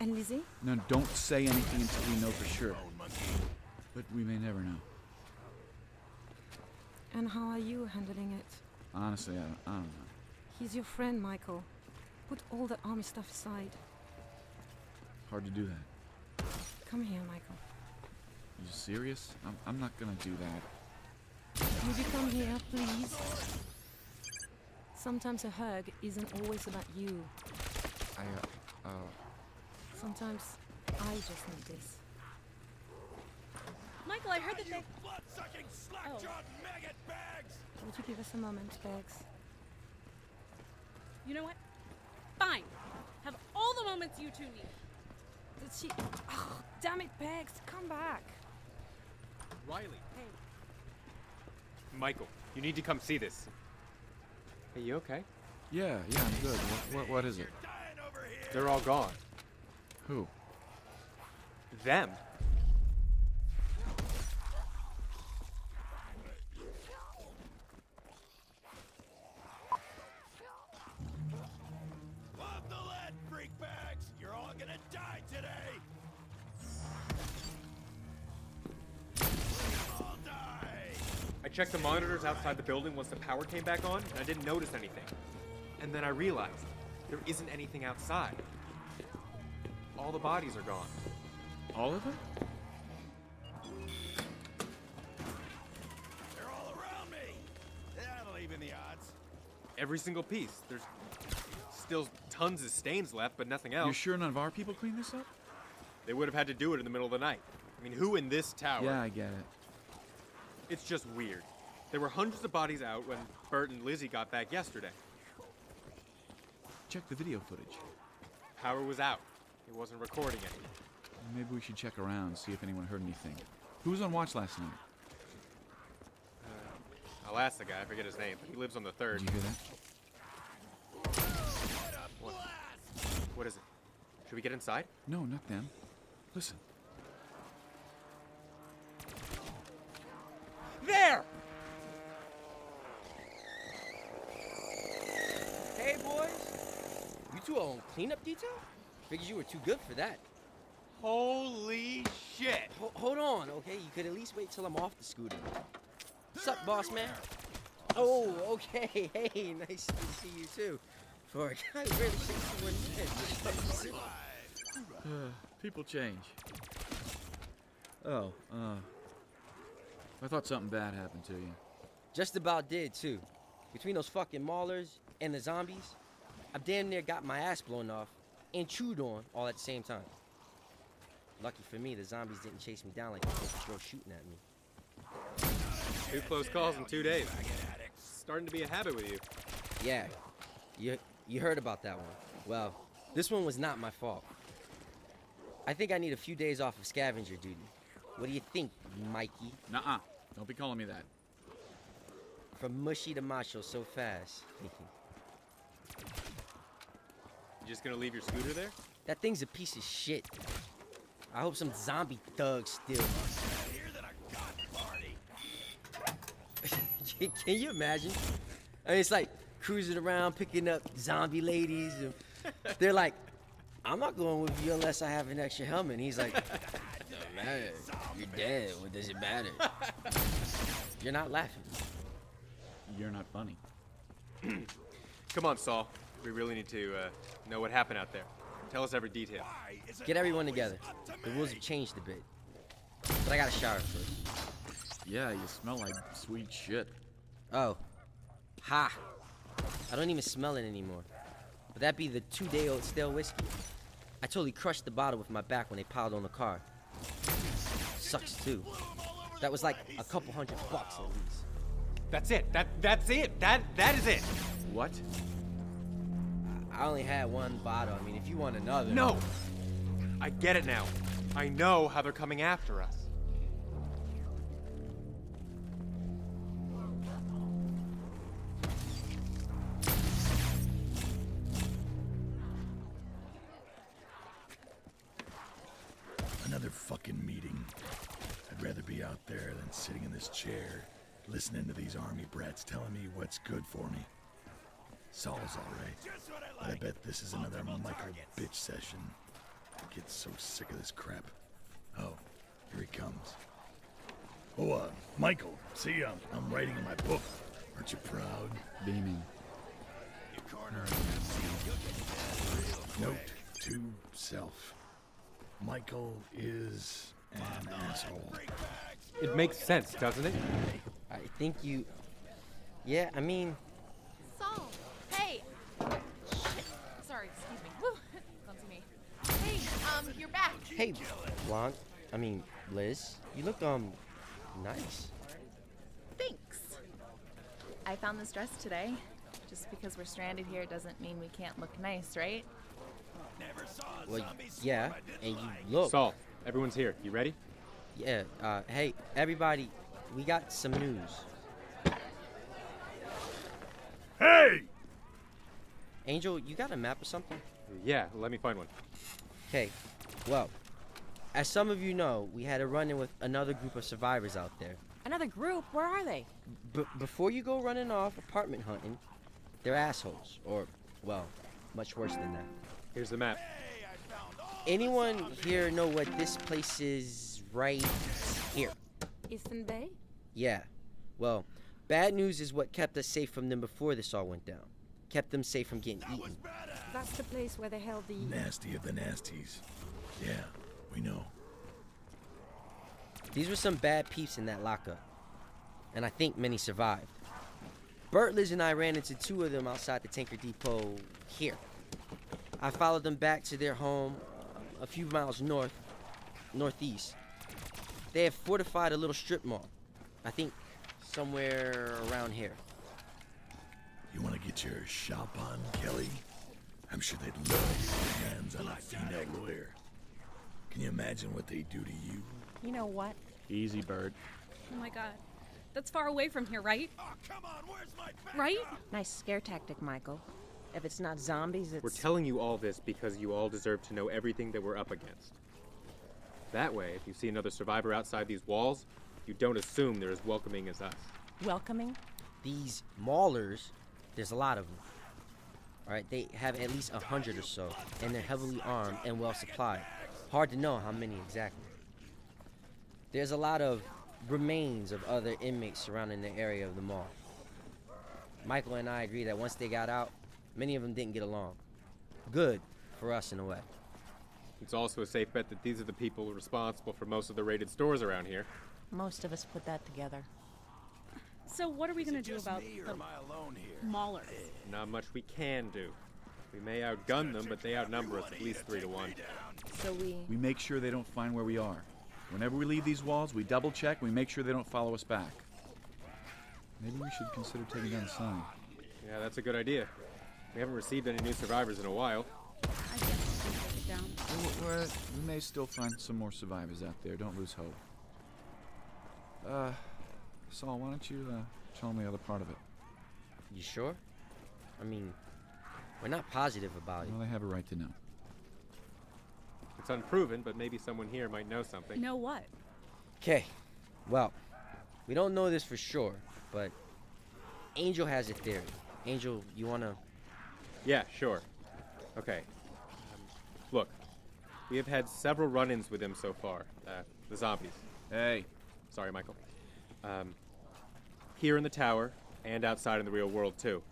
And Lizzie? No, don't say anything until we know for sure. But we may never know. And how are you handling it? Honestly, I don't know. He's your friend, Michael. Put all that army stuff aside. Hard to do that. Come here, Michael. You serious? I'm not gonna do that. Would you come here, please? Sometimes a hug isn't always about you. Sometimes I just need this. Michael, I heard that they... Blood-sucking, slack-jawed maggot bags! Would you give us a moment, Begs? You know what? Fine. Have all the moments you two need. Did she... Oh, damn it, Begs. Come back. Riley. Hey. Michael, you need to come see this. Are you okay? Yeah, I'm good. What is it? They're all gone. Who? Them. Love the lead, freak bags! You're all gonna die today! All die! I checked the monitors outside the building once the power came back on, and I didn't notice anything. And then I realized there isn't anything outside. All the bodies are gone. All of them? They're all around me! That'll even the odds. Every single piece. There's still tons of stains left, but nothing else. You sure none of our people cleaned this up? They would have had to do it in the middle of the night. I mean, who in this tower? Yeah, I get it. It's just weird. There were hundreds of bodies out when Bert and Lizzie got back yesterday. Check the video footage. Power was out. It wasn't recording anything. Maybe we should check around, see if anyone heard anything. Who was on watch last night? I'll ask the guy, I forget his name, but he lives on the 3rd. Did you hear that? What is it? Should we get inside? No, not them. Listen. There! Hey, boys. You two are on cleanup detail? Figured you were too good for that. Holy shit! Hold on, okay? You could at least wait till I'm off the scooter. Sup, boss man? Oh, okay. Hey, nice to see you too. For a guy who barely shakes you one People change. Oh, I thought something bad happened to you. Just about did too. Between those fucking maulers and the zombies, I damn near got my ass blown off and chewed on all at the same time. Lucky for me, the zombies didn't chase me down like the girl shooting at me. 2 close calls in 2 days. Starting to be a habit with you. Yeah, you heard about that one. Well, this one was not my fault. I think I need a few days off of scavenger duty. What do you think, Mikey? Nuh-uh. Don't be calling me that. From mushy to macho so fast. You just gonna leave your scooter there? That thing's a piece of shit. I hope some zombie thugs steal it. Can you imagine? I mean, it's like cruising around picking up zombie ladies. And they're like, I'm not going with you unless I have an extra helmet. And he's like, don't matter. You're dead. What does it matter? You're not laughing. You're not funny. Come on, Saul. We really need to know what happened out there. Tell us every detail. Get everyone together. The rules have changed a bit. But I gotta shower first. Yeah, you smell like sweet shit. Oh. Ha! I don't even smell it anymore. Would that be the 2-day-old stale whiskey? I totally crushed the bottle with my back when they piled on the car. Sucks too. That was like a couple $100 at least. That's it. That's it. That is it. What? I only had one bottle. I mean, if you want another... No! I get it now. I know how they're coming after us. Another fucking meeting. I'd rather be out there than sitting in this chair, listening to these army brats telling me what's good for me. Saul's alright, but I bet this is another Michael bitch session. I get so sick of this crap. Oh, here he comes. Oh, Michael, see, I'm writing in my book. Aren't you proud? Beaming. Note to self. Michael is an asshole. It makes sense, doesn't it? I think you... Yeah, I mean... Saul! Hey! Shit. Sorry, excuse me. Woo! Don't see me. Hey, you're back. Hey, Liz, you look, nice. Thanks. I found this dress today. Just because we're stranded here doesn't mean we can't look nice, right? Well, yeah, and you look... Saul, everyone's here. You ready? Yeah, hey, everybody, we got some news. Hey! Angel, you got a map or something? Yeah, let me find one. Okay, well, as some of you know, we had a run-in with another group of survivors out there. Another group? Where are they? Before you go running off apartment hunting, they're assholes, or, well, much worse than that. Here's the map. Anyone here know what this place is right here? Eastern Bay? Yeah. Well, bad news is what kept us safe from them before this all went down. Kept them safe from getting eaten. That's the place where they held the... Nasty of the nasties. Yeah, we know. These were some bad peeps in that lockup. And I think many survived. Bert, Liz, and I ran into 2 of them outside the tanker depot here. I followed them back to their home a few miles northeast. They have fortified a little strip mall. I think somewhere around here. You want to get your shop on, Kelly? I'm sure they'd love to get their hands on a female lawyer. Can you imagine what they do to you? You know what? Easy, Bird. Oh my god. That's far away from here, right? Oh, come on, where's my back? Right? Nice scare tactic, Michael. If it's not zombies, it's... We're telling you all this because you all deserve to know everything that we're up against. That way, if you see another survivor outside these walls, you don't assume they're as welcoming as us. Welcoming? These maulers, there's a lot of them. Alright, they have at least 100 or so, and they're heavily armed and well supplied. Hard to know how many exactly. There's a lot of remains of other inmates surrounding the area of the mall. Michael and I agree that once they got out, many of them didn't get along. Good for us in a way. It's also a safe bet that these are the people responsible for most of the raided stores around here. Most of us put that together. So what are we going to do about the maulers? Not much we can do. We may outgun them, but they outnumber us at least 3 to 1. So we make sure they don't find where we are. Whenever we leave these walls, we double check, we make sure they don't follow us back. Maybe we should consider taking down the sign. Yeah, that's a good idea. We haven't received any new survivors in a while. I guess we can take it down. We may still find some more survivors out there. Don't lose hope. Saul, why don't you tell me the other part of it? You sure? I mean, we're not positive about it. Well, they have a right to know. It's unproven, but maybe someone here might know something. Know what? Okay, well, we don't know this for sure, but Angel has a theory. Angel, you wanna... Yeah, sure. Okay. Look, we have had several run-ins with him so far. The zombies. Hey. Sorry, Michael. Here in the tower, and outside in the real world, too.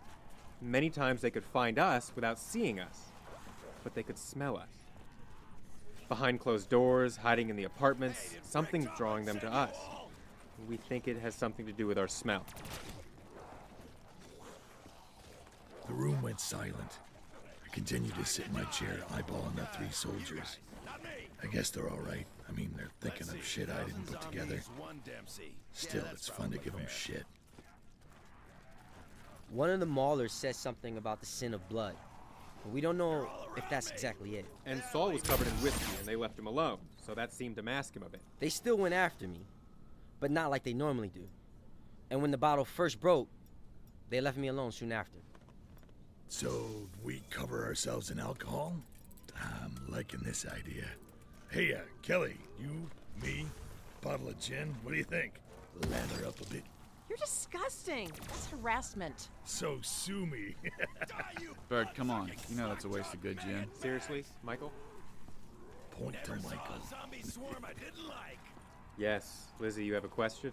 Many times they could find us without seeing us, but they could smell us. Behind closed doors, hiding in the apartments, something's drawing them to us. We think it has something to do with our smell. The room went silent. I continued to sit in my chair, eyeballing the three soldiers. I guess they're all right. I mean, they're thinking of shit I didn't put together. Still, it's fun to give them shit. One of the maulers says something about the sin of blood. But we don't know if that's exactly it. And Saul was covered in whiskey, and they left him alone, so that seemed to mask him a bit. They still went after me, but not like they normally do. And when the bottle first broke, they left me alone soon after. So, we cover ourselves in alcohol? I'm liking this idea. Hey, Kelly, you, me, bottle of gin, what do you think? Lather up a bit. You're disgusting. That's harassment. So sue me. Bird, come on. You know that's a waste of good gin. Seriously, Michael? Point to Michael. Yes. Lizzie, you have a question?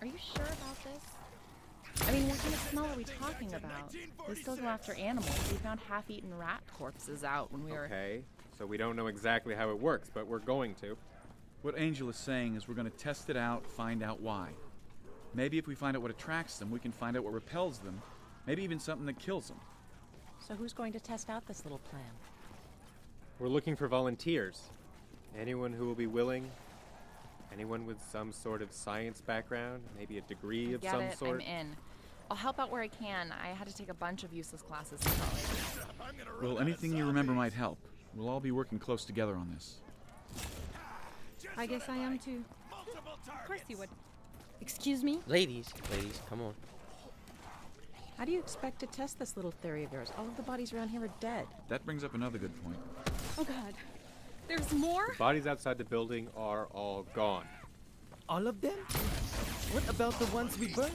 Are you sure about this? I mean, what kind of smell are we talking about? We still go after animals. We found half-eaten rat corpses out when we were... Okay, so we don't know exactly how it works, but we're going to. What Angel is saying is we're going to test it out, find out why. Maybe if we find out what attracts them, we can find out what repels them. Maybe even something that kills them. So who's going to test out this little plan? We're looking for volunteers. Anyone who will be willing. Anyone with some sort of science background, maybe a degree of some sort. I'm in. I'll help out where I can. I had to take a bunch of useless classes in college. Well, anything you remember might help. We'll all be working close together on this. I guess I am too. Of course you would. Excuse me? Ladies, come on. How do you expect to test this little theory of yours? All of the bodies around here are dead. That brings up another good point. Oh God. There's more? The bodies outside the building are all gone. All of them? What about the ones we burned?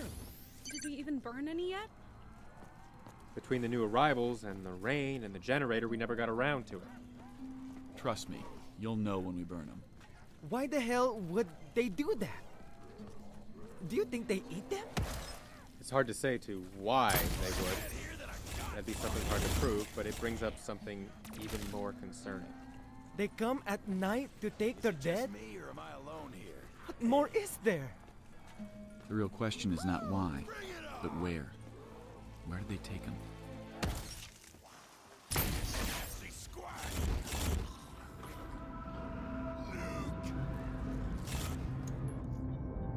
Did we even burn any yet? Between the new arrivals and the rain and the generator, we never got around to it. Trust me, you'll know when we burn them. Why the hell would they do that? Do you think they eat them? It's hard to say to why they would. That'd be something hard to prove, but it brings up something even more concerning. They come at night to take their dead? Me or am I alone here? What more is there? The real question is not why, but where. Where did they take them?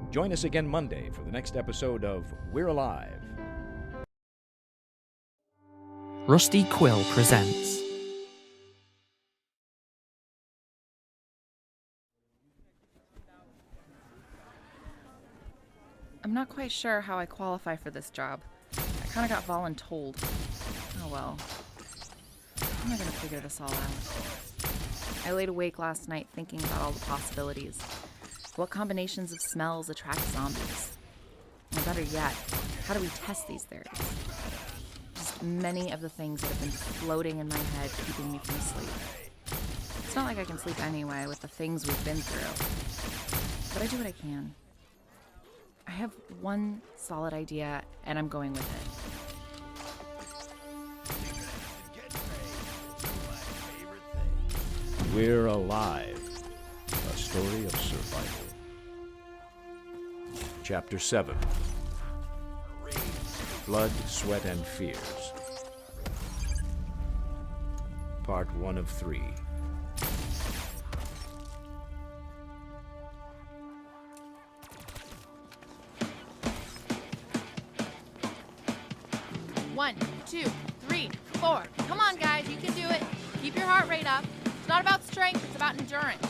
Join us again Monday for the next episode of We're Alive. Rusty Quill presents I'm not quite sure how I qualify for this job. I kind of got voluntold. Oh well. I'm not gonna figure this all out. I laid awake last night thinking about all the possibilities. What combinations of smells attract zombies? Or better yet, how do we test these theories? Just many of the things that have been floating in my head, keeping me from sleep. It's not like I can sleep anyway with the things we've been through. But I do what I can. I have one solid idea, and I'm going with it. We're Alive, a story of survival. Chapter 7. Blood, Sweat, and Fears. Part 1 of 3. One, two, three, four. Come on, guys, you can do it. Keep your heart rate up. It's not about strength, it's about endurance.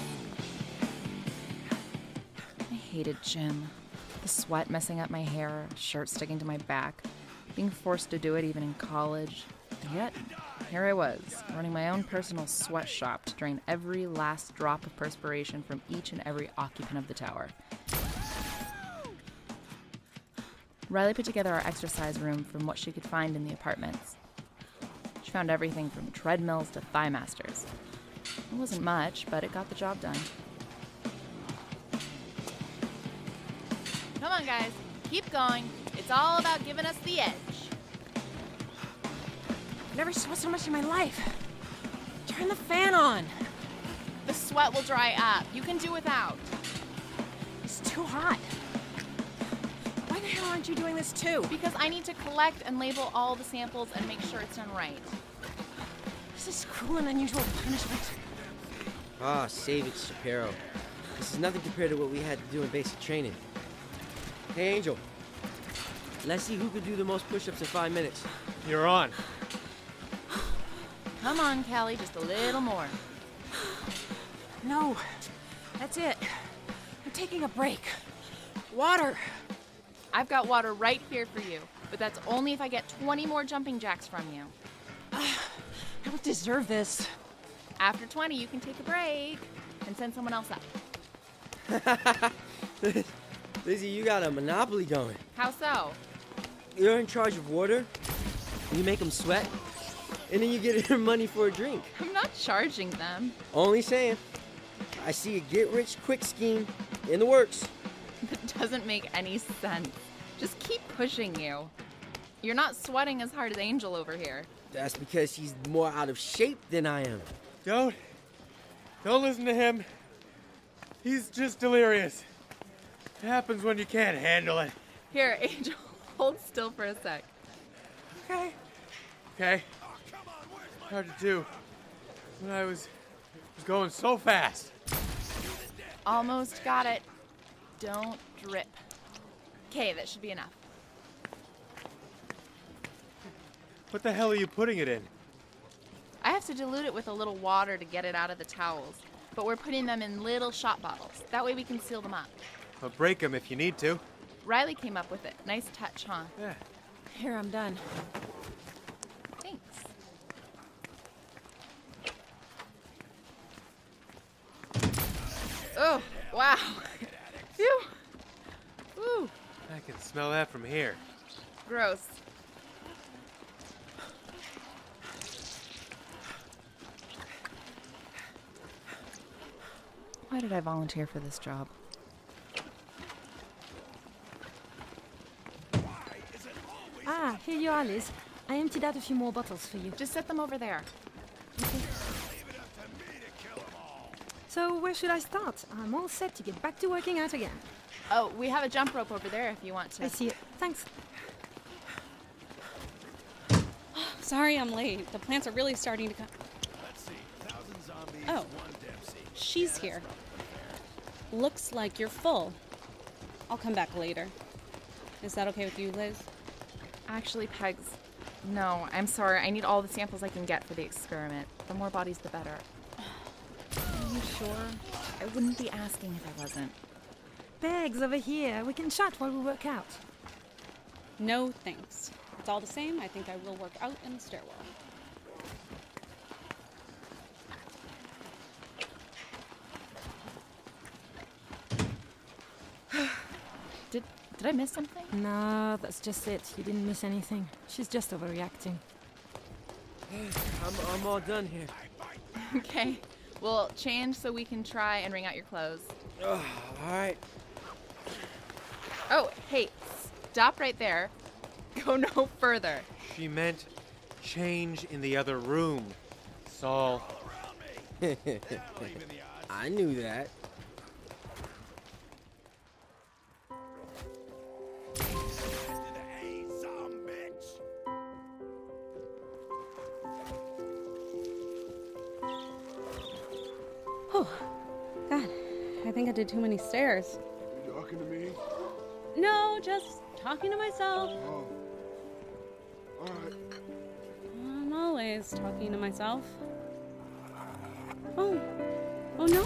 I hated gym. The sweat messing up my hair, shirt sticking to my back, being forced to do it even in college. And yet, here I was, running my own personal sweatshop to drain every last drop of perspiration from each and every occupant of the tower. Riley put together our exercise room from what she could find in the apartments. She found everything from treadmills to thigh masters. It wasn't much, but it got the job done. Come on, guys. Keep going. It's all about giving us the edge. Never sweat so much in my life. Turn the fan on. The sweat will dry up. You can do without. It's too hot. Why the hell aren't you doing this too? Because I need to collect and label all the samples and make sure it's done right. This is cruel and unusual punishment. Ah, save it, Shapiro. This is nothing compared to what we had to do in basic training. Hey, Angel. Let's see who could do the most push-ups in 5 minutes. You're on. Come on, Callie, just a little more. No, that's it. I'm taking a break. Water. I've got water right here for you, but that's only if I get 20 more jumping jacks from you. I don't deserve this. After 20, you can take a break and send someone else up. Lizzie, you got a monopoly going. How so? You're in charge of water, you make them sweat, and then you get their money for a drink. I'm not charging them. Only saying. I see a get-rich-quick scheme in the works. That doesn't make any sense. Just keep pushing you. You're not sweating as hard as Angel over here. That's because he's more out of shape than I am. Don't listen to him. He's just delirious. It happens when you can't handle it. Here, Angel, hold still for a sec. Okay. Hard to do when I was going so fast. Almost got it. Don't drip. Okay, that should be enough. What the hell are you putting it in? I have to dilute it with a little water to get it out of the towels, but we're putting them in little shot bottles. That way we can seal them up. I'll break them if you need to. Riley came up with it. Nice touch, huh? Yeah. Here, I'm done. Thanks. Oh, wow. Phew. Woo. I can smell that from here. Gross. Why did I volunteer for this job? Ah, here you are, Liz. I emptied out a few more bottles for you. Just set them over there. Okay. So where should I start? I'm all set to get back to working out again. Oh, we have a jump rope over there if you want to. I see it. Thanks. Sorry I'm late. The plants are really starting to come. Let's see. 1,000 zombies, Oh. 1 Dempsey. She's here. Looks like you're full. I'll come back later. Is that okay with you, Liz? Actually, Pegs, no, I'm sorry. I need all the samples I can get for the experiment. The more bodies, the better. Are you sure? I wouldn't be asking if I wasn't. Bags over here. We can chat while we work out. No, thanks. It's all the same. I think I will work out in the stairwell. Did I miss something? No, that's just it. You didn't miss anything. She's just overreacting. I'm all done here. Okay. We'll change so we can try and wring out your clothes. All right. Oh, hey, stop right there. Go no further. She meant change in the other room, Saul. I knew that. Oh, God. I think I did too many stairs. You talking to me? No, just talking to myself. Oh. Alright. I'm always talking to myself. Oh. Oh no.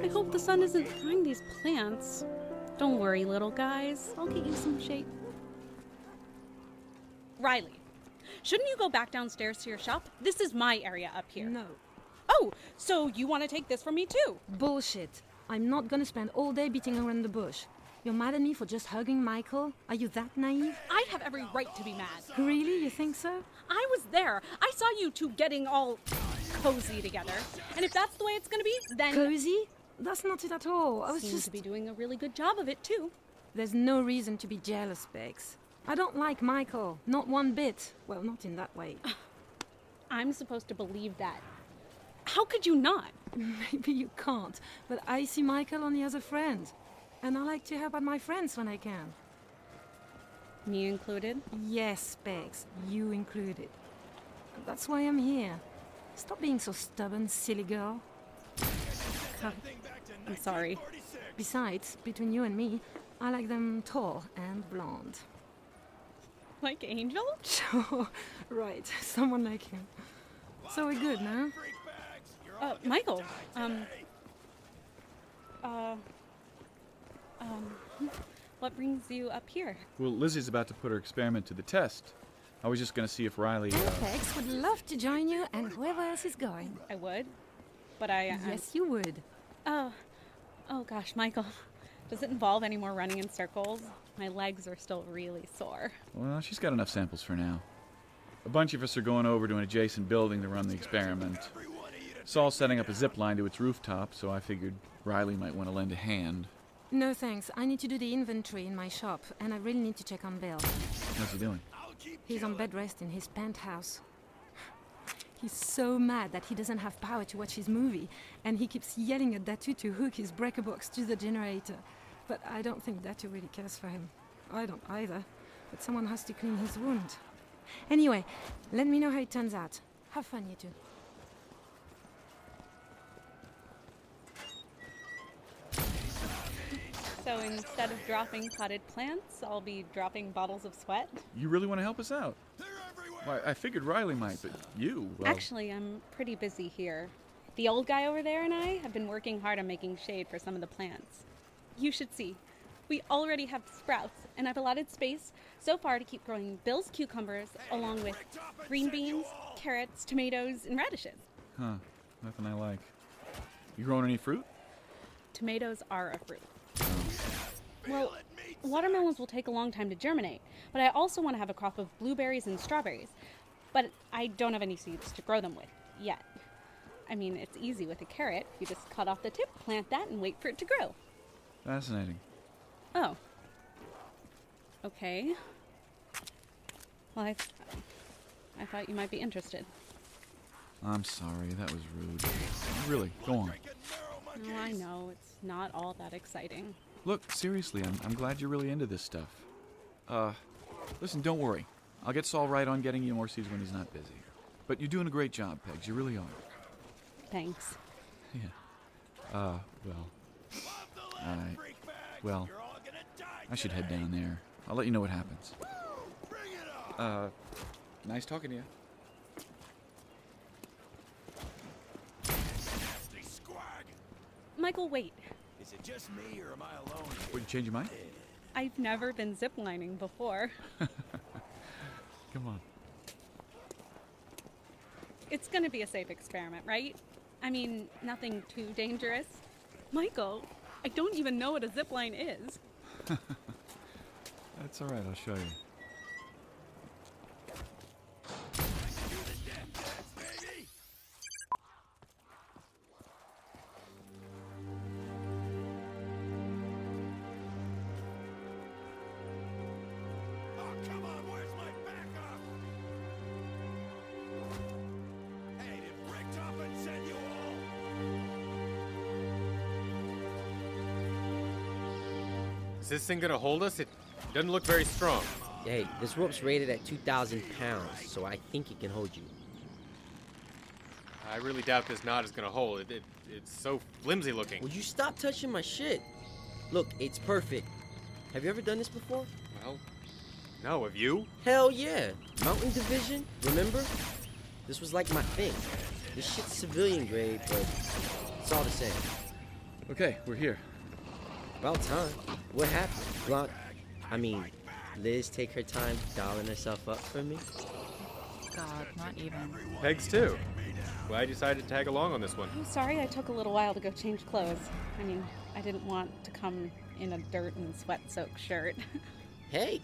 I hope the sun isn't frying these plants. Don't worry, little guys. I'll get you some shade. Riley, shouldn't you go back downstairs to your shop? This is my area up here. No. Oh, so you want to take this from me too? Bullshit. I'm not gonna spend all day beating around the bush. You're mad at me for just hugging Michael? Are you that naive? I have every right to be mad. Really? You think so? I was there. I saw you two getting all cozy together. And if that's the way it's gonna be, then... Cozy? That's not it at all. I was Seem just... to be doing a really good job of it too. There's no reason to be jealous, Bex. I don't like Michael. Not one bit. Well, not in that way. I'm supposed to believe that. How could you not? Maybe you can't, but I see Michael only as a friend. And I like to help out my friends when I can. Me included? Yes, Bex, you included. That's why I'm here. Stop being so stubborn, silly girl. I'm sorry. Besides, between you and me, I like them tall and blonde. Like Angel? Sure, right, someone like him. So we're good now? Michael, what brings you up here? Well, Lizzie's about to put her experiment to the test. I was just going to see if Riley... Bex would love to join you and whoever else is going. I would, but I... Yes, you would. Oh gosh, Michael. Does it involve any more running in circles? My legs are still really sore. Well, she's got enough samples for now. A bunch of us are going over to an adjacent building to run the experiment. Saul's setting up a zip line to its rooftop, so I figured Riley might want to lend a hand. No thanks. I need to do the inventory in my shop, and I really need to check on Bill. How's he doing? He's on bed rest in his penthouse. He's so mad that he doesn't have power to watch his movie, and he keeps yelling at Datu to hook his breaker box to the generator. But I don't think Datu really cares for him. I don't either. But someone has to clean his wound. Anyway, let me know how it turns out. Have fun, you two. So instead of dropping potted plants, I'll be dropping bottles of sweat? You really want to help us out? Well, I figured Riley might, but you, well... Actually, I'm pretty busy here. The old guy over there and I have been working hard on making shade for some of the plants. You should see. We already have sprouts, and I've allotted space so far to keep growing Bill's cucumbers, along with green beans, carrots, tomatoes, and radishes. Huh. Nothing I like. You growing any fruit? Tomatoes are a fruit. Well, watermelons will take a long time to germinate, but I also want to have a crop of blueberries and strawberries. But I don't have any seeds to grow them with, yet. I mean, it's easy with a carrot. You just cut off the tip, plant that, and wait for it to grow. Fascinating. Oh. Okay. Well, I thought you might be interested. I'm sorry, that was rude. Really, go on. No, I know. It's not all that exciting. Look, seriously, I'm glad you're really into this stuff. Listen, don't worry. I'll get Saul right on getting you more seeds when he's not busy. But you're doing a great job, Pegs. You really are. Thanks. Yeah. Well, I should head down there. I'll let you know what happens. Nice talking to you. Michael, wait. Is it just me, or am I alone? Would you change your mind? I've never been ziplining before. Come on. It's gonna be a safe experiment, right? I mean, nothing too dangerous. Michael, I don't even know what a zipline is. That's all right, I'll show you. Is this thing gonna hold us? It doesn't look very strong. Hey, this rope's rated at 2,000 pounds, so I think it can hold you. I really doubt this knot is gonna hold. It's so flimsy looking. Would you stop touching my shit? Look, it's perfect. Have you ever done this before? Well, no, have you? Hell yeah. Mountain Division, remember? This was like my thing. This shit's civilian grade, but it's all the same. Okay, we're here. About time. What happened? Liz take her time dolling herself up for me? God, not even. Pegs too. Glad you decided to tag along on this one. I'm sorry I took a little while to go change clothes. I didn't want to come in a dirt and sweat-soaked shirt. Hey,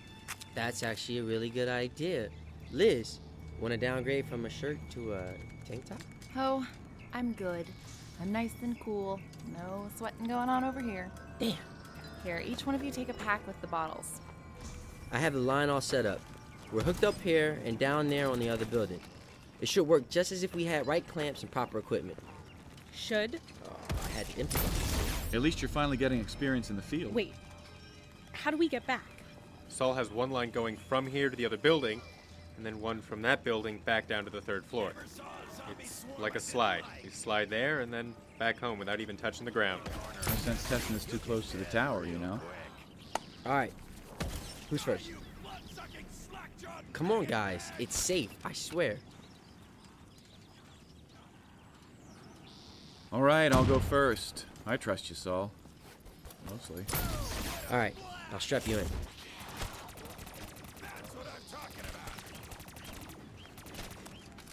that's actually a really good idea. Liz, want to downgrade from a shirt to a tank top? Oh, I'm good. I'm nice and cool. No sweating going on over here. Damn. Here, each one of you take a pack with the bottles. I have the line all set up. We're hooked up here and down there on the other building. It should work just as if we had right clamps and proper equipment. Should? Oh, I had to improvise. At least you're finally getting experience in the field. Wait, how do we get back? Saul has one line going from here to the other building, and then one from that building back down to the 3rd floor. It's like a slide. You slide there and then back home without even touching the ground. No sense testing this too close to the tower, you know? Alright, who's first? Come on, guys. It's safe, I swear. All right, I'll go first. I trust you, Saul. Mostly. All right, I'll strap you in.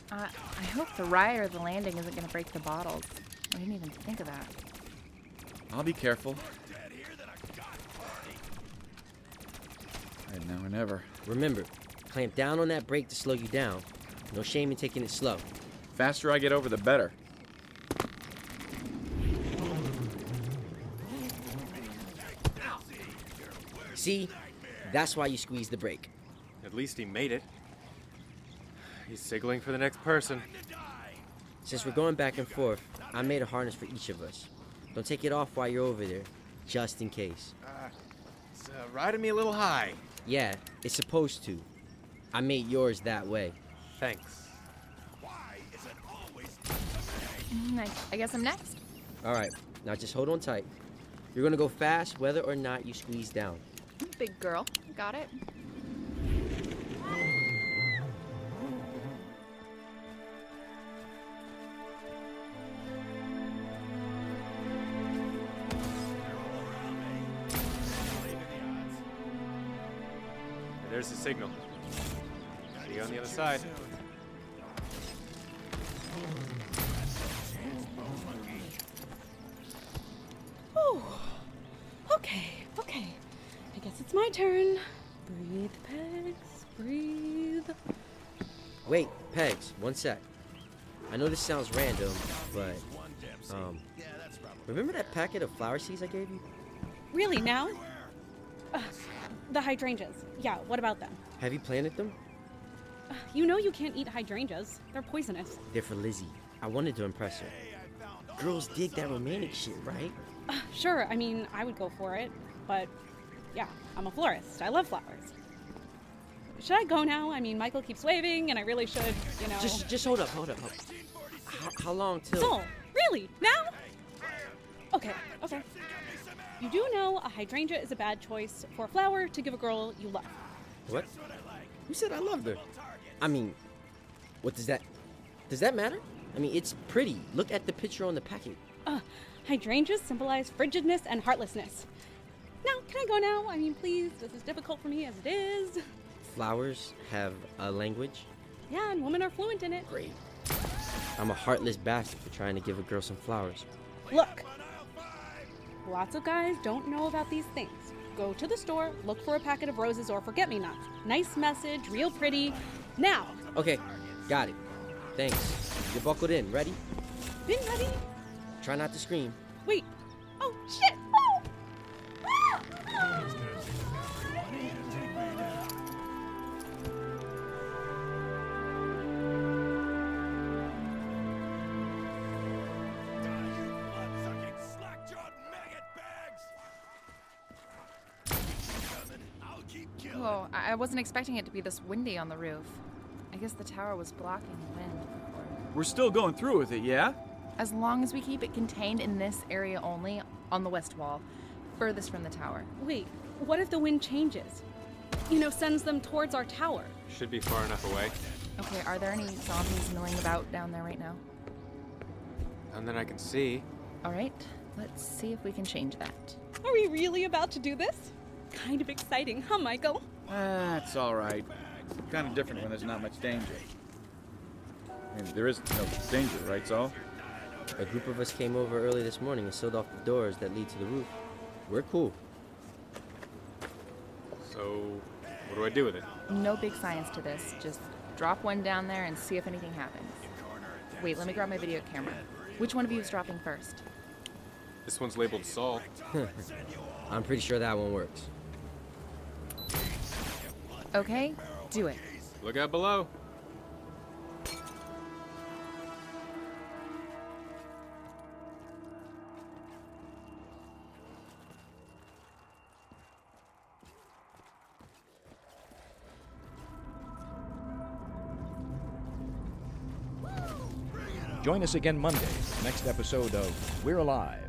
I hope the ride or the landing isn't going to break the bottles. I didn't even think of that. I'll be careful. Right now or never. Remember, clamp down on that brake to slow you down. No shame in taking it slow. Faster I get over, the better. See? That's why you squeeze the brake. At least he made it. He's signaling for the next person. Since we're going back and forth, I made a harness for each of us. Don't take it off while you're over there, just in case. It's riding me a little high. Yeah, it's supposed to. I made yours that way. Thanks. I guess I'm next. All right, now just hold on tight. You're gonna go fast whether or not you squeeze down. Big girl. Got it. There's the signal. See you on the other side. Oh, okay. I guess it's my turn. Breathe, Pegs, breathe. Wait, Pegs, one sec. I know this sounds random, but, remember that packet of flower seeds I gave you? Really, now? The hydrangeas. Yeah, what about them? Have you planted them? You know you can't eat hydrangeas. They're poisonous. They're for Lizzie. I wanted to impress her. Girls dig that romantic shit, right? Sure, I would go for it, but yeah, I'm a florist. I love flowers. Should I go now? Michael keeps waving, and I really should, Just hold up. How long till? Soul, really? Now? Okay. You do know a hydrangea is a bad choice for a flower to give a girl you love. What? Who said I loved her? What does that matter? It's pretty. Look at the picture on the packet. Hydrangeas symbolize frigidness and heartlessness. Now, can I go now? Please, this is difficult for me as it is. Flowers have a language? Yeah, and women are fluent in it. Great. I'm a heartless bastard for trying to give a girl some flowers. Look, lots of guys don't know about these things. Go to the store, look for a packet of roses or forget-me-nots. Nice message, real pretty. Now. Okay, got it. Thanks. You're buckled in. Ready? Been ready? Try not to scream. Wait. Oh, shit! Oh! Ah! Oh, I wasn't expecting it to be this windy on the roof. I guess the tower was blocking the wind before. We're still going through with it, yeah? As long as we keep it contained in this area only, on the west wall, furthest from the tower. Wait, what if the wind changes? Sends them towards our tower. Should be far enough away. Okay, are there any zombies milling about down there right now? None that I can see. All right, let's see if we can change that. Are we really about to do this? Kind of exciting, huh, Michael? It's all right. Kind of different when there's not much danger. I mean, there is no danger, right, Saul? A group of us came over early this morning and sealed off the doors that lead to the roof. We're cool. So, what do I do with it? No big science to this. Just drop one down there and see if anything happens. Wait, let me grab my video camera. Which one of you is dropping first? This one's labeled Saul. I'm pretty sure that one works. Okay, do it. Look out below. Join us again Monday, next episode of We're Alive.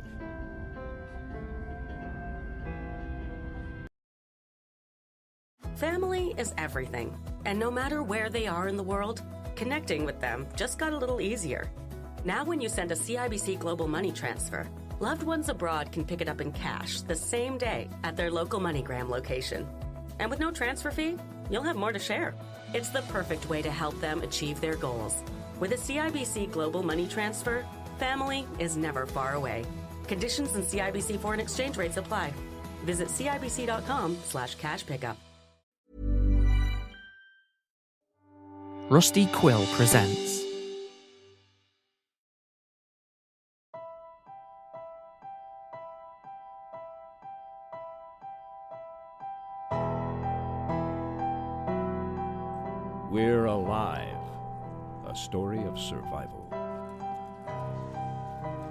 Family is everything, and no matter where they are in the world, connecting with them just got a little easier. Now when you send a CIBC Global Money Transfer, loved ones abroad can pick it up in cash the same day at their local MoneyGram location. And with no transfer fee, you'll have more to share. It's the perfect way to help them achieve their goals. With a CIBC Global Money Transfer, family is never far away. Conditions and CIBC foreign exchange rates apply. Visit CIBC.com/cash pickup. Rusty Quill presents We're Alive, a story of survival.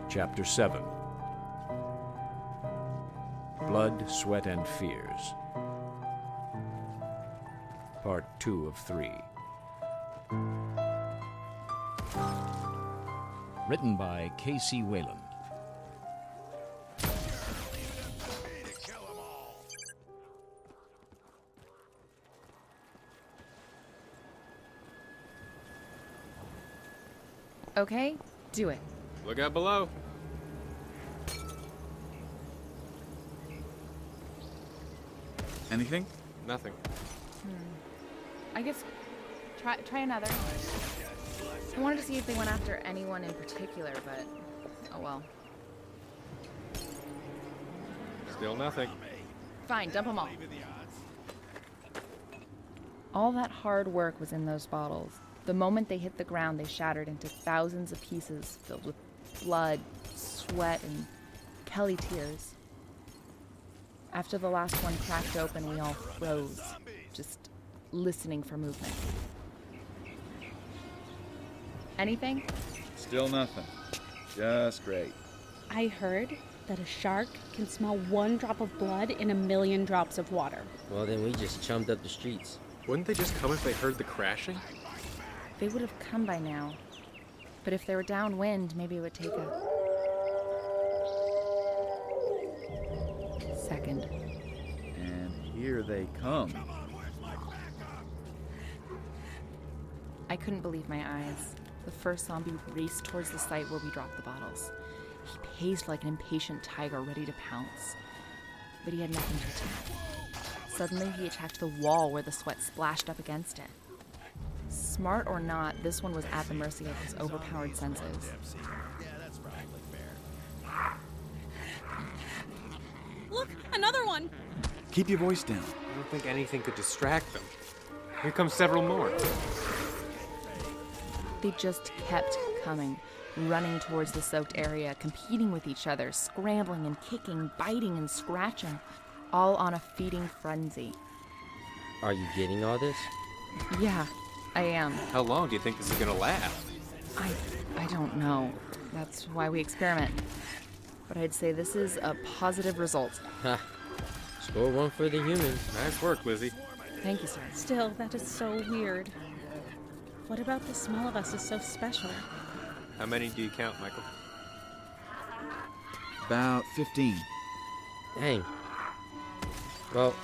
Chapter 7. Blood, Sweat, and Fears. Part 2 of 3. Written by K.C. Wayland. Okay, do it. Look out below. Anything? Nothing. I guess try another. I wanted to see if they went after anyone in particular, but oh well. Still nothing. Fine, dump them all. All that hard work was in those bottles. The moment they hit the ground, they shattered into thousands of pieces filled with blood, sweat, and Kelly tears. After the last one cracked open, we all froze, just listening for movement. Anything? Still nothing. Just great. I heard that a shark can smell one drop of blood in 1,000,000 drops of water. Well, then we just chummed up the streets. Wouldn't they just come if they heard the crashing? They would have come by now. But if they were downwind, maybe it would take a second. And here they come. I couldn't believe my eyes. The first zombie raced towards the site where we dropped the bottles. He paced like an impatient tiger ready to pounce. But he had nothing to attack. Suddenly, he attacked the wall where the sweat splashed up against it. Smart or not, this one was at the mercy of his overpowered senses. Look, another one! Keep your voice down. I don't think anything could distract them. Here come several more. They just kept coming, running towards the soaked area, competing with each other, scrambling and kicking, biting and scratching, all on a feeding frenzy. Are you getting all this? Yeah, I am. How long do you think this is gonna last? I don't know. That's why we experiment. But I'd say this is a positive result. Ha. Score one for the humans. Nice work, Lizzie. Thank you, sir. Still, that is so weird. What about the smell of us is so special? How many do you count, Michael? About 15. Dang. Well,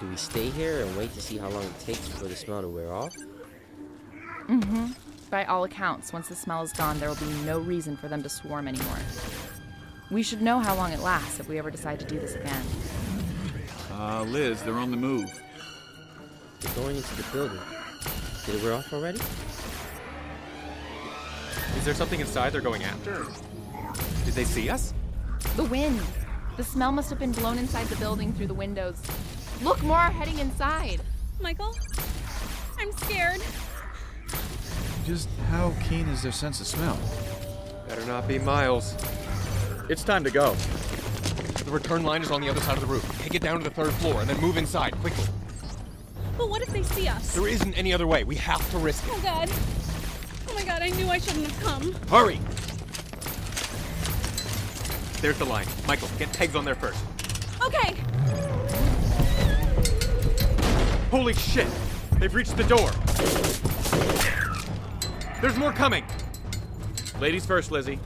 do we stay here and wait to see how long it takes for the smell to wear off? Mm-hmm. By all accounts, once the smell is gone, there will be no reason for them to swarm anymore. We should know how long it lasts if we ever decide to do this again. Liz, they're on the move. They're going into the building. Did it wear off already? Is there something inside they're going after? Did they see us? The wind. The smell must have been blown inside the building through the windows. Look, more are heading inside. Michael, I'm scared. Just how keen is their sense of smell? Better not be Miles. It's time to go. The return line is on the other side of the roof. Take it down to the 3rd floor and then move inside, quickly. But what if they see us? There isn't any other way. We have to risk it. Oh, God. Oh, my God, I knew I shouldn't have come. Hurry! There's the line. Michael, get pegs on there first. Okay. Holy shit! They've reached the door. There's more coming. Ladies first, Lizzie.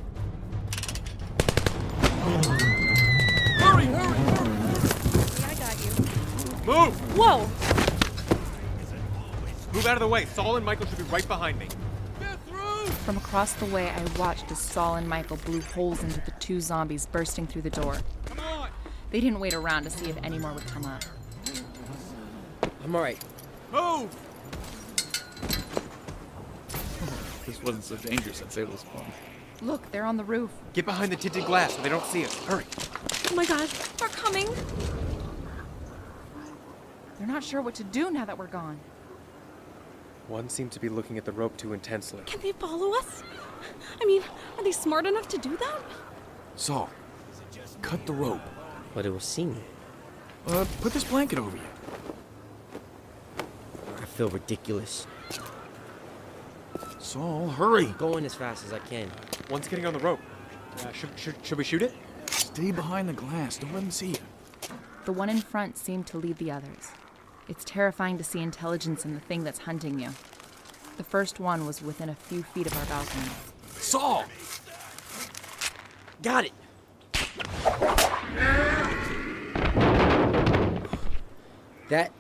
Hurry! Yeah, I got you. Move! Whoa! Move out of the way. Saul and Michael should be right behind me. From across the way, I watched as Saul and Michael blew holes into the 2 zombies bursting through the door. Come on! They didn't wait around to see if any more would come up. I'm alright. Move! This wasn't so dangerous at Sailor's Pond. Look, they're on the roof. Get behind the tinted glass so they don't see us. Hurry. Oh, my God, they're coming. They're not sure what to do now that we're gone. One seemed to be looking at the rope too intensely. Can they follow us? I mean, are they smart enough to do that? Saul, cut the rope. But it will see me. Put this blanket over you. I feel ridiculous. Saul, hurry. Going as fast as I can. One's getting on the rope. Should we shoot it? Stay behind the glass. Don't let them see you. The one in front seemed to lead the others. It's terrifying to see intelligence in the thing that's hunting you. The first one was within a few feet of our balcony. Saul! Got it! That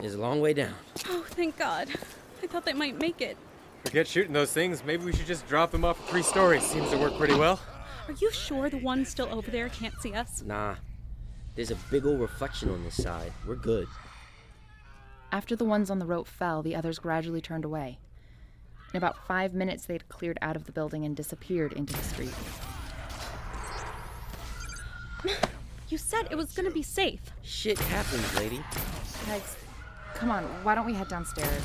is a long way down. Oh, thank God. I thought they might make it. Forget shooting those things. Maybe we should just drop them off at 3 stories. Seems to work pretty well. Are you sure the one still over there can't see us? Nah. There's a big old reflection on this side. We're good. After the ones on the rope fell, the others gradually turned away. In about 5 minutes, they had cleared out of the building and disappeared into the street. You said it was gonna be safe. Shit happens, lady. Pegs, come on, why don't we head downstairs?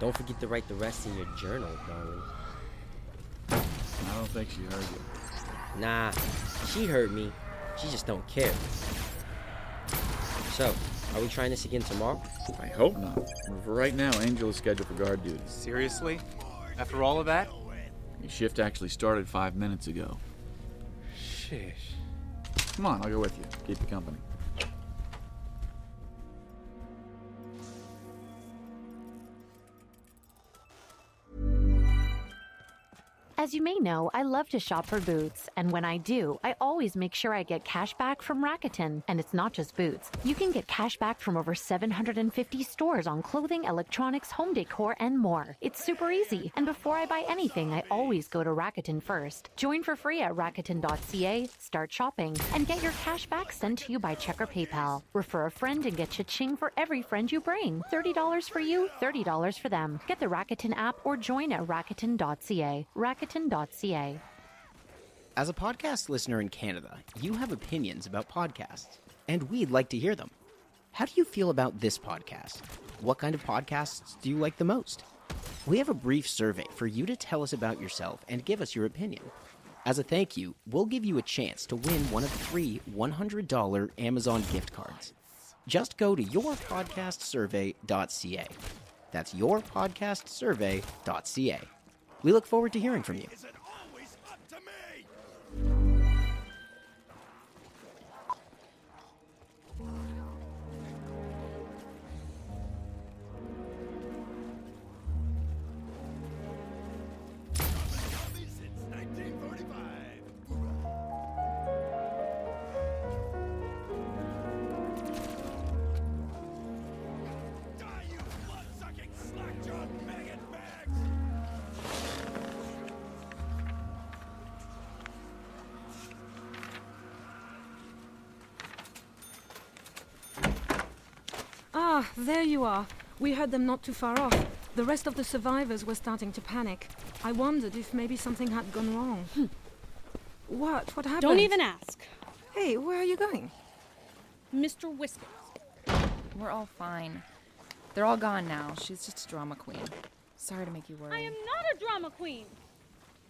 Don't forget to write the rest in your journal, darling. I don't think she heard you. Nah, she heard me. She just don't care. So, are we trying this again tomorrow? I hope not. For right now, Angel is scheduled for guard duty. Seriously? After all of that? Your shift actually started 5 minutes ago. Sheesh. Come on, I'll go with you. Keep you company. As you may know, I love to shop for boots, and when I do, I always make sure I get cash back from Rakuten. And it's not just boots. You can get cash back from over 750 stores on clothing, electronics, home decor, and more. It's super easy, and before I buy anything, I always go to Rakuten first. Join for free at Rakuten.ca, start shopping, and get your cash back sent to you by check or PayPal. Refer a friend and get cha-ching for every friend you bring. $30 for you, $30 for them. Get the Rakuten app or join at Rakuten.ca. Rakuten.ca. As a podcast listener in Canada, you have opinions about podcasts, and we'd like to hear them. How do you feel about this podcast? What kind of podcasts do you like the most? We have a brief survey for you to tell us about yourself and give us your opinion. As a thank you, we'll give you a chance to win one of 3 $100 Amazon gift cards. Just go to yourpodcastsurvey.ca. That's yourpodcastsurvey.ca. We look forward to hearing from you. Ah, there you are. We heard them not too far off. The rest of the survivors were starting to panic. I wondered if maybe something had gone wrong. What? What happened? Don't even ask. Hey, where are you going? Mr. Whiskers. We're all fine. They're all gone now. She's just a drama queen. Sorry to make you worry. I am not a drama queen.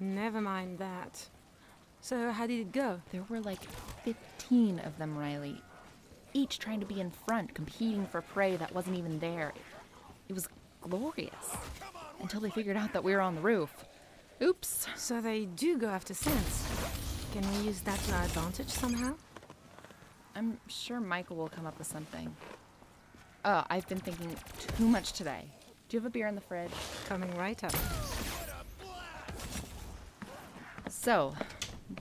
Never mind that. So, how did it go? There were like 15 of them, Riley. Each trying to be in front, competing for prey that wasn't even there. It was glorious. Until they figured out that we were on the roof. Oops. So they do go after scents. Can we use that to our advantage somehow? I'm sure Michael will come up with something. I've been thinking too much today. Do you have a beer in the fridge? Coming right up. So,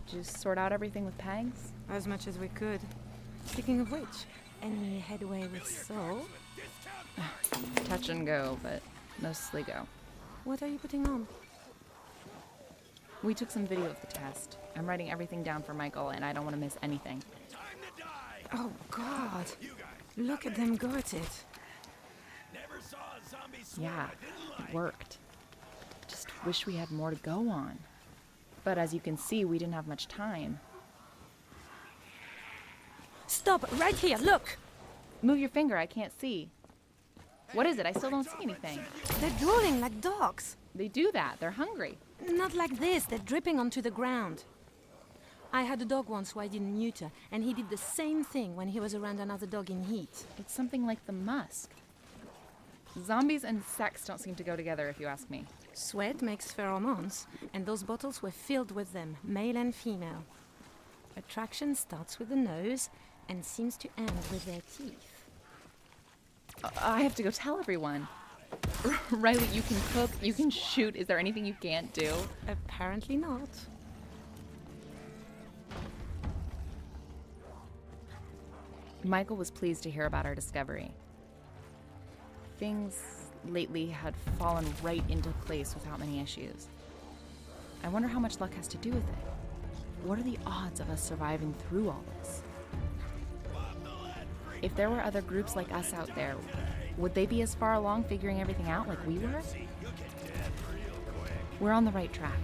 did you sort out everything with Pegs? As much as we could. Speaking of which, any headway with Saul? Touch and go, but mostly go. What are you putting on? We took some video of the test. I'm writing everything down for Michael, and I don't want to miss anything. Oh, God. Look at them go at it. Yeah, it worked. Just wish we had more to go on. But as you can see, we didn't have much time. Stop! Right here, look! Move your finger, I can't see. What is it? I still don't see anything. They're drooling like dogs. They do that. They're hungry. Not like this. They're dripping onto the ground. I had a dog once who I didn't neuter, and he did the same thing when he was around another dog in heat. It's something like the musk. Zombies and sex don't seem to go together, if you ask me. Sweat makes pheromones, and those bottles were filled with them, male and female. Attraction starts with the nose and seems to end with their teeth. I have to go tell everyone. Riley, you can cook, you can shoot. Is there anything you can't do? Apparently not. Michael was pleased to hear about our discovery. Things lately had fallen right into place without many issues. I wonder how much luck has to do with it. What are the odds of us surviving through all this? If there were other groups like us out there, would they be as far along figuring everything out like we were? We're on the right track.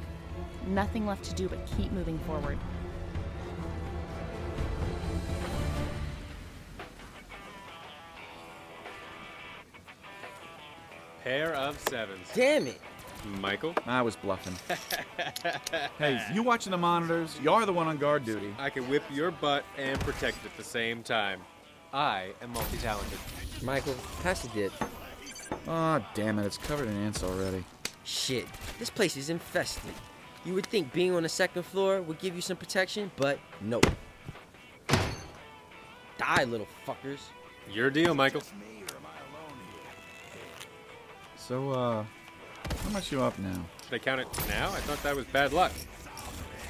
Nothing left to do but keep moving forward. Pair of sevens. Damn it! Michael? I was bluffing. Hey, you watching the monitors? You're the one on guard duty. I can whip your butt and protect it at the same time. I am multi-talented. Michael, pass the dip. Aw, damn it, it's covered in ants already. Shit, this place is infested. You would think being on the second floor would give you some protection, but nope. Die, little fuckers. Your deal, Michael. So, how much you up now? Should I count it now? I thought that was bad luck.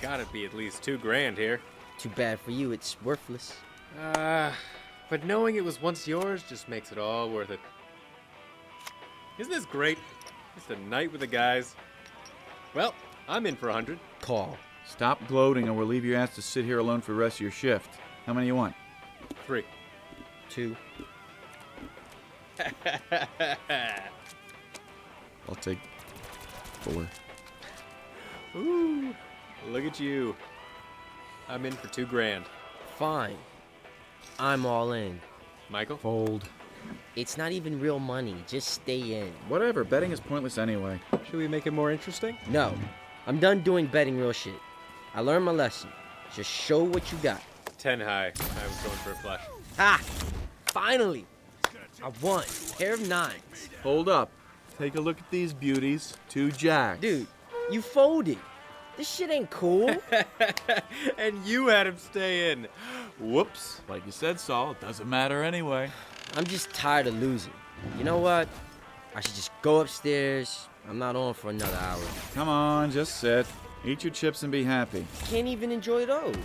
Gotta be at least $2,000 here. Too bad for you, it's worthless. But knowing it was once yours just makes it all worth it. Isn't this great? Just a night with the guys. Well, I'm in for 100. Call. Stop gloating or we'll leave your ass to sit here alone for the rest of your shift. How many you want? 3. 2. I'll take 4. Ooh, look at you. I'm in for $2,000. Fine. I'm all in. Michael? Fold. It's not even real money. Just stay in. Whatever. Betting is pointless anyway. Should we make it more interesting? No. I'm done doing betting real shit. I learned my lesson. Just show what you got. 10 high. I was going for a flush. Ha! Finally! I won. Pair of 9s. Hold up. Take a look at these beauties. 2 jacks. Dude, you folded. This shit ain't cool. And you had him stay in. Whoops. Like you said, Saul, it doesn't matter anyway. I'm just tired of losing. You know what? I should just go upstairs. I'm not on for another hour. Come on, just sit. Eat your chips and be happy. Can't even enjoy those.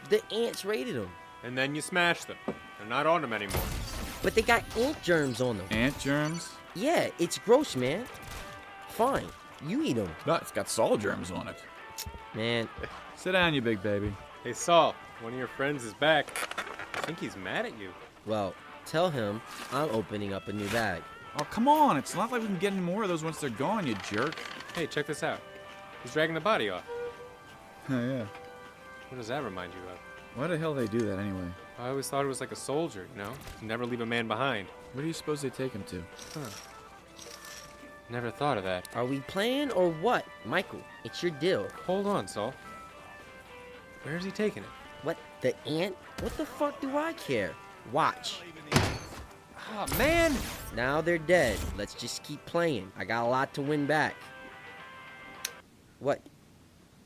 The ants raided them. And then you smash them. They're not on them anymore. But they got ant germs on them. Ant germs? Yeah, it's gross, man. Fine, you eat them. No, it's got Saul germs on it. Man. Sit down, you big baby. Hey, Saul, one of your friends is back. I think he's mad at you. Well, Tell him I'm opening up a new bag. Oh, come on. It's not like we can get any more of those once they're gone, you jerk. Hey, check this out. He's dragging the body off. Oh, yeah. What does that remind you of? Why the hell they do that anyway? I always thought it was like a soldier, you know? Never leave a man behind. Where do you suppose they take him to? Huh. Never thought of that. Are we playing or what? Michael, it's your deal. Hold on, Saul. Where's he taking it? What, the ant? What the fuck do I care? Watch. Oh, man! Now they're dead. Let's just keep playing. I got a lot to win back. What?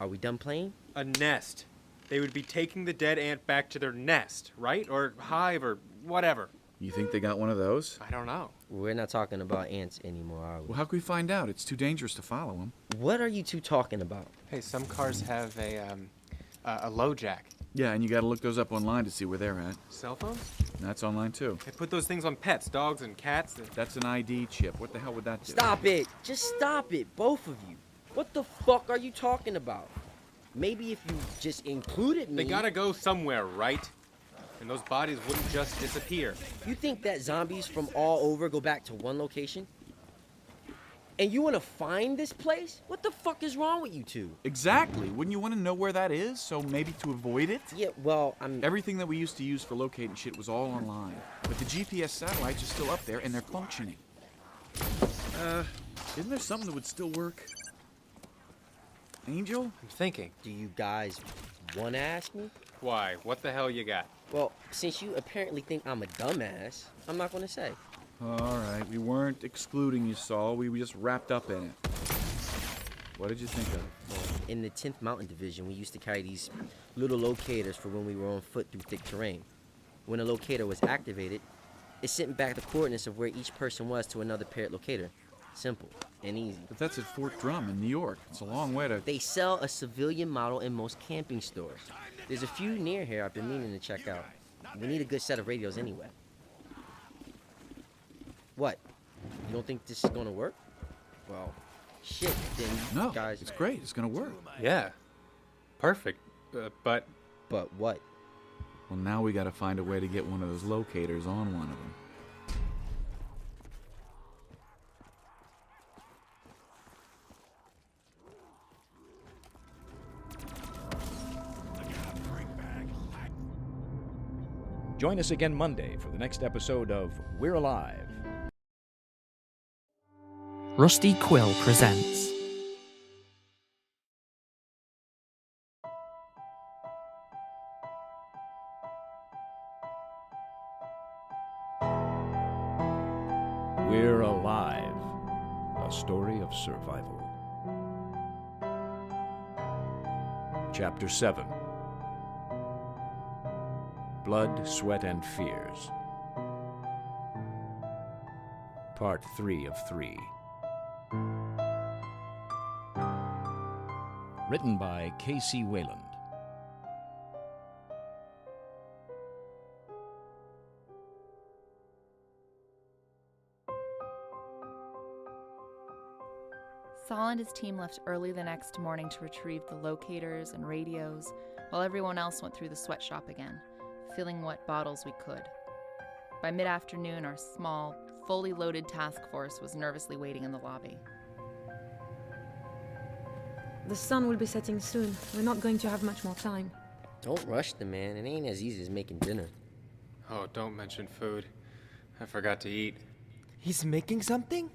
Are we done playing? A nest. They would be taking the dead ant back to their nest, right? Or hive or whatever. You think they got one of those? I don't know. We're not talking about ants anymore, are we? Well, how can we find out? It's too dangerous to follow them. What are you two talking about? Hey, some cars have a low jack. Yeah, and you gotta look those up online to see where they're at. Cell phones? That's online too. They put those things on pets, dogs and cats. That's an ID chip. What the hell would that do? Stop it! Just stop it, both of you. What the fuck are you talking about? Maybe if you just included me... They gotta go somewhere, right? And those bodies wouldn't just disappear. You think that zombies from all over go back to one location? And you want to find this place? What the fuck is wrong with you two? Exactly. Wouldn't you want to know where that is, so maybe to avoid it? Yeah, well, Everything that we used to use for locating shit was all online. But the GPS satellites are still up there, and they're functioning. Isn't there something that would still work? Angel? I'm thinking. Do you guys want to ask me? Why? What the hell you got? Well, since you apparently think I'm a dumbass, I'm not going to say. All right, we weren't excluding you, Saul. We were just wrapped up in it. What did you think of? Well, in the 10th Mountain Division, we used to carry these little locators for when we were on foot through thick terrain. When a locator was activated, it sent back the coordinates of where each person was to another paired locator. Simple and easy. But that's at Fort Drum in New York. It's a long way to... They sell a civilian model in most camping stores. There's a few near here I've been meaning to check out. We need a good set of radios anyway. What? You don't think this is gonna work? Well, shit, then No, guys... it's great. It's gonna work. Yeah. Perfect. But what? Well, now we gotta find a way to get one of those locators on one of them. Join us again Monday for the next episode of We're Alive. Rusty Quill presents We're Alive, a story of survival. Chapter 7. Blood, Sweat, and Fears. Part 3 of 3. Written by K.C. Wayland. Saul and his team left early the next morning to retrieve the locators and radios, while everyone else went through the sweatshop again, filling what bottles we could. By mid-afternoon, our small, fully loaded task force was nervously waiting in the lobby. The sun will be setting soon. We're not going to have much more time. Don't rush the man. It ain't as easy as making dinner. Oh, don't mention food. I forgot to eat. He's making something?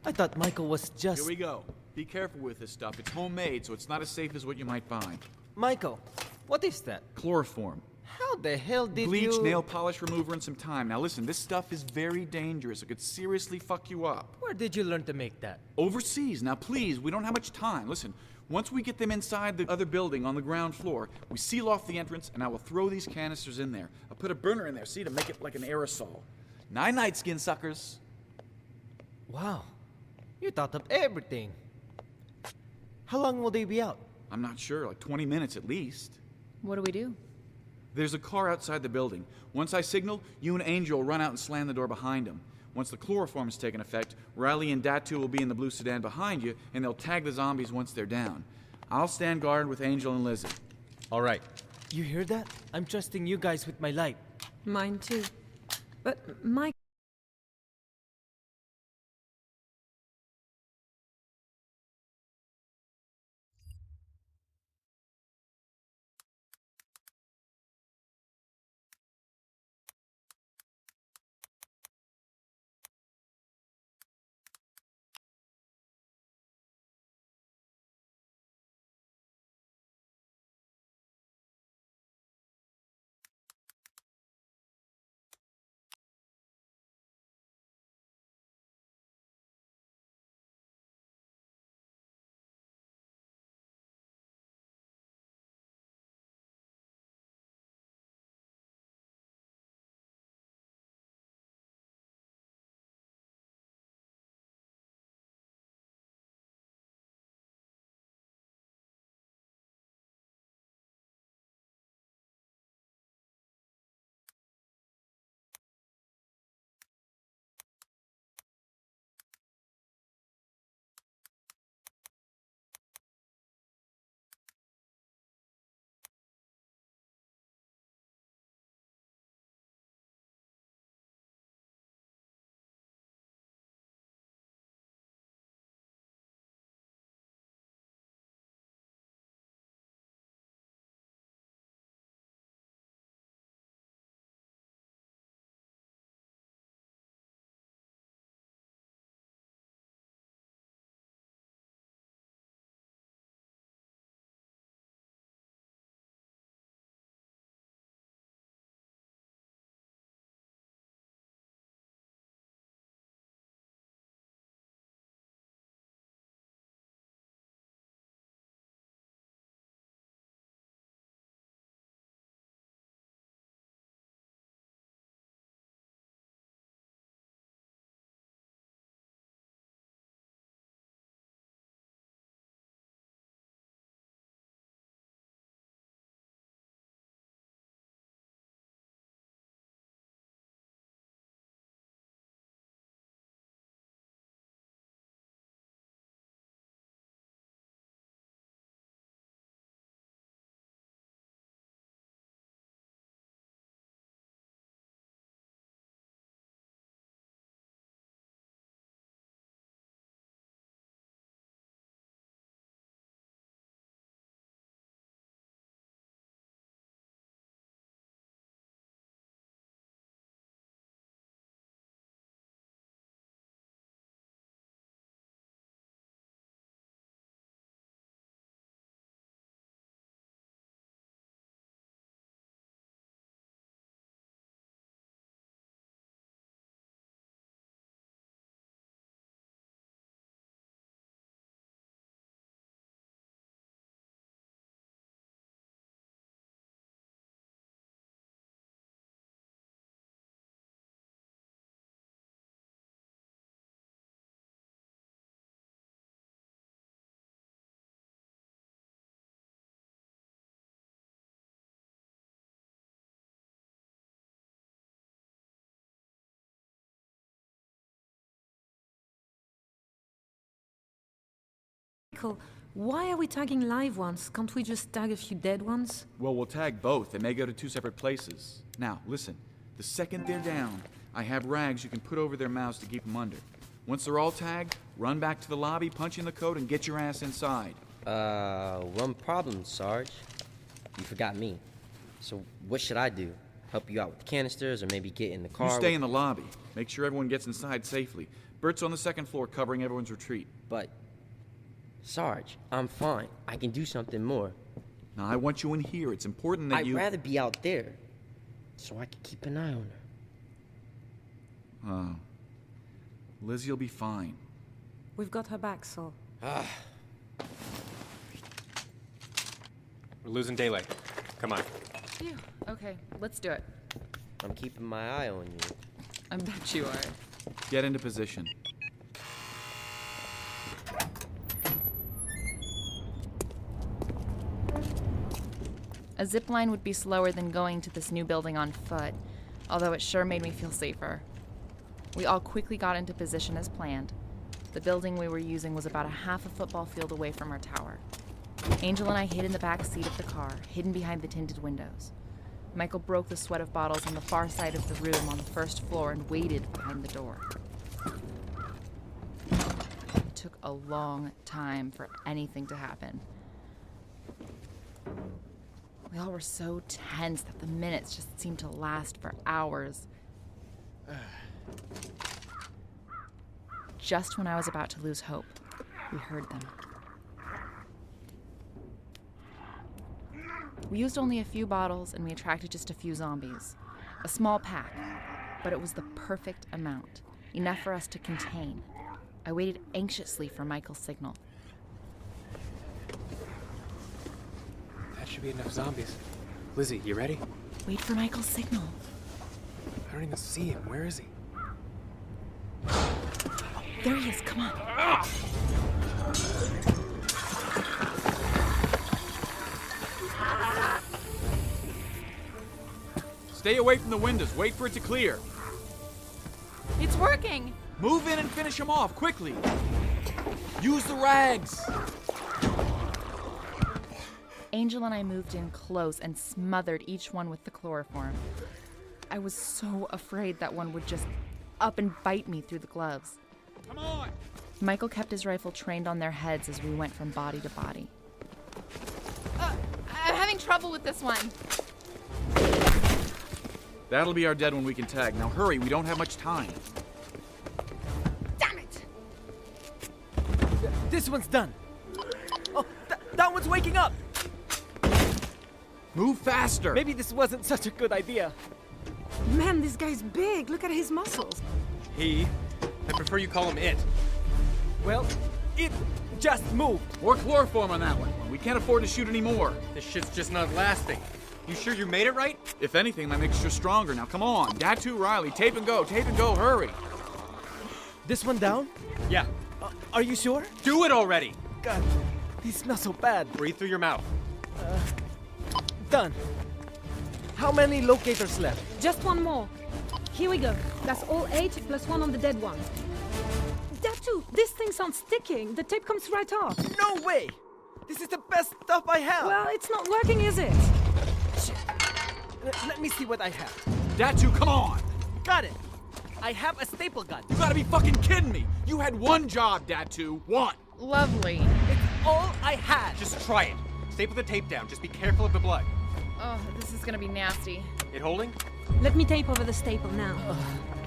I thought Michael was just... Here we go. Be careful with this stuff. It's homemade, so it's not as safe as what you might find. Michael, what is that? Chloroform. How the hell did Bleach, you... nail polish remover, and some time. Now listen, this stuff is very dangerous. It could seriously fuck you up. Where did you learn to make that? Overseas. Now please, we don't have much time. Listen, once we get them inside the other building on the ground floor, we seal off the entrance, and I will throw these canisters in there. I'll put a burner in there, see, to make it like an aerosol. Night-night, skin suckers. Wow. You thought of everything. How long will they be out? I'm not sure, like 20 minutes at least. What do we do? There's a car outside the building. Once I signal, you and Angel run out and slam the door behind him. Once the chloroform has taken effect, Riley and Datu will be in the blue sedan behind you, and they'll tag the zombies once they're down. I'll stand guard with Angel and Lizzie. All right. You hear that? I'm trusting you guys with my life. Mine too. But my... Michael, why are we tagging live ones? Can't we just tag a few dead ones? Well, we'll tag both. They may go to two separate places. Now, listen. The second they're down, I have rags you can put over their mouths to keep them under. Once they're all tagged, run back to the lobby, punch in the code, and get your ass inside. One problem, Sarge. You forgot me. So what should I do? Help you out with the canisters, or maybe get in the car? You stay in the lobby. Make sure everyone gets inside safely. Bert's on the second floor covering everyone's retreat. But, Sarge, I'm fine. I can do something more. Now, I want you in here. It's important that I'd rather be out there, so I can keep an eye on her. Oh. Lizzie will be fine. We've got her back, Saul. We're losing daylight. Come on. Phew. Okay, let's do it. I'm keeping my eye on you. I bet you are. Get into position. A zip line would be slower than going to this new building on foot, although it sure made me feel safer. We all quickly got into position as planned. The building we were using was about a half a football field away from our tower. Angel and I hid in the back seat of the car, hidden behind the tinted windows. Michael broke the sweat of bottles on the far side of the room on the first floor and waited behind the door. It took a long time for anything to happen. We all were so tense that the minutes just seemed to last for hours. Just when I was about to lose hope, we heard them. We used only a few bottles and we attracted just a few zombies. A small pack, but it was the perfect amount, enough for us to contain. I waited anxiously for Michael's signal. That should be enough zombies. Lizzie, you ready? Wait for Michael's signal. I don't even see him. Where is he? There he is, come on. Stay away from the windows. Wait for it to clear. It's working! Move in and finish them off, quickly. Use the rags. Angel and I moved in close and smothered each one with the chloroform. I was so afraid that one would just up and bite me through the gloves. Come on! Michael kept his rifle trained on their heads as we went from body to body. I'm having trouble with this one. That'll be our dead one we can tag. Now hurry, we don't have much time. Damn it! This one's done. Oh, that one's waking up. Move faster. Maybe this wasn't such a good idea. Man, this guy's big. Look at his muscles. He? I prefer you call him it. Well, it just moved. More chloroform on that one. We can't afford to shoot any more. This shit's just not lasting. You sure you made it right? If anything, my mixture's stronger. Now come on. Datu, Riley, tape and go, hurry. This one down? Yeah. Are you sure? Do it already! God, these smell so bad. Breathe through your mouth. Done. How many locators left? Just one more. Here we go. That's all 8 plus 1 on the dead one. Datu, this thing's not sticking. The tape comes right off. No way! This is the best stuff I have! Well, it's not working, is it? Let me see what I have. Datu, come on! Got it! I have a staple gun. You gotta be fucking kidding me! You had one job, Datu. One! Lovely. It's all I had. Just try it. Staple the tape down. Just be careful of the blood. Oh, this is gonna be nasty. It holding? Let me tape over the staple now.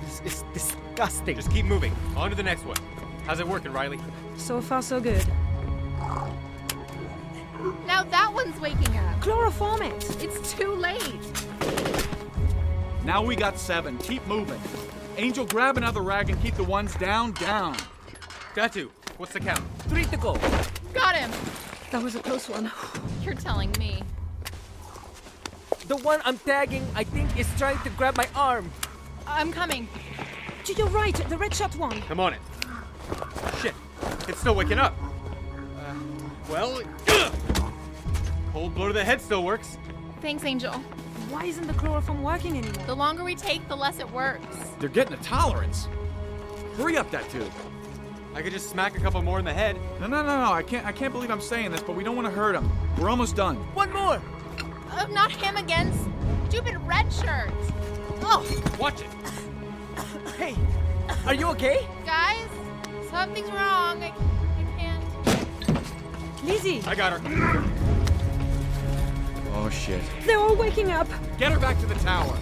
This is disgusting. Just keep moving. On to the next one. How's it working, Riley? So far, so good. Now that one's waking up. Chloroform it. It's too late. Now we got 7. Keep moving. Angel, grab another rag and keep the ones down. Datu, what's the count? 3 to go. Got him. That was a close one. You're telling me. The one I'm tagging, I think, is trying to grab my arm. I'm coming. To your right, the red shot one. Come on it. Shit, it's still waking up. Well, cold blow to the head still works. Thanks, Angel. Why isn't the chloroform working anymore? The longer we take, the less it works. They're getting a tolerance. Hurry up, Datu. I could just smack a couple more in the head. No. I can't believe I'm saying this, but we don't want to hurt him. We're almost done. One more. Oh, not him again. Stupid red shirt. Oh, watch it. Hey, are you okay? Guys, something's wrong. I can't. Lizzie. I got her. Oh, shit. They're all waking up. Get her back to the tower.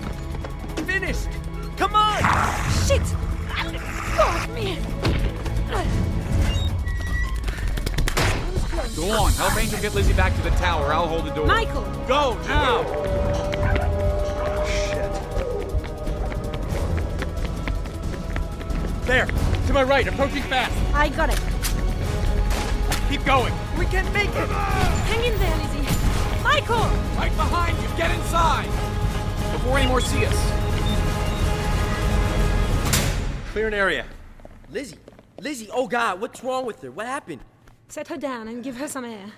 Finished. Come on. Shit. Go off me. Go on, help Angel get Lizzie back to the tower. I'll hold the door. Michael! Go, now! Shit. There, to my right, approaching fast. I got it. Keep going. We can make it. Hang in there, Lizzie. Michael! Right behind you, get inside! Before any more see us. Clear an area. Lizzie, oh God, what's wrong with her? What happened? Set her down and give her some air.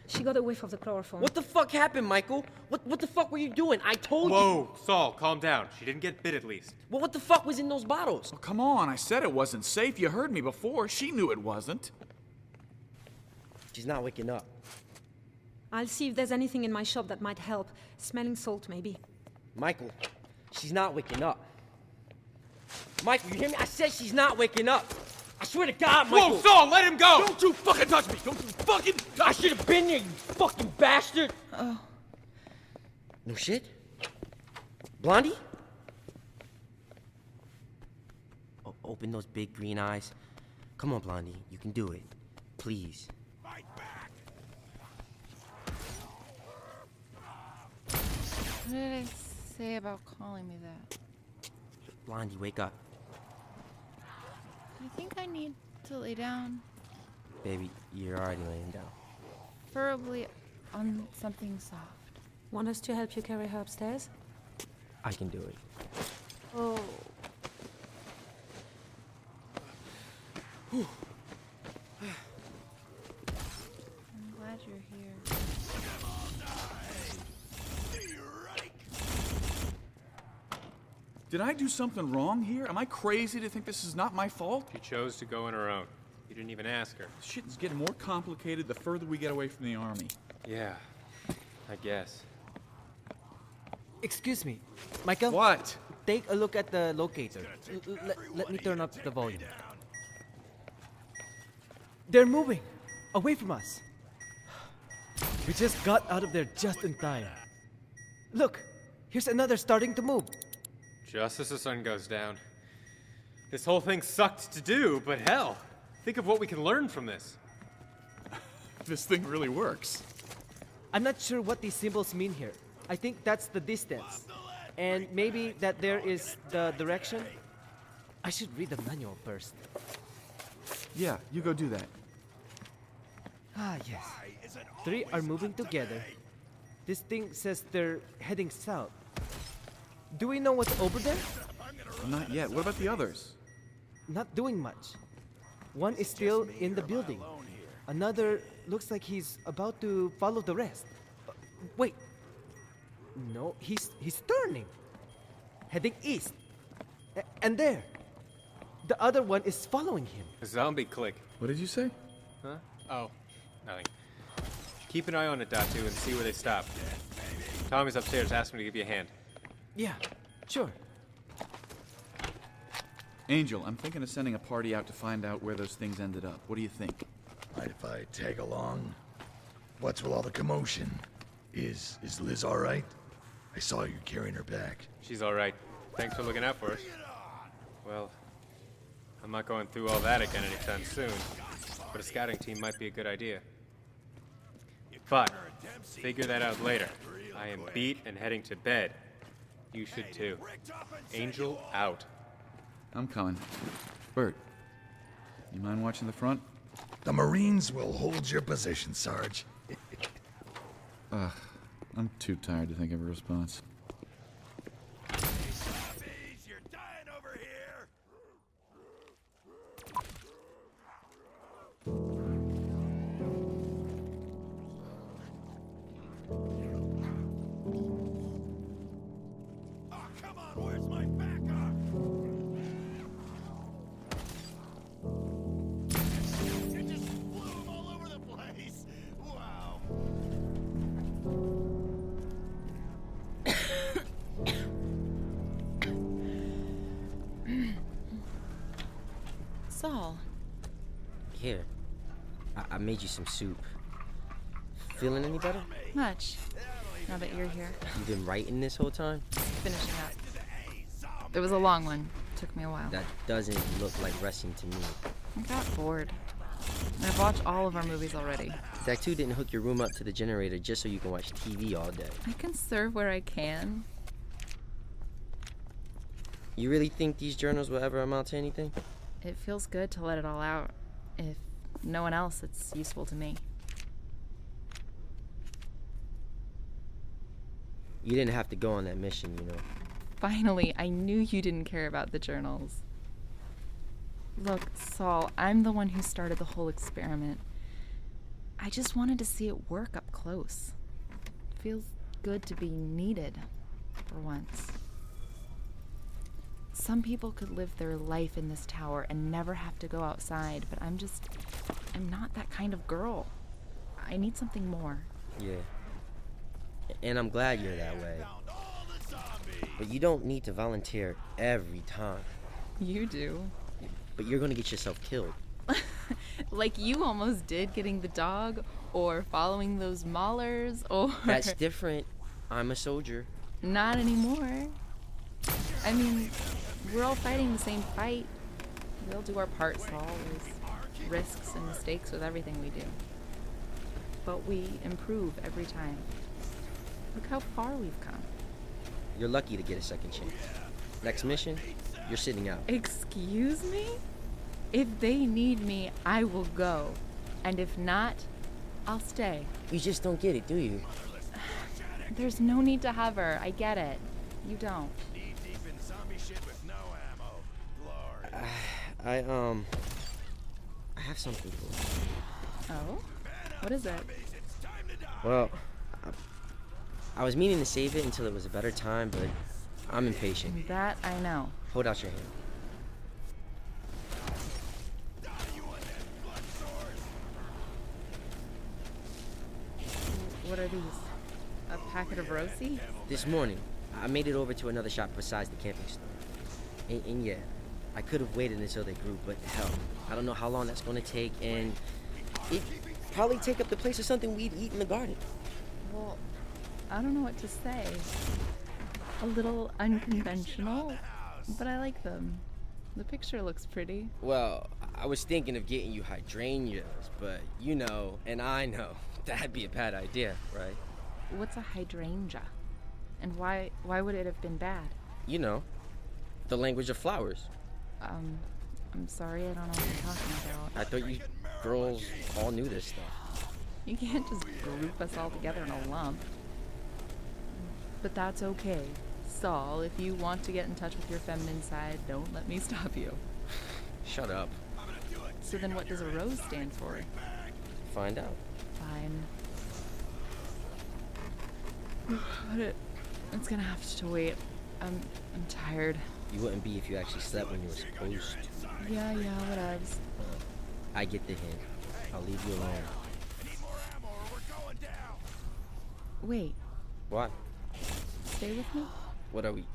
She got a whiff of the chloroform. What the fuck happened, Michael? What the fuck were you doing? I told you. Whoa, Saul, calm down. She didn't get bit at least. Well, what the fuck was in those bottles? Oh, come on, I said it wasn't safe. You heard me before. She knew it wasn't. She's not waking up. I'll see if there's anything in my shop that might help. Smelling salt, maybe. Michael, she's not waking up. Michael, you hear me? I said she's not waking up. I swear to God, Michael. Whoa, Saul, let him go! Don't you fucking touch me! Don't you fucking I should have been there, you fucking bastard! Oh. No shit? Blondie? Open those big green eyes. Come on, Blondie. You can do it. Please. What did I say about calling me that? Blondie, wake up. I think I need to lay down. Baby, you're already laying down. Preferably on something soft. Want us to help you carry her upstairs? I can do it. Oh. I'm glad you're here. Did I do something wrong here? Am I crazy to think this is not my fault? She chose to go on her own. You didn't even ask her. Shit is getting more complicated the further we get away from the army. Yeah, I guess. Excuse me, Michael? What? Take a look at the locator. Let me turn up the volume. They're moving away from us. We just got out of there just in time. Look, here's another starting to move. Just as the sun goes down. This whole thing sucked to do, but hell, think of what we can learn from this. This thing really works. I'm not sure what these symbols mean here. I think that's the distance. And maybe that there is the direction. I should read the manual first. Yeah, you go do that. Ah, yes. 3 are moving together. This thing says they're heading south. Do we know what's over there? Not yet. What about the others? Not doing much. One is still in the building. Another looks like he's about to follow the rest. Wait. No, he's turning. Heading east. And there. The other one is following him. A zombie click. What did you say? Huh? Oh, nothing. Keep an eye on it, Datu, and see where they stop. Tommy's upstairs. Ask him to give you a hand. Yeah, sure. Angel, I'm thinking of sending a party out to find out where those things ended up. What do you think? Mind if I tag along? What's with all the commotion? Is Liz all right? I saw you carrying her back. She's all right. Thanks for looking out for us. Well, I'm not going through all that again anytime soon, but a scouting team might be a good idea. But figure that out later. I am beat and heading to bed. You should too. Angel out. I'm coming. Bert, you mind watching the front? The Marines will hold your position, Sarge. Ugh, I'm too tired to think of a response. Saul. Here. I made you some soup. Feeling any better? Much. Now that you're here. You been writing this whole time? Finishing up. It was a long one. Took me a while. That doesn't look like resting to me. I got bored. I've watched all of our movies already. That too didn't hook your room up to the generator just so you can watch TV all day. I can serve where I can. You really think these journals will ever amount to anything? It feels good to let it all out. If no one else, it's useful to me. You didn't have to go on that mission, you know. Finally, I knew you didn't care about the journals. Look, Saul, I'm the one who started the whole experiment. I just wanted to see it work up close. It feels good to be needed, for once. Some people could live their life in this tower and never have to go outside, but I'm not that kind of girl. I need something more. Yeah. And I'm glad you're that way. But you don't need to volunteer every time. You do. But you're gonna get yourself killed. Like you almost did getting the dog, or following those maulers, or... That's different. I'm a soldier. Not anymore. I mean, we're all fighting the same fight. We all do our part, Saul. There's risks and mistakes with everything we do. But we improve every time. Look how far we've come. You're lucky to get a second chance. Next mission, you're sitting out. Excuse me? If they need me, I will go. And if not, I'll stay. You just don't get it, do you? There's no need to hover. I get it. You don't. I have something for you. Oh? What is it? Well, I was meaning to save it until it was a better time, but I'm impatient. That I know. Hold out your hand. What are these? A packet of Rosie? This morning, I made it over to another shop besides the camping store. And yeah, I could have waited until they grew, but hell, I don't know how long that's gonna take, and it'd probably take up the place of something we'd eat in the garden. Well, I don't know what to say. A little unconventional, but I like them. The picture looks pretty. Well, I was thinking of getting you hydrangeas, but you know, and I know, that'd be a bad idea, right? What's a hydrangea? And why would it have been bad? You know, the language of flowers. I'm sorry, I don't know what you're talking about. I thought you girls all knew this stuff. You can't just group us all together in a lump. But that's okay. Saul, if you want to get in touch with your feminine side, don't let me stop you. Shut up. So then what does a rose stand for? Find out. Fine. But it's gonna have to wait. I'm tired. You wouldn't be if you actually slept when you were supposed to. Yeah, whatevs. I get the hint. I'll leave you alone. Wait, What? stay with me? What are we,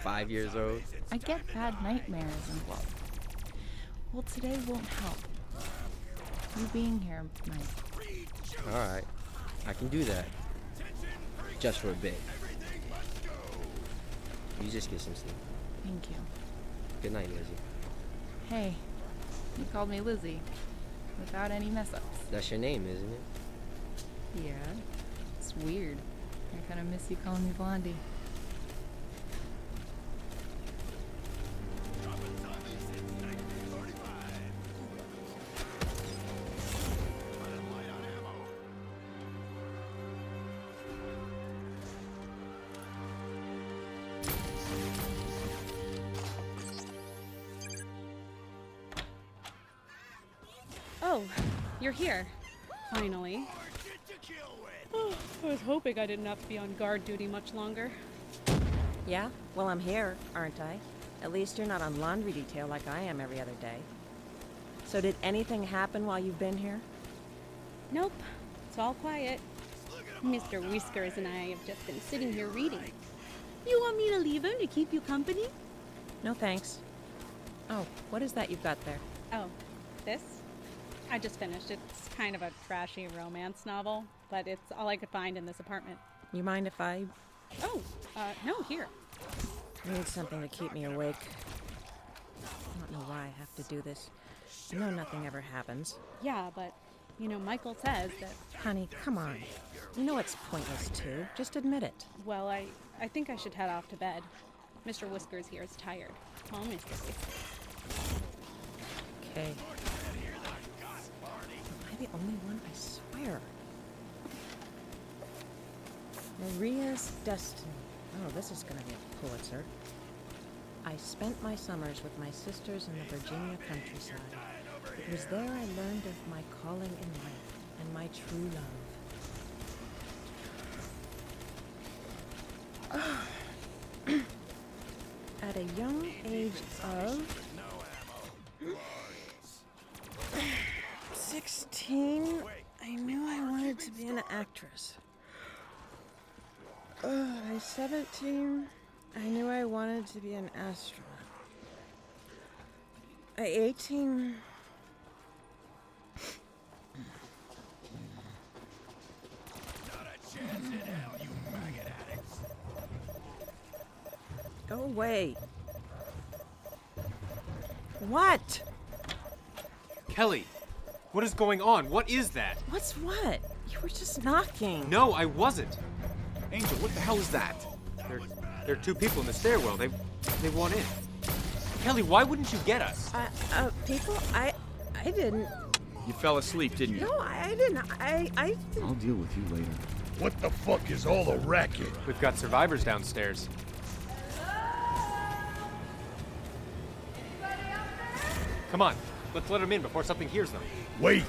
5 years old? I get bad nightmares and well, today won't help. You being here might. Alright, I can do that. Just for a bit. You just get some sleep. Thank you. Good night, Lizzie. Hey, you called me Lizzie. Without any mess-ups. That's your name, isn't it? Yeah. It's weird. I kind of miss you calling me Blondie. Oh, you're here. Finally. Oh, I was hoping I didn't have to be on guard duty much longer. Yeah? Well, I'm here, aren't I? At least you're not on laundry detail like I am every other day. So did anything happen while you've been here? Nope. It's all quiet. Mr. Whiskers and I have just been sitting here reading. You want me to leave him to keep you company? No thanks. Oh, what is that you've got there? Oh, this? I just finished. It's kind of a trashy romance novel, but it's all I could find in this apartment. You mind if I... Oh, no, here. I need something to keep me awake. I don't know why I have to do this. You know nothing ever happens. Yeah, but, you know, Michael says that... Honey, come on. You know it's pointless, too. Just admit it. Well, I think I should head off to bed. Mr. Whiskers here is tired. Oh, Mr. Whiskers. Okay. Am I the only one? I swear. Maria's Destiny. Oh, this is going to be a Pulitzer. I spent my summers with my sisters in the Virginia countryside. It was there I learned of my calling in life and my true love. At a young age of 16, I knew I wanted to be an actress. At 17, I knew I wanted to be an astronaut. At 18... Go away. What? Kelly, what is going on? What is that? What's what? You were just knocking. No, I wasn't. Angel, what the hell is that? There are two people in the stairwell. They want in. Kelly, why wouldn't you get us? People? I didn't. You fell asleep, didn't you? No, I didn't. I didn't. I'll deal with you later. What the fuck is all the racket? We've got survivors downstairs. Come on, let's let them in before something hears them. Wait!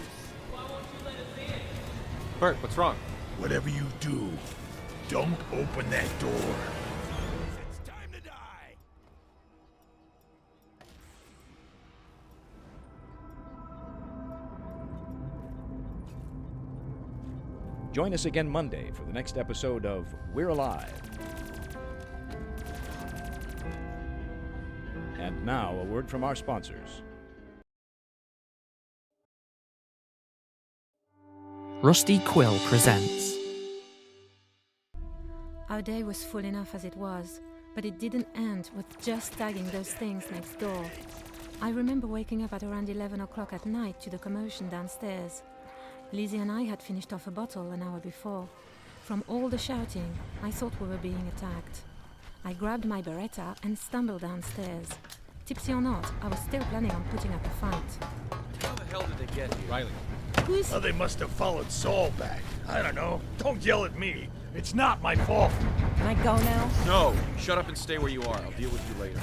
Bert, what's wrong? Whatever you do, don't open that door. Join us again Monday for the next episode of We're Alive. And now, a word from our sponsors. Rusty Quill presents. Our day was full enough as it was, but it didn't end with just tagging those things next door. I remember waking up at around 11 o'clock at night to the commotion downstairs. Lizzie and I had finished off a bottle an hour before. From all the shouting, I thought we were being attacked. I grabbed my Beretta and stumbled downstairs. Tipsy or not, I was still planning on putting up a fight. How the hell did they get here? Riley. Well, they must have followed Saul back. I don't know. Don't yell at me. It's not my fault. Can I go now? No, shut up and stay where you are. I'll deal with you later.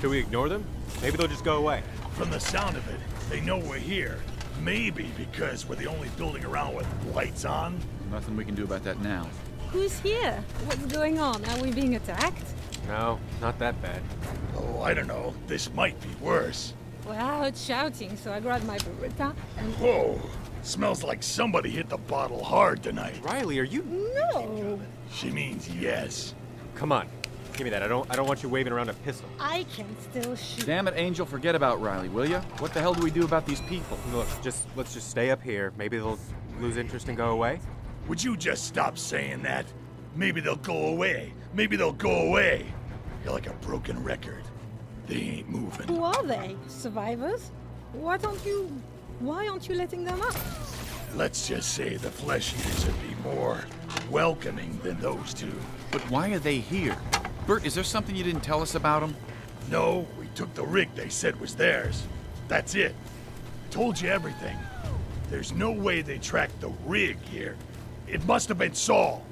Should we ignore them? Maybe they'll just go away. From the sound of it, they know we're here. Maybe because we're the only building around with lights on. Nothing we can do about that now. Who's here? What's going on? Are we being attacked? No, not that bad. Oh, I don't know. This might be worse. Well, I heard shouting, so I grabbed my Beretta and... Whoa! Smells like somebody hit the bottle hard tonight. Riley, are you... No! She means yes. Come on. Give me that. I don't want you waving around a pistol. I can still shoot. Damn it, Angel, forget about Riley, will ya? What the hell do we do about these people? Look, let's just stay up here. Maybe they'll lose interest and go away. Would you just stop saying that? Maybe they'll go away. Maybe they'll go away. You're like a broken record. They ain't moving. Who are they? Survivors? Why aren't you letting them up? Let's just say the flesh eaters would be more welcoming than those two. But why are they here? Bert, is there something you didn't tell us about them? No, we took the rig they said was theirs. That's it. Told you everything. There's no way they tracked the rig here. It must have been Saul.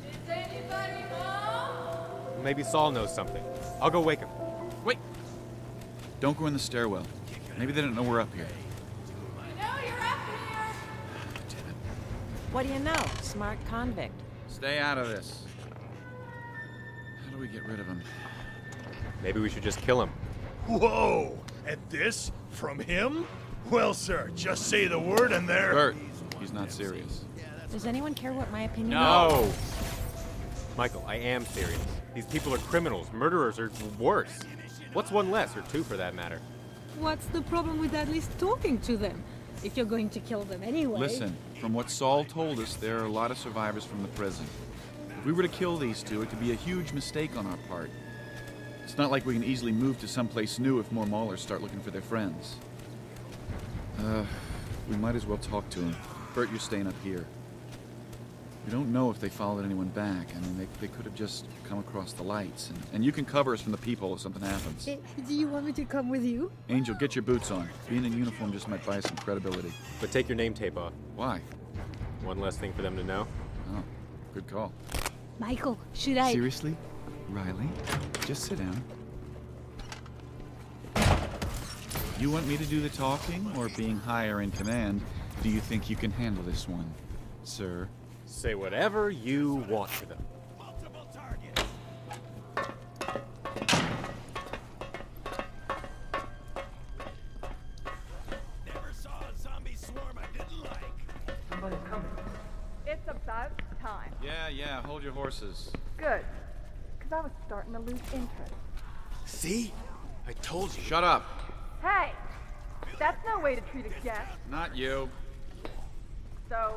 Is anybody home? Maybe Saul knows something. I'll go wake him. Wait! Don't go in the stairwell. Maybe they don't know we're up here. I know you're up here. Damn it. What do you know? Smart convict. Stay out of this. How do we get rid of him? Maybe we should just kill him. Whoa! And this? From him? Well, sir, just say the word and they're... Bert, he's not serious. Does anyone care what my opinion is? No! Michael, I am serious. These people are criminals, murderers, or worse. What's one less, or two for that matter? What's the problem with at least talking to them? If you're going to kill them anyway. Listen, from what Saul told us, there are a lot of survivors from the prison. If we were to kill these two, it could be a huge mistake on our part. It's not like we can easily move to someplace new if more Maulers start looking for their friends. We might as well talk to them. Bert, you're staying up here. We don't know if they followed anyone back. I mean, they could have just come across the lights. And you can cover us from the people if something happens. Do you want me to come with you? Angel, get your boots on. Being in uniform just might buy us some credibility. But take your name tape off. Why? One less thing for them to know. Oh, good call. Michael, should I... Seriously? Riley? Just sit down. You want me to do the talking, or being higher in command, do you think you can handle this one, sir? Say whatever you want to them. Multiple targets. Never saw a zombie swarm I didn't like. Somebody's coming. It's about time. Yeah, hold your horses. Good. because I was starting to lose interest. See? I told you. Shut up. Hey! That's no way to treat a guest. Not you. So,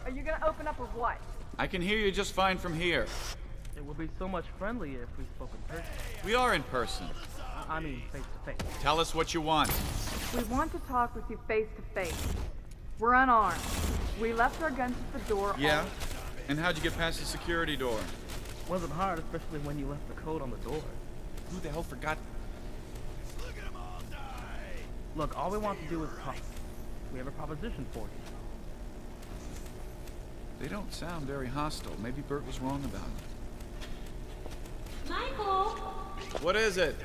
are you gonna open up or what? I can hear you just fine from here. It would be so much friendlier if we spoke in person. We are in person. I mean, face to face. Tell us what you want. We want to talk with you face to face. We're unarmed. We left our guns at the door. Yeah? And how'd you get past the security door? Wasn't hard, especially when you left the code on the door. Who the hell forgot? Look, all we want to do is talk. We have a proposition for you. They don't sound very hostile. Maybe Bert was wrong about it. Michael! What is it?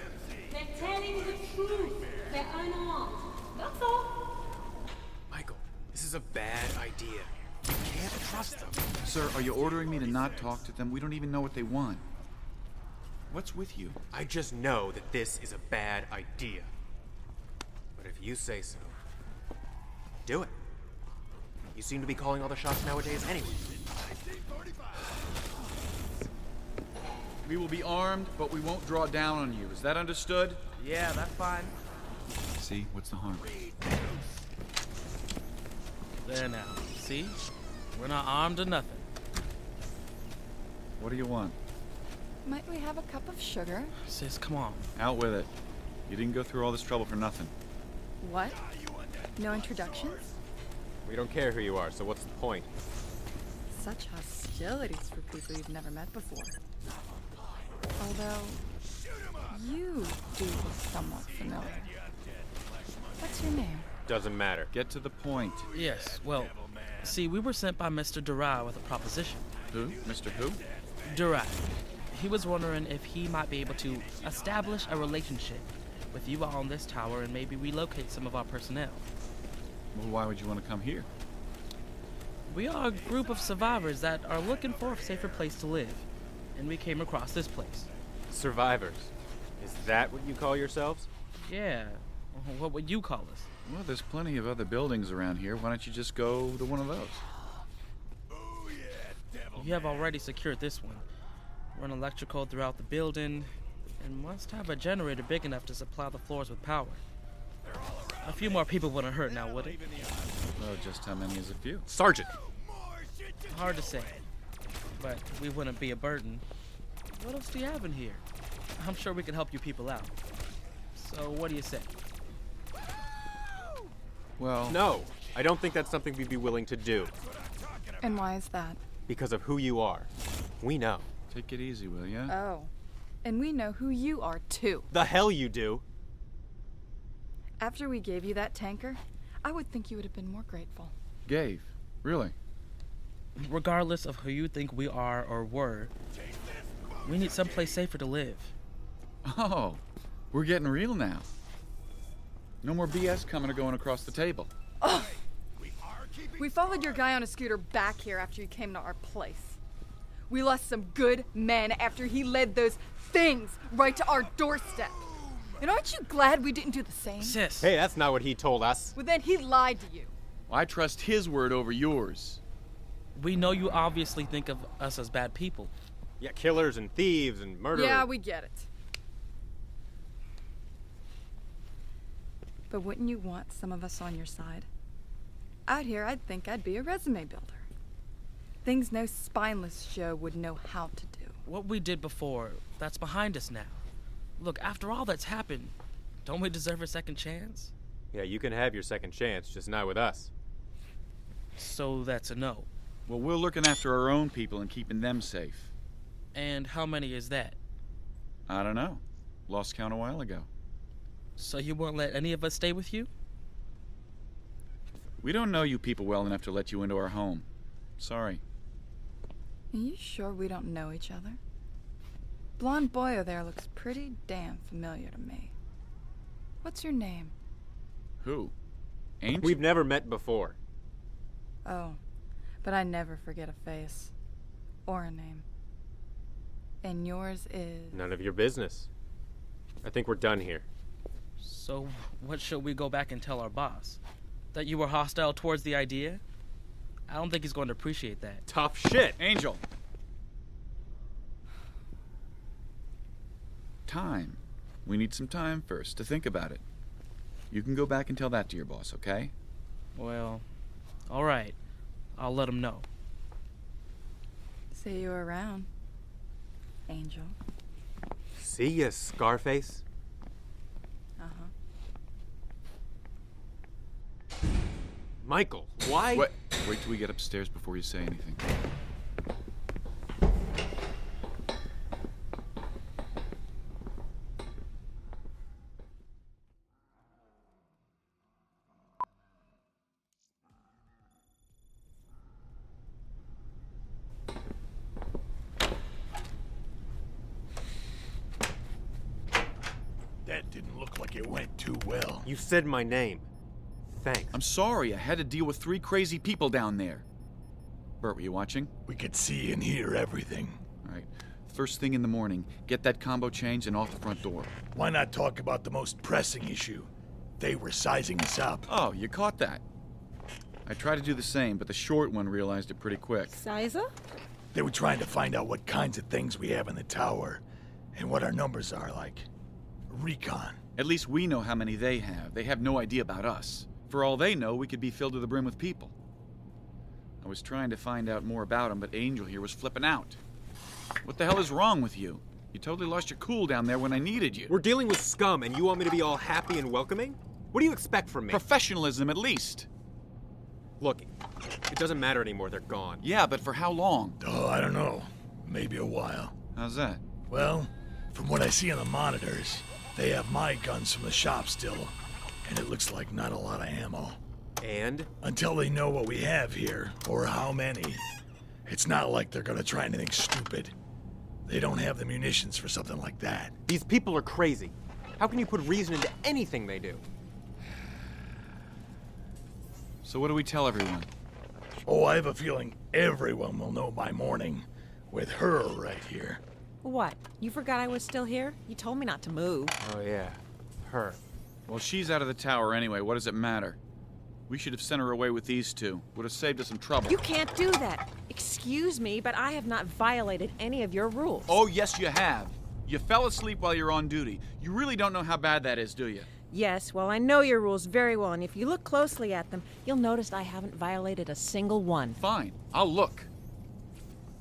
They're telling the truth. They're unarmed. That's all. Michael, this is a bad idea. You can't trust them. Sir, are you ordering me to not talk to them? We don't even know what they want. What's with you? I just know that this is a bad idea. But if you say so, do it. You seem to be calling all the shots nowadays anyway. We will be armed, but we won't draw down on you. Is that understood? Yeah, that's fine. See? What's the harm? There now. See? We're not armed or nothing. What do you want? Might we have a cup of sugar? Sis, come on. Out with it. You didn't go through all this trouble for nothing. What? No introductions? We don't care who you are, so what's the point? Such hostilities for people you've never met before. Although, you do look somewhat familiar. What's your name? Doesn't matter. Get to the point. Yes, well, see, we were sent by Mr. Durai with a proposition. Who? Mr. Who? Durai. He was wondering if he might be able to establish a relationship with you all on this tower and maybe relocate some of our personnel. Well, why would you want to come here? We are a group of survivors that are looking for a safer place to live, and we came across this place. Survivors. Is that what you call yourselves? Yeah. What would you call us? Well, there's plenty of other buildings around here. Why don't you just go to one of those? You have already secured this one. Run electrical throughout the building, and must have a generator big enough to supply the floors with power. A few more people wouldn't hurt now, would it? Well, just how many is a few? Sergeant! Hard to say, but we wouldn't be a burden. What else do you have in here? I'm sure we can help you people out. So what do you say? Well... No, I don't think that's something we'd be willing to do. And why is that? Because of who you are. We know. Take it easy, will ya? Oh. And we know who you are, too. The hell you do! After we gave you that tanker, I would think you would have been more grateful. Gave? Really? Regardless of who you think we are or were, we need someplace safer to live. Oh, we're getting real now. No more BS coming or going across the table. Oh! We followed your guy on a scooter back here after you came to our place. We lost some good men after he led those things right to our doorstep. And aren't you glad we didn't do the same? Sis. Hey, that's not what he told us. Well, then he lied to you. I trust his word over yours. We know you obviously think of us as bad people. Yeah, killers and thieves and murderers. Yeah, we get it. But wouldn't you want some of us on your side? Out here, I'd think I'd be a resume builder. Things no spineless Joe would know how to do. What we did before, that's behind us now. Look, after all that's happened, don't we deserve a second chance? Yeah, you can have your second chance, just not with us. So that's a no. Well, we're looking after our own people and keeping them safe. And how many is that? I don't know. Lost count a while ago. So you won't let any of us stay with you? We don't know you people well enough to let you into our home. Sorry. Are you sure we don't know each other? Blonde boy over there looks pretty damn familiar to me. What's your name? Who? Ain't? We've never met before. Oh, but I never forget a face. Or a name. And yours is... None of your business. I think we're done here. So what should we go back and tell our boss? That you were hostile towards the idea? I don't think he's going to appreciate that. Tough shit! Angel! time. We need some time first to think about it. You can go back and tell that to your boss, okay? Well, all right. I'll let him know. See you around, Angel. See ya, Scarface. Uh-huh. Michael, why? Wait till we get upstairs before you say anything. That didn't look like it went too well. You said my name. Thanks. I'm sorry, I had to deal with 3 crazy people down there. Bert, were you watching? We could see and hear everything. All right. First thing in the morning, get that combo changed and off the front door. Why not talk about the most pressing issue? They were sizing us up. Oh, you caught that. I tried to do the same, but the short one realized it pretty quick. Sizer? They were trying to find out what kinds of things we have in the tower and what our numbers are like. Recon. At least we know how many they have. They have no idea about us. For all they know, we could be filled to the brim with people. I was trying to find out more about them, but Angel here was flipping out. What the hell is wrong with you? You totally lost your cool down there when I needed you. We're dealing with scum, and you want me to be all happy and welcoming? What do you expect from me? Professionalism, at least. Look, it doesn't matter anymore. They're gone. Yeah, but for how long? Oh, I don't know. Maybe a while. How's that? Well, from what I see on the monitors, they have my guns from the shop still, and it looks like not a lot of ammo. And? Until they know what we have here, or how many, it's not like they're gonna try anything stupid. They don't have the munitions for something like that. These people are crazy. How can you put reason into anything they do? So what do we tell everyone? Oh, I have a feeling everyone will know by morning, with her right here. What? You forgot I was still here? You told me not to move. Oh, yeah. Her. Well, she's out of the tower anyway. What does it matter? We should have sent her away with these 2. Would have saved us some trouble. You can't do that. Excuse me, but I have not violated any of your rules. Oh, yes, you have. You fell asleep while you're on duty. You really don't know how bad that is, do you? Yes, well, I know your rules very well, and if you look closely at them, you'll notice I haven't violated a single one. Fine, I'll look.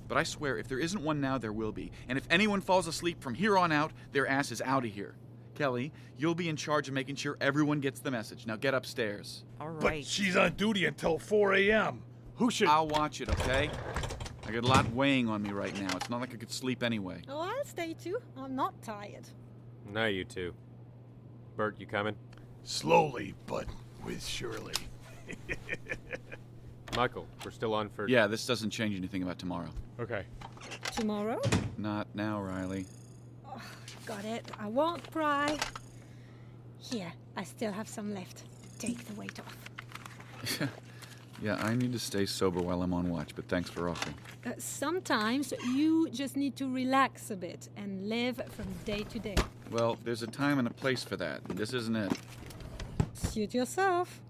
But I swear, if there isn't one now, there will be. And if anyone falls asleep from here on out, their ass is out of here. Kelly, you'll be in charge of making sure everyone gets the message. Now get upstairs. All right. But she's on duty until 4 a.m. Who should... I'll watch it, okay? I got a lot weighing on me right now. It's not like I could sleep anyway. Oh, I'll stay too. I'm not tired. No, you two. Bert, you coming? Slowly, but with surely. Michael, we're still on for... Yeah, this doesn't change anything about tomorrow. Okay. Tomorrow? Not now, Riley. Oh, got it. I won't cry. Here, I still have some left. Take the weight off. Yeah, I need to stay sober while I'm on watch, but thanks for offering. Sometimes you just need to relax a bit and live from day to day. Well, there's a time and a place for that, and this isn't it. Suit yourself.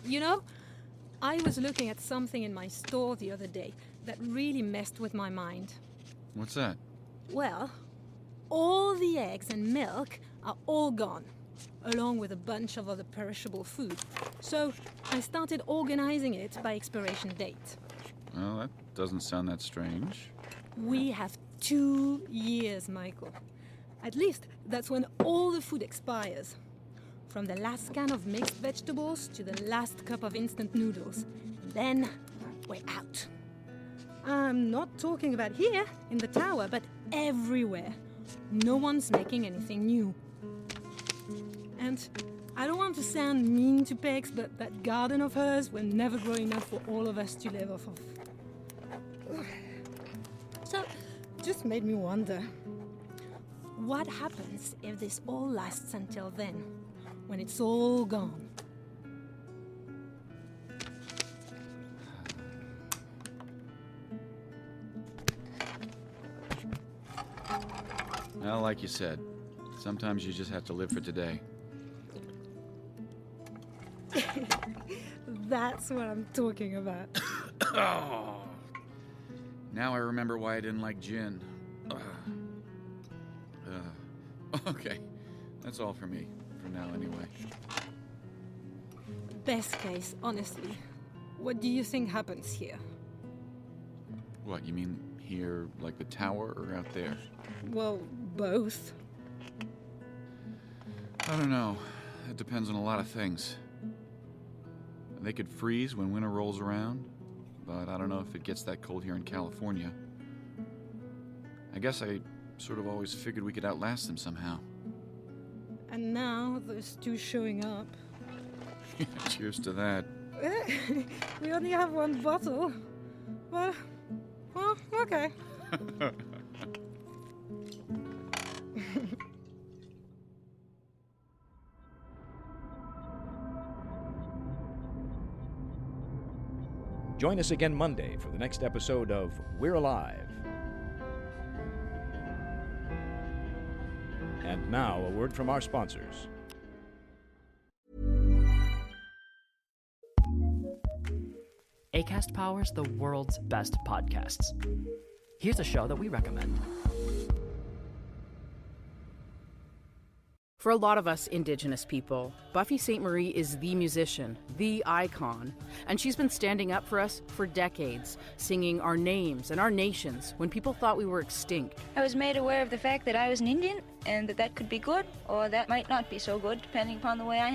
You know, I was looking at something in my store the other day that really messed with my mind. What's that? Well, all the eggs and milk are all gone, along with a bunch of other perishable food. So I started organizing it by expiration date. Well, that doesn't sound that strange. We have 2 years, Michael. At least that's when all the food expires. From the last can of mixed vegetables to the last cup of instant noodles. Then we're out. I'm not talking about here, in the tower, but everywhere. No one's making anything new. And I don't want to sound mean to Pex, but that garden of hers will never grow enough for all of us to live off of. So, just made me wonder, what happens if this all lasts until then, when it's all gone? Well, like you said, sometimes you just have to live for today. That's what I'm talking about. Oh. Now I remember why I didn't like gin. Okay, that's all for me, for now anyway. Best case, honestly. What do you think happens here? What, you mean here, like the tower, or out there? Well, both. I don't know. It depends on a lot of things. They could freeze when winter rolls around, but I don't know if it gets that cold here in California. I guess I sort of always figured we could outlast them somehow. And now there's two showing up. Cheers to that. We only have one bottle. Well, okay. Join us again Monday for the next episode of We're Alive. And now, a word from our sponsors. Acast powers the world's best podcasts. Here's a show that we recommend. For a lot of us Indigenous people, Buffy Sainte-Marie is the musician, the icon, and she's been standing up for us for decades, singing our names and our nations when people thought we were extinct. I was made aware of the fact that I was an Indian and that could be good or that might not be so good depending upon the way I